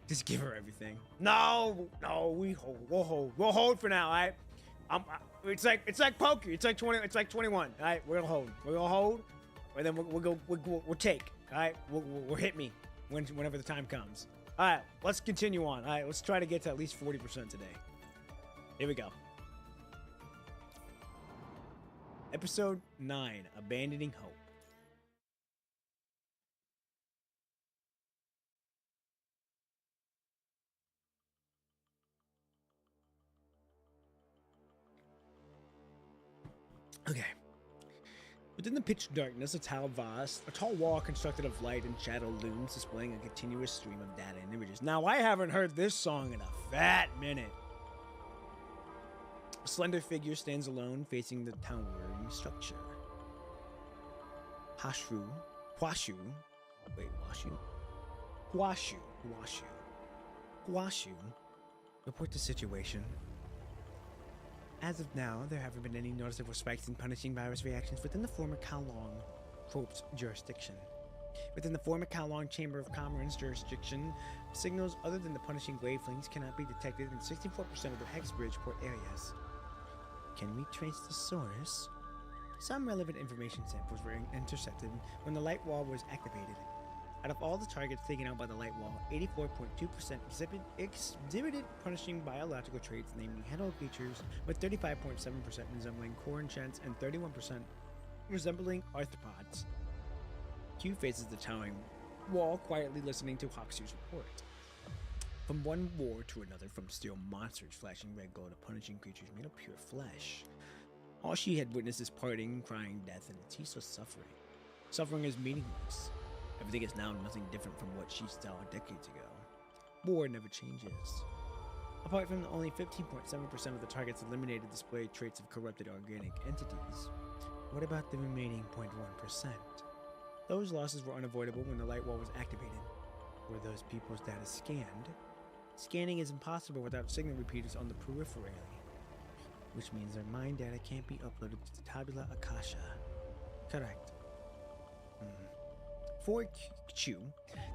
Just give her everything. No, we'll hold for now. All right. It's like poker. It's like 21. All right, we're gonna hold, and then we'll take. All right, we'll hit me whenever the time comes. All right, let's continue on. All right, let's try to get to at least 40% today. Here we go. Episode 9: Abandoning Hope. Okay. Within the pitch darkness, a tall wall constructed of light and shadow looms, displaying a continuous stream of data and images. Now, I haven't heard this song in a fat minute. A slender figure stands alone, facing the towering structure. Huashu. Report the situation. As of now, there haven't been any noticeable spikes in punishing virus reactions within the former Kowloon Corp's jurisdiction. Within the former Kowloon Chamber of Commerce jurisdiction, signals other than the punishing wavelengths cannot be detected in 64% of the Hexbridge port areas. Can we trace the source? Some relevant information samples were intercepted when the light wall was activated. Out of all the targets taken out by the light wall, 84.2% exhibited punishing biological traits, namely hetero features, with 35.7% resembling Coronchants and 31% resembling arthropods. Q faces the towering wall, quietly listening to Hoxu's report. From one war to another, from steel monsters flashing red glow to punishing creatures made of pure flesh. All she had witnessed is parting, crying death, and ceaseless suffering. Suffering is meaningless. Everything is now nothing different from what she saw decades ago. War never changes. Apart from the only 15.7% of the targets eliminated displayed traits of corrupted organic entities, what about the remaining 0.1%? Those losses were unavoidable when the light wall was activated. Were those people's data scanned? Scanning is impossible without signal repeaters on the periphery, which means their mind data can't be uploaded to the Tabula Akasha. Correct. For Q,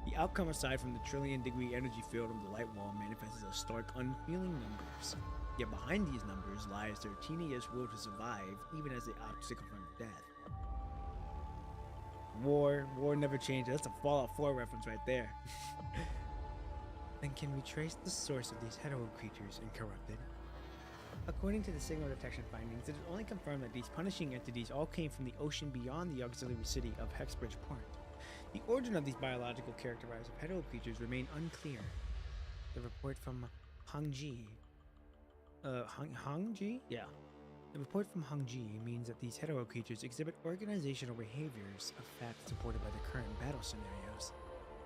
the outcome aside from the trillion-degree energy field of the light wall manifests as stark, unfeeling numbers. Yet behind these numbers lies their teeniest will to survive, even as they opt to confront death. War never changes. That's a Fallout 4 reference right there. Then can we trace the source of these hetero creatures and corrupted? According to the signal detection findings, it is only confirmed that these punishing entities all came from the ocean beyond the auxiliary city of Hexbridge Port. The origin of these biological characterized of hetero creatures remain unclear. The report from Hongji. Hongji? Yeah. The report from Hongji means that these hetero creatures exhibit organizational behaviors, a fact supported by the current battle scenarios.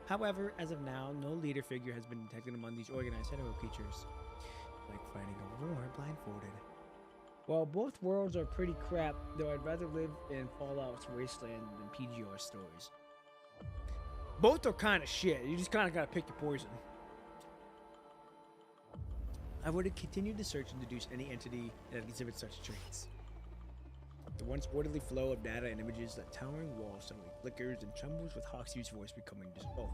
However, as of now, no leader figure has been detected among these organized hetero creatures. Like fighting a war blindfolded. Well, both worlds are pretty crap, though I'd rather live in Fallout's wasteland than PGR stories. Both are kind of shit. You just kind of gotta pick your poison. I would have continued to search and deduce any entity that exhibits such traits. The once orderly flow of data and images, that towering wall suddenly flickers and trembles with Hoxu's voice becoming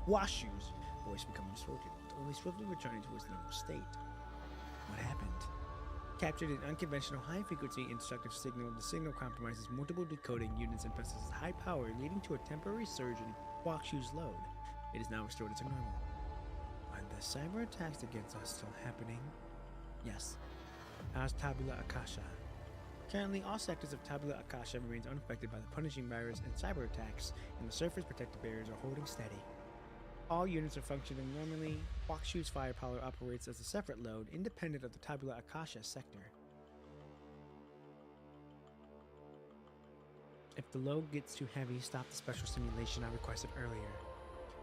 Huashu's voice becoming distorted, with only swiftly returning to its normal state. What happened? Captured an unconventional high-frequency instructive signal, the signal compromises multiple decoding units and possesses high power, leading to a temporary surge in Huashu's load. It is now restored to normal. Are the cyber attacks against us still happening? Yes. How's Tabula Akasha? Currently, all sectors of Tabula Akasha remains unaffected by the punishing virus and cyber attacks, and the surface protective barriers are holding steady. All units are functioning normally. Huashu's firepower operates as a separate load, independent of the Tabula Akasha sector. If the load gets too heavy, stop the special simulation I requested earlier.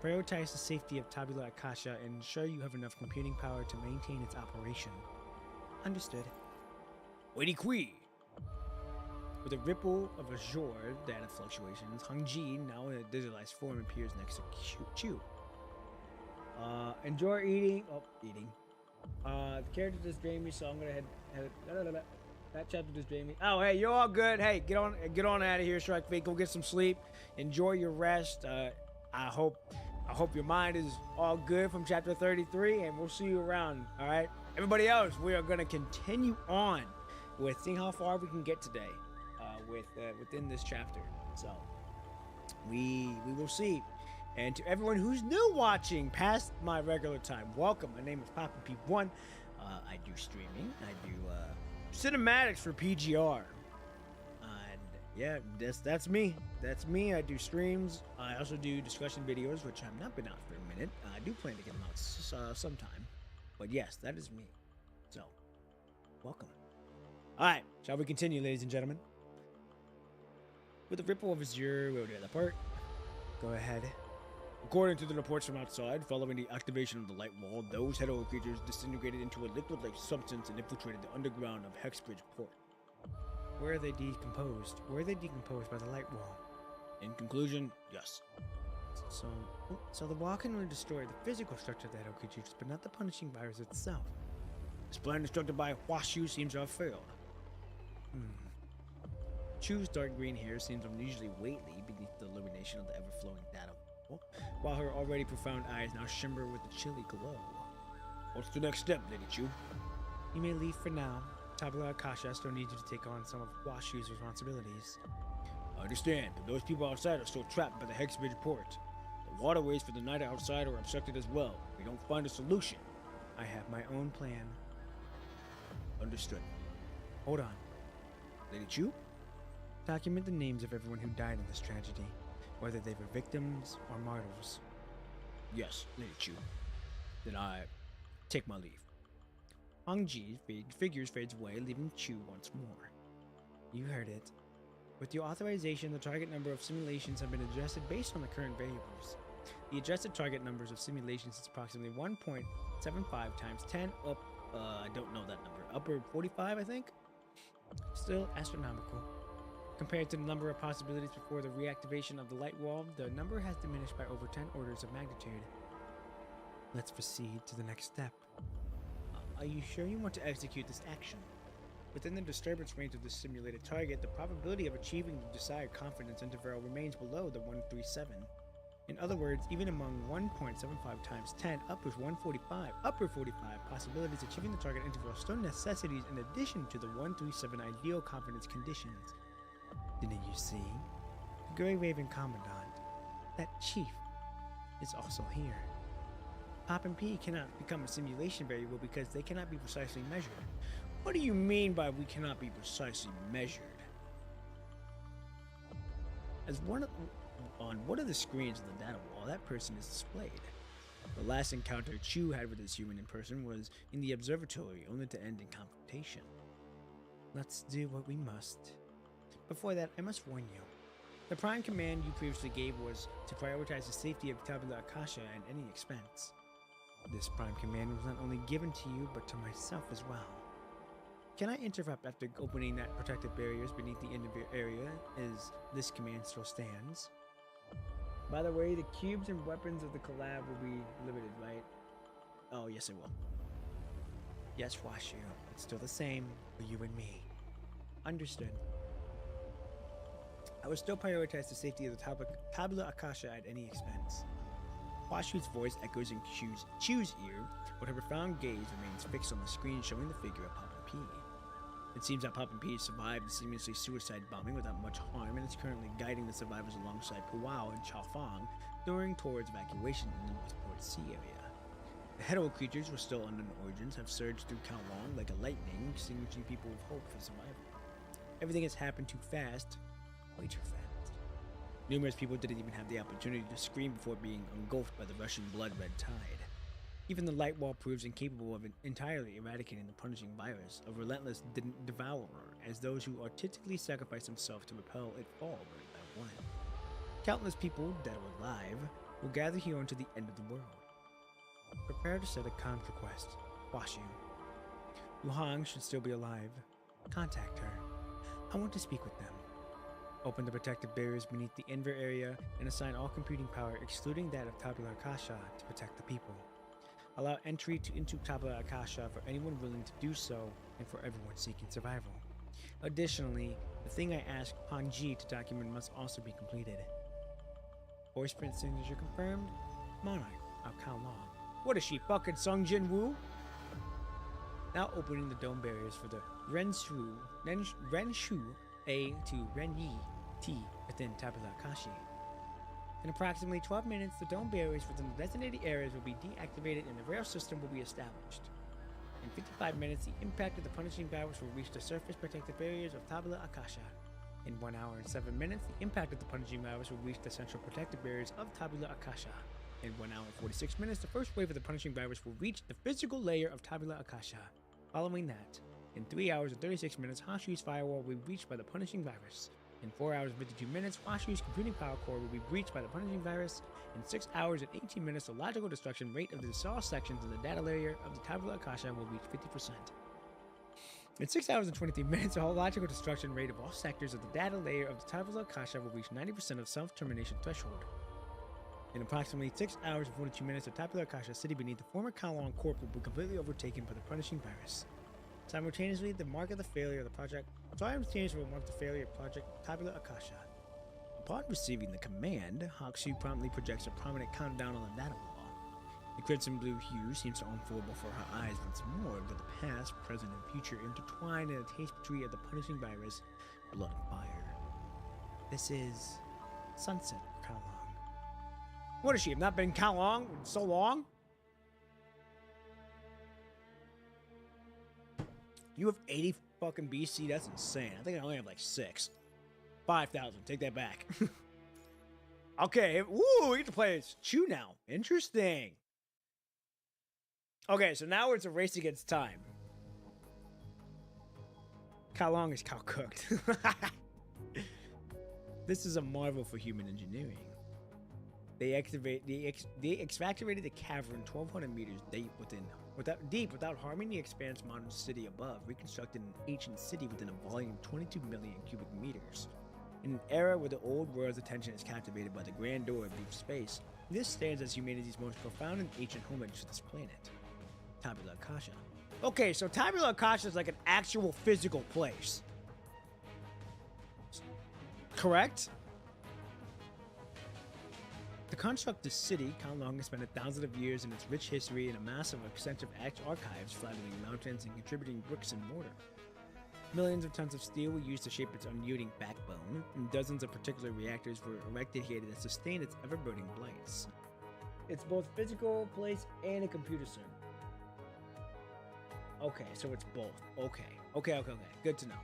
Prioritize the safety of Tabula Akasha and ensure you have enough computing power to maintain its operation. Understood. Witty Kui! With a ripple of azure data fluctuations, Hongji, now in a digitalized form, appears next to Chu. Enjoy eating. The character just drained me, so I'm gonna head. That chapter just drained me. Oh, hey, you're all good. Hey, get on out of here, Strike Fate. Go get some sleep. Enjoy your rest. I hope your mind is all good from chapter 33, and we'll see you around. All right, everybody else, we are gonna continue on with seeing how far we can get today, within this chapter. So we will see. And to everyone who's new watching past my regular time, welcome. My name is Papa P1. I do streaming. I do cinematics for PGR. And yeah, that's me. That's me. I do streams. I also do discussion videos, which have not been out for a minute. I do plan to get them out sometime. But yes, that is me. So, welcome. All right, shall we continue, ladies and gentlemen? With a ripple of azure, we'll tear apart. Go ahead. According to the reports from outside, following the activation of the light wall, those hetero creatures disintegrated into a liquid-like substance and infiltrated the underground of Hexbridge Port. Where are they decomposed? Were they decomposed by the light wall? In conclusion, yes. So the wall can only destroy the physical structure of the hetero creatures, but not the punishing virus itself. This plan constructed by Huashu seems to have failed. Chu's dark green hair seems unusually weighty beneath the illumination of the ever-flowing data wall, while her already profound eyes now shimmer with a chilly glow. What's the next step, Lady Chu? You may leave for now. Tabula Akasha still needs you to take on some of Huashu's responsibilities. I understand, but those people outside are still trapped by the Hexbridge Port. The waterways for the night outside are obstructed as well. If we don't find a solution, I have my own plan. Understood. Hold on. Lady Chu? Document the names of everyone who died in this tragedy, whether they were victims or martyrs. Yes, Lady Chu. Then I take my leave. Hong Ji's figures fades away, leaving Chu once more. You heard it. With your authorization, the target number of simulations have been adjusted based on the current variables. The adjusted target numbers of simulations is approximately 1.75 times 10 up, I don't know that number, upper 45, I think? Still astronomical. Compared to the number of possibilities before the reactivation of the light wall, the number has diminished by over 10 orders of magnitude. Let's proceed to the next step. Are you sure you want to execute this action? Within the disturbance range of this simulated target, the probability of achieving the desired confidence interval remains below the 137. In other words, even among 1.75 times 10 upper 45 possibilities, achieving the target interval still necessitates in addition to the 137 ideal confidence conditions. Didn't you see? The Grey Raven Commandant, that chief, is also here. Pop and P cannot become a simulation variable because they cannot be precisely measured. What do you mean by we cannot be precisely measured? On one of the screens of the data wall, that person is displayed. The last encounter Chu had with this human in person was in the observatory, only to end in confrontation. Let's do what we must. Before that, I must warn you. The prime command you previously gave was to prioritize the safety of Tabula Akasha at any expense. This prime command was not only given to you, but to myself as well. Can I interrupt after opening that protective barriers beneath the end of your area, as this command still stands? By the way, the cubes and weapons of the collab will be limited, right? Oh, yes it will. Yes, Huashu. It's still the same for you and me. Understood. I would still prioritize the safety of the Tabula Akasha at any expense. Huashu's voice echoes in Chu's ear, but her profound gaze remains fixed on the screen showing the figure of Pop and P. It seems that Pop and P survived the seemingly suicide bombing without much harm and is currently guiding the survivors alongside Puao and Chaofang towards evacuation in the Northport Sea area. The hetero creatures were still unknown origins have surged through Kowloon like a lightning, extinguishing people with hope for survival. Everything has happened too fast, way too fast. Numerous people didn't even have the opportunity to scream before being engulfed by the rushing blood-red tide. Even the light wall proves incapable of entirely eradicating the punishing virus, a relentless devourer, as those who artistically sacrifice themselves to repel it fall one by one. Countless people, dead or alive, will gather here until the end of the world. Prepare to set a conquest. Huashu. Luhang should still be alive. Contact her. I want to speak with them. Open the protective barriers beneath the Enver area and assign all computing power, excluding that of Tabula Akasha, to protect the people. Allow entry into Tabula Akasha for anyone willing to do so and for everyone seeking survival. Additionally, the thing I asked Han Ji to document must also be completed. Voice print signature confirmed. Monarch of Kowloon. What is she, fucking Sung Jin Woo? Now opening the dome barriers for the Renshu A to Renyi T within Tabula Akashi. In approximately 12 minutes, the dome barriers within the designated areas will be deactivated and the rail system will be established. In 55 minutes, the impact of the punishing virus will reach the surface protective barriers of Tabula Akasha. In 1 hour and 7 minutes, the impact of the punishing virus will reach the central protective barriers of Tabula Akasha. In 1 hour and 46 minutes, the first wave of the punishing virus will reach the physical layer of Tabula Akasha. Following that, in 3 hours and 36 minutes, Hashu's firewall will be reached by the punishing virus. In 4 hours and 52 minutes, Washu's computing power core will be breached by the punishing virus. In 6 hours and 18 minutes, the logical destruction rate of the all sections in the data layer of the Tabula Akasha will reach 50%. In 6 hours and 23 minutes, the whole logical destruction rate of all sectors of the data layer of the Tabula Akasha will reach 90% of self-termination threshold. In approximately 6 hours and 42 minutes, the Tabula Akasha city beneath the former Kalon Corp will be completely overtaken by the punishing virus. Simultaneously, the mark of the failure of the project Tabula Akasha. Upon receiving the command, Hakushu promptly projects a prominent countdown on the data wall. The crimson blue hue seems to unfold before her eyes once more, with the past, present, and future intertwined in a tapestry of the punishing virus, blood and fire. This is sunset for Kalong. What is she? Have not been in Kalong in so long? You have 80 fucking BC? That's insane. I think I only have like 6. 5,000. Take that back. Okay. Ooh, we get to play as Chu now. Interesting. Okay, so now it's a race against time. How long is cow cooked? This is a marvel for human engineering. They excavated the cavern 1,200 meters deep without harming the expanse modern city above, reconstructed an ancient city within a volume of 22 million cubic meters. In an era where the old world's attention is captivated by the grandeur of deep space, this stands as humanity's most profound and ancient homage to this planet. Tabula Akasha. Okay, so Tabula Akasha is like an actual physical place. Correct? To construct this city, Kalong has spent 1,000 of years in its rich history and a massive extensive archives flattening mountains and contributing bricks and mortar. Millions of tons of steel were used to shape its unyielding backbone, and dozens of particular reactors were erected here that sustain its ever-burning blights. It's both physical place and a computer center. Okay, so it's both. Okay. Good to know.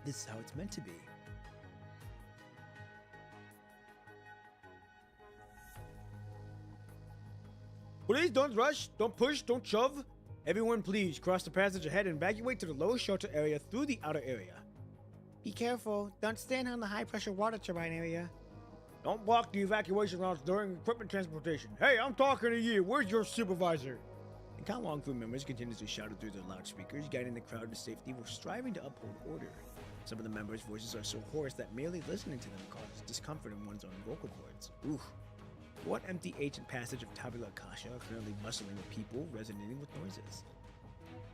This is how it's meant to be. Please don't rush, don't push, don't shove. Everyone please cross the passage ahead and evacuate to the lowest shelter area through the outer area. Be careful, don't stand on the high pressure water turbine area. Don't block the evacuation routes during equipment transportation. Hey, I'm talking to you, where's your supervisor? And Kalong crew members continued to shout it through their loudspeakers, guiding the crowd to safety while striving to uphold order. Some of the members' voices are so hoarse that merely listening to them causes discomfort in one's own vocal cords. Ooh. What empty ancient passage of Tabula Akasha are currently bustling with people, resonating with noises?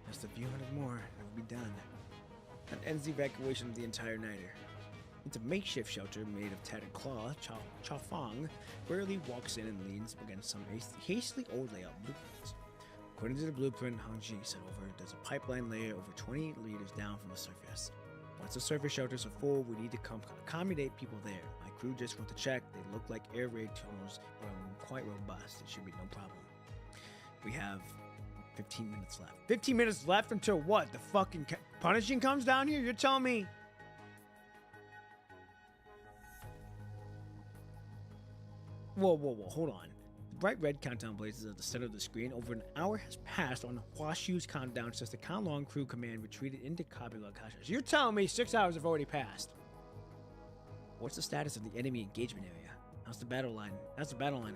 Just a few hundred more, and we'll be done. That ends the evacuation of the entire niter. It's a makeshift shelter made of tattered cloth. Cha Fong rarely walks in and leans against some hastily old layout blueprints. According to the blueprint Hangji sent over, there's a pipeline layer over 20 liters down from the surface. Once the surface shelters are full, we need to accommodate people there. My crew just went to check. They look like air raid tunnels, quite robust. It should be no problem. We have 15 minutes left. 15 minutes left until what? The fucking punishing comes down here? You're telling me? Whoa, hold on. The bright red countdown blazes at the center of the screen. Over an hour has passed on Huashu's countdown since the Kalong crew command retreated into Tabula Akasha. So you're telling me 6 hours have already passed? What's the status of the enemy engagement area? How's the battle line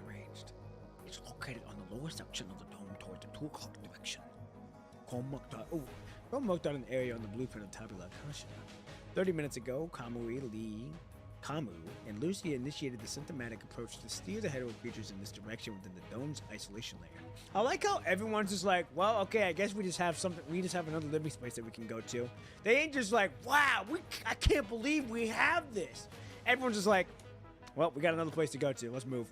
arranged? It's located on the lower section of the dome towards the 2 o'clock direction. Go marked out an area on the blueprint of Tabula Akasha. 30 minutes ago, Kamu and Lucy initiated the symptomatic approach to steer the hetero creatures in this direction within the dome's isolation layer. I like how everyone's just like, well, okay, I guess we just have another living space that we can go to. They ain't just like, wow, I can't believe we have this. Everyone's just like, well, we got another place to go to. Let's move.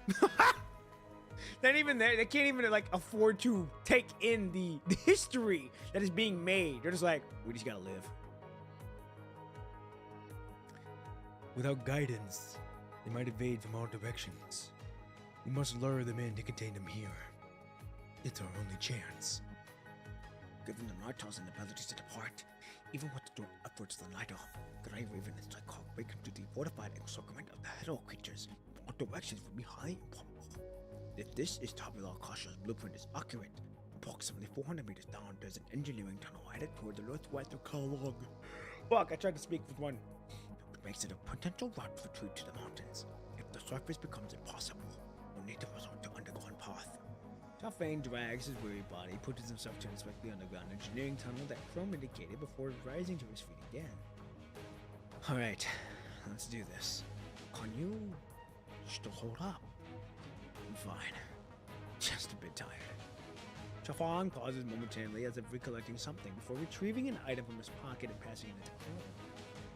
They're not even there. They can't even like afford to take in the history that is being made. They're just like, we just gotta live. Without guidance, they might evade from all directions. We must lure them in to contain them here. It's our only chance. Given the Nartos and abilities to depart, even with the door upwards to the Nido, Grey Raven and Psychog break into the fortified encirclement of the hetero creatures. All directions would be highly improbable. If this is Tabula Akasha's blueprint is accurate, approximately 400 meters down, there's an engineering tunnel headed toward the northwest of Kalong. Fuck, I tried to speak with one. Which makes it a potential route for retreat to the mountains. If the surface becomes impossible, we'll need to resort to underground path. Xiaofeng drags his weary body, pushes himself to inspect the underground engineering tunnel that Chrome indicated before rising to his feet again. Alright, let's do this. Can you still hold up? I'm fine. Just a bit tired. Xiaofeng pauses momentarily as if recollecting something before retrieving an item from his pocket and passing it into Chrome.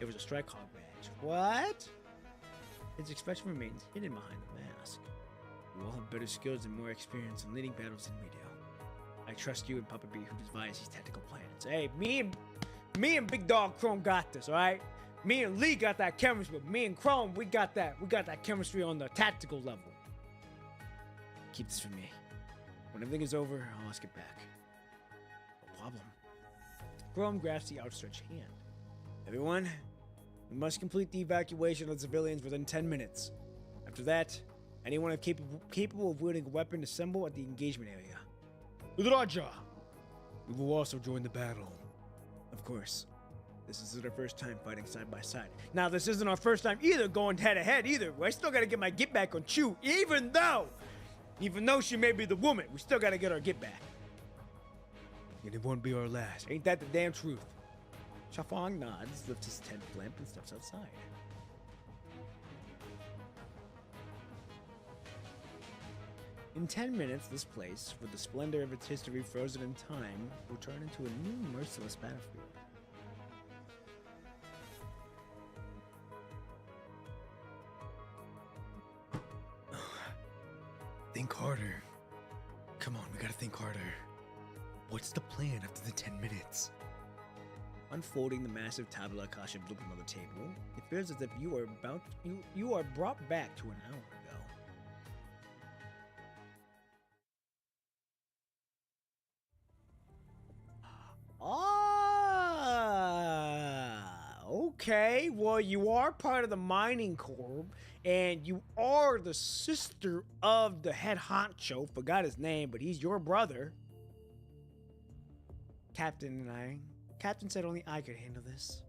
It was a strike hog badge. What? His expression remains hidden behind the mask. You all have better skills and more experience in leading battles than we do. I trust you and Papa B who devise these tactical plans. Hey, me and Big Dog Chrome got this, alright? Me and Lee got that chemistry, but me and Chrome, we got that chemistry on the tactical level. Keep this for me. When everything is over, I'll ask it back. No problem. Chrome grasps the outstretched hand. Everyone, we must complete the evacuation of the civilians within 10 minutes. After that, anyone capable of wielding a weapon assemble at the engagement area. Raja! We will also join the battle. Of course. This isn't our first time fighting side by side. Now, this isn't our first time either going head to head either. I still gotta get my get back on Chu, even though she may be the woman, we still gotta get our get back. And it won't be our last. Ain't that the damn truth? Xiaofeng nods, lifts his tent blimp, and steps outside. In 10 minutes, this place, with the splendor of its history frozen in time, will turn into a new merciless battlefield. Think harder. Come on, we gotta think harder. What's the plan after the 10 minutes? Unfolding the massive tabula Akasha blueprint on the table, it feels as if you are brought back to an hour ago. Okay. Well, you are part of the mining corps, and you are the sister of the head honcho. Forgot his name, but he's your brother. Captain said only I could handle this.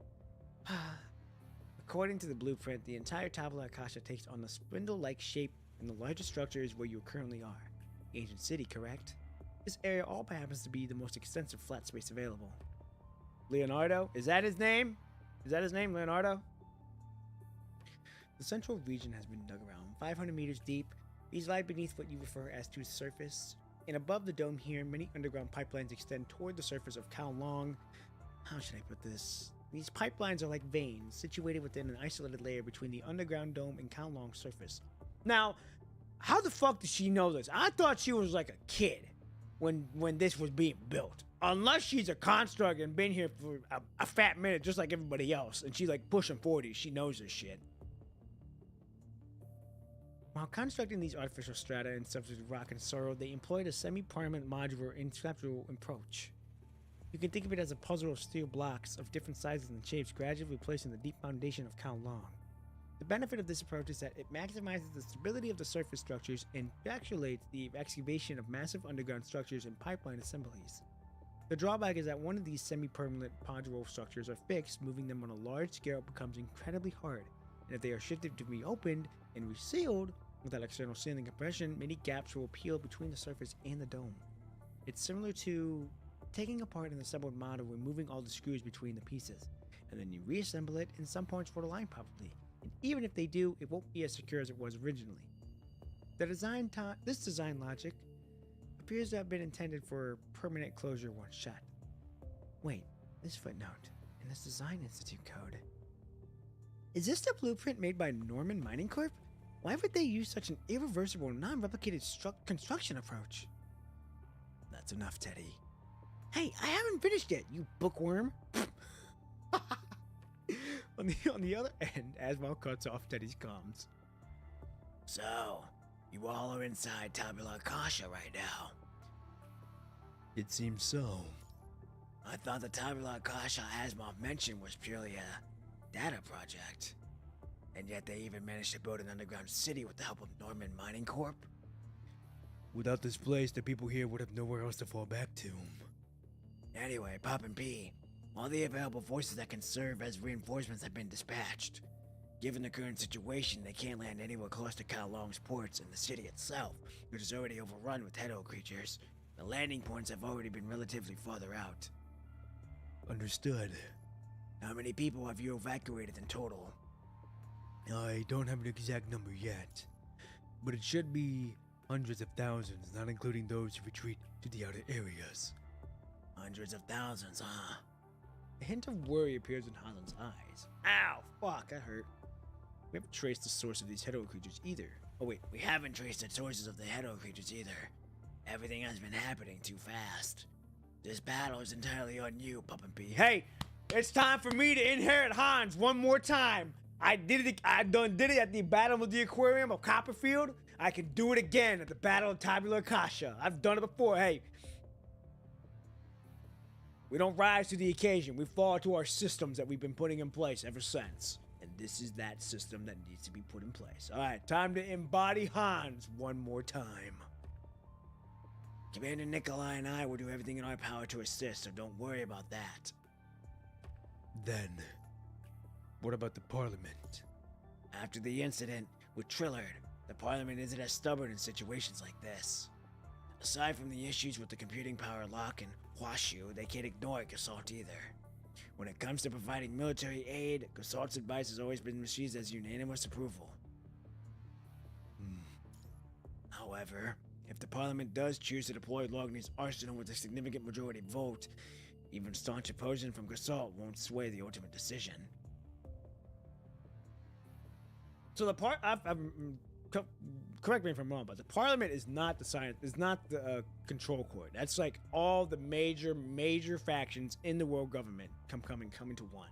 According to the blueprint, the entire Tabula Akasha takes on the spindle-like shape, and the largest structure is where you currently are. Ancient City, correct? This area all happens to be the most extensive flat space available. Leonardo? Is that his name? Is that his name, Leonardo? The central region has been dug around 500 meters deep. These lie beneath what you refer as to surface. And above the dome here, many underground pipelines extend toward the surface of Kowloon. How should I put this? These pipelines are like veins, situated within an isolated layer between the underground dome and Kowloon's surface. Now, how the fuck did she know this? I thought she was like a kid when this was being built. Unless she's a construct and been here for a fat minute, just like everybody else, and she's like pushing 40, she knows this shit. While constructing these artificial strata in substance of rock and soil, they employed a semi-permanent modular and conceptual approach. You can think of it as a puzzle of steel blocks of different sizes and shapes gradually replacing the deep foundation of Kowloon. The benefit of this approach is that it maximizes the stability of the surface structures and encapsulates the excavation of massive underground structures and pipeline assemblies. The drawback is that one of these semi-permanent modular structures are fixed, moving them on a large scale becomes incredibly hard, and if they are shifted to be opened and resealed without external sealing compression, many gaps will appeal between the surface and the dome. It's similar to taking apart an assembled model, removing all the screws between the pieces, and then you reassemble it, and some parts will align properly. And even if they do, it won't be as secure as it was originally. This design logic appears to have been intended for permanent closure once shut. Wait, this footnote in this Design Institute code. Is this the blueprint made by Norman Mining Corp? Why would they use such an irreversible, non-replicated construction approach? That's enough, Teddy. Hey, I haven't finished yet, you bookworm. On the other end, Asmal cuts off Teddy's comms. So, you all are inside Tabula Akasha right now. It seems so. I thought the Tabula Akasha Asmal mentioned was purely a data project. And yet they even managed to build an underground city with the help of Norman Mining Corp. Without this place, the people here would have nowhere else to fall back to. Anyway, Pop and P, All the available forces that can serve as reinforcements have been dispatched. Given the current situation, they can't land anywhere close to Kowloon's ports and the city itself, which is already overrun with Hedo creatures. The landing points have already been relatively farther out. Understood. How many people have you evacuated in total? I don't have an exact number yet, but it should be hundreds of thousands, not including those who retreat to the outer areas. Hundreds of thousands, huh? A hint of worry appears in Hanlon's eyes. Ow! Fuck, that hurt. We haven't traced the source of these Hedo creatures either. Oh wait, we haven't traced the sources of the Hedo creatures either. Everything has been happening too fast. This battle is entirely on you, Puppin P. Hey! It's time for me to inherit Hans one more time! I did it at the Battle of the Aquarium of Copperfield. I can do it again at the Battle of Tabula Rasa. I've done it before, hey. We don't rise to the occasion. We fall to our systems that we've been putting in place ever since. And this is that system that needs to be put in place. Alright, time to embody Hans one more time. Commander Nikolai and I will do everything in our power to assist, so don't worry about that. Then, what about the Parliament? After the incident with Trillard, the Parliament isn't as stubborn in situations like this. Aside from the issues with the computing power lock and Huashu, they can't ignore Gasalt either. When it comes to providing military aid, Gasalt's advice has always been received as unanimous approval. However, if the Parliament does choose to deploy Logni's arsenal with a significant majority vote, even staunch opposition from Gasalt won't sway the ultimate decision. So correct me if I'm wrong, but the Parliament is not the control court. That's like all the major factions in the world government coming to one.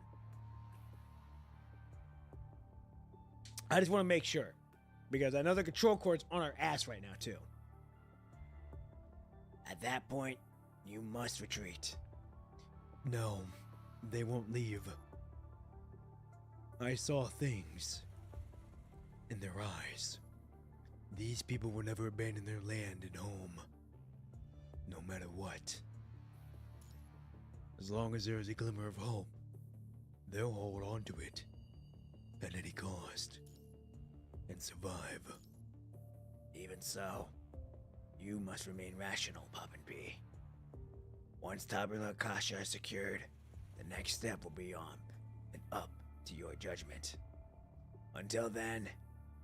I just want to make sure, because I know the control court's on our ass right now too. At that point, you must retreat. No, they won't leave. I saw things in their eyes. These people will never abandon their land and home, no matter what. As long as there is a glimmer of hope, they'll hold on to it at any cost and survive. Even so, you must remain rational, Poppin' P. Once Tabula Rasa is secured, the next step will be on and up to your judgment. Until then,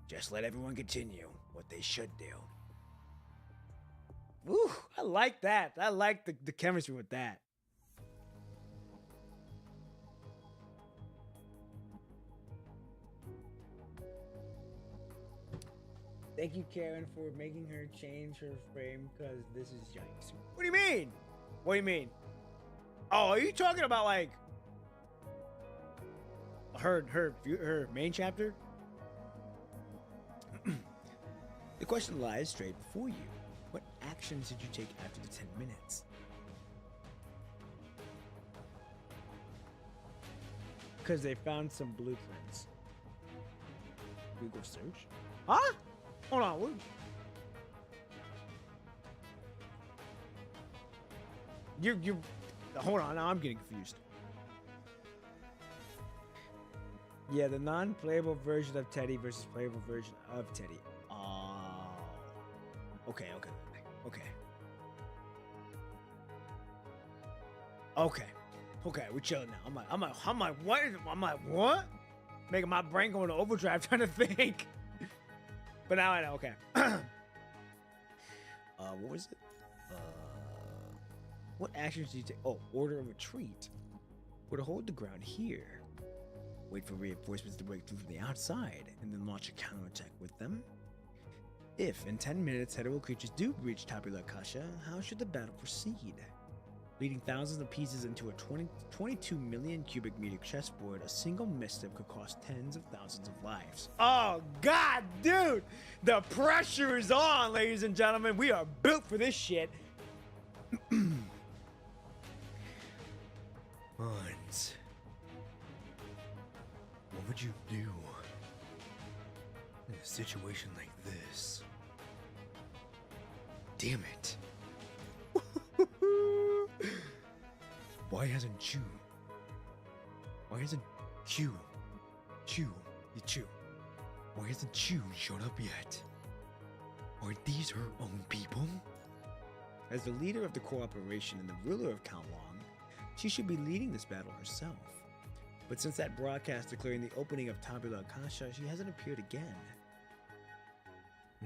just let everyone continue what they should do. Woo! I like that. I like the chemistry with that. Thank you, Karen, for making her change her frame, because this is yikes. What do you mean? What do you mean? Oh, are you talking about like her main chapter? The question lies straight before you. What actions did you take after the 10 minutes? Because they found some blueprints. Google search? Huh? Hold on. What? You're. Hold on. Now I'm getting confused. Yeah, the non-playable version of Teddy versus playable version of Teddy. Oh. Okay. Okay, we're chilling now. I'm like, what? I'm like, what? Making my brain go into overdrive trying to think. But now I know, okay. What was it? What actions did you take? Oh, order of retreat. We're to hold the ground here. Wait for reinforcements to break through from the outside, and then launch a counterattack with them. If, in 10 minutes, Hedo creatures do reach Tabula Rasa, how should the battle proceed? Leading thousands of pieces into a 22 million cubic meter chessboard, a single misstep could cost tens of thousands of lives. Oh, God, dude! The pressure is on, ladies and gentlemen. We are built for this shit. Hans, what would you do in a situation like this? Damn it. Why hasn't you Why hasn't Chu, why hasn't Chu shown up yet? Aren't these her own people? As the leader of the cooperation and the ruler of Kowloon, she should be leading this battle herself. But since that broadcast declaring the opening of Tabula Akasha, she hasn't appeared again.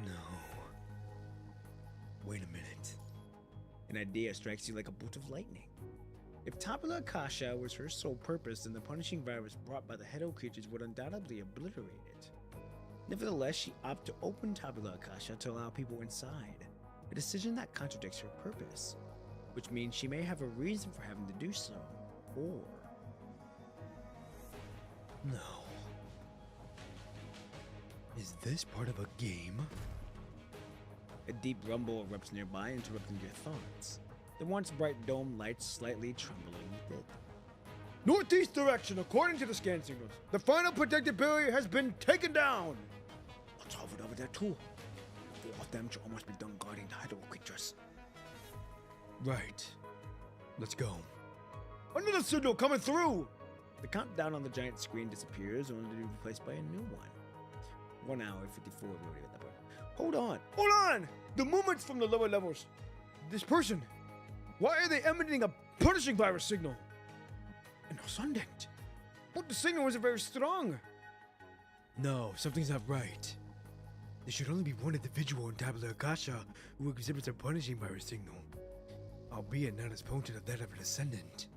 No. Wait a minute. An idea strikes you like a bolt of lightning. If Tabula Akasha was her sole purpose, then the punishing virus brought by the Hedo creatures would undoubtedly obliterate it. Nevertheless, she opted to open Tabula Akasha to allow people inside, a decision that contradicts her purpose, which means she may have a reason for having to do so, or... No. Is this part of a game? A deep rumble erupts nearby, interrupting your thoughts. The once bright dome lights slightly trembling with it. Northeast direction, according to the scan signals. The final protected barrier has been taken down. What's over there too? 4 of them should almost be done guarding the Hydro creatures. Right. Let's go. Another signal coming through! The countdown on the giant screen disappears, only to be replaced by a new one. 1 hour, 54, we already got that part. Hold on! The movements from the lower levels. This person. Why are they emitting a punishing virus signal? And no Sundent. But the signal wasn't very strong. No, something's not right. There should only be one individual in Tabula Akasha who exhibits a punishing virus signal, albeit not as potent as that of an ascendant.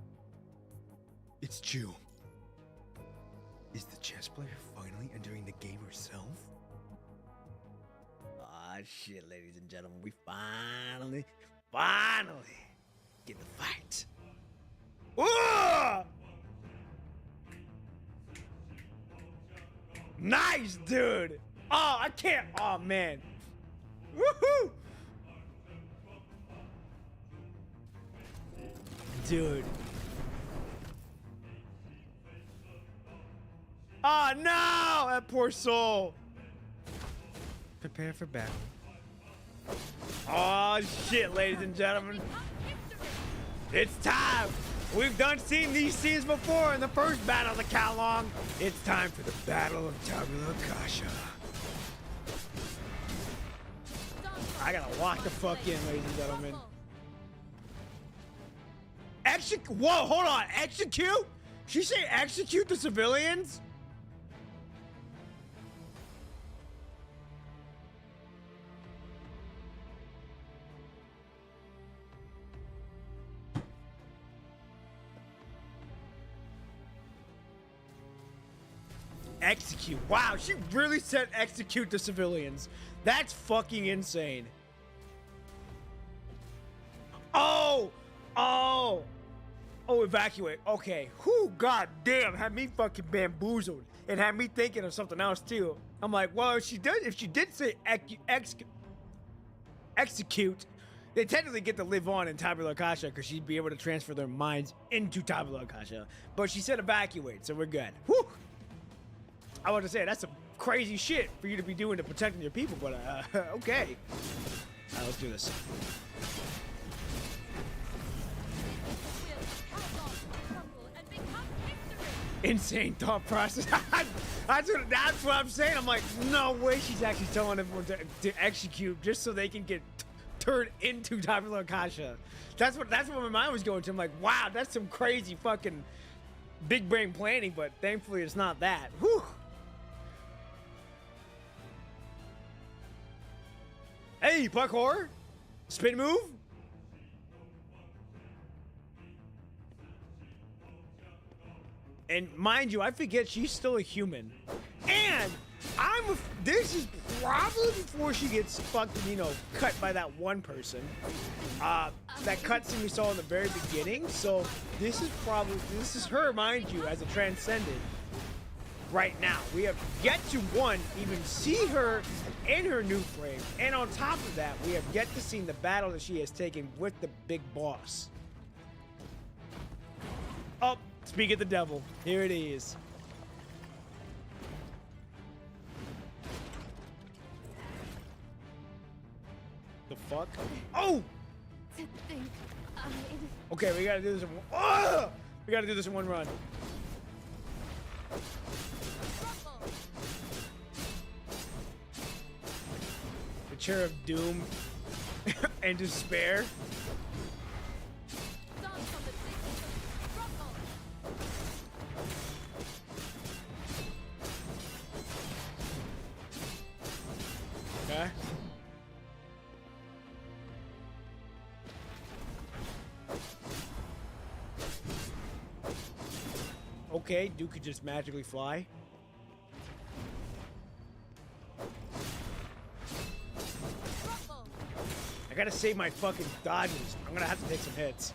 It's Chu. Is the chess player finally entering the game herself? Ah, shit, ladies and gentlemen. We finally get the fight. Ah! Nice, dude! Oh, I can't. Oh, man. Woohoo! Dude. Oh, no! That poor soul. Prepare for battle. Oh, shit, ladies and gentlemen. It's time. We've done seen these scenes before in the first battle of the Kowloon. It's time for the Battle of Tabula Akasha. I gotta lock the fuck in, ladies and gentlemen. Whoa, hold on. Execute? She say execute the civilians? Execute. Wow, she really said execute the civilians. That's fucking insane. Oh, evacuate. Okay. Whew, god damn, had me fucking bamboozled and had me thinking of something else too. I'm like, well, if she did say execute, they technically get to live on in Tabula Akasha because she'd be able to transfer their minds into Tabula Akasha. But she said evacuate, so we're good. Whew. I want to say that's some crazy shit for you to be doing to protecting your people, but okay. All right, let's do this. Insane thought process. That's what I'm saying. I'm like, no way she's actually telling everyone to execute just so they can get turned into Tabula Akasha. That's what my mind was going to. I'm like, wow, that's some crazy fucking big brain planning, but thankfully it's not that. Whew. Hey, parkour! Spin move? And mind you, I forget she's still a human. And this is probably before she gets fucking, cut by that one person. That cutscene we saw in the very beginning. So this is her, mind you, as a transcendent. Right now, we have yet to even see her in her new frame, and on top of that, we have yet to see the battle that she has taken with the big boss. Oh, speak of the devil, here it is. The fuck? Oh! To think Okay, we gotta do this in one run. The chair of doom and despair. Okay. Okay, Duke could just magically fly. I gotta save my fucking dodges. I'm gonna have to take some hits.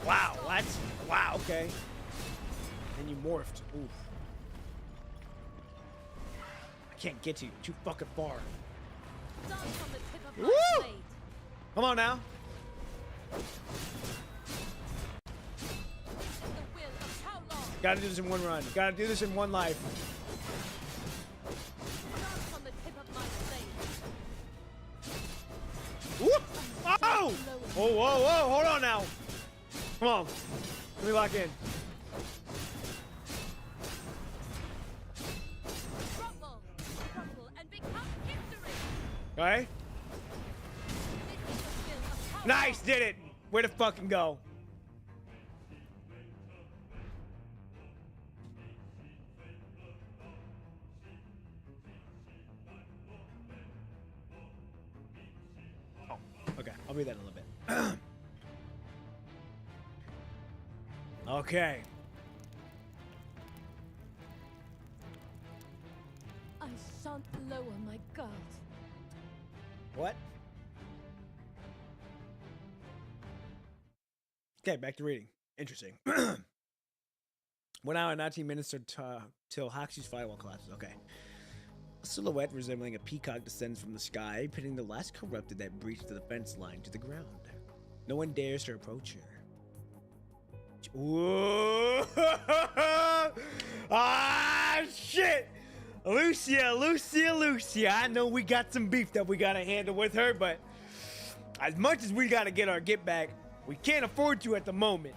Wow, what? Wow, okay. And you morphed. Oof. I can't get to you. Too fucking far. Woo! Come on now. Gotta do this in one run. Gotta do this in one life. Woo! Oh! Whoa, whoa, whoa! Hold on now. Come on. Let me lock in. Okay. Nice, did it. Where to fucking go? Oh, okay. I'll read that in a little bit. Okay. I shan't lower my guard. What? Okay, back to reading. Interesting. 1 hour and 19 minutes till Hoxie's firewall collapses. Okay. A silhouette resembling a peacock descends from the sky, pitting the last corrupted that breached the defense line to the ground. No one dares to approach her. Whoa! Ah, shit! Lucia. I know we got some beef that we gotta handle with her, but as much as we gotta get our get back, we can't afford to at the moment.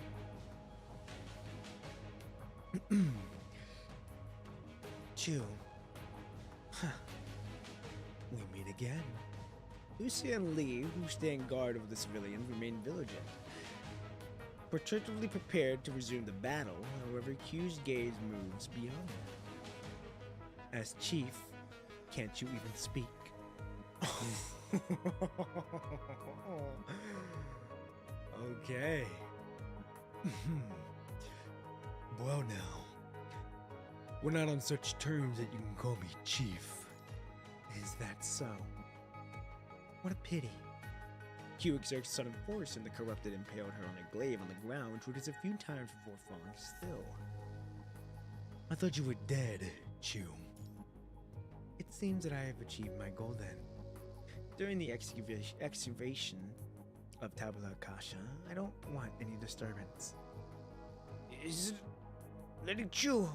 Chew. Huh. We meet again. Lucia and Lee, who stand guard over the civilians, remain vigilant, protectively prepared to resume the battle, however Q's gaze moves beyond them. As chief, can't you even speak? Okay. Well now, we're not on such terms that you can call me chief. Is that so? What a pity. Q exerts sudden force and the corrupted impaled her on a glaive on the ground, which was a few times before falling still. I thought you were dead, Chew. It seems that I have achieved my goal then. During the excavation of Tabula Kasha, I don't want any disturbance. Is it Lady Chew?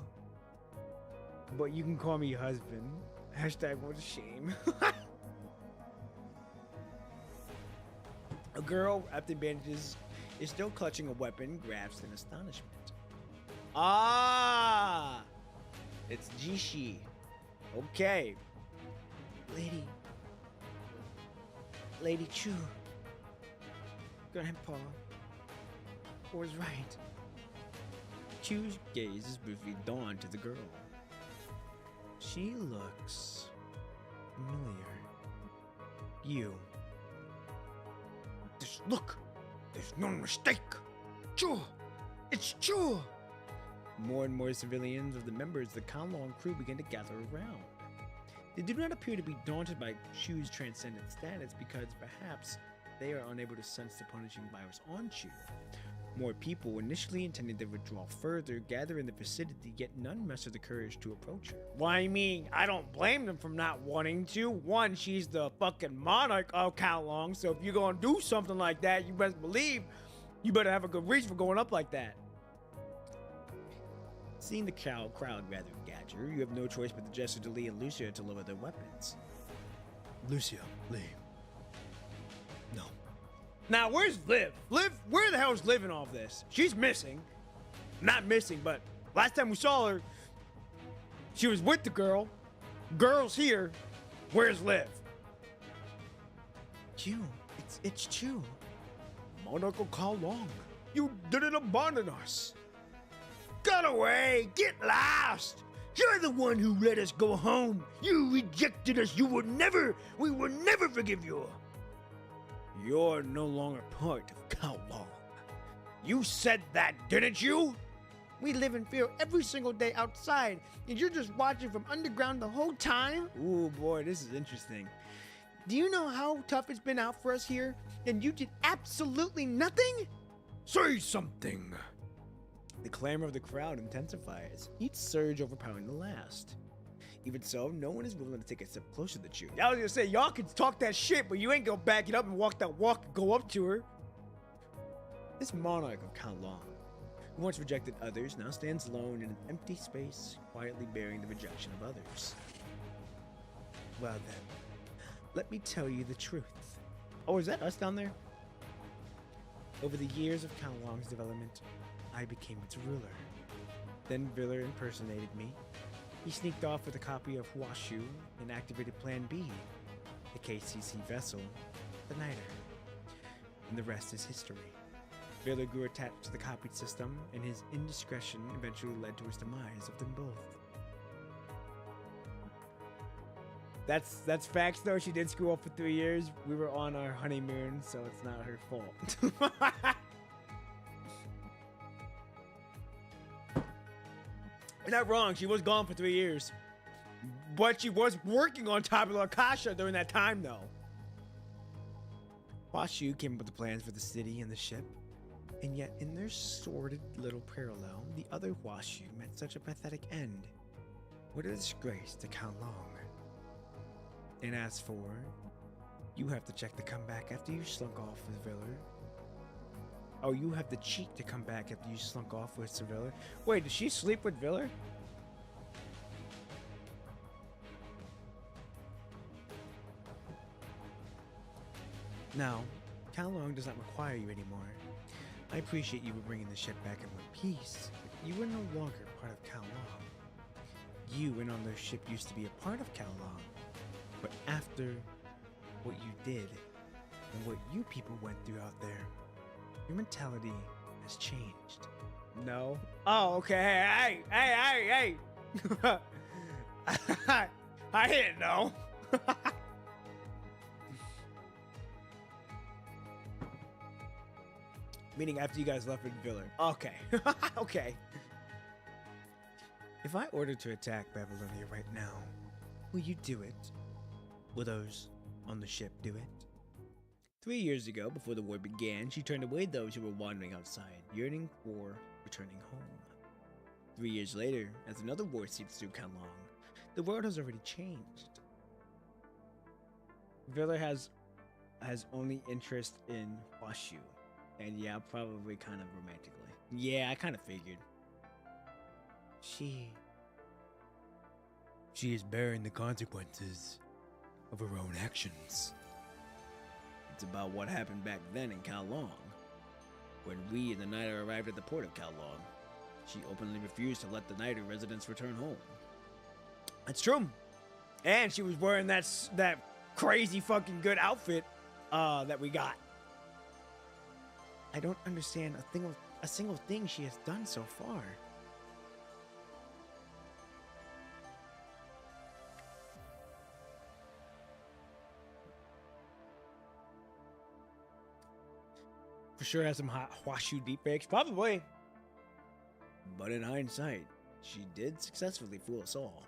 But you can call me husband. Hashtag what a shame. A girl, wrapped in bandages, is still clutching a weapon, grasps in astonishment. Ah! It's Jishi. Okay. Lady Chu. Grandpa was right. Chu's gaze is briefly dawned to the girl. She looks familiar. You. Look! There's no mistake! Chu! It's Chu! More and more civilians of the members of the Kanlong crew begin to gather around. They do not appear to be daunted by Chu's transcendent status because perhaps they are unable to sense the punishing virus on Chu. More people, initially intending to withdraw further, gather in the vicinity, yet none muster the courage to approach her. Why, I mean, I don't blame them for not wanting to. One, she's the fucking monarch of Kowloon, so if you're gonna do something like that, you best believe you better have a good reason for going up like that. Seeing the crowd gather Gadger, you have no choice but to gesture to Lee and Lucia to lower their weapons. Lucia, Lee. No. Now, where's Liv? Liv, where the hell is Liv in all this? She's missing. Not missing, but last time we saw her, she was with the girl. Girl's here. Where's Liv? Chu, it's Chu. Monarch Kao Long, you didn't abandon us. Get away! Get lost! You're the one who let us go home. You rejected us. We will never forgive you. You're no longer part of Kao Long. You said that, didn't you? We live in fear every single day outside, and you're just watching from underground the whole time? Ooh, boy, this is interesting. Do you know how tough it's been out for us here, and you did absolutely nothing? Say something. The clamor of the crowd intensifies, each surge overpowering the last. Even so, no one is willing to take a step closer to Chu. I was gonna say, y'all can talk that shit, but you ain't gonna back it up and walk that walk and go up to her. This monarch of Kao Long, who once rejected others, now stands alone in an empty space, quietly bearing the rejection of others. Well then, let me tell you the truth. Oh, is that us down there? Over the years of Kao Long's development, I became its ruler. Then Viller impersonated me. He sneaked off with a copy of Huashu and activated Plan B, the KCC vessel, the Niter. And the rest is history. Viller grew attached to the copied system, and his indiscretion eventually led to his demise of them both. That's facts though. She did screw up for 3 years. We were on our honeymoon, so it's not her fault. You're not wrong. She was gone for 3 years, but she was working on Tabula Akasha during that time, though. Huashu came up with the plans for the city and the ship, and yet in their sordid little parallel, the other Huashu met such a pathetic end. What a disgrace to Kao Long. And as for, you have to check the comeback after you slunk off with Viller. Oh, you have the cheek to come back after you slunk off with Viller. Wait, did she sleep with Viller? Now, Kao Long does not require you anymore. I appreciate you bringing the ship back in one piece, but you are no longer part of Kao Long. You and on their ship used to be a part of Kao Long, but after what you did and what you people went through out there, your mentality has changed. No. Oh, okay. Hey. I didn't know. Meaning after you guys left with Viller. Okay. Okay. If I ordered to attack Babylonia right now, will you do it? Will those on the ship do it? 3 years ago, before the war began, she turned away those who were wandering outside, yearning for returning home. 3 years later, as another war seeps through Kao Long, the world has already changed. Viller has only interest in Huashu, and yeah, probably kind of romantically. Yeah, I kind of figured. She is bearing the consequences of her own actions. It's about what happened back then in Kao Long. When we and the Niter arrived at the port of Kao Long, she openly refused to let the Niter residents return home. That's true. And she was wearing that crazy fucking good outfit that we got. I don't understand a single thing she has done so far. For sure has some hot Huashu deepfakes, probably. But in hindsight, she did successfully fool us all.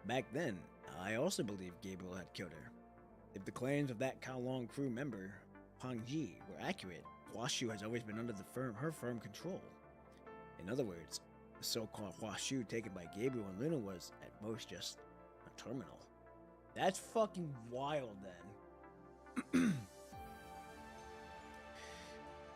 Back then, I also believed Gabriel had killed her. If the claims of that Kao Long crew member, Pang Ji, were accurate, Huashu has always been under her firm control. In other words, the so-called Huashu taken by Gabriel and Luna was, at most, just a terminal. That's fucking wild, then.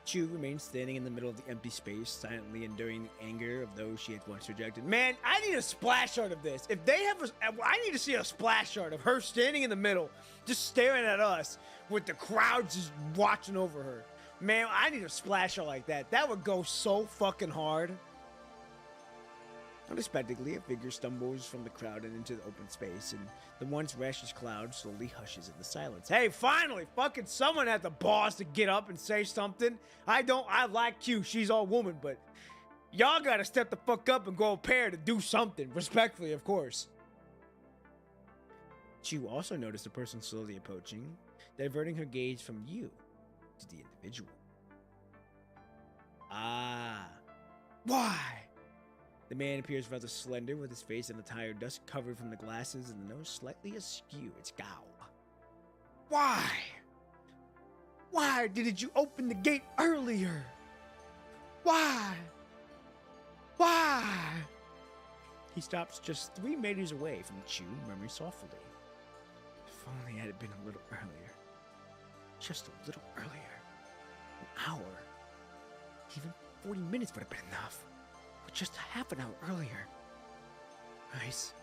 Chu remains standing in the middle of the empty space, silently enduring the anger of those she had once rejected. Man, I need a splash art of this. If they have I need to see a splash art of her standing in the middle, just staring at us, with the crowd just watching over her. Man, I need a splash art like that. That would go so fucking hard. Unexpectedly, a figure stumbles from the crowd and into the open space, and the once restless cloud slowly hushes in the silence. Hey, finally! Fucking someone had the balls to get up and say something. I like Q, she's all woman, but y'all gotta step the fuck up and go a pair to do something. Respectfully, of course. Chu also noticed a person slowly approaching, diverting her gaze from you to the individual. Ah. Why? The man appears rather slender, with his face and attire dust covered from the glasses and the nose slightly askew. It's Gao. Why? Why didn't you open the gate earlier? Why? Why? He stops just 3 meters away from Chu, murmuring softly. If only I had been a little earlier. Just a little earlier. An hour. Even 40 minutes would have been enough. Or just half an hour earlier. Ice.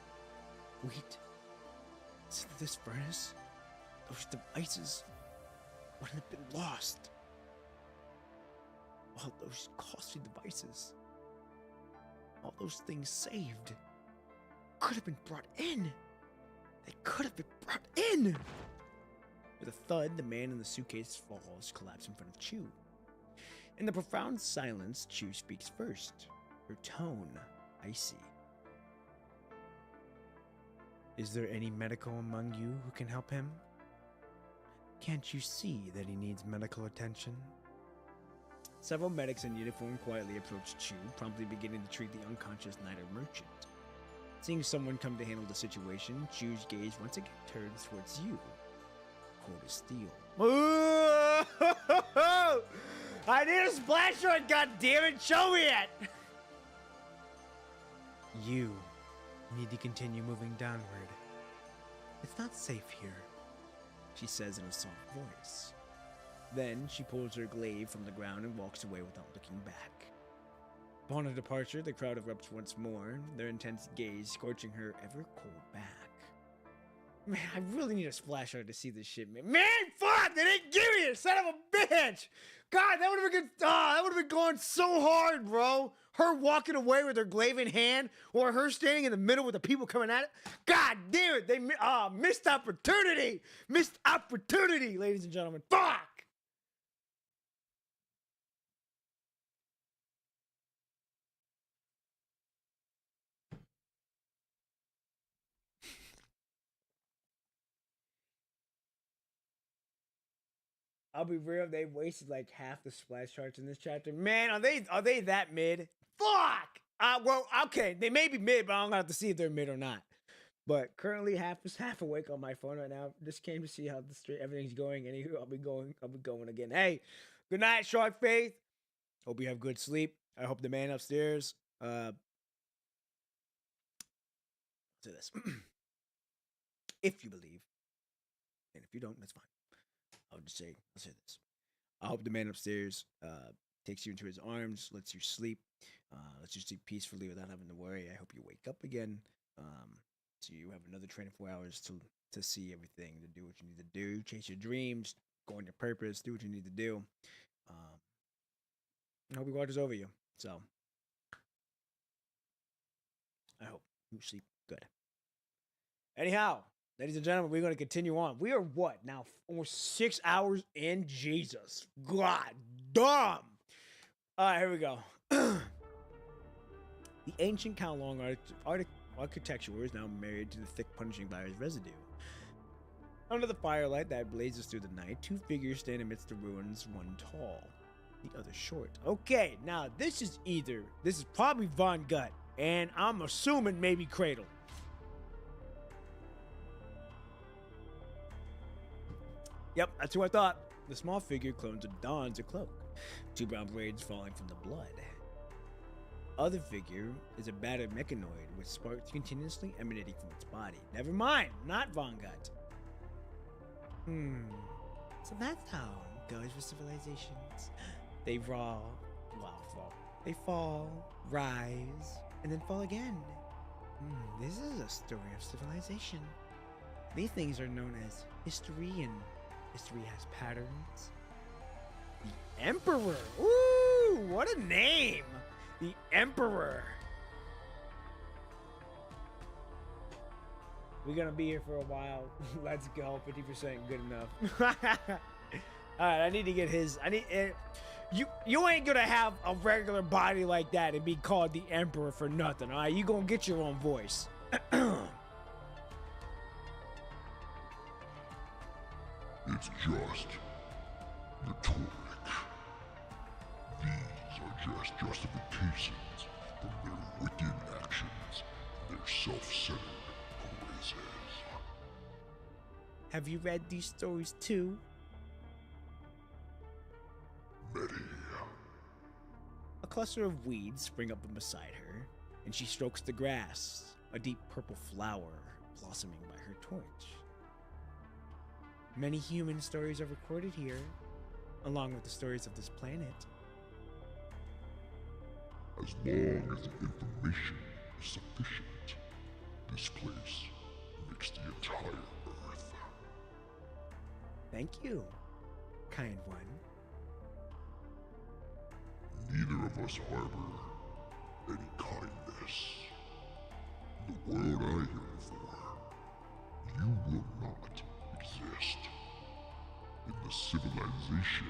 Wheat. Into this furnace. Those devices wouldn't have been lost. All those costly devices. All those things saved. Could have been brought in. They could have been brought in. With a thud, the man in the suitcase falls, collapsing in front of Chu. In the profound silence, Chu speaks first, her tone icy. Is there any medical among you who can help him? Can't you see that he needs medical attention? Several medics in uniform quietly approach Chu, promptly beginning to treat the unconscious Niter merchant. Seeing someone come to handle the situation, Chu's gaze once again turns towards you. Cold as steel. I need a splash art, goddammit! Show me it! You need to continue moving downward. It's not safe here, she says in a soft voice. Then she pulls her glaive from the ground and walks away without looking back. Upon her departure, the crowd erupts once more, their intense gaze scorching her ever-cold back. Man, I really need a splash art to see this shit, man. Man, fuck! They didn't give me it, son of a bitch! God, that would have been good. That would have been going so hard, bro. Her walking away with her glaive in hand, or her standing in the middle with the people coming at it. God damn it! They missed opportunity. Missed opportunity, ladies and gentlemen. Fuck! I'll be real, they wasted like half the splash charts in this chapter. Man, are they that mid? Fuck! Well, okay, they may be mid, but I don't have to see if they're mid or not. But currently half awake on my phone right now. Just came to see how everything's going. Anywho, I'll be going again. Hey, good night, Shark Faith. Hope you have good sleep. I hope the man upstairs. Let's do this. If you believe. And if you don't, that's fine. I'll just say, let's say this. I hope the man upstairs takes you into his arms, lets you sleep peacefully without having to worry. I hope you wake up again. So you have another 24 hours to see everything, to do what you need to do, chase your dreams, go on your purpose, do what you need to do. I hope he watches over you. So I hope you sleep good. Anyhow, ladies and gentlemen, we're going to continue on. We are what now? Almost 6 hours in. Jesus, God damn! All right, here we go. The ancient Kowloon architecture is now married to the thick punishing virus residue. Under the firelight that blazes through the night, 2 figures stand amidst the ruins, one tall, the other short. Okay, now this is probably Von Gut, and I'm assuming maybe Cradle. Yep, that's who I thought. The small figure dons a cloak, 2 brown braids falling from the blood. Other figure is a battered mechanoid with sparks continuously emanating from its body. Never mind, not Von Gut. So that's how it goes for civilizations. They fall, rise, and then fall again. This is a story of civilization. These things are known as history, and history has patterns. The Emperor! Ooh, what a name! The Emperor! We're gonna be here for a while. Let's go. 50% good enough. Alright, I need to get his. You ain't gonna have a regular body like that and be called the Emperor for nothing, alright? You gonna get your own voice. It's just rhetoric. These are just justifications for their wicked actions, their self-centered praises. Have you read these stories too? Many. A cluster of weeds spring up beside her, and she strokes the grass, a deep purple flower blossoming by her torch. Many human stories are recorded here, along with the stories of this planet. As long as the information is sufficient, this place makes the entire Earth. Thank you, kind one. Neither of us harbor any kindness. The world I yearn for, you will not exist. In the civilization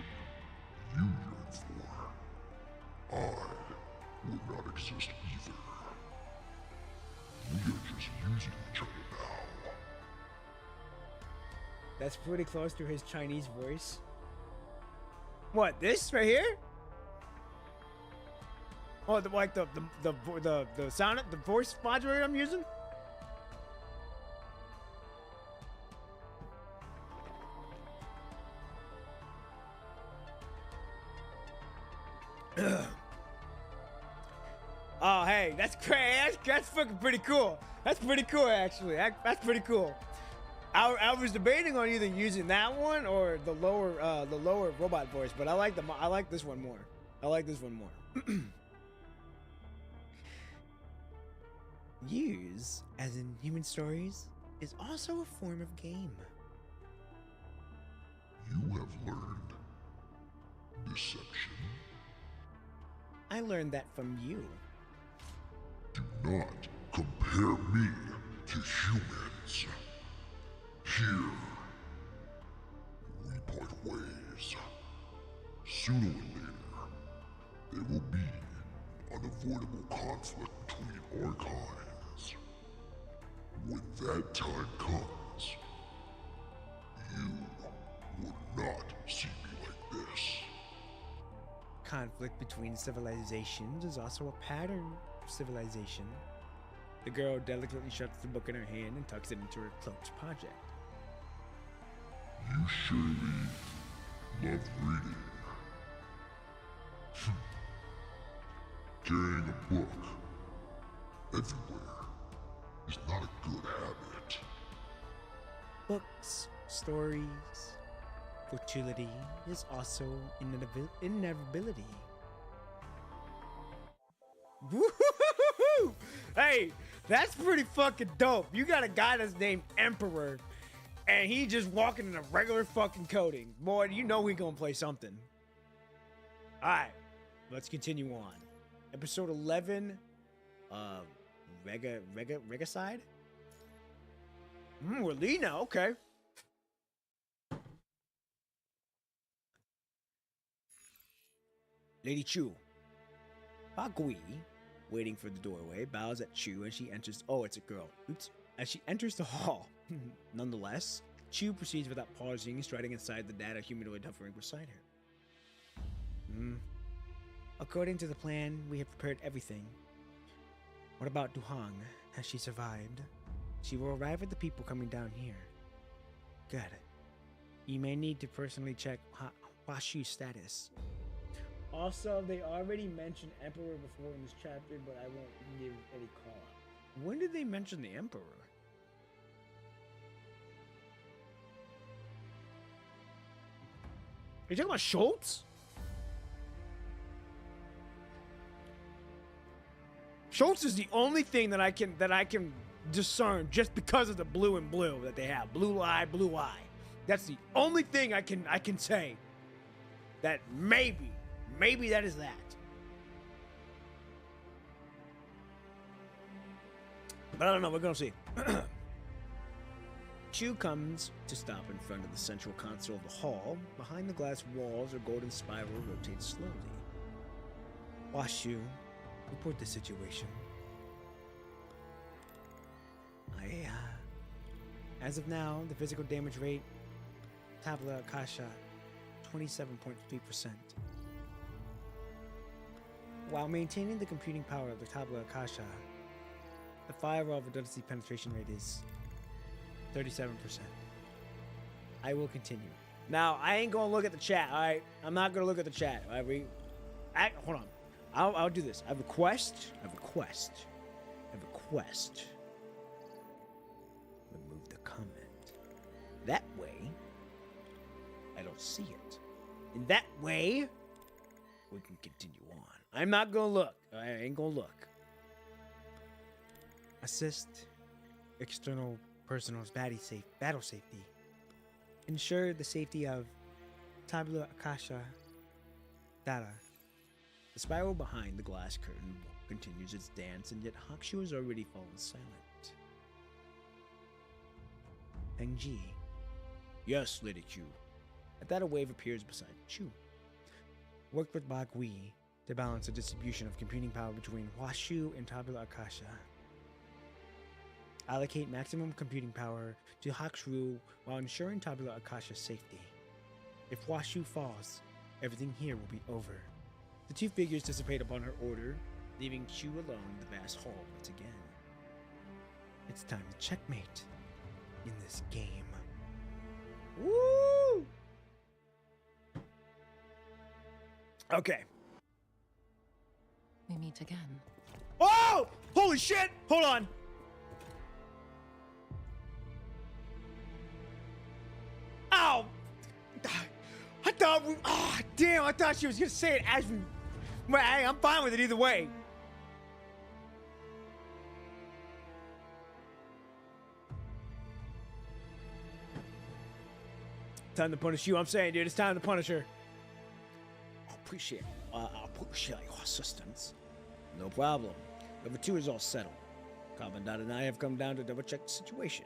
you yearn for, I will not exist either. We are just using each other now. That's pretty close to his Chinese voice. What, this right here? Oh, the sound, the voice modulator I'm using? Oh, hey, that's crazy. That's fucking pretty cool. That's pretty cool, actually. That's pretty cool. I was debating on either using that one or the lower robot voice, but I like this one more. I like this one more. Use, as in human stories, is also a form of game. You have learned deception. I learned that from you. Do not compare me to humans. Here, we part ways. Sooner or later, there will be unavoidable conflict between our kinds. When that time comes, you will not see me like this. Conflict between civilizations is also a pattern of civilization. The girl delicately shuts the book in her hand and tucks it into her cloaked project. You surely love reading. Carrying a book everywhere is not a good habit. Books, stories, fertility is also inevitability. Woo-hoo-hoo-hoo-hoo! Hey, that's pretty fucking dope. You got a guy that's named Emperor, and he just walking in a regular fucking coating. Boy, you know we gonna play something. Alright, let's continue on. Episode 11, Regicide? We're lead now, okay. Lady Chu. Bagui, waiting for the doorway, bows at Chu as she enters. Oh, it's a girl. Oops. As she enters the hall. Nonetheless, Chu proceeds without pausing, striding inside the data humanoid hovering beside her. According to the plan, we have prepared everything. What about Duhang? Has she survived? She will arrive at the people coming down here. Good. You may need to personally check Huashu's status. Also, they already mentioned Emperor before in this chapter, but I won't give any call out. When did they mention the Emperor? Are you talking about Schultz? Schultz is the only thing that I can discern just because of the blue and blue that they have. Blue eye, blue eye. That's the only thing I can say. That maybe that is that. But I don't know, we're gonna see. Chu comes to stop in front of the central console of the hall. Behind the glass walls, a golden spiral rotates slowly. Washu, report the situation. As of now, the physical damage rate, Tabula Akasha, 27.3%. While maintaining the computing power of the Tabula Akasha, the firewall redundancy penetration rate is 37%. I will continue. Now, I ain't gonna look at the chat, alright? I'm not gonna look at the chat. All right? Hold on. I'll do this. I have a quest. Remove the comment. That way, I don't see it. And that way, we can continue on. I'm not gonna look. I ain't gonna look. Assist external personal's battle safety. Ensure the safety of Tabula Akasha data. The spiral behind the glass curtain continues its dance, and yet Hakushu has already fallen silent. Peng-ji. Yes, Lady Q. At that, a wave appears beside Chu. Worked with Bagui to balance the distribution of computing power between Washu and Tabula Akasha. Allocate maximum computing power to Hakushu while ensuring Tabula Akasha's safety. If Washu falls, everything here will be over. The two figures dissipate upon her order, leaving Chu alone in the vast hall once again. It's time to checkmate in this game. Woo! Okay. We meet again. Oh! Holy shit! Hold on! Ow! I thought we... Oh, damn, I thought she was gonna say it as we... Well, hey, I'm fine with it either way. Time to punish you, I'm saying, dude. It's time to punish her. I appreciate your assistance. No problem. Number 2 is all settled. Commandant and I have come down to double-check the situation.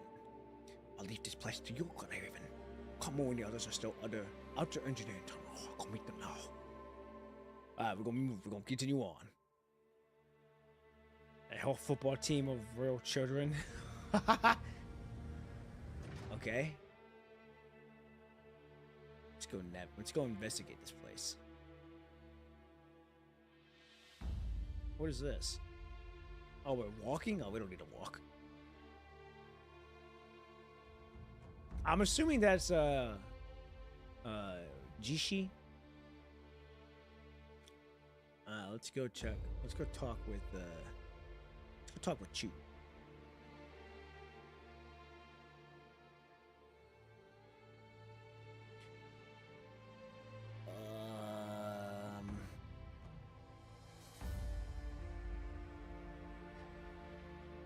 I'll leave this place to you, Raven. Kamo and the others are still under outer engineering tunnel. I'll go meet them now. Alright, we're gonna move. We're gonna continue on. A whole football team of real children. Okay. Let's go investigate this place. What is this? Oh, we're walking? Oh, we don't need to walk. I'm assuming that's Jishi. Let's go check. Let's go talk with Chu.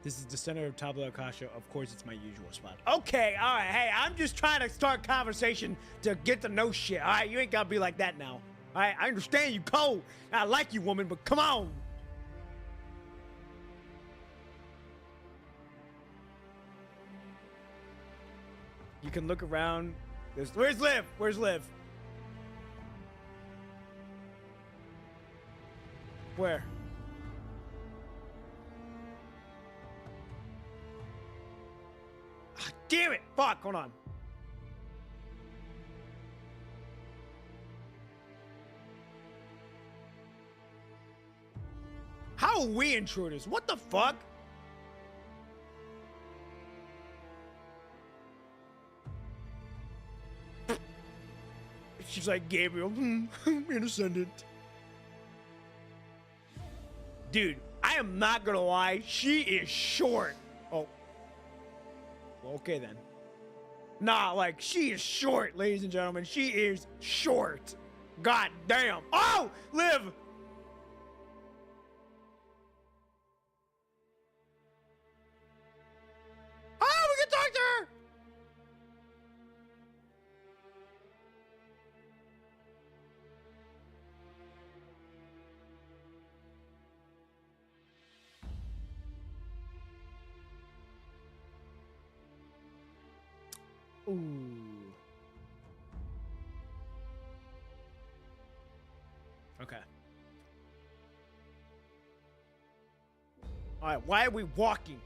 This is the center of Tabula Akasha. Of course, it's my usual spot. Okay, all right. Hey, I'm just trying to start conversation to get to know shit. All right, you ain't gotta be like that now. All right, I understand you cold. I like you, woman, but come on. You can look around. Where's Liv? Where's Liv? Where? Damn it! Fuck, hold on. How are we intruders? What the fuck? She's like, Gabriel, innocent. Dude, I am not gonna lie. She is short. Oh. Okay then. Nah, like, she is short, ladies and gentlemen. She is short. God damn. Oh! Liv! Ooh. Okay. All right, why are we walking?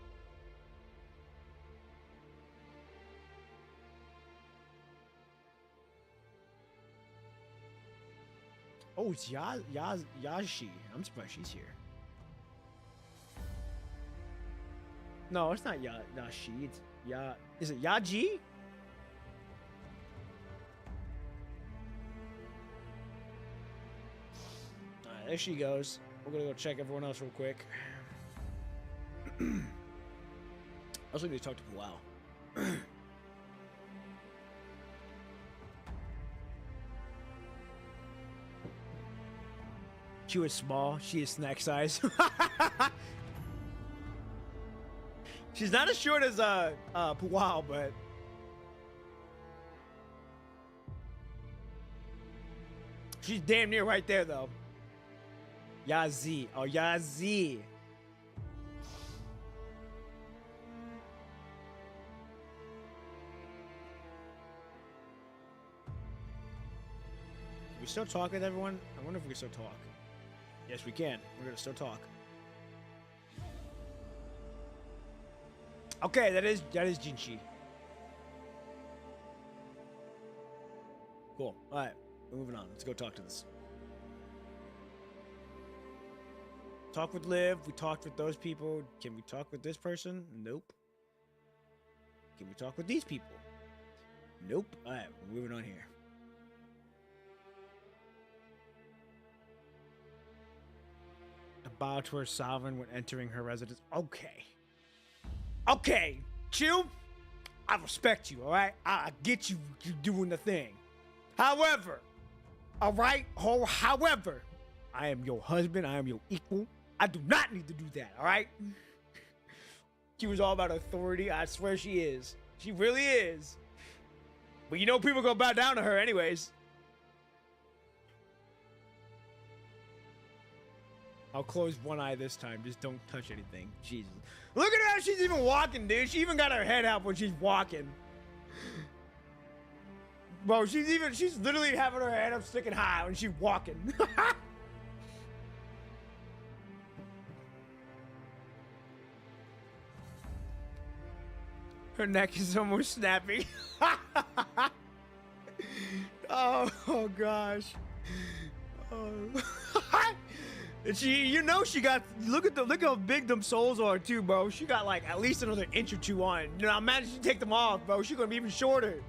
Oh, it's Yashi. I'm surprised she's here. No, it's not Yashi. It's Is it Yaji? Alright, there she goes. We're gonna go check everyone else real quick. I also need to talk to Wow. She was small. She is snack size. She's not as short as Puwao, but she's damn near right there though. Yazi. Oh, Yazi. Can we still talk with everyone? I wonder if we can still talk. Yes, we can. We're gonna still talk. Okay, that is Jinchi. Cool. All right, we're moving on. Let's go talk to this. Talk with Liv. We talked with those people. Can we talk with this person? Nope. Can we talk with these people? Nope. All right, we're moving on here. Bow to her sovereign when entering her residence. Okay. Okay, Chew. I respect you, alright? I get you doing the thing. However, alright? However, I am your husband. I am your equal. I do not need to do that, alright? She was all about authority. I swear she is. She really is. But you know people gonna bow down to her anyways. I'll close one eye this time. Just don't touch anything. Jesus. Look at her. She's even walking, dude. She even got her head out when she's walking. Bro, she's literally having her head up sticking high when she's walking. Her neck is almost snapping. Oh gosh. Oh. And she got, look how big them soles are too, bro. She got like at least another inch or two on. You know, imagine she take them off, bro. She's gonna be even shorter.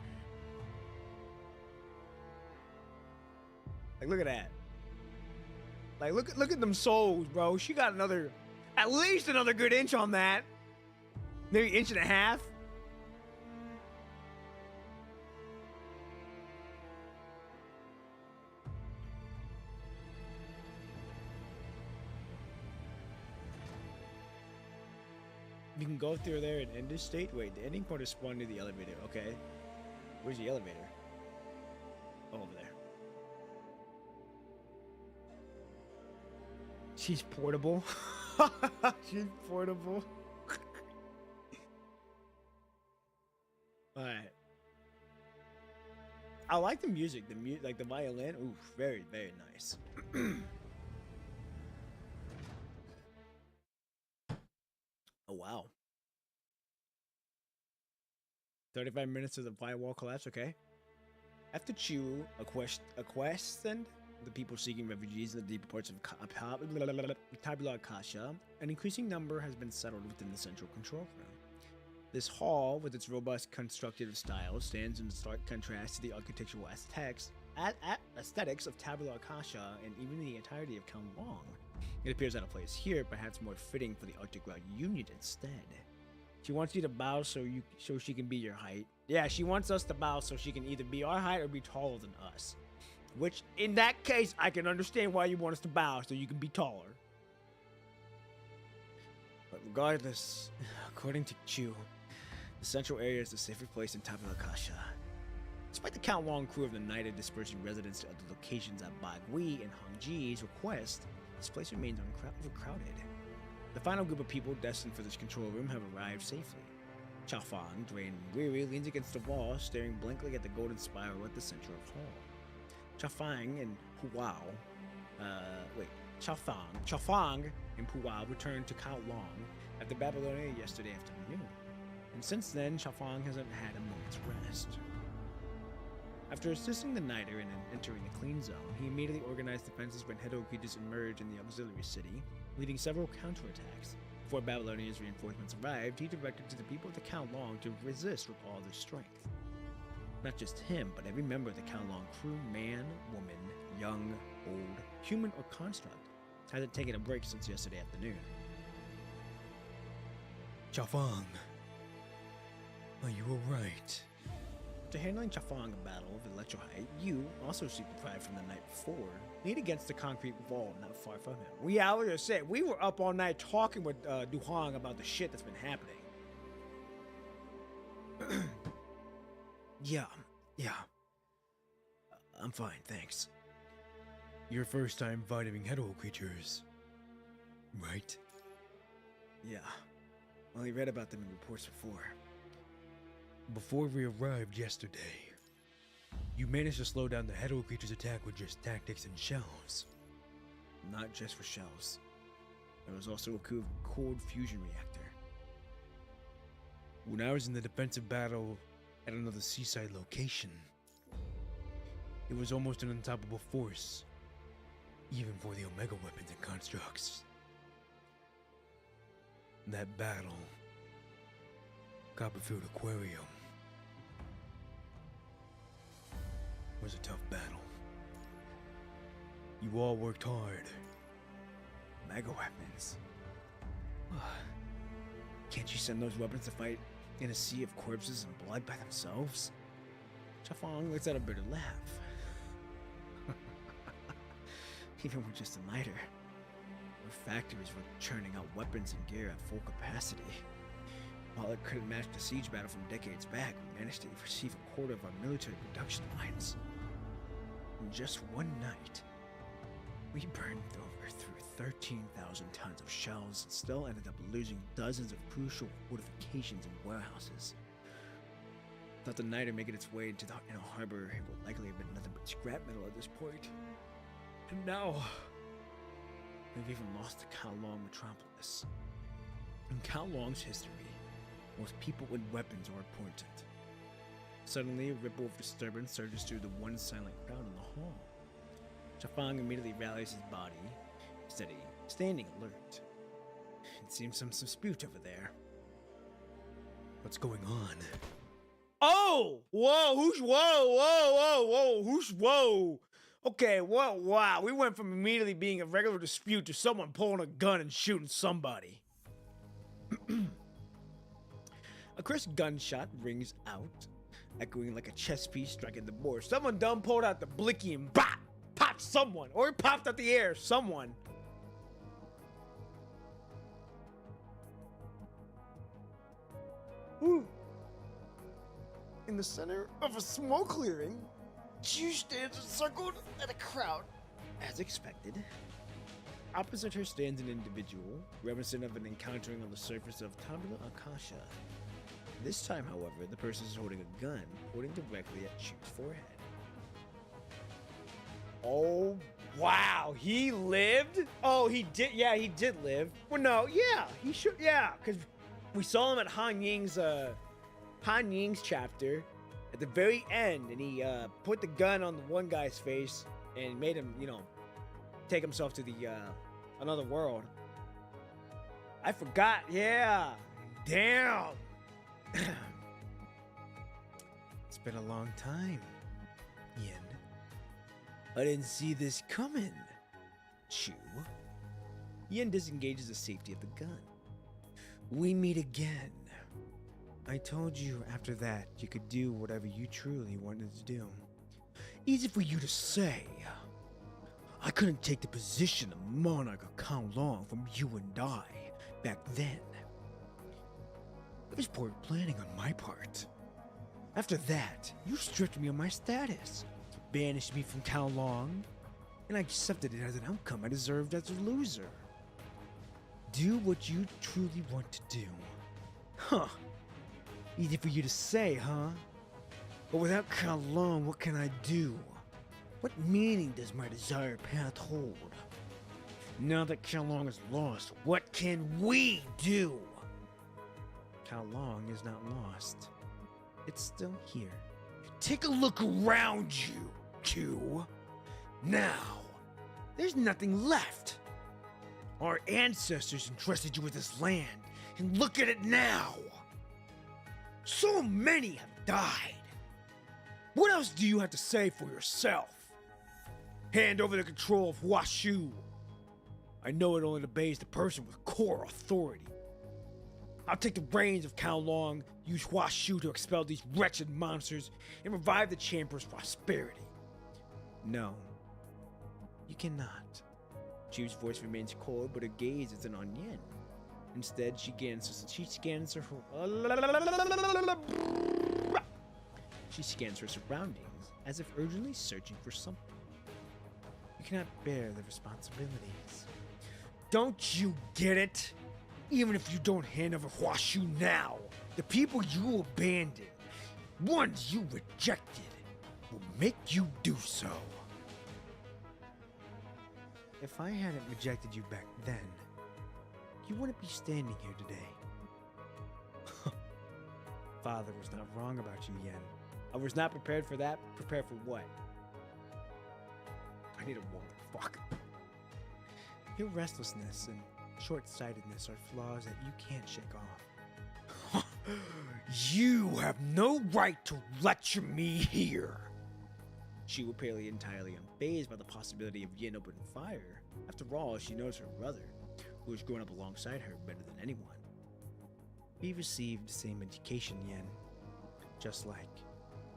Like, look at that. Like, look at them soles, bro. She got at least another good inch on that. Maybe inch and a half. You can go through there and end this state. Wait, the ending point is spawned near the elevator. Okay. Where's the elevator? Oh, over there. She's portable. She's portable. Alright. I like the music. Like the violin. Ooh, very, very nice. Oh, wow. 35 minutes of the firewall collapse, okay. After Chu questioned the people seeking refugees in the deeper parts of Tabula Kasha, an increasing number has been settled within the central control room. This hall, with its robust constructive style, stands in stark contrast to the architectural aesthetics of Tabula Kasha and even the entirety of Kangwang. It appears out of place here, perhaps more fitting for the Arctic Route Union instead. She wants you to bow so she can be your height. Yeah, she wants us to bow so she can either be our height or be taller than us. Which, in that case, I can understand why you want us to bow so you can be taller. But regardless, according to Chu, the central area is the safest place in Tabula Kasha. Despite the Count Wong crew of the United dispersing residents to other locations at Bagui and Hongji's request, this place remains overcrowded. The final group of people destined for this control room have arrived safely. Chao Fang, drained and weary, leans against the wall, staring blankly at the golden spiral at the center of hall. Chao Fang and Chao Fang and Puao returned to Kowloon after Babylonia yesterday afternoon, and since then, Chao Fang hasn't had a moment's rest. After assisting the Niter in entering the clean zone, he immediately organized defenses when Hedo creatures emerged in the auxiliary city, leading several counterattacks. Before Babylonia's reinforcements arrived, he directed to the people of the Kowloon to resist with all their strength. Not just him, but every member of the Kowloon crew, man, woman, young, old, human, or construct, hasn't taken a break since yesterday afternoon. Chao Fang, are you alright? After handling Chao Fang in battle with Electrohite, you, also super deprived from the night before, leaned against the concrete wall not far from him. Yeah, I was gonna say, we were up all night talking with Du Huang about the shit that's been happening. Yeah. I'm fine, thanks. Your first time fighting Hedo creatures, right? Yeah. Well, he read about them in reports before. Before we arrived yesterday, you managed to slow down the Hedo creature's attack with just tactics and shells. Not just for shells. There was also a cold fusion reactor. When I was in the defensive battle at another seaside location, it was almost an unstoppable force, even for the Omega weapons and constructs. That battle, Copperfield Aquarium, was a tough battle. You all worked hard. Mega weapons. Can't you send those weapons to fight in a sea of corpses and blood by themselves? Chao Fang lets out a bitter laugh. Even with just a Niter. Our factories were churning out weapons and gear at full capacity. While it couldn't match the siege battle from decades back, we managed to receive a quarter of our military production lines. In just one night, we burned over through 13,000 tons of shells and still ended up losing dozens of crucial fortifications and warehouses. Without the Niter making its way into the inner harbor, it would likely have been nothing but scrap metal at this point. And now, we've even lost the Kowloon metropolis. In Kowloon's history, most people with weapons are important. Suddenly, a ripple of disturbance surges through the one silent crowd in the hall. Chao Fang immediately rallies his body, steady, standing alert. It seems some dispute over there. What's going on? Oh! Whoa! Okay, well, wow. We went from immediately being a regular dispute to someone pulling a gun and shooting somebody. A crisp gunshot rings out, echoing like a chess piece striking the board. Someone dumb pulled out the blicky and bop! Popped someone! Or it popped out the air, someone. Ooh. In the center of a smoke clearing, Chu stands encircled in a crowd. As expected. Opposite her stands an individual, reminiscent of an encountering on the surface of Tabula Akasha. This time, however, the person is holding a gun, pointing directly at Chu's forehead. Oh, wow. He lived? Oh, he did. Yeah, he did live. Well, no, yeah, he should. Yeah, because we saw him at Han Ying's chapter at the very end, and he put the gun on the one guy's face and made him, take himself to the another world. I forgot. Yeah. Damn. It's been a long time, Yin. I didn't see this coming, Chu. Yin disengages the safety of the gun. We meet again. I told you after that you could do whatever you truly wanted to do. Easy for you to say. I couldn't take the position of monarch of Kowloon from you and I back then. It was poor planning on my part. After that, you stripped me of my status, banished me from Kowloon, and I accepted it as an outcome I deserved as a loser. Do what you truly want to do. Huh. Easy for you to say, huh? But without Kyle Long, what can I do? What meaning does my desired path hold? Now that Kyle Long is lost, what can we do? Kyle Long is not lost. It's still here. Take a look around you, Q. Now, there's nothing left. Our ancestors entrusted you with this land, and look at it now. So many have died. What else do you have to say for yourself? Hand over the control of Huashu. I know it only obeys the person with core authority. I'll take the reins of Kowloon, use Huashu to expel these wretched monsters, and revive the Chamber's prosperity. No, you cannot. Chu's voice remains cold, but her gaze isn't on Yin. Instead, she scans her surroundings as if urgently searching for something. You cannot bear the responsibilities. Don't you get it? Even if you don't hand over Huashu now, the people you abandoned, ones you rejected, will make you do so. If I hadn't rejected you back then, you wouldn't be standing here today. Father was not wrong about you, Yen. I was not prepared for that. Prepared for what? I need a woman. Fuck. Your restlessness and short-sightedness are flaws that you can't shake off. You have no right to lecture me here. She was apparently entirely unfazed by the possibility of Yin opening fire. After all, she knows her brother, who has grown up alongside her better than anyone. We received the same education, Yen. Just like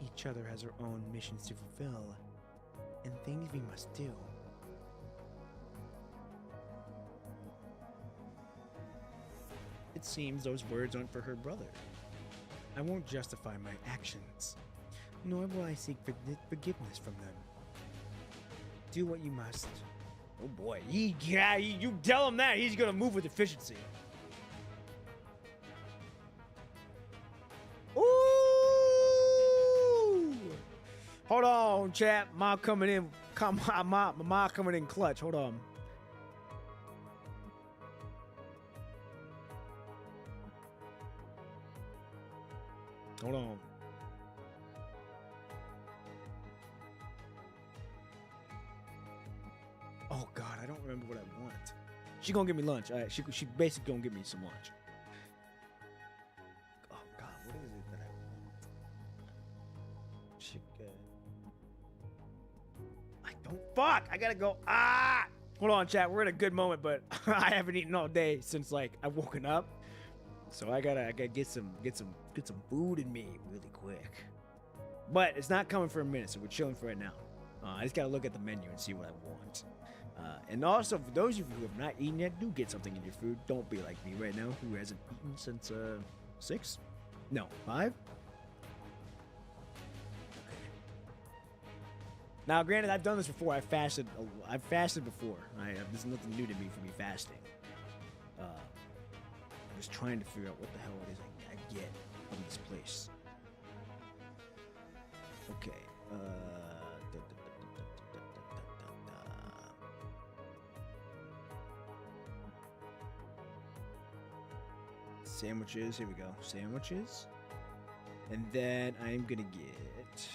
each other has her own missions to fulfill, and things we must do. It seems those words aren't for her brother. I won't justify my actions, nor will I seek forgiveness from them. Do what you must. Oh boy, you tell him that, he's gonna move with efficiency. Ooh! Hold on, chat. Ma coming in. Ma coming in clutch. Hold on. Hold on. Oh God, I don't remember what I want. She gonna give me lunch. All right, she basically gonna give me some lunch. Oh God, what is it that I want? I don't. Fuck! I gotta go. Ah! Hold on, chat. We're in a good moment, but I haven't eaten all day since like I've woken up. So I gotta get some food in me really quick. But it's not coming for a minute, so we're chilling for it now. I just gotta look at the menu and see what I want. And also, for those of you who have not eaten yet, do get something in your food. Don't be like me right now, who hasn't eaten since 6? No, 5? Now, granted, I've done this before. I've fasted before. There's nothing new to me for me fasting. I'm just trying to figure out what the hell it is I get from this place. Okay. Sandwiches. Here we go. Sandwiches. And then I'm gonna get.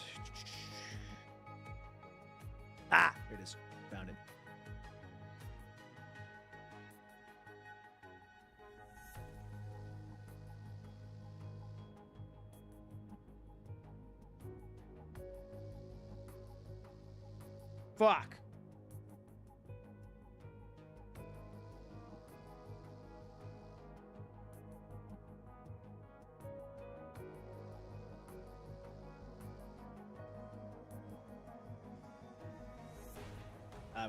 Ah! Here it is. Found it. Fuck.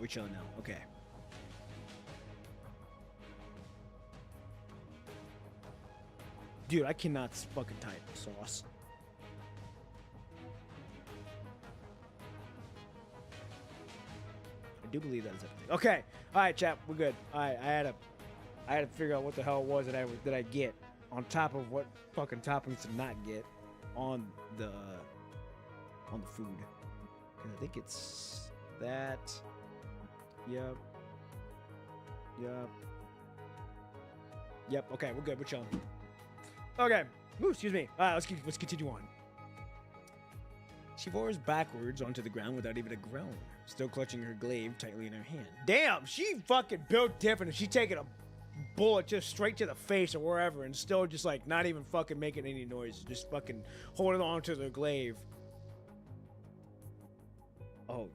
We're chilling now. Okay. Dude, I cannot fucking type sauce. I do believe that is everything. Okay. All right, chat. We're good. All right. I had to figure out what the hell it was that I get on top of what fucking toppings to not get on the food. And I think it's that. Yep. Okay, we're good. We're chilling. Okay. Ooh, excuse me. All right, let's continue on. She roars backwards onto the ground without even a groan, still clutching her glaive tightly in her hand. Damn, she fucking built different. She taking a bullet just straight to the face or wherever, and still just like not even fucking making any noise, just fucking holding on to the glaive. Oh.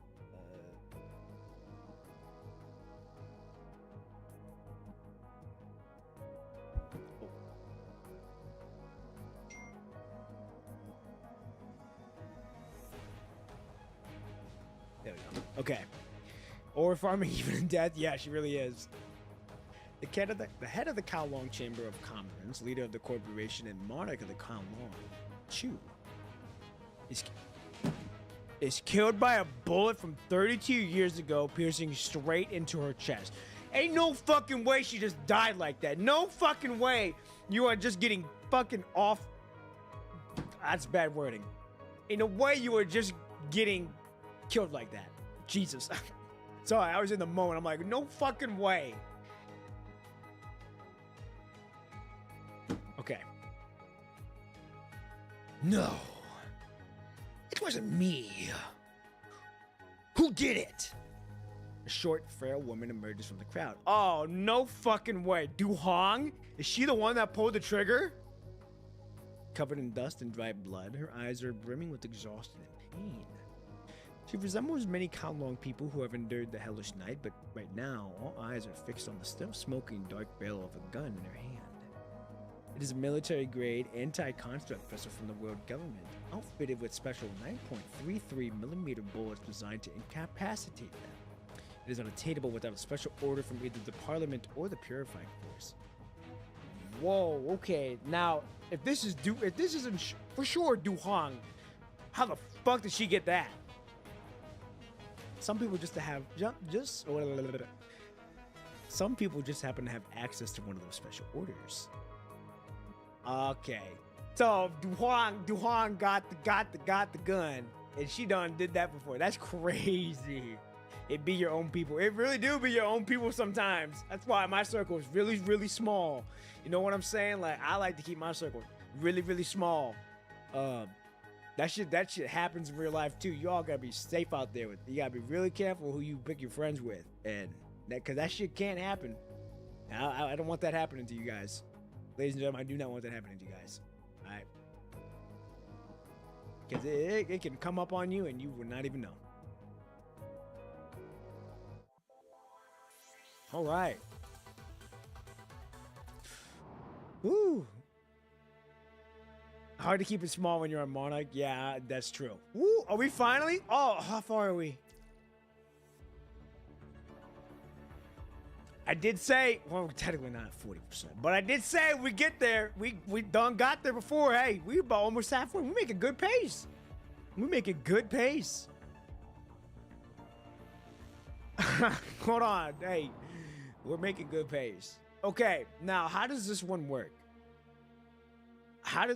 There we go. Okay. Or farming even in death. Yeah, she really is. The head of the Kowloon Chamber of Commerce, leader of the corporation and monarch of the Kowloon, Chu, is killed by a bullet from 32 years ago, piercing straight into her chest. Ain't no fucking way she just died like that. No fucking way you are just getting fucking off. That's bad wording. In a way you are just getting killed like that. Jesus. Sorry, I was in the moment. I'm like, no fucking way. Okay. No. It wasn't me. Who did it? A short, frail woman emerges from the crowd. Oh, no fucking way. Du Hong? Is she the one that pulled the trigger? Covered in dust and dry blood, her eyes are brimming with exhaustion and pain. She resembles many Kowloon people who have endured the hellish night, but right now, all eyes are fixed on the still smoking dark barrel of a gun in her hand. It is a military-grade anti-construct pistol from the world government, outfitted with special 9.33mm bullets designed to incapacitate them. It is unattainable without a special order from either the Parliament or the Purifying Force. Whoa, okay. Now, if this isn't for sure Du Hong, how the fuck did she get that? Some people some people just happen to have access to one of those special orders. Okay, so Du Hong got the gun, and she done did that before. That's crazy. It be your own people. It really do be your own people sometimes. That's why my circle is really, really small. You know what I'm saying? Like, I like to keep my circle really, really small. That shit happens in real life too. Y'all gotta be safe out there. You gotta be really careful who you pick your friends with, and cause that shit can't happen. I don't want that happening to you guys. Ladies and gentlemen, I do not want that happening to you guys. All right? Because it can come up on you and you will not even know. All right. Woo. Hard to keep it small when you're on Monarch. Yeah, that's true. Woo. Are we finally? Oh, how far are we? I did say, well, technically not 40%, but I did say we get there. We done got there before. Hey, we about almost halfway. We making good pace. We making good pace. Hold on. Hey, we're making good pace. Okay, now how does this one work?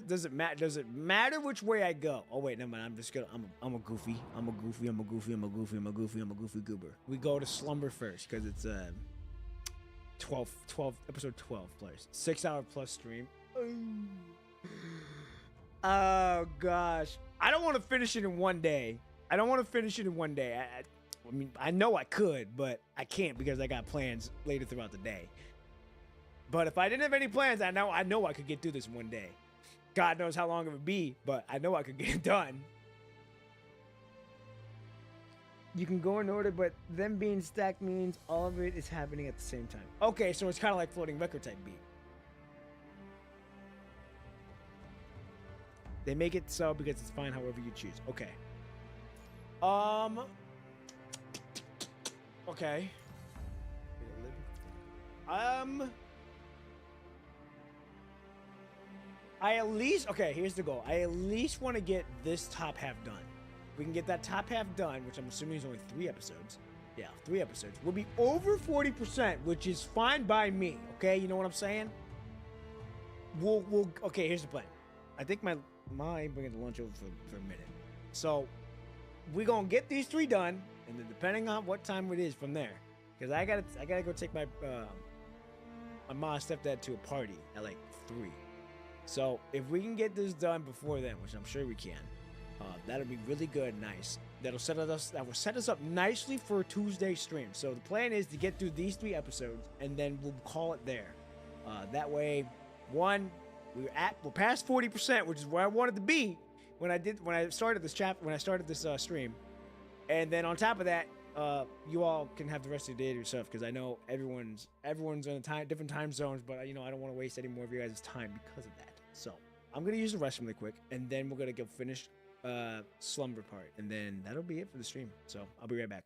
Does it matter? Does it matter which way I go? Oh wait, never mind. I'm a goofy goober. We go to slumber first because it's 12 episode 12 plus 6 hour plus stream. Oh gosh, I don't want to finish it in one day. I mean, I know I could, but I can't because I got plans later throughout the day. But if I didn't have any plans, I know I could get through this one day. God knows how long it would be, but I know I could get it done. You can go in order, but them being stacked means all of it is happening at the same time. Okay, so it's kind of like floating record type beat. They make it so because it's fine however you choose. Okay. Okay. Here's the goal. I at least want to get this top half done. We can get that top half done, which I'm assuming is only 3 episodes. Yeah, 3 episodes. We'll be over 40%, which is fine by me. Okay, you know what I'm saying? we'll okay. Here's the plan. I think my bringing the lunch over for a minute. So we're gonna get these 3 done, and then depending on what time it is from there, because I gotta go take my mom and stepdad to a party at like 3. So if we can get this done before then, which I'm sure we can, that'll be really good, nice. That will set us up nicely for a Tuesday stream. So the plan is to get through these 3 episodes, and then we'll call it there. That way, we're past 40%, which is where I wanted to be when I started this stream. And then on top of that, you all can have the rest of the day to yourself, because I know everyone's in different time zones, but I don't want to waste any more of you guys' time because of that. So I'm gonna use the restroom really quick, and then we're gonna go finish slumber part, and then that'll be it for the stream. So I'll be right back.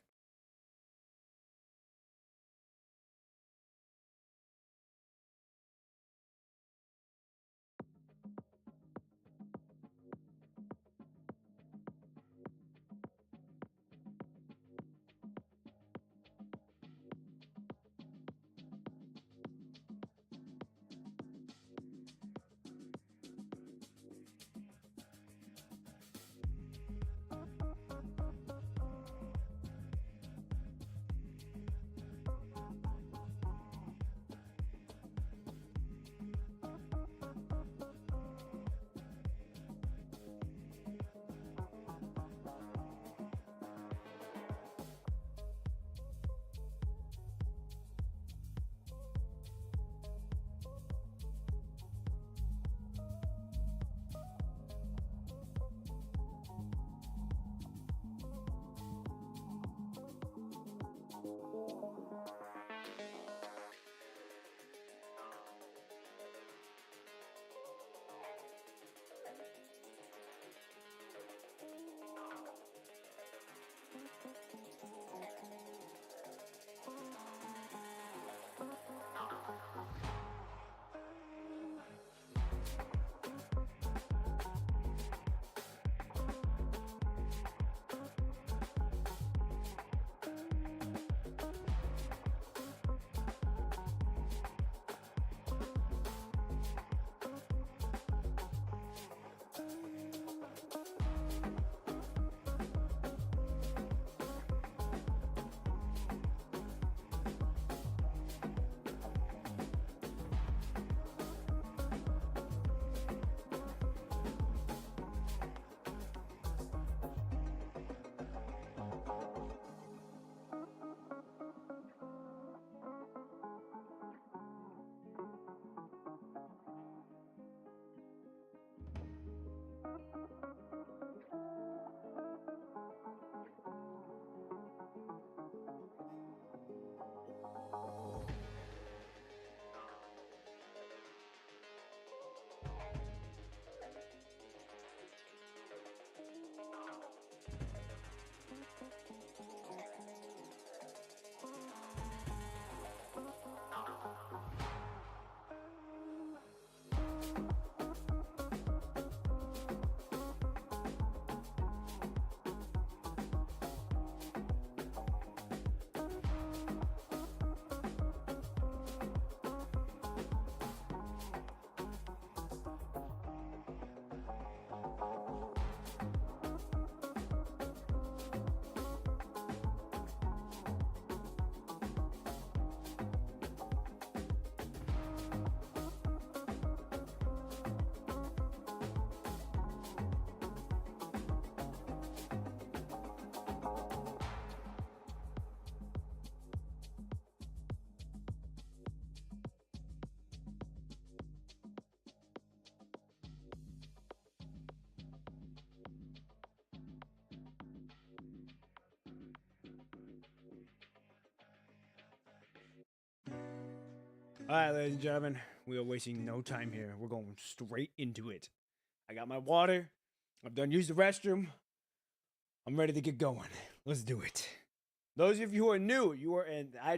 All right, ladies and gentlemen, we are wasting no time here. We're going straight into it. I got my water. I've done used the restroom. I'm ready to get going. Let's do it. Those of you who are new, I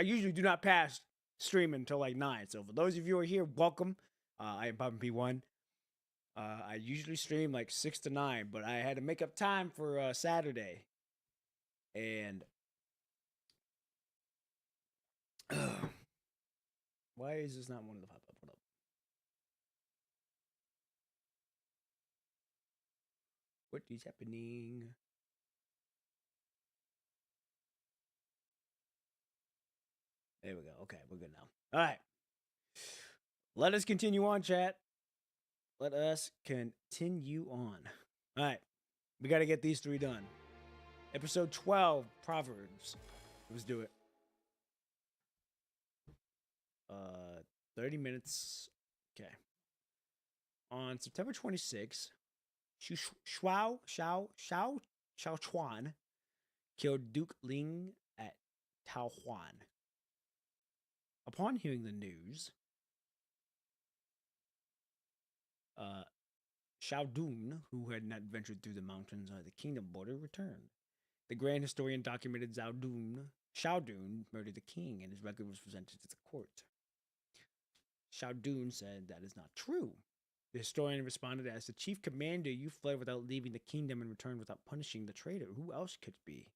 usually do not pass streaming until like 9. So for those of you who are here, welcome. I am Papa P1. I usually stream like 6 to 9, but I had to make up time for Saturday. And why is this not one of the pop up? Hold up. What is happening? There we go. Okay, we're good now. All right. Let us continue on, chat. Let us continue on. All right. We got to get these 3 done. Episode 12, Proverbs. Let's do it. 30 minutes. Okay. On September 26th, Xiao Chuan killed Duke Ling at Taohuan. Upon hearing the news, Xiao Dun, who had not ventured through the mountains or the kingdom border, returned. The grand historian documented Xiao Dun murdered the king, and his record was presented to the court. Xiao Dun said that is not true. The historian responded, as the chief commander, you fled without leaving the kingdom and returned without punishing the traitor. Who else could it be?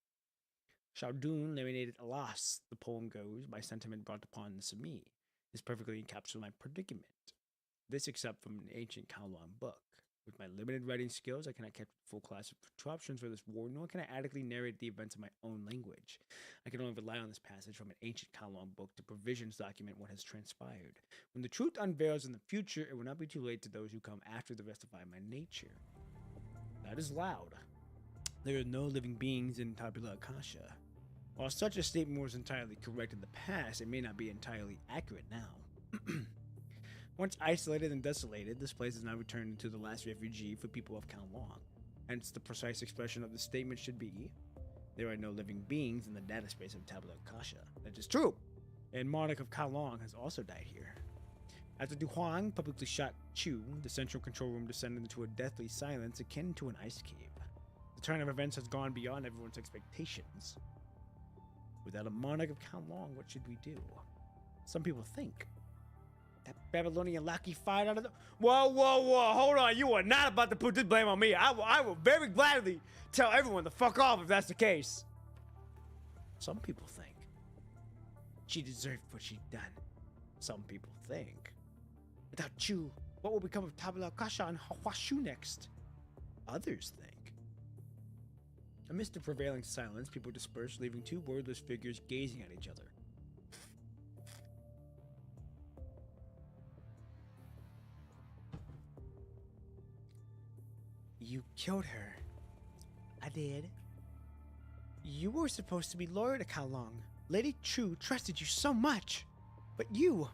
Xiao Dun narrated, alas, the poem goes, my sentiment brought upon this of me. This perfectly encapsulates my predicament. This except from an ancient Kowloon book. With my limited writing skills, I cannot capture full class of interruptions for this war, nor can I adequately narrate the events in my own language. I can only rely on this passage from an ancient Kowloon book to provisions document what has transpired. When the truth unveils in the future, it will not be too late to those who come after to justify my nature. That is loud. There are no living beings in Tabula Akasha. While such a statement was entirely correct in the past, it may not be entirely accurate now. Once isolated and desolated, this place is now returned into the last refugee for people of Kowloon. Hence, the precise expression of the statement should be, there are no living beings in the data space of Tabula Akasha. That is true. And Monarch of Kowloon has also died here. After Du Huang publicly shot Chu, the central control room descended into a deathly silence akin to an ice cave. The turn of events has gone beyond everyone's expectations. Without a Monarch of Kowloon, what should we do? Some people think that Babylonian lackey fired out of the... Whoa, hold on. You are not about to put this blame on me. I will very gladly tell everyone to fuck off if that's the case. Some people think she deserved what she'd done. Some people think, without Chu, what will become of Tabula Akasha and Hwashu next? Others think. Amidst the prevailing silence, people dispersed, leaving 2 wordless figures gazing at each other. You killed her. I did. You were supposed to be loyal to Kowloon. Lady Chu trusted you so much. But you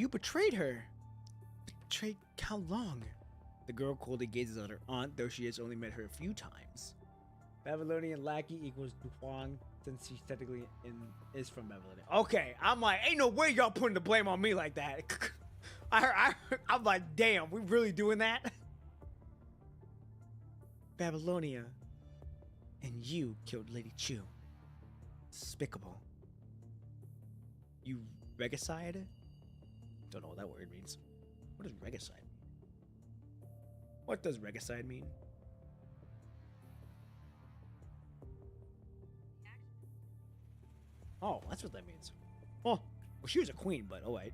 betrayed her. Betrayed Kowloon. The girl coldly gazes at her aunt, though she has only met her a few times. Babylonian lackey equals Du Huang, since she's technically is from Babylonia. Okay, I'm like, ain't no way y'all putting the blame on me like that. I'm like, damn, we really doing that? Babylonia, and you killed Lady Chu. Despicable. You regicide? Don't know what that word means. What does regicide mean? What does regicide mean? Oh, that's what that means. Oh, well, she was a queen, but oh wait.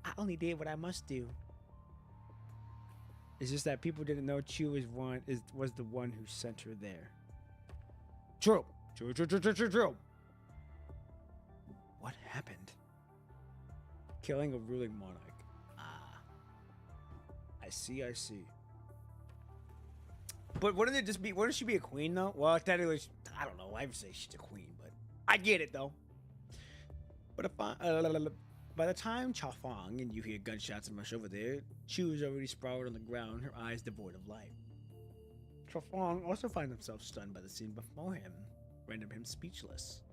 I only did what I must do. It's just that people didn't know Chu was the one who sent her there. True. What happened? Killing a ruling monarch. Ah. I see. But wouldn't she be a queen though? Well, technically, I don't know. I would say she's a queen, but I get it though. But by the time Chao Fang and you hear gunshots and rush over there, Chu is already sprawled on the ground, her eyes devoid of light. Chao Fang also finds himself stunned by the scene before him, rendering him speechless.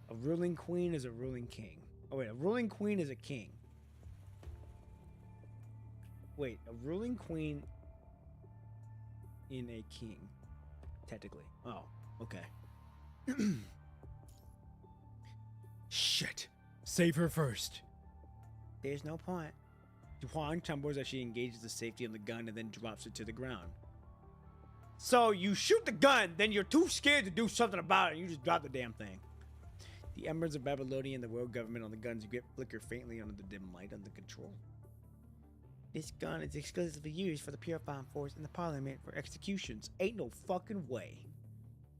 A ruling queen is a ruling king. Oh wait, a ruling queen is a king. Wait, a ruling queen in a king, technically. Oh, okay. Shit. Save her first. There's no point. Du Huang tumbles as she engages the safety of the gun and then drops it to the ground. So you shoot the gun, then you're too scared to do something about it, and you just drop the damn thing. The embers of Babylonia and the world government on the gun's grip flicker faintly under the dim light under control. This gun is exclusively used for the purifying force in the Parliament for executions. Ain't no fucking way.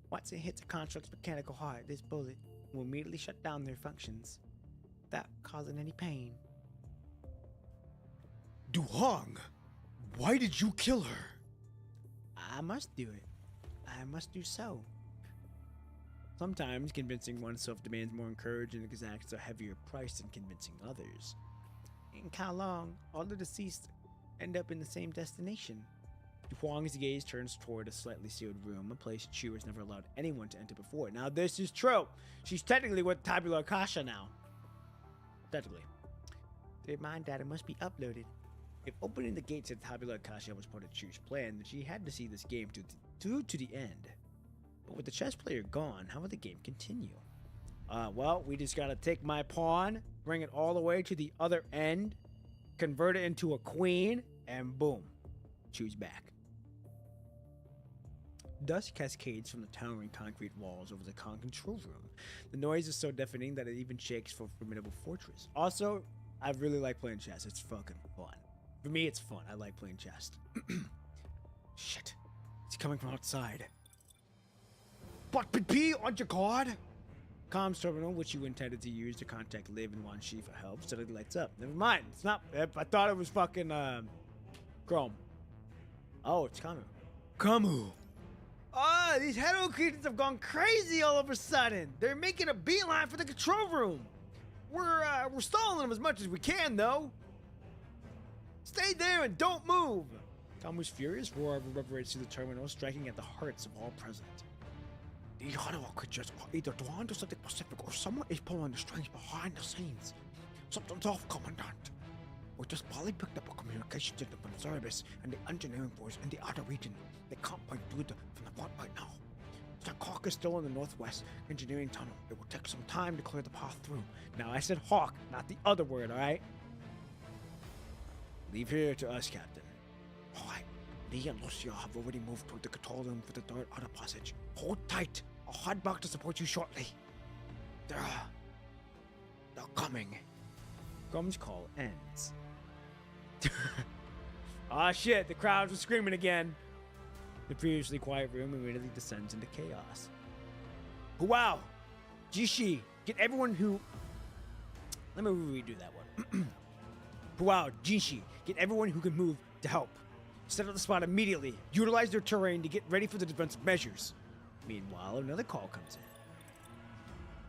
Once it hits a construct's mechanical heart, this bullet will immediately shut down their functions without causing any pain. Duhong, why did you kill her? I must do it. I must do so. Sometimes convincing oneself demands more courage and exacts a heavier price than convincing others. In Kowloon, all the deceased end up in the same destination. Huang's gaze turns toward a slightly sealed room, a place Chu has never allowed anyone to enter before. Now, this is true. She's technically with Tabula Akasha now. Technically. Their mind data must be uploaded. If opening the gates of Tabula Akasha was part of Chu's plan, then she had to see this game to the end. But with the chess player gone, how will the game continue? Well, we just gotta take my pawn, bring it all the way to the other end, convert it into a queen, and boom. Chu's back. Dust cascades from the towering concrete walls over the control room. The noise is so deafening that it even shakes for a formidable fortress. Also, I really like playing chess. It's fucking fun. For me, it's fun. I like playing chess. Shit. It's coming from outside. But PP, aren't you God? Comms terminal, which you intended to use to contact Liv and Wan Shi for help, suddenly lights up. Never mind. It's not. I thought it was fucking, Chrome. Oh, it's Kamu. Kamu! Ah, these Hero creatures have gone crazy all of a sudden. They're making a beeline for the control room. We're stalling them as much as we can, though. Stay there and don't move. Kamu's furious roar reverberates through the terminal, striking at the hearts of all present. The Hero creatures are either drawn to something specific or someone is pulling the strings behind the scenes. Something's off, Commandant. We just probably picked up a communication signal from the service and the engineering force in the outer region. They can't break through from the front right now. Hawk is still in the northwest engineering tunnel. It will take some time to clear the path through. Now, I said Hawk, not the other word, alright? Leave here to us, Captain. Alright, Lee and Lucia have already moved toward the control room for the third outer passage. Hold tight. I'll head back to support you shortly. They're coming. Grum's call ends. Ah, shit, the crowds were screaming again. The previously quiet room immediately descends into chaos. Wow! Jishi, get everyone who... Let me redo that one. Wow, Jishi, get everyone who can move to help. Set up the spot immediately. Utilize their terrain to get ready for the defensive measures. Meanwhile, another call comes in.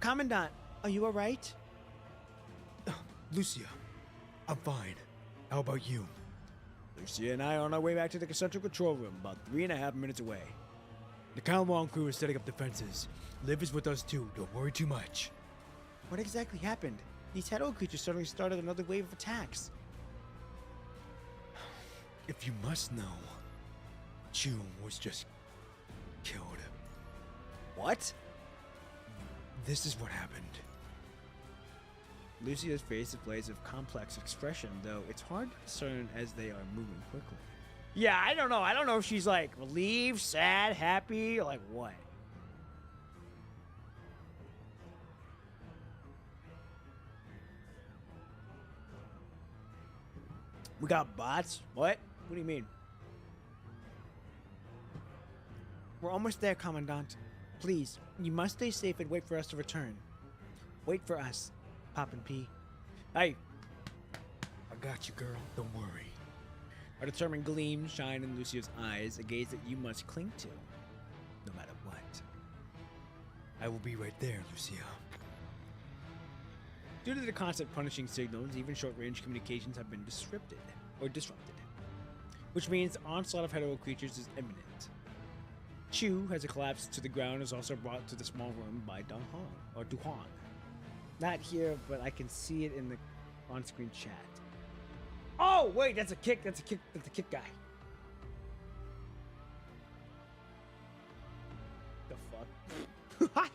Commandant, are you alright? Lucia, I'm fine. How about you? Lucia and I are on our way back to the central control room, about 3.5 minutes away. The Kowloon crew is setting up defenses. Liv is with us too, don't worry too much. What exactly happened? These Hero creatures suddenly started another wave of attacks. If you must know, Chu was just killed. What? This is what happened. Lucia's face displays a complex expression, though it's hard to discern as they are moving quickly. Yeah, I don't know. I don't know if she's like relieved, sad, happy, or like what. We got bots? What? What do you mean? We're almost there, Commandant. Please, you must stay safe and wait for us to return. Wait for us, Pop and P. Hey. I got you, girl. Don't worry. A determined gleam shine in Lucia's eyes, a gaze that you must cling to, no matter what. I will be right there, Lucia. Due to the constant punishing signals, even short-range communications have been disrupted, which means the onslaught of Hero creatures is imminent. Chu has collapsed to the ground and is also brought to the small room by Duhong. Not here, but I can see it in the on-screen chat. Oh, wait, that's a kick guy. The fuck?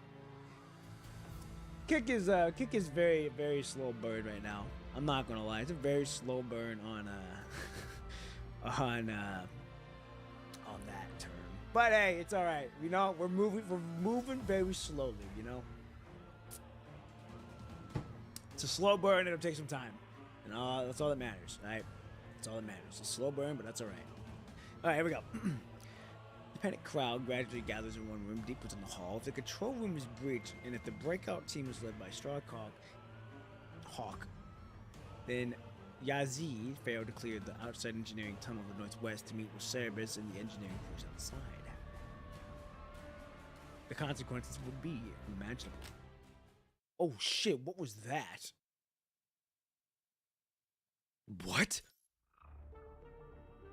Kick is very, very slow burn right now. I'm not gonna lie, it's a very slow burn on that term. But hey, it's all right. You know, we're moving very slowly. You know, it's a slow burn. It'll take some time, and that's all that matters, right? That's all that matters. A slow burn, but that's all right. All right, here we go. The panicked crowd gradually gathers in one room deep within the hall. If the control room is breached, and if the breakout team is led by Hawk, then Yazid failed to clear the outside engineering tunnel of the northwest to meet with Cerebus and the engineering force outside. The consequences would be unimaginable. Oh shit, what was that? What?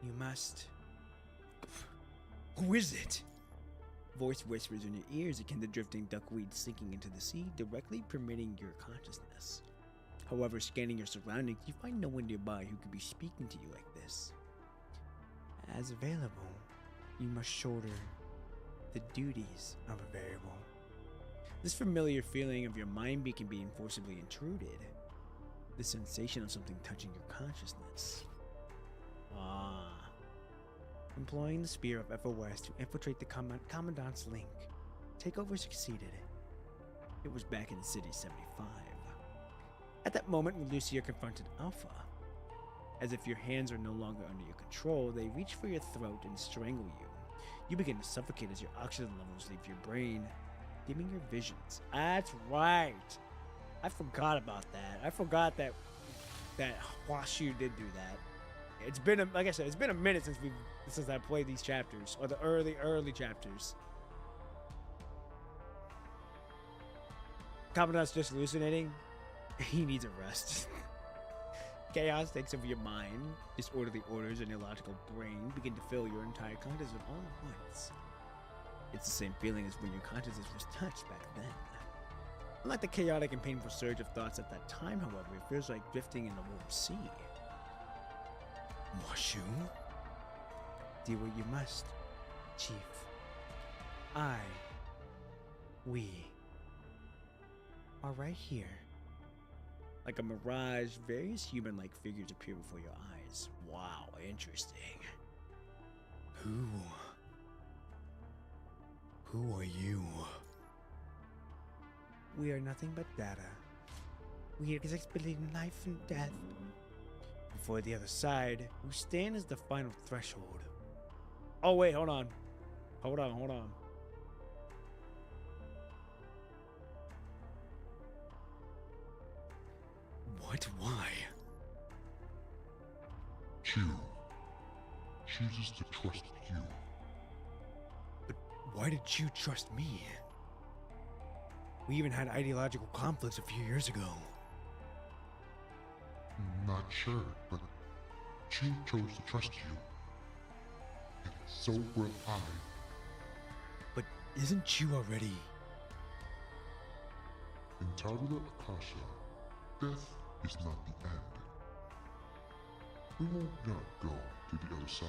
You must... Who is it? Voice whispers in your ears akin to drifting duckweed sinking into the sea, directly permitting your consciousness. However, scanning your surroundings, you find no one nearby who could be speaking to you like this. As available, you must shoulder the duties of a variable. This familiar feeling of your mind being forcibly intruded. The sensation of something touching your consciousness. Employing the spear of FOS to infiltrate the Commandant's link. Takeover succeeded. It was back in City 75. At that moment, when Lucia confronted Alpha, as if your hands are no longer under your control, they reach for your throat and strangle you. You begin to suffocate as your oxygen levels leave your brain, dimming your visions. That's right. I forgot about that. I forgot that Hwashu did do that. It's been, like I said, it's been a minute since I played these chapters, or the early chapters. Commandant's just hallucinating. He needs a rest. Chaos takes over your mind. Disorderly orders and illogical brain begin to fill your entire consciousness all at once. It's the same feeling as when your consciousness was touched back then. Unlike the chaotic and painful surge of thoughts at that time, however, it feels like drifting in a warm sea. Hwashu? Do what you must, Chief. We are right here. Like a mirage, various human-like figures appear before your eyes. Wow, interesting. Who are you? We are nothing but data. We exist between life and death. Before the other side, we stand as the final threshold. Oh wait, hold on. Hold on. What? Why? Q chooses to trust you. But why did you trust me? We even had ideological conflicts a few years ago. Not sure, but Q chose to trust you. And so will I. But isn't you already? In Tabula Akasha, death is not the end. We will not go to the other side.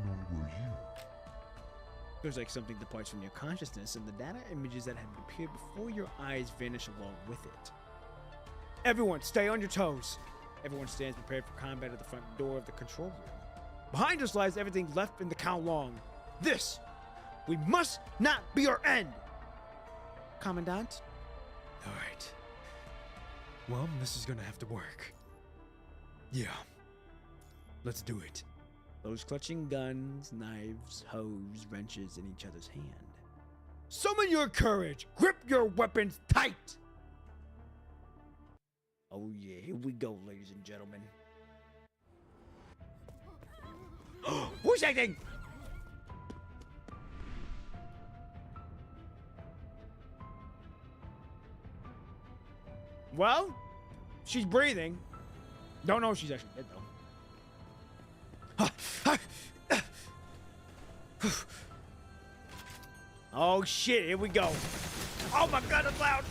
Nor will you. Feels like something departs from your consciousness, and the data images that have appeared before your eyes vanish along with it. Everyone, stay on your toes. Everyone stands prepared for combat at the front door of the control room. Behind us lies everything left in the Kowloon. This, we must not be our end. Commandant? All right. Well, this is gonna have to work. Yeah. Let's do it. Those clutching guns, knives, hoes, wrenches in each other's hand. Summon your courage. Grip your weapons tight. Oh yeah, here we go, ladies and gentlemen. Who's that thing? Well, she's breathing. Don't know if she's actually dead though. Oh shit, here we go. Oh my god, it's loud.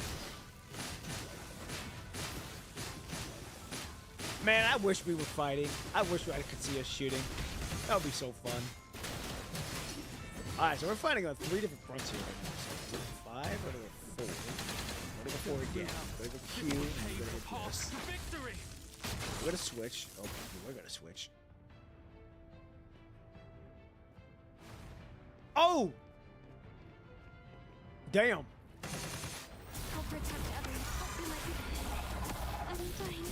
Man, I wish we were fighting. I wish I could see us shooting. That would be so fun. Alright, so we're fighting on 3 different fronts here right now. So 5 or 4? We're gonna go 4 again. We're gonna go Q and we're gonna go this. We're gonna switch. Oh, we're gonna switch. Oh! Damn. I'll protect everyone. Help me, I'm dying.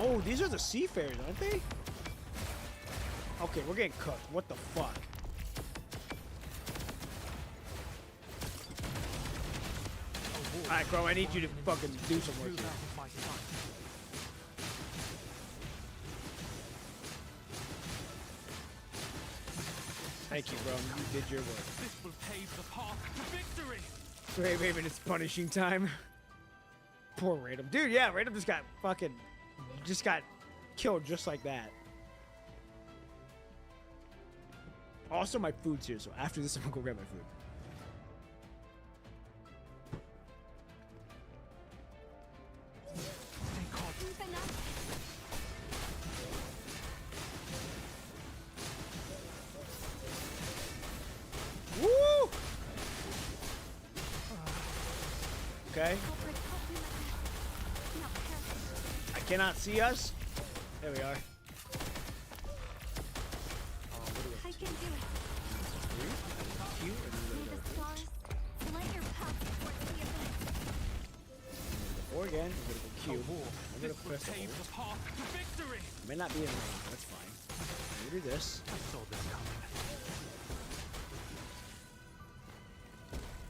Oh, these are the seafarers, aren't they? Okay, we're getting cooked. What the fuck? Alright, Crow, I need you to fucking do some work here. Thank you, bro. You did your work. This will pave the path to victory. Grey Raven, it's punishing time. Poor Radom. Dude, yeah, Radom just got killed just like that. Also, my food's here, so after this, I'm gonna go grab my food. Woo! Okay. I cannot see us. There we are. I can do it. Q and May the stars light your path towards the abyss. or again. I'm gonna go Q. I'm gonna press Pave hold. the path to victory. May not be in range. That's fine. I'm gonna do this. I saw this coming.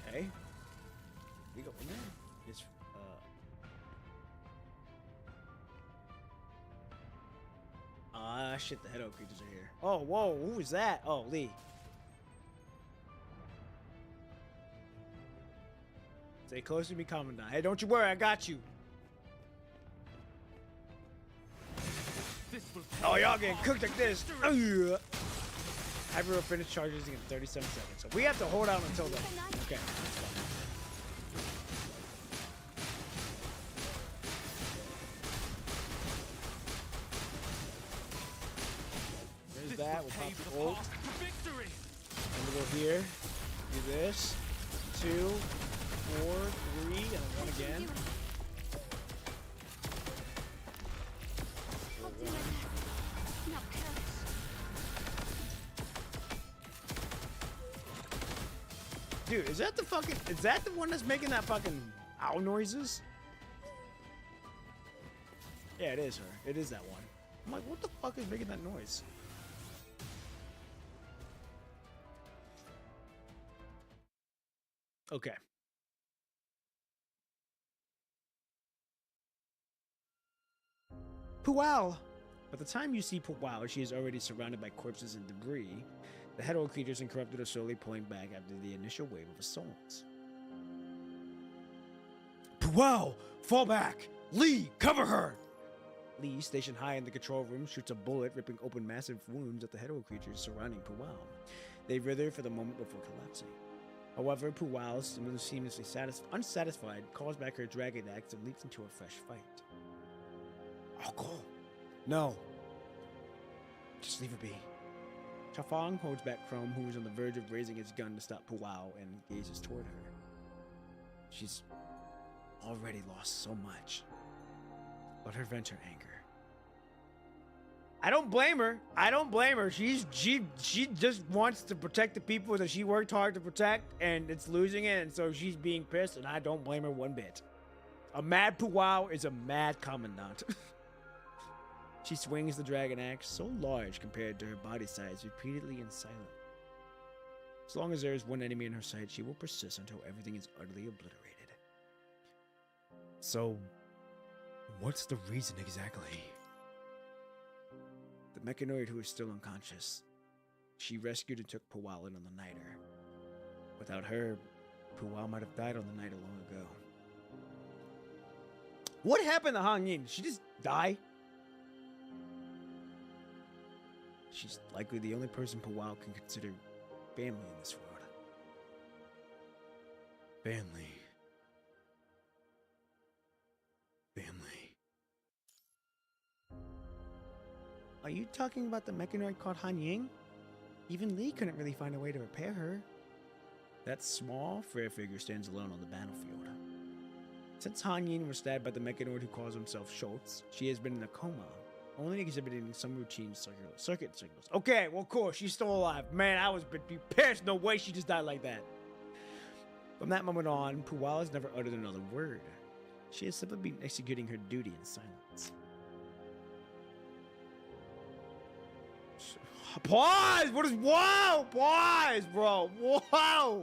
Okay. We go in there. Just shit, the head oak creatures are here. Oh, whoa, who is that? Oh, Lee. Stay close to me, Commandant. Hey, don't you worry, I got you. This will Oh, y'all getting cooked like this. Hyper will finish charges in 37 seconds. So we have to hold out until then. Okay. That's fine. There's that. We'll pop the ult. And we'll go here. Do this. 2, 4, 3, and then 1 again. I'll do my best. Not perish. Dude, is that the one that's making that fucking owl noises? Yeah, it is her. It is that one. I'm like, what the fuck is making that noise? Okay. Pual! By the time you see Pual, she is already surrounded by corpses and debris. The head old creatures and corrupted are slowly pulling back after the initial wave of assaults. Pual! Fall back! Lee, cover her! Lee, stationed high in the control room, shoots a bullet, ripping open massive wounds at the head old creatures surrounding Pual. They wither for the moment before collapsing. However, Pual, seemingly unsatisfied, calls back her dragon axe and leaps into a fresh fight. Oh, cool. No. Just leave her be. Chafang holds back Chrome, who is on the verge of raising his gun to stop Pual, and gazes toward her. She's already lost so much. Let her vent her anger. I don't blame her. I don't blame her. She just wants to protect the people that she worked hard to protect, and it's losing it, and so she's being pissed, and I don't blame her one bit. A mad Pual is a mad commandant. She swings the dragon axe, so large compared to her body size, repeatedly and silently. As long as there is one enemy in her sight, she will persist until everything is utterly obliterated. So, what's the reason exactly? The mechanoid who is still unconscious. She rescued and took Pual in on the Niter. Without her, Pual might have died on the Niter long ago. What happened to Han Yin? Did she just die? She's likely the only person Pual can consider family in this world. Family. Family. Are you talking about the mechanoid called Han Ying? Even Lee couldn't really find a way to repair her. That small, fair figure stands alone on the battlefield. Since Han Ying was stabbed by the mechanoid who calls himself Schultz, she has been in a coma, only exhibiting some routine circuit signals. Okay, well, cool, she's still alive. Man, I was pissed. No way she just died like that. From that moment on, Pual has never uttered another word. She has simply been executing her duty in silence. Pause! What is wow? Pause, bro. Wow.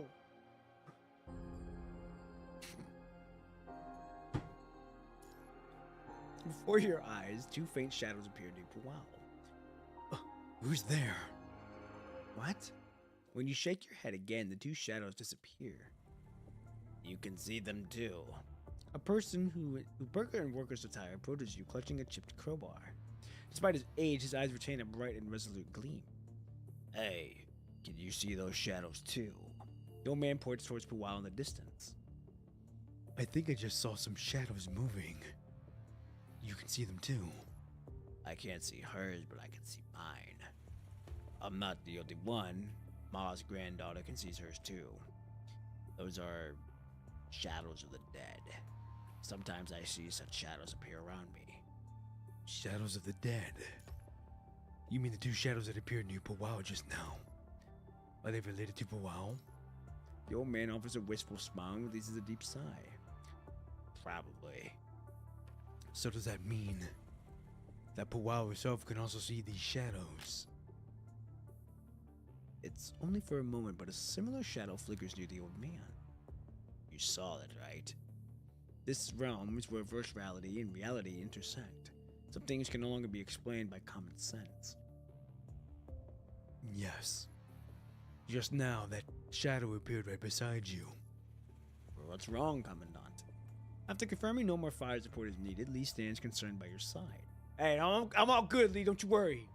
Before your eyes, two faint shadows appear near Wow. Who's there? What? When you shake your head again, the two shadows disappear. You can see them too. A person who burger in worker's attire approaches you, clutching a chipped crowbar. Despite his age, his eyes retain a bright and resolute gleam. Hey, can you see those shadows too? The old man points towards Powwow in the distance. I think I just saw some shadows moving. You can see them too. I can't see hers, but I can see mine. I'm not the only one. Ma's granddaughter can see hers too. Those are shadows of the dead. Sometimes I see such shadows appear around me. Shadows of the dead? You mean the two shadows that appeared near Powwow just now? Are they related to Powwow? The old man offers a wistful smile and releases a deep sigh. Probably. So does that mean that Powwow herself can also see these shadows? It's only for a moment, but a similar shadow flickers near the old man. You saw it, right? This realm is where virtuality and reality intersect. Some things can no longer be explained by common sense. Yes. Just now, that shadow appeared right beside you. What's wrong, Commandant? After confirming no more fire support is needed, Lee stands concerned by your side. Hey, I'm all good, Lee. Don't you worry.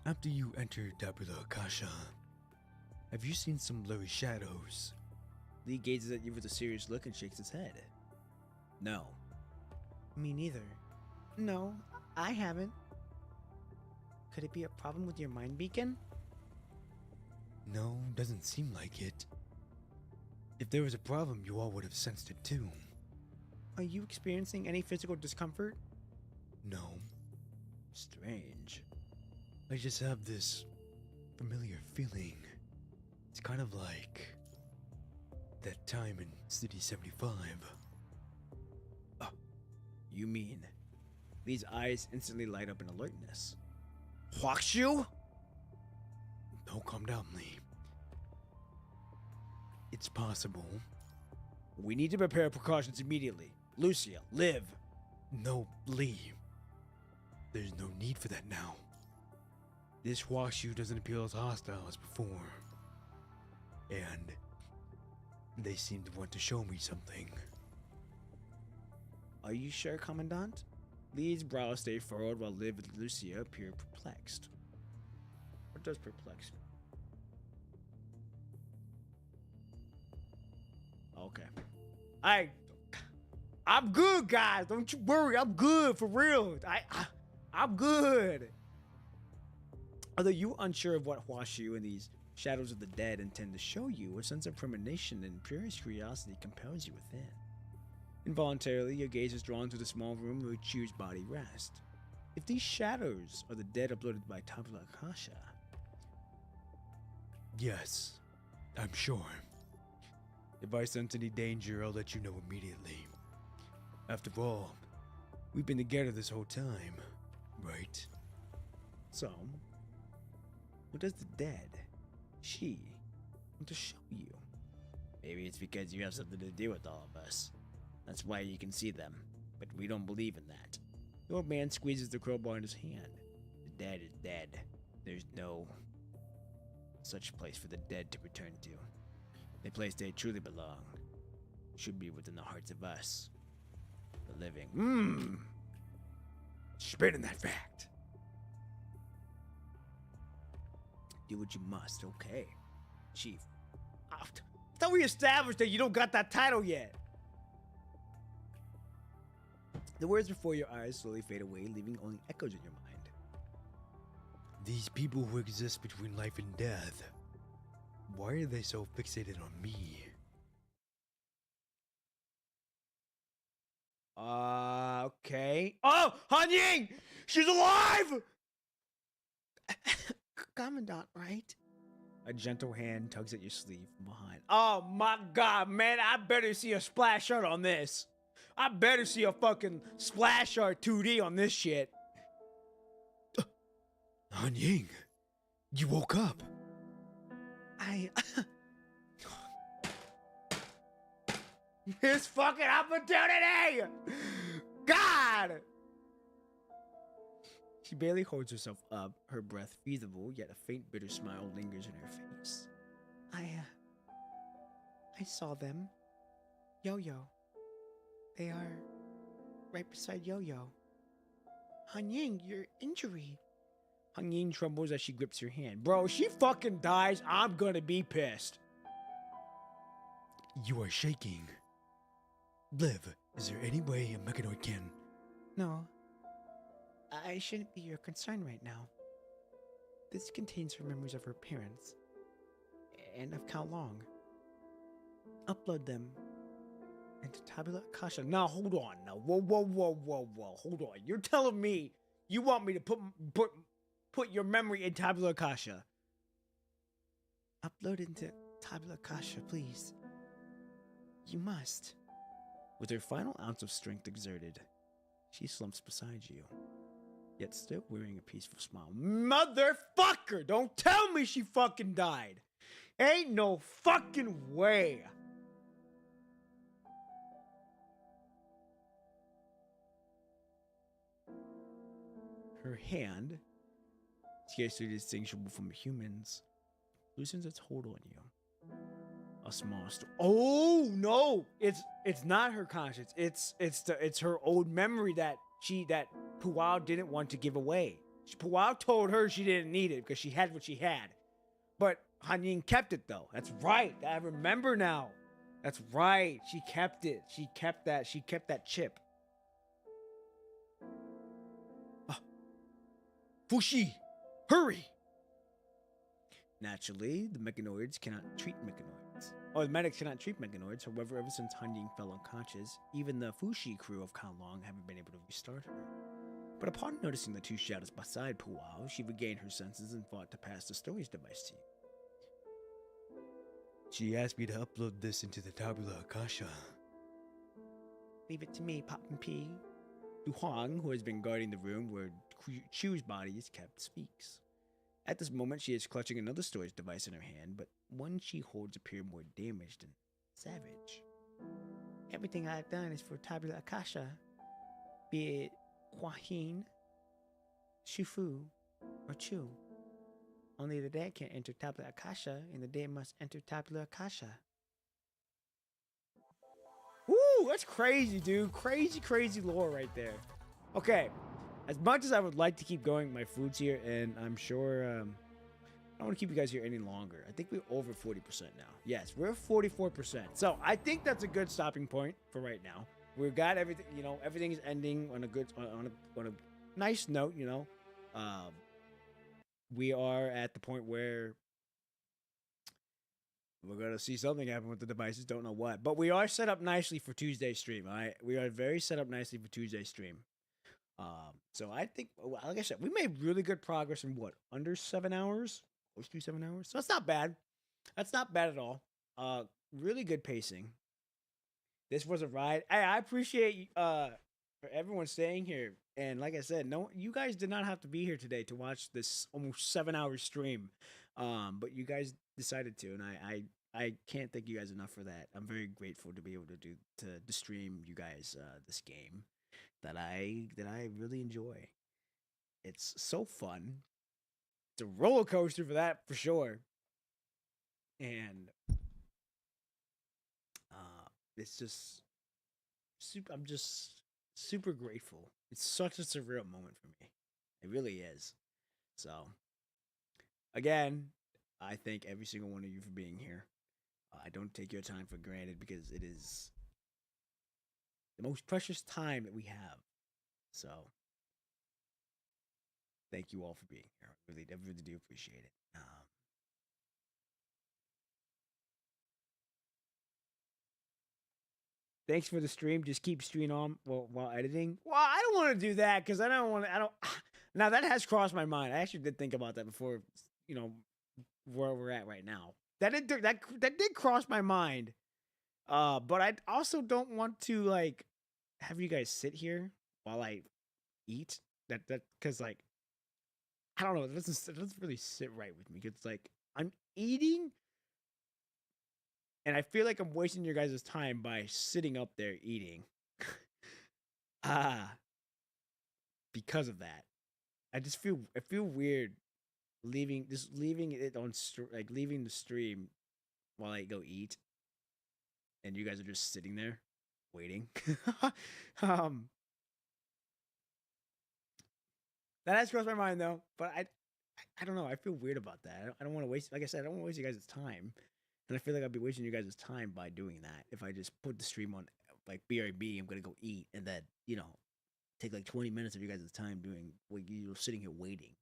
After you entered Tabula Akasha, have you seen some blurry shadows? Lee gazes at you with a serious look and shakes his head. No. Me neither. No, I haven't. Could it be a problem with your mind beacon? No, doesn't seem like it. If there was a problem, you all would have sensed it too. Are you experiencing any physical discomfort? No. Strange. I just have this familiar feeling. It's kind of like that time in City 75. You mean? Lee's eyes instantly light up in alertness. Huaxu? No, calm down, Lee. It's possible. We need to prepare precautions immediately. Lucia, live. No, Lee. There's no need for that now. This Huaxu doesn't appear as hostile as before. And they seem to want to show me something. Are you sure, Commandant? Lee's brows stay furrowed while Liv and Lucia appear perplexed. What does perplexed mean? Okay. I'm good, guys. Don't you worry. I'm good, for real. I'm good. Although you unsure of what Huaxu and these shadows of the dead intend to show you, a sense of premonition and purest curiosity compels you within. Involuntarily, your gaze is drawn to the small room where Chu's body rests. If these shadows are the dead uploaded by Tabula Akasha... Yes, I'm sure. If I sense any danger, I'll let you know immediately. After all, we've been together this whole time, right? So, what does the dead, she, want to show you? Maybe it's because you have something to do with all of us. That's why you can see them, but we don't believe in that. The old man squeezes the crowbar in his hand. The dead is dead. There's no such place for the dead to return to. The place they truly belong should be within the hearts of us, the living. Spitting that fact. Do what you must, okay? Chief. I thought we established that you don't got that title yet. The words before your eyes slowly fade away, leaving only echoes in your mind. These people who exist between life and death, why are they so fixated on me? Okay. Oh, Han Ying! She's alive! Commandant, right? A gentle hand tugs at your sleeve from behind. Oh my god, man, I better see a splash art on this. I better see a fucking splash art 2D on this shit. Han Ying, you woke up. I. His fucking opportunity! God! She barely holds herself up, her breath feasible, yet a faint bitter smile lingers in her face. I saw them. Yo-Yo. They are right beside Yo-Yo. Han Ying, your injury. Han Ying trembles as she grips her hand. Bro, if she fucking dies, I'm gonna be pissed. You are shaking. Liv, is there any way a mechanoid can... No. I shouldn't be your concern right now. This contains her memories of her parents. And of Cao Long. Upload them into Tabula Akasha. Now, hold on. Now, whoa. Hold on. You're telling me you want me to put your memory in Tabula Akasha? Upload into Tabula Akasha, please. You must. With her final ounce of strength exerted, she slumps beside you, yet still wearing a peaceful smile. Motherfucker! Don't tell me she fucking died! Ain't no fucking way! Her hand, scarcely distinguishable from a human's, loosens its hold on you. A small oh no! It's not her conscience. It's her old memory that Puao didn't want to give away. Puao told her she didn't need it because she had what she had. But Han Ying kept it though. That's right. I remember now. That's right. She kept it. She kept that chip. Fushi, hurry! Naturally, the mechanoids cannot treat mechanoids. Or the medics cannot treat mechanoids. However, ever since Han Ying fell unconscious, even the Fushi crew of Cao Long haven't been able to restart her. But upon noticing the two shadows beside Puao, she regained her senses and fought to pass the storage device to you. She asked me to upload this into the Tabula Akasha. Leave it to me, Pop and P. Du Huang, who has been guarding the room where Chu's body is kept, speaks. At this moment, she is clutching another storage device in her hand, but one she holds appear more damaged and savage. Everything I've done is for Tabula Akasha. Be it Hua Hin, Shufu, or Chu. Only the dead can enter Tabula Akasha, and the dead must enter Tabula Akasha. Woo, that's crazy, dude. Crazy lore right there. Okay, as much as I would like to keep going, my food's here, and I'm sure I don't want to keep you guys here any longer. I think we're over 40% now. Yes, we're 44%. So I think that's a good stopping point for right now. We've got everything, you know, everything is ending on a good, on a nice note, you know. We are at the point where we're going to see something happen with the devices. Don't know what. But we are set up nicely for Tuesday's stream. All right. We are very set up nicely for Tuesday's stream. So I think, like I said, we made really good progress in what? Under 7 hours? Close to 7 hours? So that's not bad. That's not bad at all. Really good pacing. This was a ride. I appreciate for everyone staying here. And like I said, no, you guys did not have to be here today to watch this almost 7 hour stream. But you guys decided to, and I can't thank you guys enough for that. I'm very grateful to be able to stream you guys this game that I really enjoy. It's so fun. It's a roller coaster for that for sure. And it's just I'm just super grateful. It's such a surreal moment for me. It really is. So again, I thank every single one of you for being here. I don't take your time for granted because it is the most precious time that we have. So thank you all for being here. I really do appreciate it. Thanks for the stream. Just keep streaming on while editing. Well, I don't want to do that because I don't. Now that has crossed my mind. I actually did think about that before. You know where we're at right now. That did cross my mind. But I also don't want to like have you guys sit here while I eat. That because like I don't know. It doesn't really sit right with me. It's like I'm eating, and I feel like I'm wasting your guys' time by sitting up there eating. Ah, because of that, I feel weird leaving it on like leaving the stream while I go eat, and you guys are just sitting there waiting. um, that has crossed my mind though, but I don't know. I feel weird about that. I don't want to waste. Like I said, I don't want to waste you guys' time, and I feel like I'd be wasting you guys' time by doing that if I just put the stream on like BRB. I'm gonna go eat, and then take like 20 minutes of you guys' time doing like you're sitting here waiting.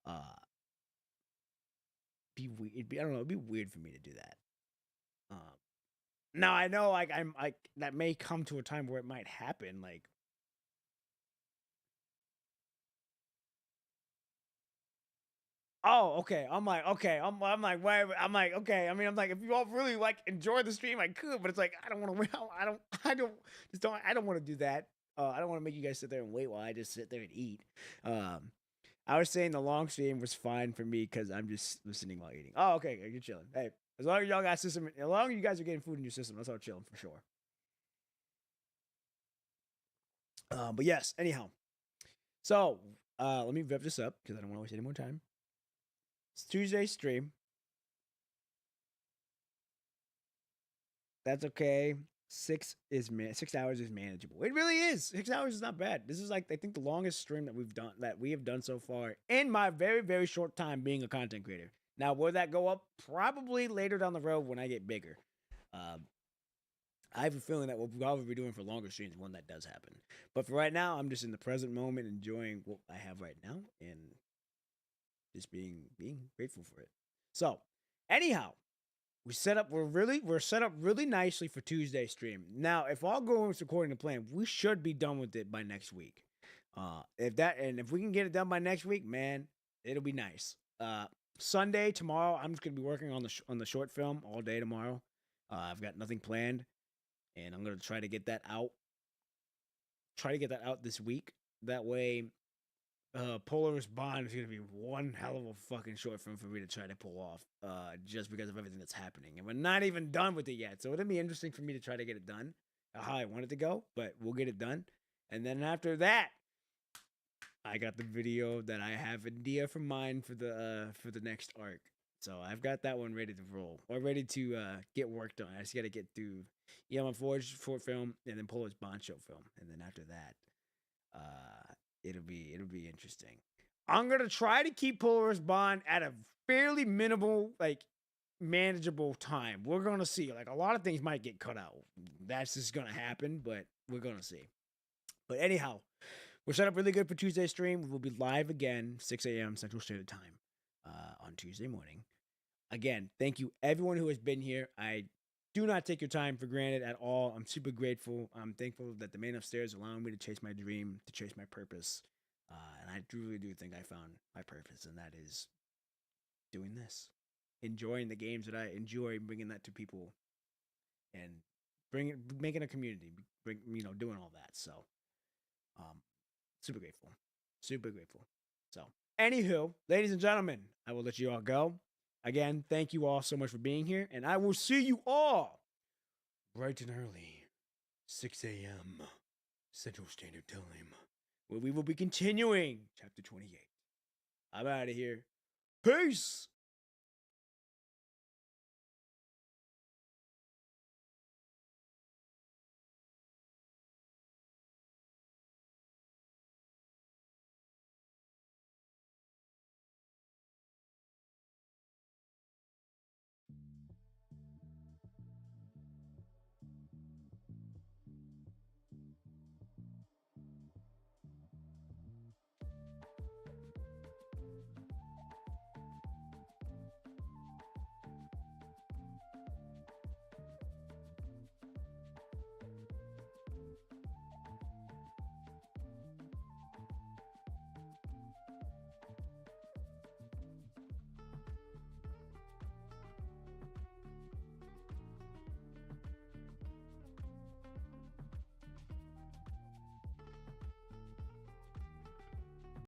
Uh, I don't know. It'd be weird for me to do that. Um, now I know like I'm like that may come to a time where it might happen. Like oh, okay. I'm like, okay. I'm like, wait. I'm like, okay. I mean, I'm like, if you all really like enjoy the stream, I could, but it's like, I don't want to. I don't want to do that. I don't want to make you guys sit there and wait while I just sit there and eat. I was saying the long stream was fine for me because I'm just listening while eating. Oh, okay. You're chilling. Hey, as long as y'all got system, as long as you guys are getting food in your system, that's all chilling for sure. But yes. Anyhow, so let me wrap this up because I don't want to waste any more time. It's Tuesday stream. That's okay. 6 hours is manageable. It really is. 6 hours is not bad. This is like I think the longest stream that we have done so far in my very, very short time being a content creator. Now, will that go up? Probably later down the road when I get bigger. I have a feeling that we'll probably be doing for longer streams when that does happen. But for right now, I'm just in the present moment enjoying what I have right now and just being grateful for it. So, anyhow, we're set up really nicely for Tuesday stream. Now, if all goes according to plan, we should be done with it by next week. If we can get it done by next week, man, it'll be nice. Sunday tomorrow, I'm just gonna be working on the short film all day tomorrow. I've got nothing planned, and I'm gonna try to get that out. Try to get that out this week. That way, Polaris Bound is gonna be one hell of a fucking short film for me to try to pull off. Just because of everything that's happening, and we're not even done with it yet. So it'll be interesting for me to try to get it done how I want it to go, but we'll get it done. And then after that, I got the video that I have idea for mine for the next arc. So I've got that one ready to roll or ready to get worked on. I just got to get through my Forge short film and then Polaris Bond short film, and then after that, it'll be interesting. I'm gonna try to keep Polaris Bond at a fairly minimal, like manageable time. We're gonna see. Like a lot of things might get cut out. That's just gonna happen, but we're gonna see. But anyhow, we're set up really good for Tuesday stream. We will be live again 6 a.m. Central Standard Time on Tuesday morning. Again, thank you everyone who has been here. I do not take your time for granted at all. I'm super grateful. I'm thankful that the man upstairs allowing me to chase my dream, to chase my purpose. And I really do think I found my purpose, and that is doing this. Enjoying the games that I enjoy, bringing that to people, and making a community, doing all that. So, super grateful. Super grateful. So, anywho, ladies and gentlemen, I will let you all go. Again, thank you all so much for being here, and I will see you all bright and early, 6 a.m. Central Standard Time, where we will be continuing Chapter 28. I'm out of here. Peace!